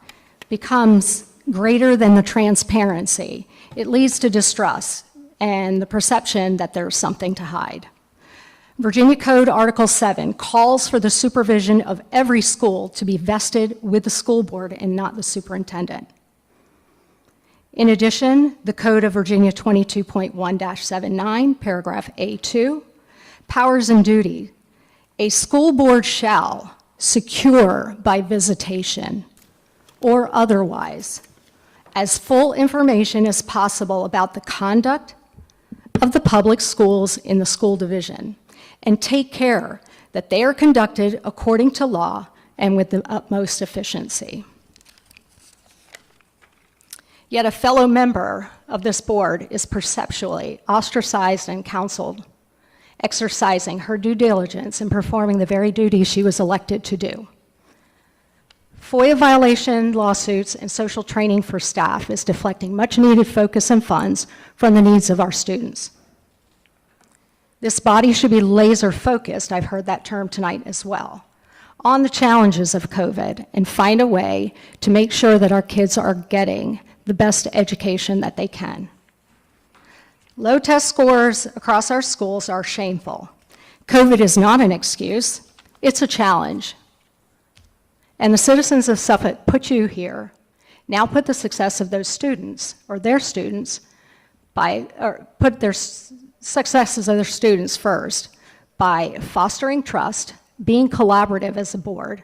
becomes greater than the transparency, it leads to distrust and the perception that there's something to hide. Virginia Code Article 7 calls for the supervision of every school to be vested with the school board and not the superintendent. In addition, the Code of Virginia 22.1-79, paragraph A2, powers and duty. A school board shall secure by visitation or otherwise as full information as possible about the conduct of the public schools in the school division and take care that they are conducted according to law and with the utmost efficiency. Yet a fellow member of this board is perceptually ostracized and counseled, exercising her due diligence in performing the very duties she was elected to do. FOIA violation lawsuits and social training for staff is deflecting much needed focus and funds from the needs of our students. This body should be laser focused, I've heard that term tonight as well, on the challenges of COVID and find a way to make sure that our kids are getting the best education that they can. Low test scores across our schools are shameful. COVID is not an excuse, it's a challenge. And the citizens of Suffolk put you here. Now put the success of those students, or their students, put their successes of their students first by fostering trust, being collaborative as a board,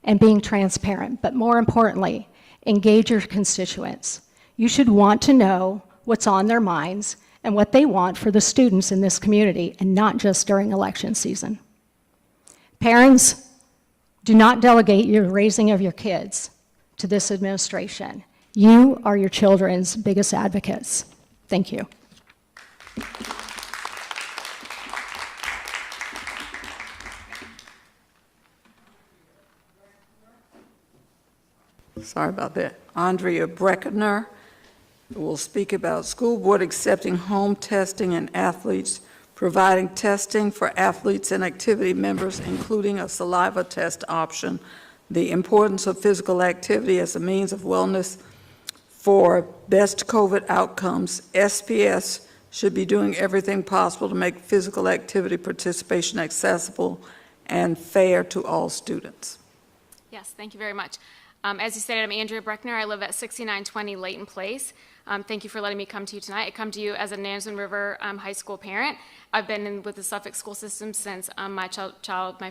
and being transparent. But more importantly, engage your constituents. You should want to know what's on their minds and what they want for the students in this community, and not just during election season. Parents, do not delegate your raising of your kids to this administration. You are your children's biggest advocates. Thank you. Sorry about that. Andrea Breckner will speak about school board accepting home testing and athletes, providing testing for athletes and activity members, including a saliva test option, the importance of physical activity as a means of wellness for best COVID outcomes. SPS should be doing everything possible to make physical activity participation accessible and fair to all students. Yes, thank you very much. As you stated, I'm Andrea Breckner. I live at 6920 Layton Place. Thank you for letting me come to you tonight. I come to you as a Nansemond River High School parent. I've been with the Suffolk school system since my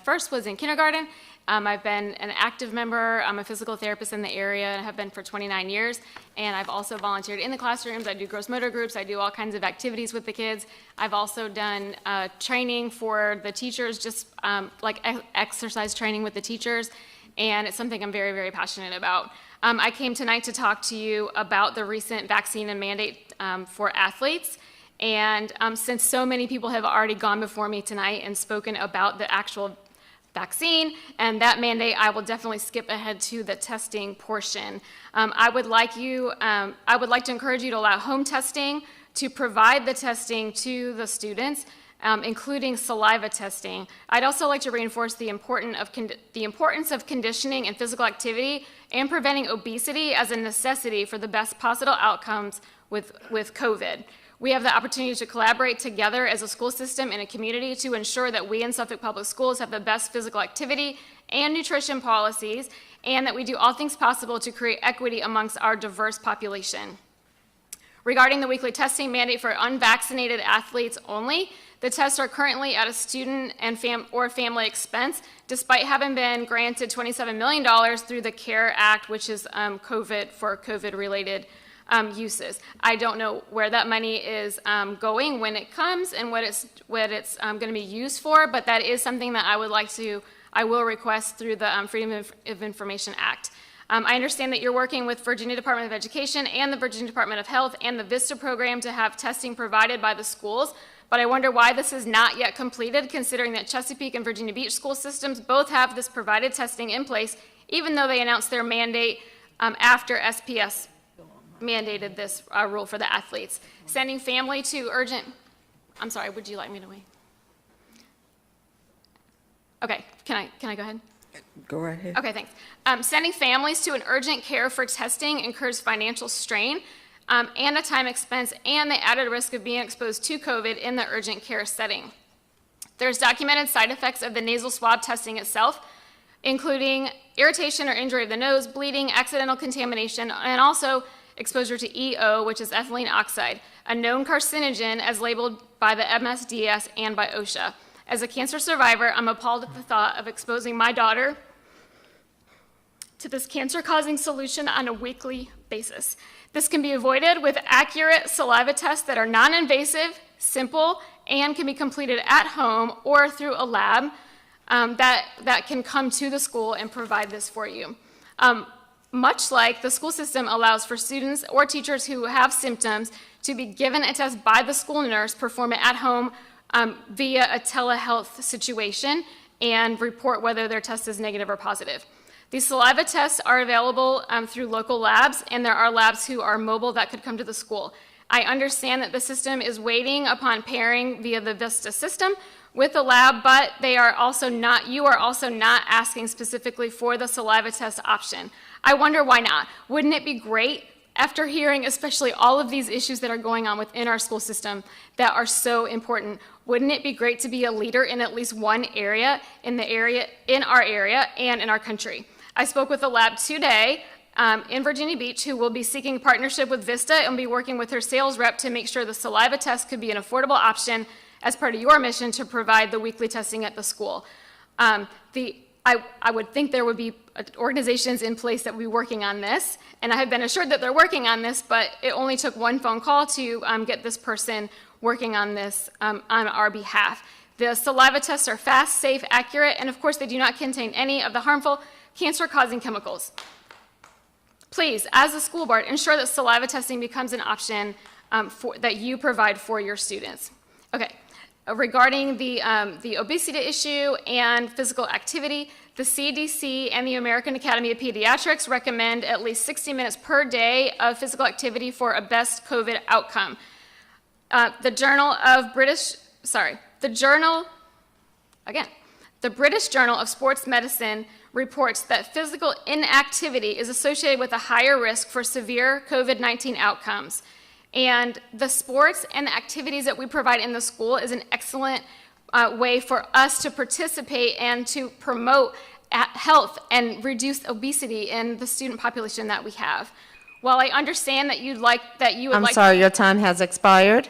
first was in kindergarten. I've been an active member. I'm a physical therapist in the area and have been for 29 years. And I've also volunteered in the classrooms. I do gross motor groups. I do all kinds of activities with the kids. I've also done training for the teachers, just like exercise training with the teachers. And it's something I'm very, very passionate about. I came tonight to talk to you about the recent vaccine and mandate for athletes. And since so many people have already gone before me tonight and spoken about the actual vaccine and that mandate, I will definitely skip ahead to the testing portion. I would like to encourage you to allow home testing, to provide the testing to the students, including saliva testing. I'd also like to reinforce the importance of conditioning and physical activity and preventing obesity as a necessity for the best possible outcomes with COVID. We have the opportunity to collaborate together as a school system and a community to ensure that we in Suffolk Public Schools have the best physical activity and nutrition policies, and that we do all things possible to create equity amongst our diverse population. Regarding the weekly testing mandate for unvaccinated athletes only, the tests are currently at a student and family expense, despite having been granted $27 million through the CARE Act, which is COVID-related uses. I don't know where that money is going when it comes and what it's going to be used for, but that is something that I will request through the Freedom of Information Act. I understand that you're working with Virginia Department of Education and the Virginia Department of Health and the VISTA program to have testing provided by the schools, but I wonder why this is not yet completed, considering that Chesapeake and Virginia Beach school systems both have this provided testing in place, even though they announced their mandate after SPS mandated this rule for the athletes. Sending family to urgent, I'm sorry, would you like me to wait? Okay, can I go ahead? Go right ahead. Okay, thanks. Sending families to an urgent care for testing incurs financial strain and a time expense and the added risk of being exposed to COVID in the urgent care setting. There's documented side effects of the nasal swab testing itself, including irritation or injury of the nose, bleeding, accidental contamination, and also exposure to EO, which is ethylene oxide, a known carcinogen as labeled by the MSDS and by OSHA. As a cancer survivor, I'm appalled at the thought of exposing my daughter to this cancer-causing solution on a weekly basis. This can be avoided with accurate saliva tests that are non-invasive, simple, and can be completed at home or through a lab that can come to the school and provide this for you. Much like the school system allows for students or teachers who have symptoms to be given a test by the school nurse, perform it at home via a telehealth situation, and report whether their test is negative or positive. These saliva tests are available through local labs, and there are labs who are mobile that could come to the school. I understand that the system is waiting upon pairing via the VISTA system with the lab, but you are also not asking specifically for the saliva test option. I wonder why not. Wouldn't it be great, after hearing especially all of these issues that are going on within our school system that are so important, wouldn't it be great to be a leader in at least one area, in our area and in our country? I spoke with the lab today in Virginia Beach, who will be seeking partnership with Vista and be working with her sales rep to make sure the saliva test could be an affordable option as part of your mission to provide the weekly testing at the school. I would think there would be organizations in place that would be working on this, and I have been assured that they're working on this, but it only took one phone call to get this person working on this on our behalf. The saliva tests are fast, safe, accurate, and of course they do not contain any of the harmful cancer-causing chemicals. Please, as a school board, ensure that saliva testing becomes an option that you provide for your students. Okay. Regarding the obesity issue and physical activity, the CDC and the American Academy of Pediatrics recommend at least 60 minutes per day of physical activity for a best COVID outcome. The British Journal of Sports Medicine reports that physical inactivity is associated with a higher risk for severe COVID-19 outcomes. And the sports and the activities that we provide in the school is an excellent way for us to participate and to promote health and reduce obesity in the student population that we have. While I understand that you would like. I'm sorry, your time has expired.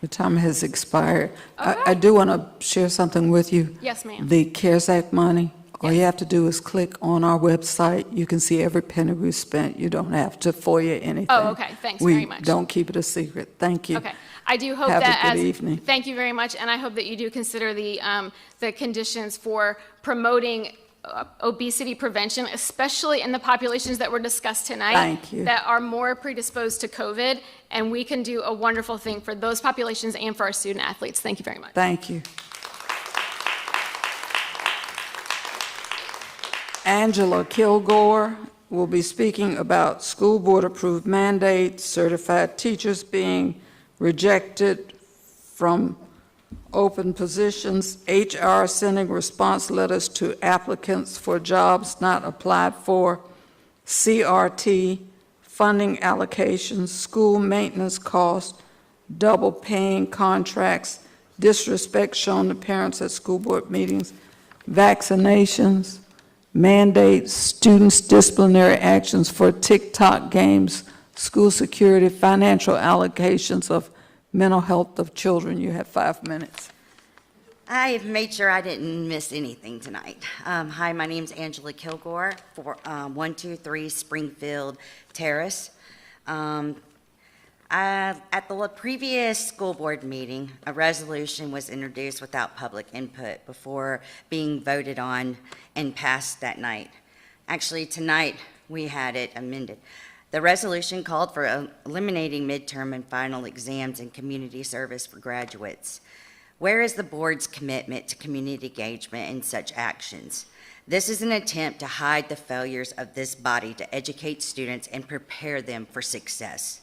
The time has expired. Okay. I do want to share something with you. Yes, ma'am. The CARES Act money, all you have to do is click on our website. You can see every penny we spent. You don't have to FOIA anything. Oh, okay. Thanks very much. We don't keep it a secret. Thank you. Okay. I do hope Have that a good evening. Thank you very much, and I hope that you do consider the conditions for promoting obesity prevention, especially in the populations that were discussed tonight. Thank you. That are more predisposed to COVID, and we can do a wonderful thing for those populations and for our student athletes. Thank you very much. Thank you. Angela Kilgore will be speaking about school board approved mandates, certified teachers being rejected from open positions, HR sending response letters to applicants for jobs not applied for, CRT, funding allocations, school maintenance costs, double paying contracts, disrespect shown to parents at school board meetings, vaccinations, mandates, students' disciplinary actions for TikTok games, school security, financial allocations of mental health of children. You have 5 minutes. I've made sure I didn't miss anything tonight. Hi, my name's Angela Kilgore for 123 Springfield Terrace. At the previous school board meeting, a resolution was introduced without public input before being voted on and passed that night. Actually, tonight we had it amended. The resolution called for eliminating midterm and final exams and community service for graduates. Where is the board's commitment to community engagement in such actions? This is an attempt to hide the failures of this body to educate students and prepare them for success.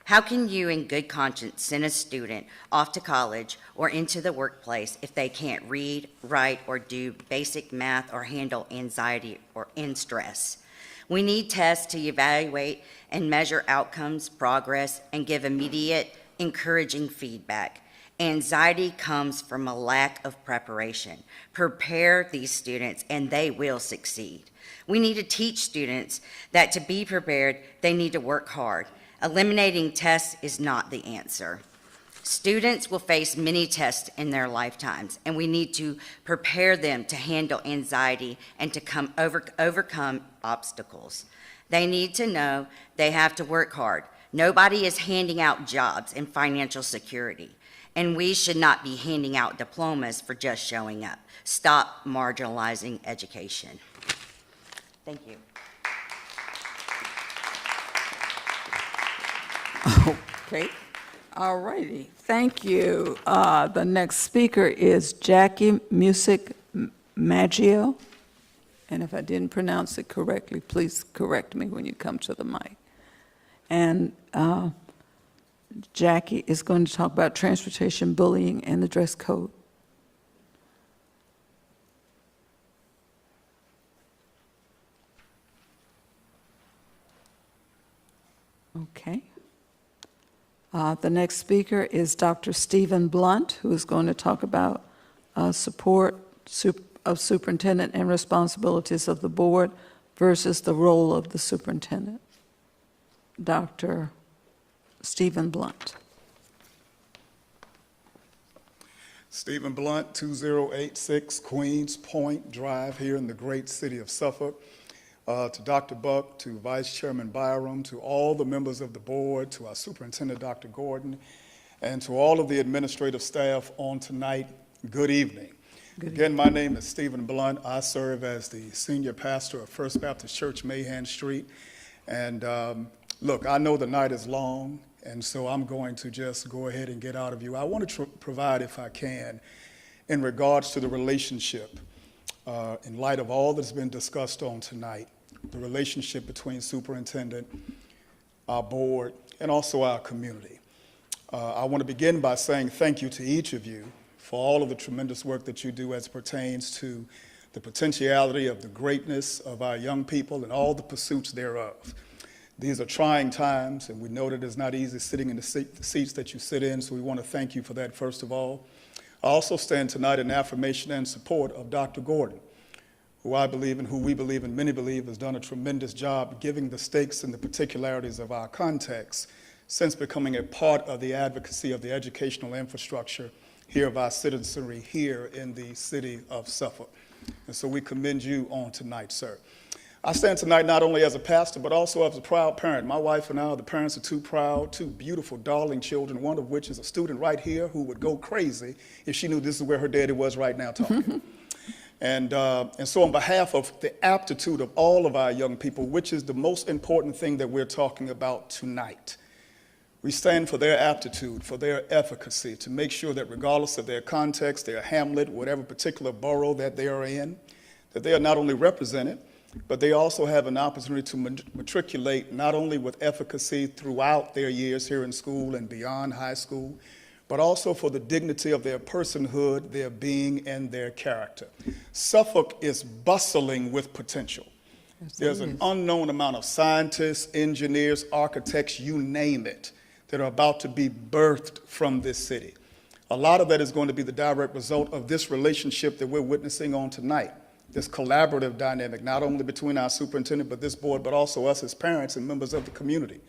How can you, in good conscience, send a student off to college or into the workplace if they can't read, write, or do basic math or handle anxiety and stress? We need tests to evaluate and measure outcomes, progress, and give immediate, encouraging feedback. Anxiety comes from a lack of preparation. Prepare these students and they will succeed. We need to teach students that to be prepared, they need to work hard. Eliminating tests is not the answer. Students will face many tests in their lifetimes, and we need to prepare them to handle anxiety and to overcome obstacles. They need to know they have to work hard. Nobody is handing out jobs and financial security, and we should not be handing out diplomas for just showing up. Stop marginalizing education. Thank you. Okay. All righty. Thank you. The next speaker is Jackie Music Maggio. And if I didn't pronounce it correctly, please correct me when you come to the mic. And Jackie is going to talk about transportation, bullying, and the dress code. Okay. The next speaker is Dr. Stephen Blunt, who is going to talk about support of superintendent and responsibilities of the board, versus the role of the superintendent. Dr. Stephen Blunt. Stephen Blunt, 2086 Queens Point Drive here in the great city of Suffolk. To Dr. Buck, to Vice Chairman Byram, to all the members of the board, to our superintendent, Dr. Gordon, and to all of the administrative staff on tonight, good evening. Again, my name is Stephen Blunt. I serve as the senior pastor of First Baptist Church, Mahan Street. And look, I know the night is long, and so I'm going to just go ahead and get out of you. I want to provide, if I can, in regards to the relationship, in light of all that's been discussed on tonight, the relationship between superintendent, our board, and also our community. I want to begin by saying thank you to each of you for all of the tremendous work that you do as pertains to the potentiality of the greatness of our young people and all the pursuits thereof. These are trying times, and we know that it's not easy sitting in the seats that you sit in, so we want to thank you for that, first of all. I also stand tonight in affirmation and support of Dr. Gordon, who I believe and who we believe and many believe has done a tremendous job giving the stakes and the particularities of our context since becoming a part of the advocacy of the educational infrastructure here of our citizenry here in the city of Suffolk. And so we commend you on tonight, sir. I stand tonight not only as a pastor, but also as a proud parent. My wife and I are the parents of two proud, two beautiful, darling children, one of which is a student right here who would go crazy if she knew this is where her daddy was right now talking. And so on behalf of the aptitude of all of our young people, which is the most important thing that we're talking about tonight, we stand for their aptitude, for their efficacy, to make sure that regardless of their context, their hamlet, whatever particular borough that they are in, that they are not only represented, but they also have an opportunity to matriculate not only with efficacy throughout their years here in school and beyond high school, but also for the dignity of their personhood, their being, and their character. Suffolk is bustling with potential. Yes, there's an unknown amount of scientists, engineers, architects, you name it, that are about to be birthed from this city. A lot of that is going to be the direct result of this relationship that we're witnessing on tonight, this collaborative dynamic, not only between our superintendent, but this board, but also us as parents and members of the community.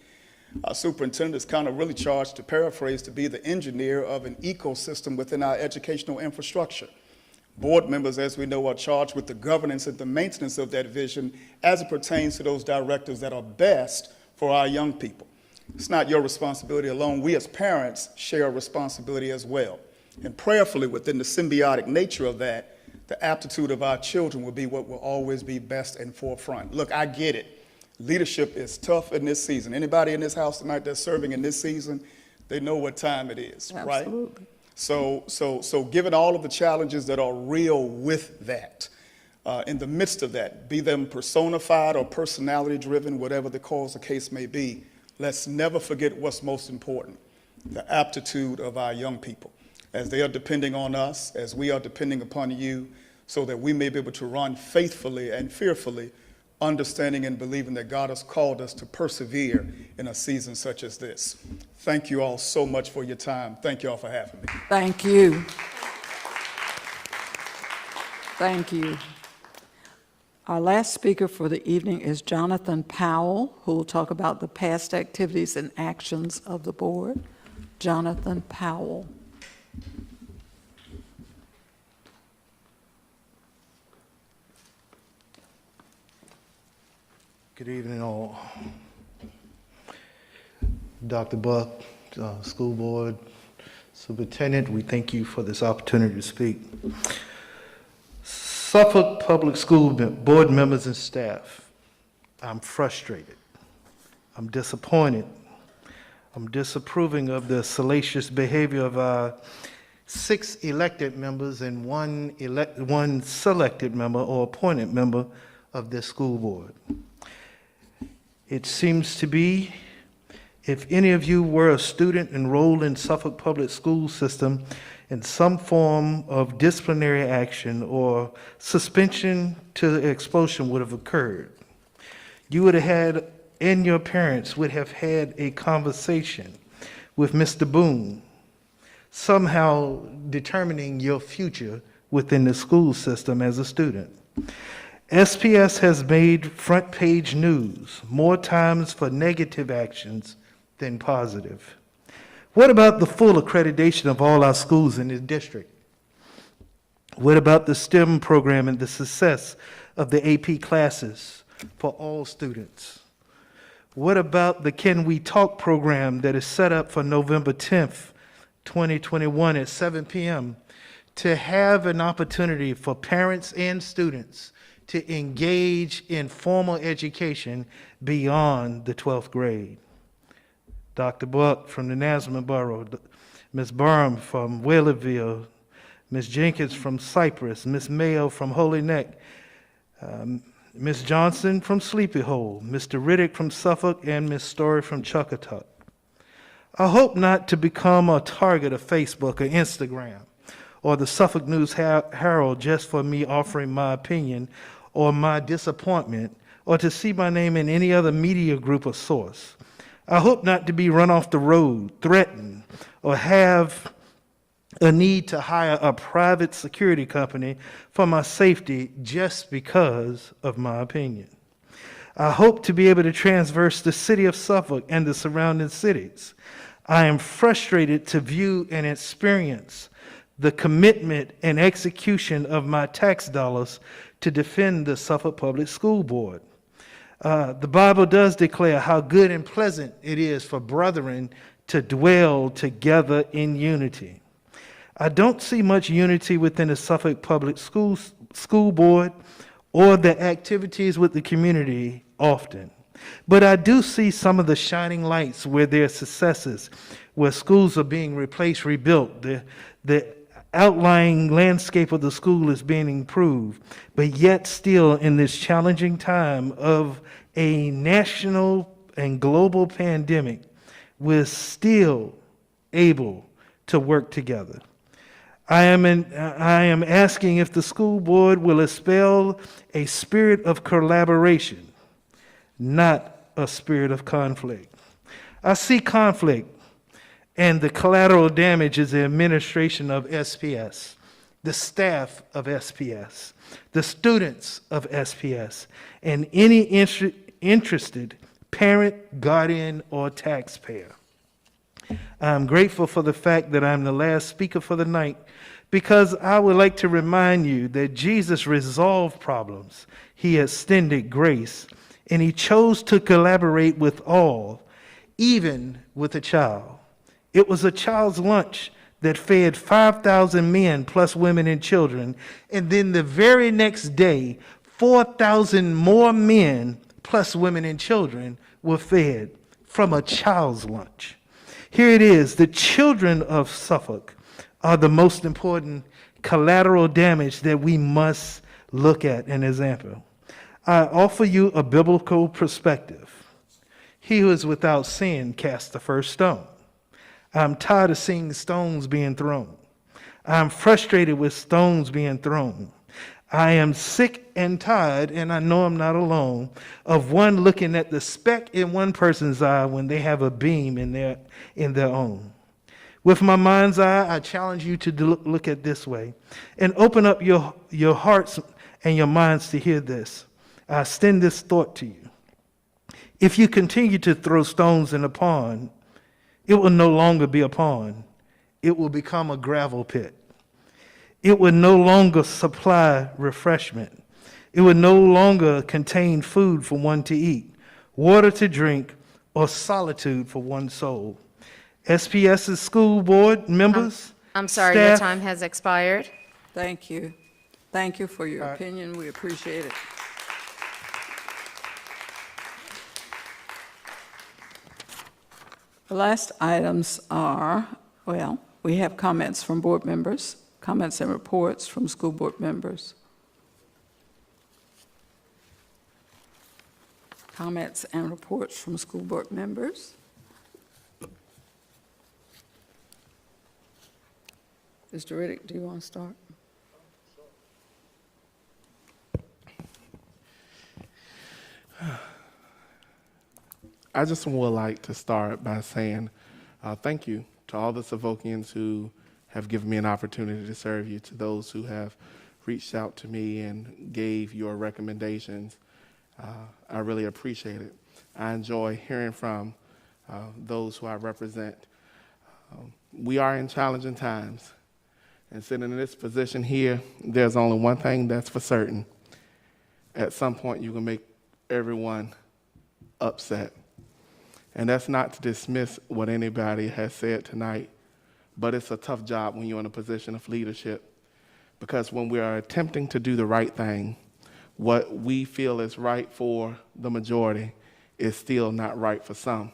Our superintendent is kind of really charged, to paraphrase, to be the engineer of an ecosystem within our educational infrastructure. Board members, as we know, are charged with the governance and the maintenance of that vision as it pertains to those directives that are best for our young people. It's not your responsibility alone. We as parents share a responsibility as well. And prayerfully, within the symbiotic nature of that, the aptitude of our children will be what will always be best and forefront. Look, I get it. Leadership is tough in this season. Anybody in this house tonight that's serving in this season, they know what time it is, Absolutely. Right? So given all of the challenges that are real with that, in the midst of that, be them personified or personality-driven, whatever the cause or case may be, let's never forget what's most important, the aptitude of our young people, as they are depending on us, as we are depending upon you, so that we may be able to run faithfully and fearfully, understanding and believing that God has called us to persevere in a season such as this. Thank you all so much for your time. Thank you all for having me. Thank you. Thank you. Our last speaker for the evening is Jonathan Powell, who will talk about the past activities and actions of the board. Jonathan Powell. Good evening, all. Dr. Buck, school board, superintendent, we thank you for this opportunity to speak. Suffolk Public School board members and staff, I'm frustrated. I'm disappointed. I'm disapproving of the salacious behavior of our 6 elected members and one selected member or appointed member of this school board. It seems to be, if any of you were a student enrolled in Suffolk Public School system, in some form of disciplinary action or suspension to expulsion would have occurred. You would have had, and your parents would have had a conversation with Mr. Boone, somehow determining your future within the school system as a student. SPS has made front page news more times for negative actions than positive. What about the full accreditation of all our schools in the district? What about the STEM program and the success of the AP classes for all students? What about the Can We Talk program that is set up for November 10th, 2021 at 7 p.m. to have an opportunity for parents and students to engage in formal education beyond the 12th grade? Dr. Buck from the Nazareth Borough, Ms. Burham from Whaleyville, Ms. Jenkins from Cypress, Ms. Mayo from Holy Neck, Ms. Johnson from Sleepy Hole, Mr. Riddick from Suffolk, and Ms. Story from Chuckatuck. I hope not to become a target of Facebook or Instagram or the Suffolk News Herald just for me offering my opinion or my disappointment, or to see my name in any other media group or source. I hope not to be run off the road, threatened, or have a need to hire a private security company for my safety just because of my opinion. I hope to be able to traverse the city of Suffolk and the surrounding cities. I am frustrated to view and experience the commitment and execution of my tax dollars to defend the Suffolk Public School Board. The Bible does declare how good and pleasant it is for brethren to dwell together in unity. I don't see much unity within the Suffolk Public School Board or the activities with the community often. But I do see some of the shining lights where there are successes, where schools are being replaced, rebuilt, the outlying landscape of the school is being improved, but yet still in this challenging time of a national and global pandemic, we're still able to work together. I am asking if the school board will expel a spirit of collaboration, not a spirit of conflict. I see conflict and the collateral damage is the administration of SPS, the staff of SPS, the students of SPS, and any interested parent, guardian, or taxpayer. I'm grateful for the fact that I'm the last speaker for the night, because I would like to remind you that Jesus resolved problems. He extended grace, and he chose to collaborate with all, even with a child. It was a child's lunch that fed 5,000 men plus women and children, and then the very next day, 4,000 more men plus women and children were fed from a child's lunch. Here it is, the children of Suffolk are the most important collateral damage that we must look at and examine. I offer you a biblical perspective. He who is without sin cast the first stone. I'm tired of seeing stones being thrown. I'm frustrated with stones being thrown. I am sick and tired, and I know I'm not alone, of one looking at the speck in one person's eye when they have a beam in their own. With my mind's eye, I challenge you to look at this way and open up your hearts and your minds to hear this. I extend this thought to you. If you continue to throw stones in a pond, it will no longer be a pond. It will become a gravel pit. It will no longer supply refreshment. It will no longer contain food for one to eat, water to drink, or solitude for one's soul. SPS's school board members, I'm sorry, staff, your time has expired. Thank you. Thank you for your opinion. We appreciate it. The last items are, well, we have comments from board members, comments and reports from school board members. Comments and reports from school board members. Mr. Riddick, do you want to start? I just would like to start by saying thank you to all the Suffolkians who have given me an opportunity to serve you, to those who have reached out to me and gave your recommendations. I really appreciate it. I enjoy hearing from those who I represent. We are in challenging times, and sitting in this position here, there's only one thing that's for certain. At some point, you can make everyone upset. And that's not to dismiss what anybody has said tonight, but it's a tough job when you're in a position of leadership, because when we are attempting to do the right thing, what we feel is right for the majority is still not right for some.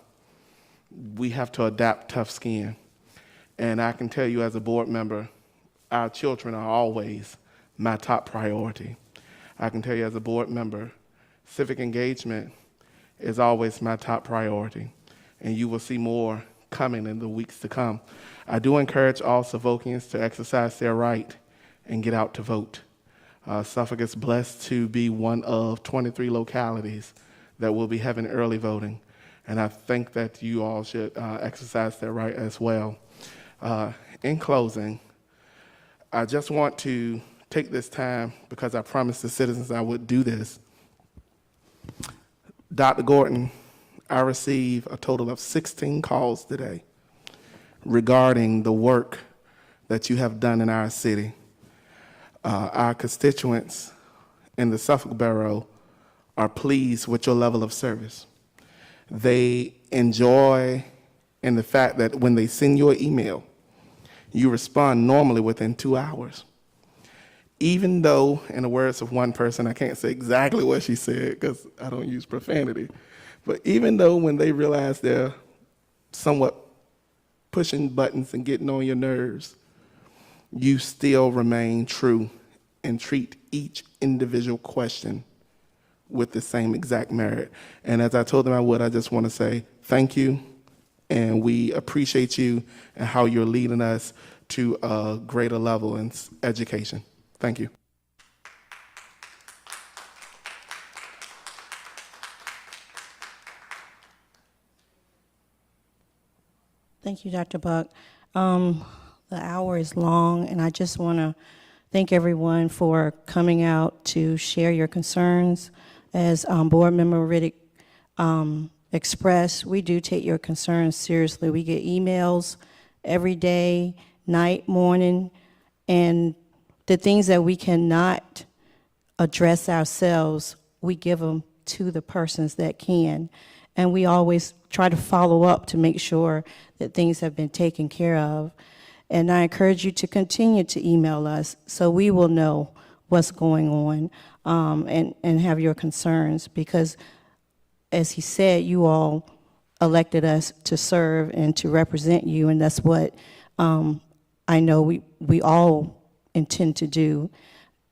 We have to adapt tough skin. And I can tell you as a board member, our children are always my top priority. I can tell you as a board member, civic engagement is always my top priority, and you will see more coming in the weeks to come. I do encourage all Suffolkians to exercise their right and get out to vote. Suffolk is blessed to be one of 23 localities that will be having early voting, and I think that you all should exercise their right as well. In closing, I just want to take this time, because I promised the citizens I would do this. Dr. Gordon, I received a total of 16 calls today regarding the work that you have done in our city. Our constituents in the Suffolk Borough are pleased with your level of service. They enjoy in the fact that when they send you an email, you respond normally within 2 hours. Even though, in the words of one person, I can't say exactly what she said because I don't use profanity, but even though when they realize they're somewhat pushing buttons and getting on your nerves, you still remain true and treat each individual question with the same exact merit. And as I told them I would, I just want to say thank you, and we appreciate you and how you're leading us to a greater level in education. Thank you. Thank you, Dr. Buck. The hour is long, and I just want to thank everyone for coming out to share your concerns. As Board Member Riddick expressed, we do take your concerns seriously. We get emails every day, night, morning, and the things that we cannot address ourselves, we give them to the persons that can. And we always try to follow up to make sure that things have been taken care of. And I encourage you to continue to email us so we will know what's going on and have your concerns, because as he said, you all elected us to serve and to represent you, and that's what I know we all intend to do.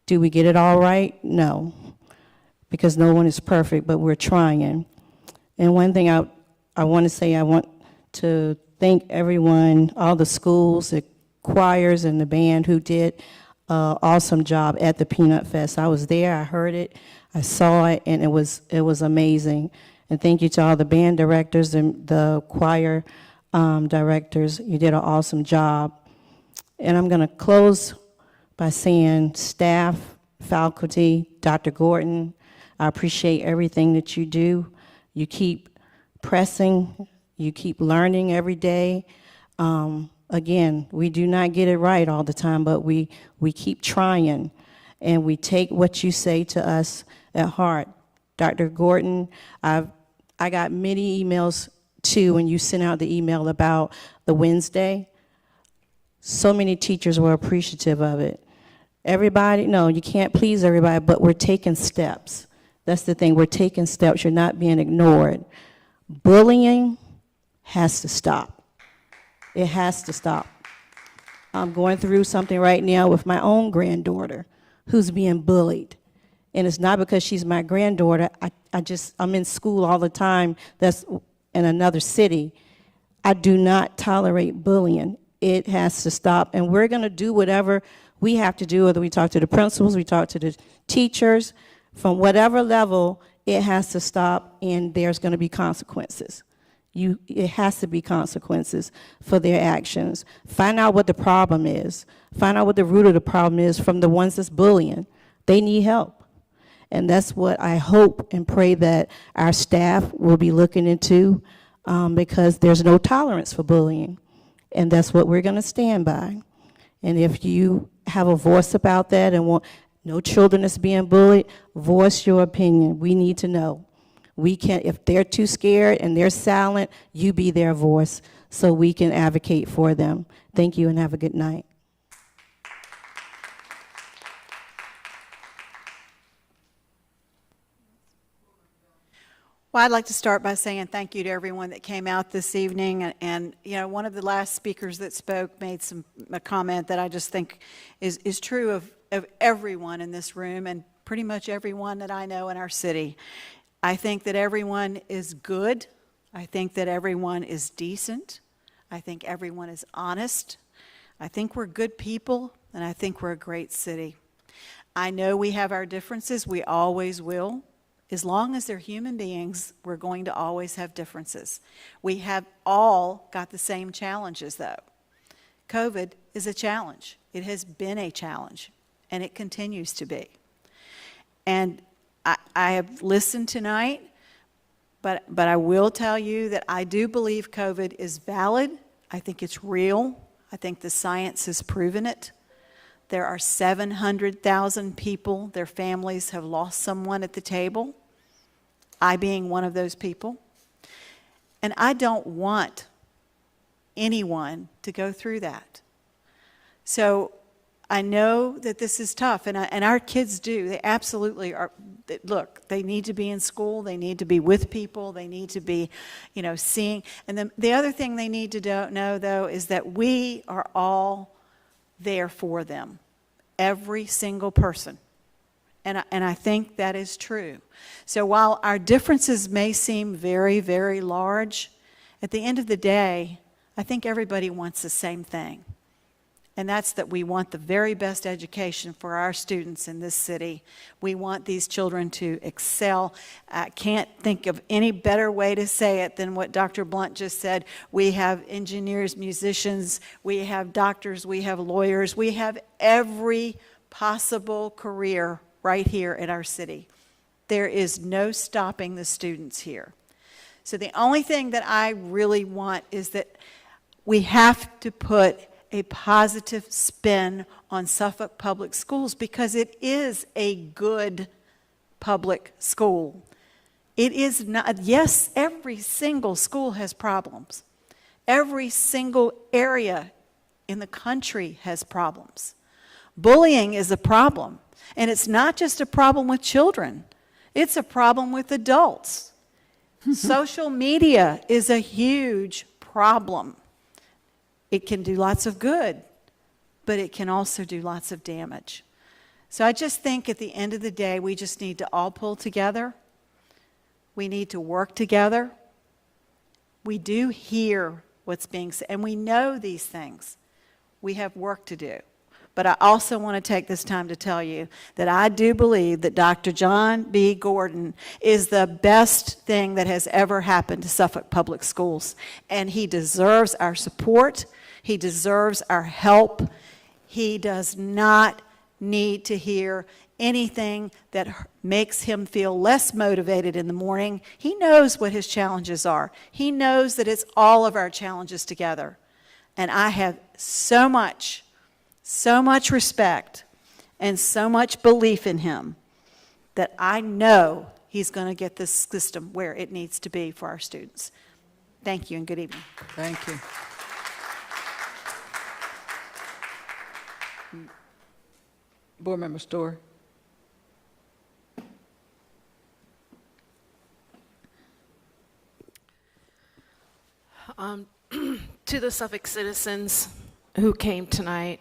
Do we get it all right? No, because no one is perfect, but we're trying. And one thing I want to say, I want to thank everyone, all the schools, the choirs, and the band who did an awesome job at the Peanut Fest. I was there, I heard it, I saw it, and it was amazing. And thank you to all the band directors and the choir directors. You did an awesome job. And I'm going to close by saying staff, faculty, Dr. Gordon, I appreciate everything that you do. You keep pressing, you keep learning every day. Again, we do not get it right all the time, but we keep trying, and we take what you say to us at heart. Dr. Gordon, I got many emails too when you sent out the email about the Wednesday. So many teachers were appreciative of it. Everybody, no, you can't please everybody, but we're taking steps. That's the thing, we're taking steps, you're not being ignored. Bullying has to stop. It has to stop. I'm going through something right now with my own granddaughter who's being bullied. And it's not because she's my granddaughter. I'm in school all the time that's in another city. I do not tolerate bullying. It has to stop. And we're going to do whatever we have to do, whether we talk to the principals, we talk to the teachers, from whatever level, it has to stop, and there's going to be consequences. It has to be consequences for their actions. Find out what the problem is. Find out what the root of the problem is from the ones that's bullying. They need help. And that's what I hope and pray that our staff will be looking into, because there's no tolerance for bullying. And that's what we're going to stand by. And if you have a voice about that and want no children that's being bullied, voice your opinion. We need to know. We can, if they're too scared and they're silent, you be their voice so we can advocate for them. Thank you and have a good night. Well, I'd like to start by saying thank you to everyone that came out this evening. And you know, one of the last speakers that spoke made a comment that I just think is true of everyone in this room and pretty much everyone that I know in our city. I think that everyone is good. I think that everyone is decent. I think everyone is honest. I think we're good people, and I think we're a great city. I know we have our differences. We always will. As long as they're human beings, we're going to always have differences. We have all got the same challenges, though. COVID is a challenge. It has been a challenge, and it continues to be. And I have listened tonight, but I will tell you that I do believe COVID is valid. I think it's real. I think the science has proven it. There are 700,000 people, their families have lost someone at the table, I being one of those people. And I don't want anyone to go through that. So I know that this is tough, and our kids do. They absolutely are. Look, they need to be in school. They need to be with people. They need to be, you know, seeing. And then the other thing they need to know, though, is that we are all there for them, every single person. And I think that is true. So while our differences may seem very, very large, at the end of the day, I think everybody wants the same thing. And that's that we want the very best education for our students in this city. We want these children to excel. I can't think of any better way to say it than what Dr. Blunt just said. We have engineers, musicians, we have doctors, we have lawyers, we have every possible career right here in our city. There is no stopping the students here. So the only thing that I really want is that we have to put a positive spin on Suffolk Public Schools because it is a good public school. It is not, yes, every single school has problems. Every single area in the country has problems. Bullying is a problem, and it's not just a problem with children. It's a problem with adults. Social media is a huge problem. It can do lots of good, but it can also do lots of damage. So I just think at the end of the day, we just need to all pull together. We need to work together. We do hear what's being said, and we know these things. We have work to do. But I also want to take this time to tell you that I do believe that Dr. John B. Gordon is the best thing that has ever happened to Suffolk Public Schools. And he deserves our support. He deserves our help. He does not need to hear anything that makes him feel less motivated in the morning. He knows what his challenges are. He knows that it's all of our challenges together. And I have so much respect and so much belief in him that I know he's going to get this system where it needs to be for our students. Thank you and good evening. Thank you. Board Member Story. To the Suffolk citizens who came tonight,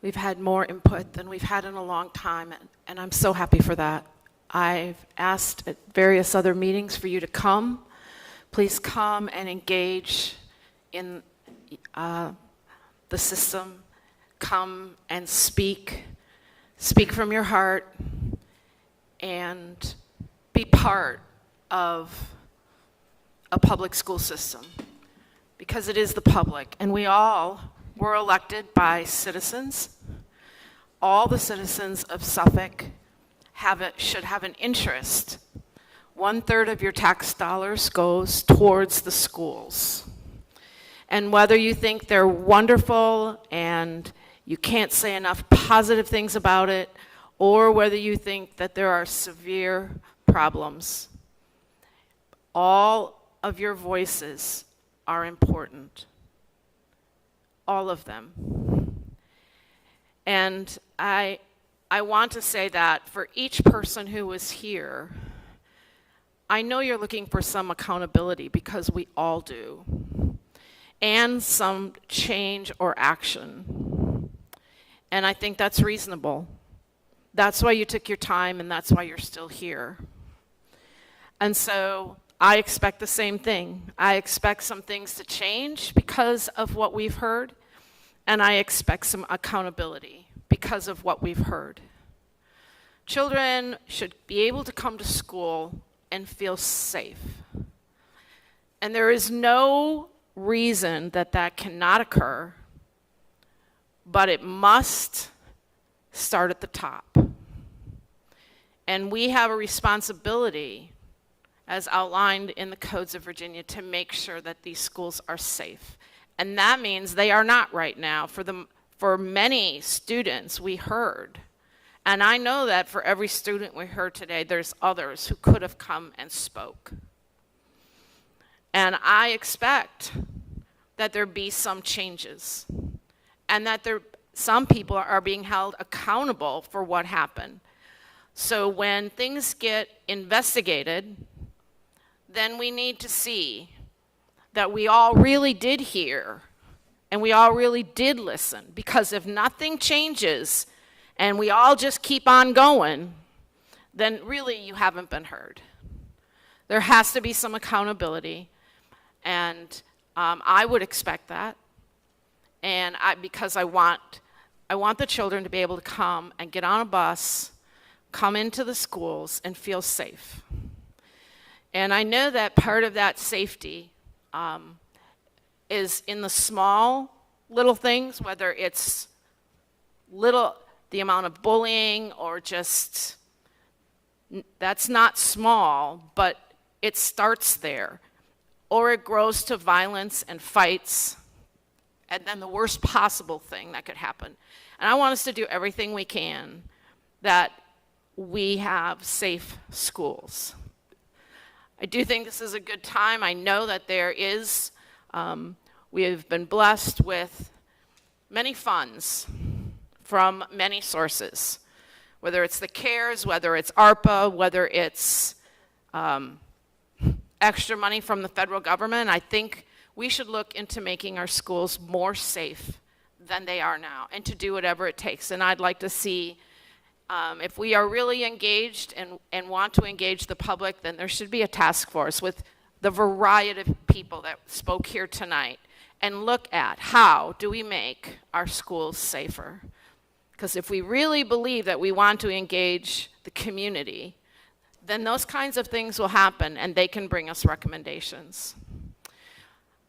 we've had more input than we've had in a long time, and I'm so happy for that. I've asked at various other meetings for you to come. Please come and engage in the system. Come and speak from your heart, and be part of a public school system, because it is the public, and we all were elected by citizens. All the citizens of Suffolk should have an interest. 1/3 of your tax dollars goes towards the schools. And whether you think they're wonderful and you can't say enough positive things about it, or whether you think that there are severe problems, all of your voices are important. All of them. And I want to say that for each person who was here, I know you're looking for some accountability, because we all do, and some change or action. And I think that's reasonable. That's why you took your time, and that's why you're still here. And so I expect the same thing. I expect some things to change because of what we've heard, and I expect some accountability because of what we've heard. Children should be able to come to school and feel safe. And there is no reason that that cannot occur, but it must start at the top. And we have a responsibility, as outlined in the codes of Virginia, to make sure that these schools are safe. And that means they are not right now. For many students we heard, and I know that for every student we heard today, there's others who could have come and spoke. And I expect that there be some changes, and that some people are being held accountable for what happened. So when things get investigated, then we need to see that we all really did hear and we all really did listen. Because if nothing changes and we all just keep on going, then really you haven't been heard. There has to be some accountability, and I would expect that. And because I want the children to be able to come and get on a bus, come into the schools and feel safe. And I know that part of that safety is in the small little things, whether it's the amount of bullying or just, that's not small, but it starts there. Or it grows to violence and fights, and then the worst possible thing that could happen. And I want us to do everything we can that we have safe schools. I do think this is a good time. I know that there is, we have been blessed with many funds from many sources, whether it's the CARES, whether it's ARPA, whether it's extra money from the federal government. I think we should look into making our schools more safe than they are now, and to do whatever it takes. And I'd like to see, if we are really engaged and want to engage the public, then there should be a task force with the variety of people that spoke here tonight, and look at how do we make our schools safer. Because if we really believe that we want to engage the community, then those kinds of things will happen, and they can bring us recommendations.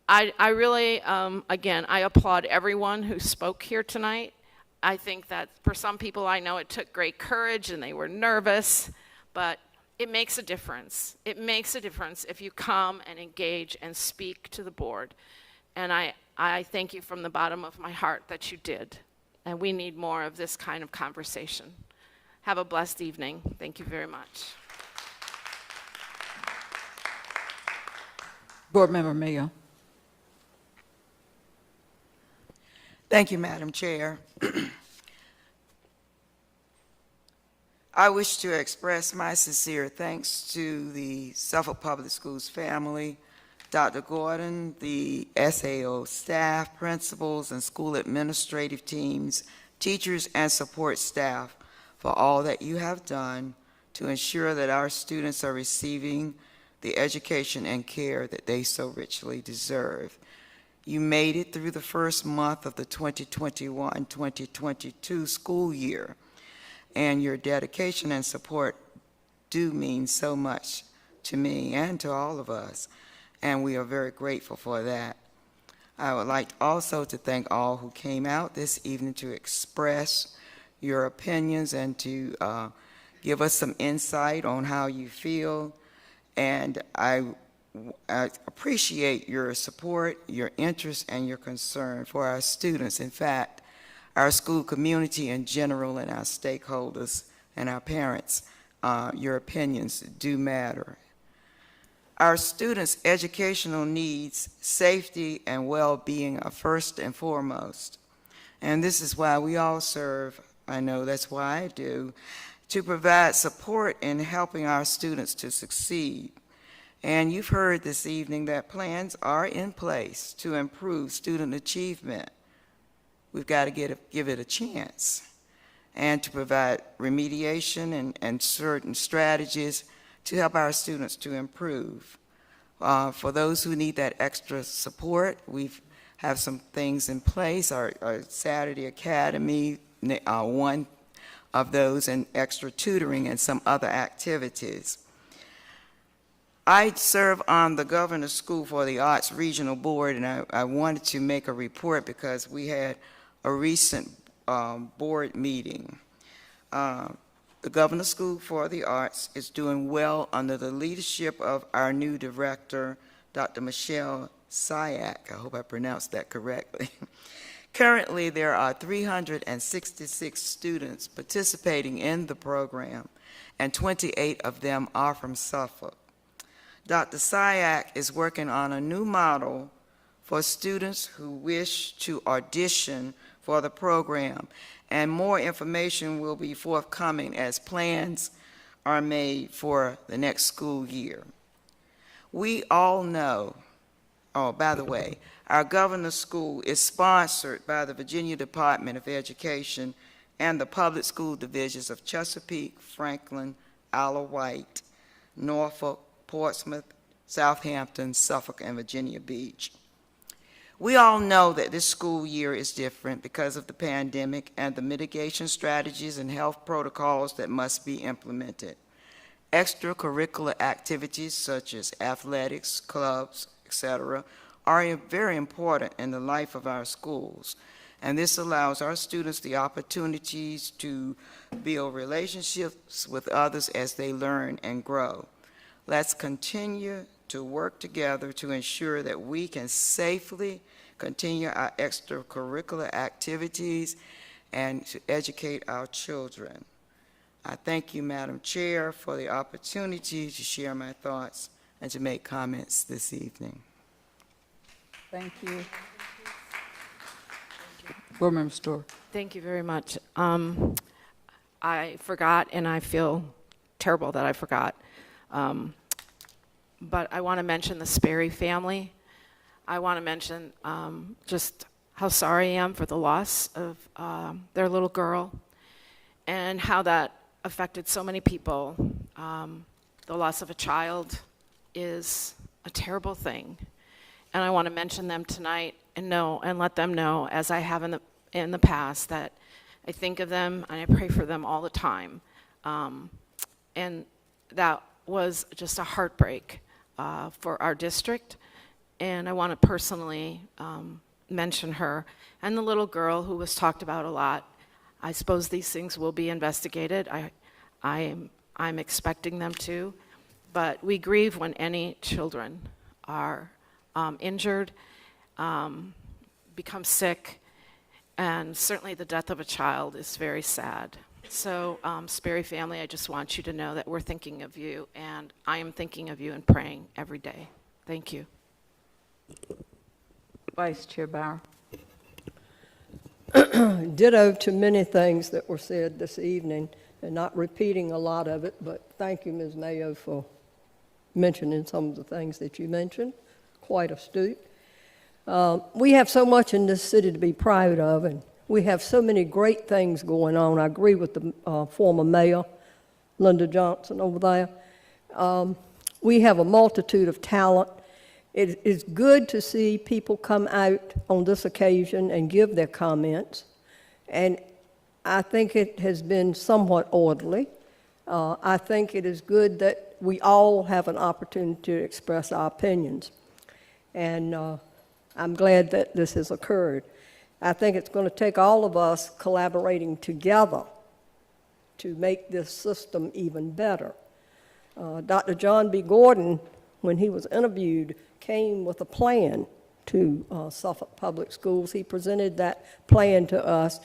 I really, again, I applaud everyone who spoke here tonight. I think that for some people, I know it took great courage and they were nervous, but it makes a difference. It makes a difference if you come and engage and speak to the board. And I thank you from the bottom of my heart that you did. And we need more of this kind of conversation. Have a blessed evening. Thank you very much. Board Member Mayo. Thank you, Madam Chair. I wish to express my sincere thanks to the Suffolk Public Schools family, Dr. Gordon, the SAO staff, principals, and school administrative teams, teachers, and support staff for all that you have done to ensure that our students are receiving the education and care that they so richly deserve. You made it through the first month of the 2021-2022 school year, and your dedication and support do mean so much to me and to all of us. and we are very grateful for that. I would like also to thank all who came out this evening to express your opinions and to give us some insight on how you feel. And I appreciate your support, your interest, and your concern for our students. In fact, our school community in general and our stakeholders and our parents, your opinions do matter. Our students' educational needs, safety, and well-being are first and foremost. And this is why we all serve, I know that's why I do, to provide support in helping our students to succeed. And you've heard this evening that plans are in place to improve student achievement. We've got to give it a chance, and to provide remediation and certain strategies to help our students to improve. For those who need that extra support, we have some things in place. Our Saturday Academy, one of those, and extra tutoring and some other activities. I serve on the Governor's School for the Arts Regional Board, and I wanted to make a report because we had a recent board meeting. The Governor's School for the Arts is doing well under the leadership of our new director, Dr. Michelle Syak. I hope I pronounced that correctly. Currently, there are 366 students participating in the program, and 28 of them are from Suffolk. Dr. Syak is working on a new model for students who wish to audition for the program, and more information will be forthcoming as plans are made for the next school year. We all know, oh, by the way, our Governor's School is sponsored by the Virginia Department of Education and the public school divisions of Chesapeake, Franklin, Isle of Wight, Norfolk, Portsmouth, Southampton, Suffolk, and Virginia Beach. We all know that this school year is different because of the pandemic and the mitigation strategies and health protocols that must be implemented. Extracurricular activities such as athletics, clubs, etc., are very important in the life of our schools, and this allows our students the opportunities to build relationships with others as they learn and grow. Let's continue to work together to ensure that we can safely continue our extracurricular activities and to educate our children. I thank you, Madam Chair, for the opportunity to share my thoughts and to make comments this evening. Thank you. Board Member Story. Thank you very much. I forgot, and I feel terrible that I forgot. But I want to mention the Sperry family. I want to mention just how sorry I am for the loss of their little girl and how that affected so many people. The loss of a child is a terrible thing. And I want to mention them tonight and let them know, as I have in the past, that I think of them and I pray for them all the time. And that was just a heartbreak for our district, and I want to personally mention her and the little girl who was talked about a lot. I suppose these things will be investigated. I'm expecting them to, but we grieve when any children are injured, become sick, and certainly the death of a child is very sad. So, Sperry family, I just want you to know that we're thinking of you, and I am thinking of you and praying every day. Thank you. Vice Chair Bauer. Ditto to many things that were said this evening, and not repeating a lot of it, but thank you, Ms. Mayo, for mentioning some of the things that you mentioned. Quite astute. We have so much in this city to be proud of, and we have so many great things going on. I agree with the former mayor, Linda Johnson, over there. We have a multitude of talent. It is good to see people come out on this occasion and give their comments, and I think it has been somewhat orderly. I think it is good that we all have an opportunity to express our opinions. and I'm glad that this has occurred. I think it's going to take all of us collaborating together to make this system even better. Dr. John B. Gordon, when he was interviewed, came with a plan to Suffolk Public Schools. He presented that plan to us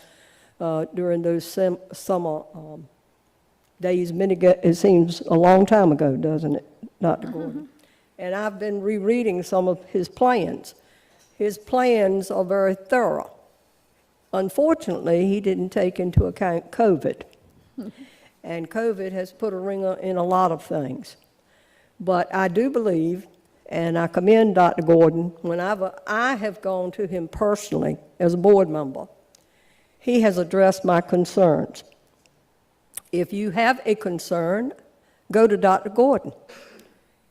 during those summer days. It seems a long time ago, doesn't it, Dr. Gordon? And I've been rereading some of his plans. His plans are very thorough. Unfortunately, he didn't take into account COVID. And COVID has put a ringer in a lot of things. But I do believe, and I commend Dr. Gordon, whenever I have gone to him personally as a board member, he has addressed my concerns. If you have a concern, go to Dr. Gordon.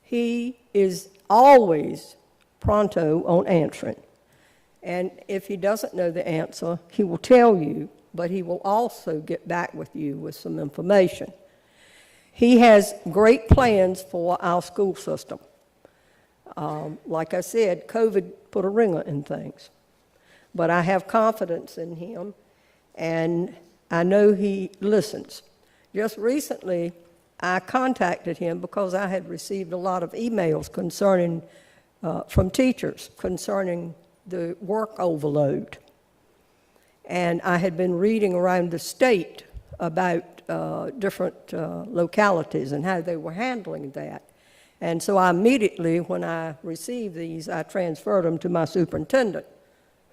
He is always pronto on answering. And if he doesn't know the answer, he will tell you, but he will also get back with you with some information. He has great plans for our school system. Like I said, COVID put a ringer in things. But I have confidence in him, and I know he listens. Just recently, I contacted him because I had received a lot of emails concerning, from teachers concerning the work overload. And I had been reading around the state about different localities and how they were handling that. And so I immediately, when I received these, I transferred them to my superintendent,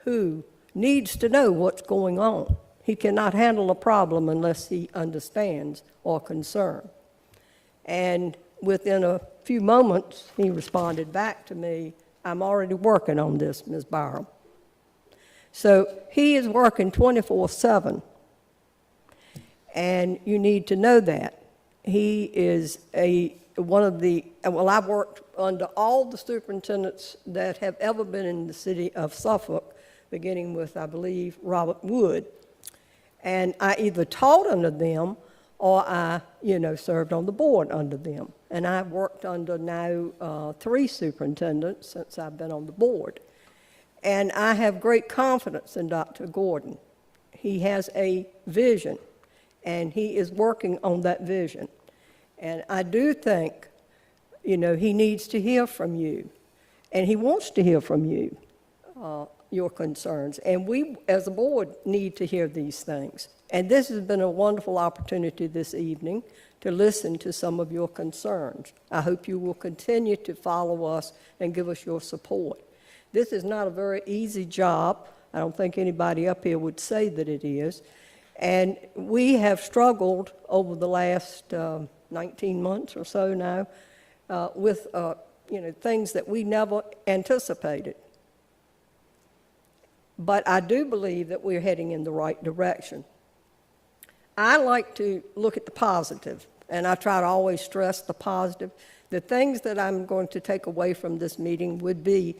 who needs to know what's going on. He cannot handle a problem unless he understands or concerned. And within a few moments, he responded back to me, "I'm already working on this, Ms. Byram." So he is working 24/7, and you need to know that. He is I've worked under all the superintendents that have ever been in the city of Suffolk, beginning with, I believe, Robert Wood. And I either taught under them or I, served on the board under them. And I've worked under now 3 superintendents since I've been on the board. And I have great confidence in Dr. Gordon. He has a vision, and he is working on that vision. And I do think, he needs to hear from you, and he wants to hear from you, your concerns. And we, as a board, need to hear these things. And this has been a wonderful opportunity this evening to listen to some of your concerns. I hope you will continue to follow us and give us your support. This is not a very easy job. I don't think anybody up here would say that it is. And we have struggled over the last 19 months or so now with things that we never anticipated. But I do believe that we're heading in the right direction. I like to look at the positive, and I try to always stress the positive. The things that I'm going to take away from this meeting would be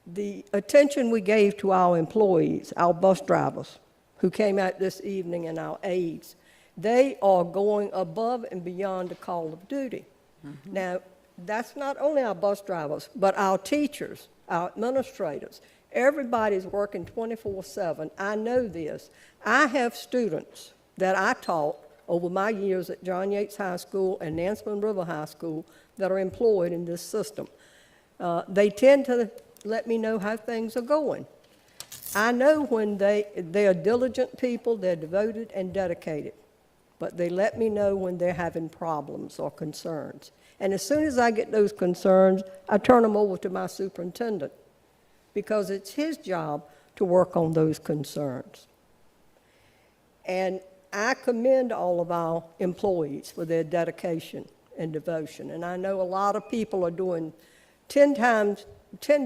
the attention we gave to our employees, our bus drivers who came out this evening, and our aides. They are going above and beyond the call of duty. Mm-hmm. Now, that's not only our bus drivers, but our teachers, our administrators. Everybody's working 24/7. I know this. I have students that I taught over my years at John Yates High School and Nansemond River High School that are employed in this system. They tend to let me know how things are going. I know when they are diligent people, they're devoted and dedicated, but they let me know when they're having problems or concerns. And as soon as I get those concerns, I turn them over to my superintendent, because it's his job to work on those concerns. And I commend all of our employees for their dedication and devotion. And I know a lot of people are doing 10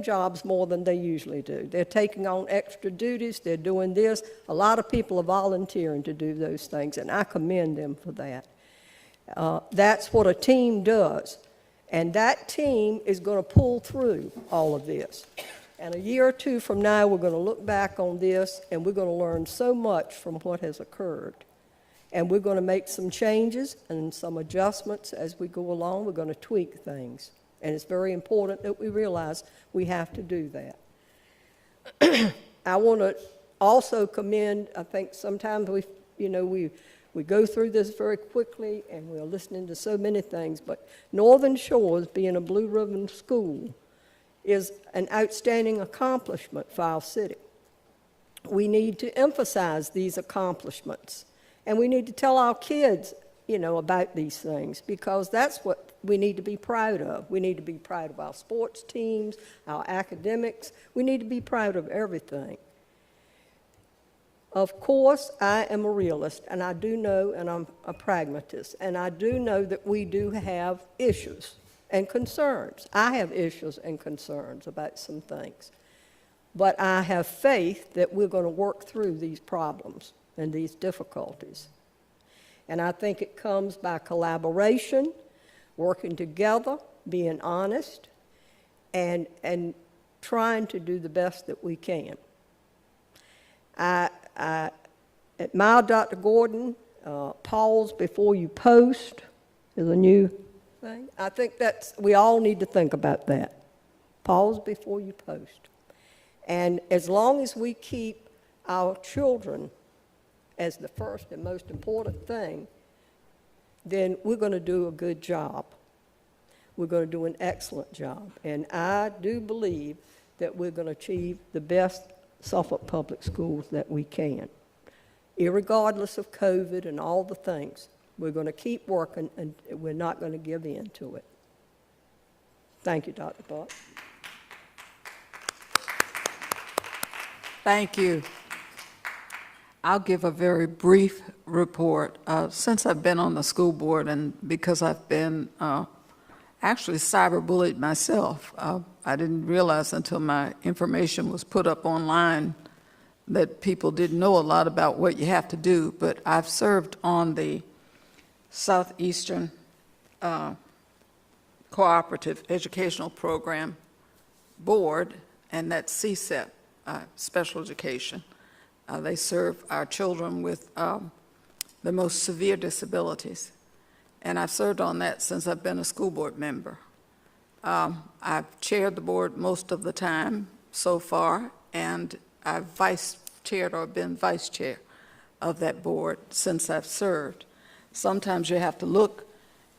jobs more than they usually do. They're taking on extra duties, they're doing this. A lot of people are volunteering to do those things, and I commend them for that. That's what a team does. And that team is going to pull through all of this. And a year or two from now, we're going to look back on this, and we're going to learn so much from what has occurred. And we're going to make some changes and some adjustments as we go along. We're going to tweak things. And it's very important that we realize we have to do that. I want to also commend, I think sometimes we go through this very quickly and we're listening to so many things, but Northern Shores, being a Blue Ribbon school, is an outstanding accomplishment for our city. We need to emphasize these accomplishments, and we need to tell our kids, about these things, because that's what we need to be proud of. We need to be proud of our sports teams, our academics. We need to be proud of everything. Of course, I am a realist, and I do know, and I'm a pragmatist, and I do know that we do have issues and concerns. I have issues and concerns about some things. But I have faith that we're going to work through these problems and these difficulties. And I think it comes by collaboration, working together, being honest, and trying to do the best that we can. I admire Dr. Gordon. Pause before you post is a new thing. I think we all need to think about that. Pause before you post. And as long as we keep our children as the first and most important thing, then we're going to do a good job. We're going to do an excellent job. And I do believe that we're going to achieve the best Suffolk Public Schools that we can. Irregardless of COVID and all the things, we're going to keep working, and we're not going to give in to it. Thank you, Dr. Buck. Thank you. I'll give a very brief report. Since I've been on the school board, and because I've been actually cyberbullied myself, I didn't realize until my information was put up online that people didn't know a lot about what you have to do, but I've served on the Southeastern Cooperative Educational Program Board, and that's CSEP, special education. They serve our children with the most severe disabilities, and I've served on that since I've been a school board member. I've chaired the board most of the time so far, and I've vice-chaired or been vice chair of that board since I've served. Sometimes you have to look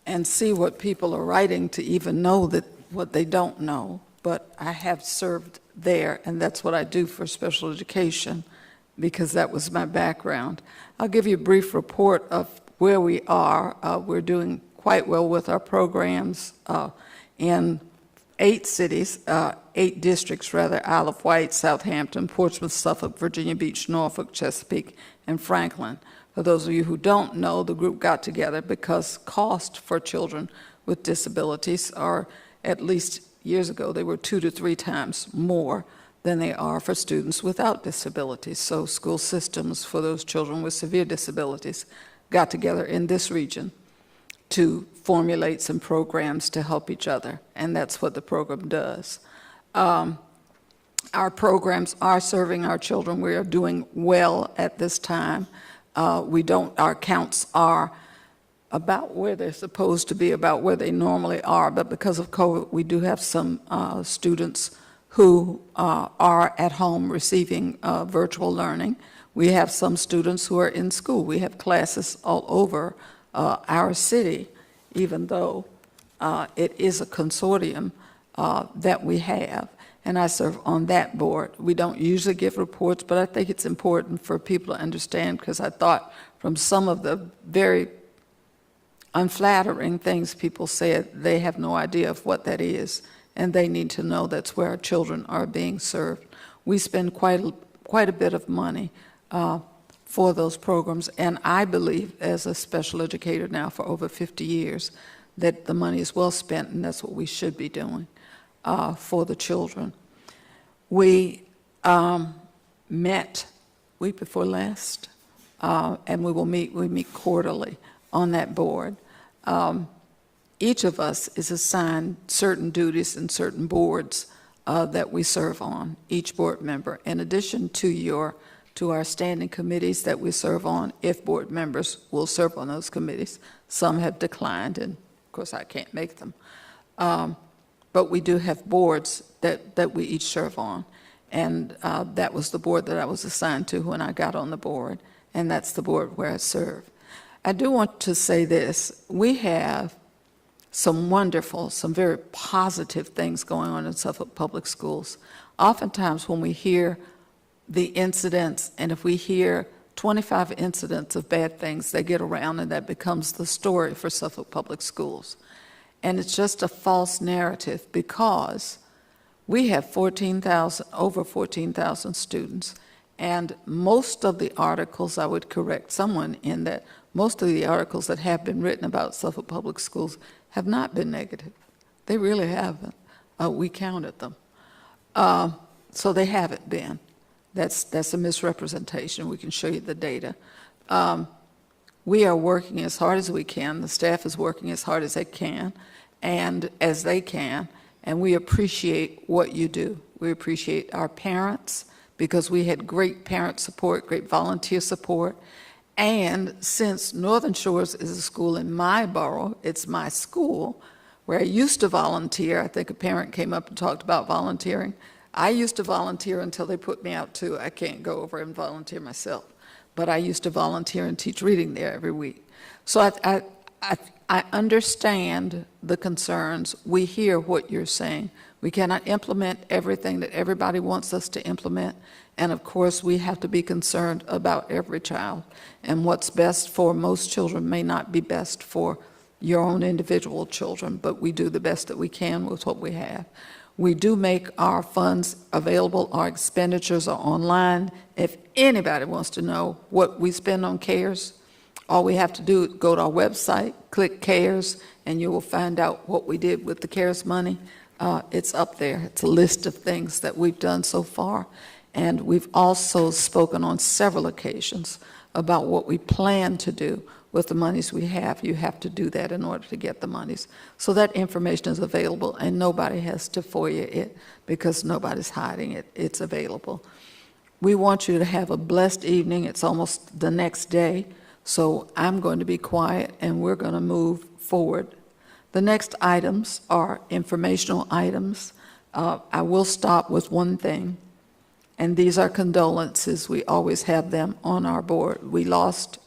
and see what people are writing to even know that what they don't know, but I have served there, and that's what I do for special education, because that was my background. I'll give you a brief report of where we are. We're doing quite well with our programs in 8 cities, 8 districts rather: Isle of Wight, Southampton, Portsmouth, Suffolk, Virginia Beach, Norfolk, Chesapeake, and Franklin. For those of you who don't know, the group got together because cost for children with disabilities are, at least years ago, they were 2 to 3 times more than they are for students without disabilities. So school systems for those children with severe disabilities got together in this region to formulate some programs to help each other, and that's what the program does. Our programs are serving our children. We are doing well at this time. Our counts are about where they're supposed to be, about where they normally are, but because of COVID, we do have some students who are at home receiving virtual learning. We have some students who are in school. We have classes all over our city, even though it is a consortium that we have, and I serve on that board. We don't usually give reports, but I think it's important for people to understand, because I thought from some of the very unflattering things people said, they have no idea of what that is, and they need to know that's where our children are being served. We spend quite a bit of money for those programs, and I believe, as a special educator now for over 50 years, that the money is well spent, and that's what we should be doing for the children. We met week before last, and we meet quarterly on that board. Each of us is assigned certain duties and certain boards that we serve on, each board member, in addition to our standing committees that we serve on, if board members will serve on those committees. Some have declined, and of course I can't make them. but we do have boards that we each serve on. And that was the board that I was assigned to when I got on the board, and that's the board where I serve. I do want to say this. We have some wonderful, some very positive things going on in Suffolk Public Schools. Oftentimes when we hear the incidents, and if we hear 25 incidents of bad things, they get around and that becomes the story for Suffolk Public Schools. And it's just a false narrative because we have over 14,000 students, and most of the articles, I would correct someone in that, most of the articles that have been written about Suffolk Public Schools have not been negative. They really haven't. We counted them. So they haven't been. That's a misrepresentation. We can show you the data. We are working as hard as we can. The staff is working as hard as they can, and as they can, and we appreciate what you do. We appreciate our parents because we had great parent support, great volunteer support, and since Northern Shores is a school in my borough, it's my school, where I used to volunteer. I think a parent came up and talked about volunteering. I used to volunteer until they put me out too. I can't go over and volunteer myself. But I used to volunteer and teach reading there every week. So I understand the concerns. We hear what you're saying. We cannot implement everything that everybody wants us to implement. And of course, we have to be concerned about every child. And what's best for most children may not be best for your own individual children, but we do the best that we can with what we have. We do make our funds available. Our expenditures are online. If anybody wants to know what we spend on CARES, all we have to do is go to our website, click CARES, and you will find out what we did with the CARES money. It's up there. It's a list of things that we've done so far. And we've also spoken on several occasions about what we plan to do with the monies we have. You have to do that in order to get the monies. So that information is available, and nobody has to FOIA it because nobody's hiding it. It's available. We want you to have a blessed evening. It's almost the next day, so I'm going to be quiet, and we're going to move forward. The next items are informational items. I will stop with one thing, and these are condolences. We always have them on our board. We lost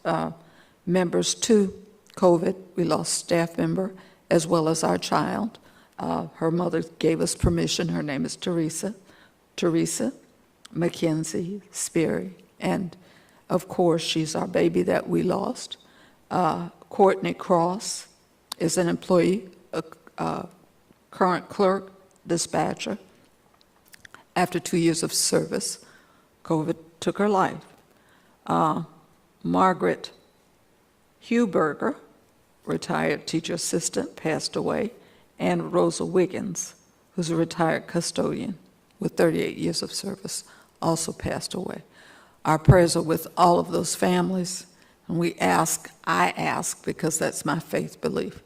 members to COVID. We lost staff member as well as our child. Her mother gave us permission. Her name is Teresa Mackenzie Sperry. And of course, she's our baby that we lost. Courtney Cross is an employee, a current clerk, dispatcher. After 2 years of service, COVID took her life. Margaret Huberger, retired teacher assistant, passed away, and Rosa Wiggins, who's a retired custodian with 38 years of service, also passed away. Our prayers are with all of those families, and I ask, because that's my faith belief,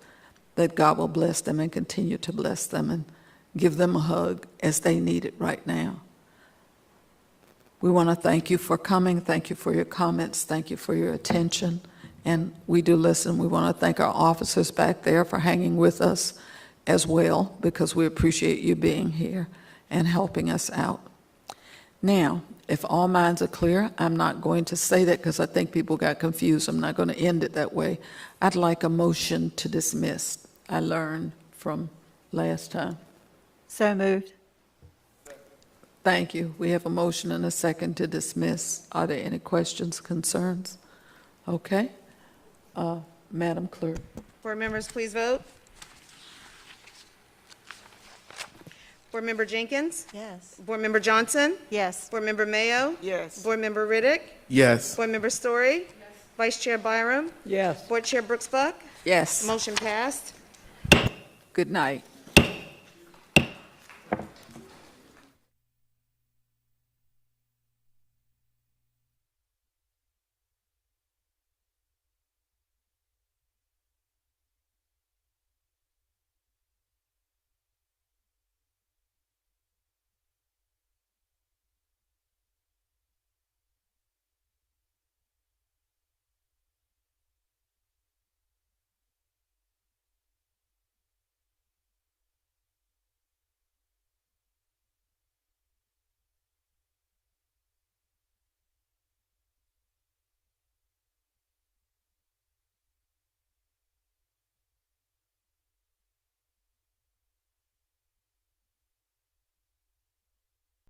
that God will bless them and continue to bless them and give them a hug as they need it right now. We want to thank you for coming. Thank you for your comments. Thank you for your attention. And we do listen. We want to thank our officers back there for hanging with us as well, because we appreciate you being here and helping us out. Now, if all minds are clear, I'm not going to say that because I think people got confused. I'm not going to end it that way. I'd like a motion to dismiss. I learned from last time. So moved. Thank you. We have a motion and a second to dismiss. Are there any questions, concerns? Okay. Madam Clerk. Board members, please vote. Board Member Jenkins? Yes. Board Member Johnson? Yes. Board Member Mayo? Yes. Board Member Riddick? Yes. Board Member Story? Yes. Vice Chair Byram? Yes. Board Chair Brooks Buck? Yes. Motion passed. Good night.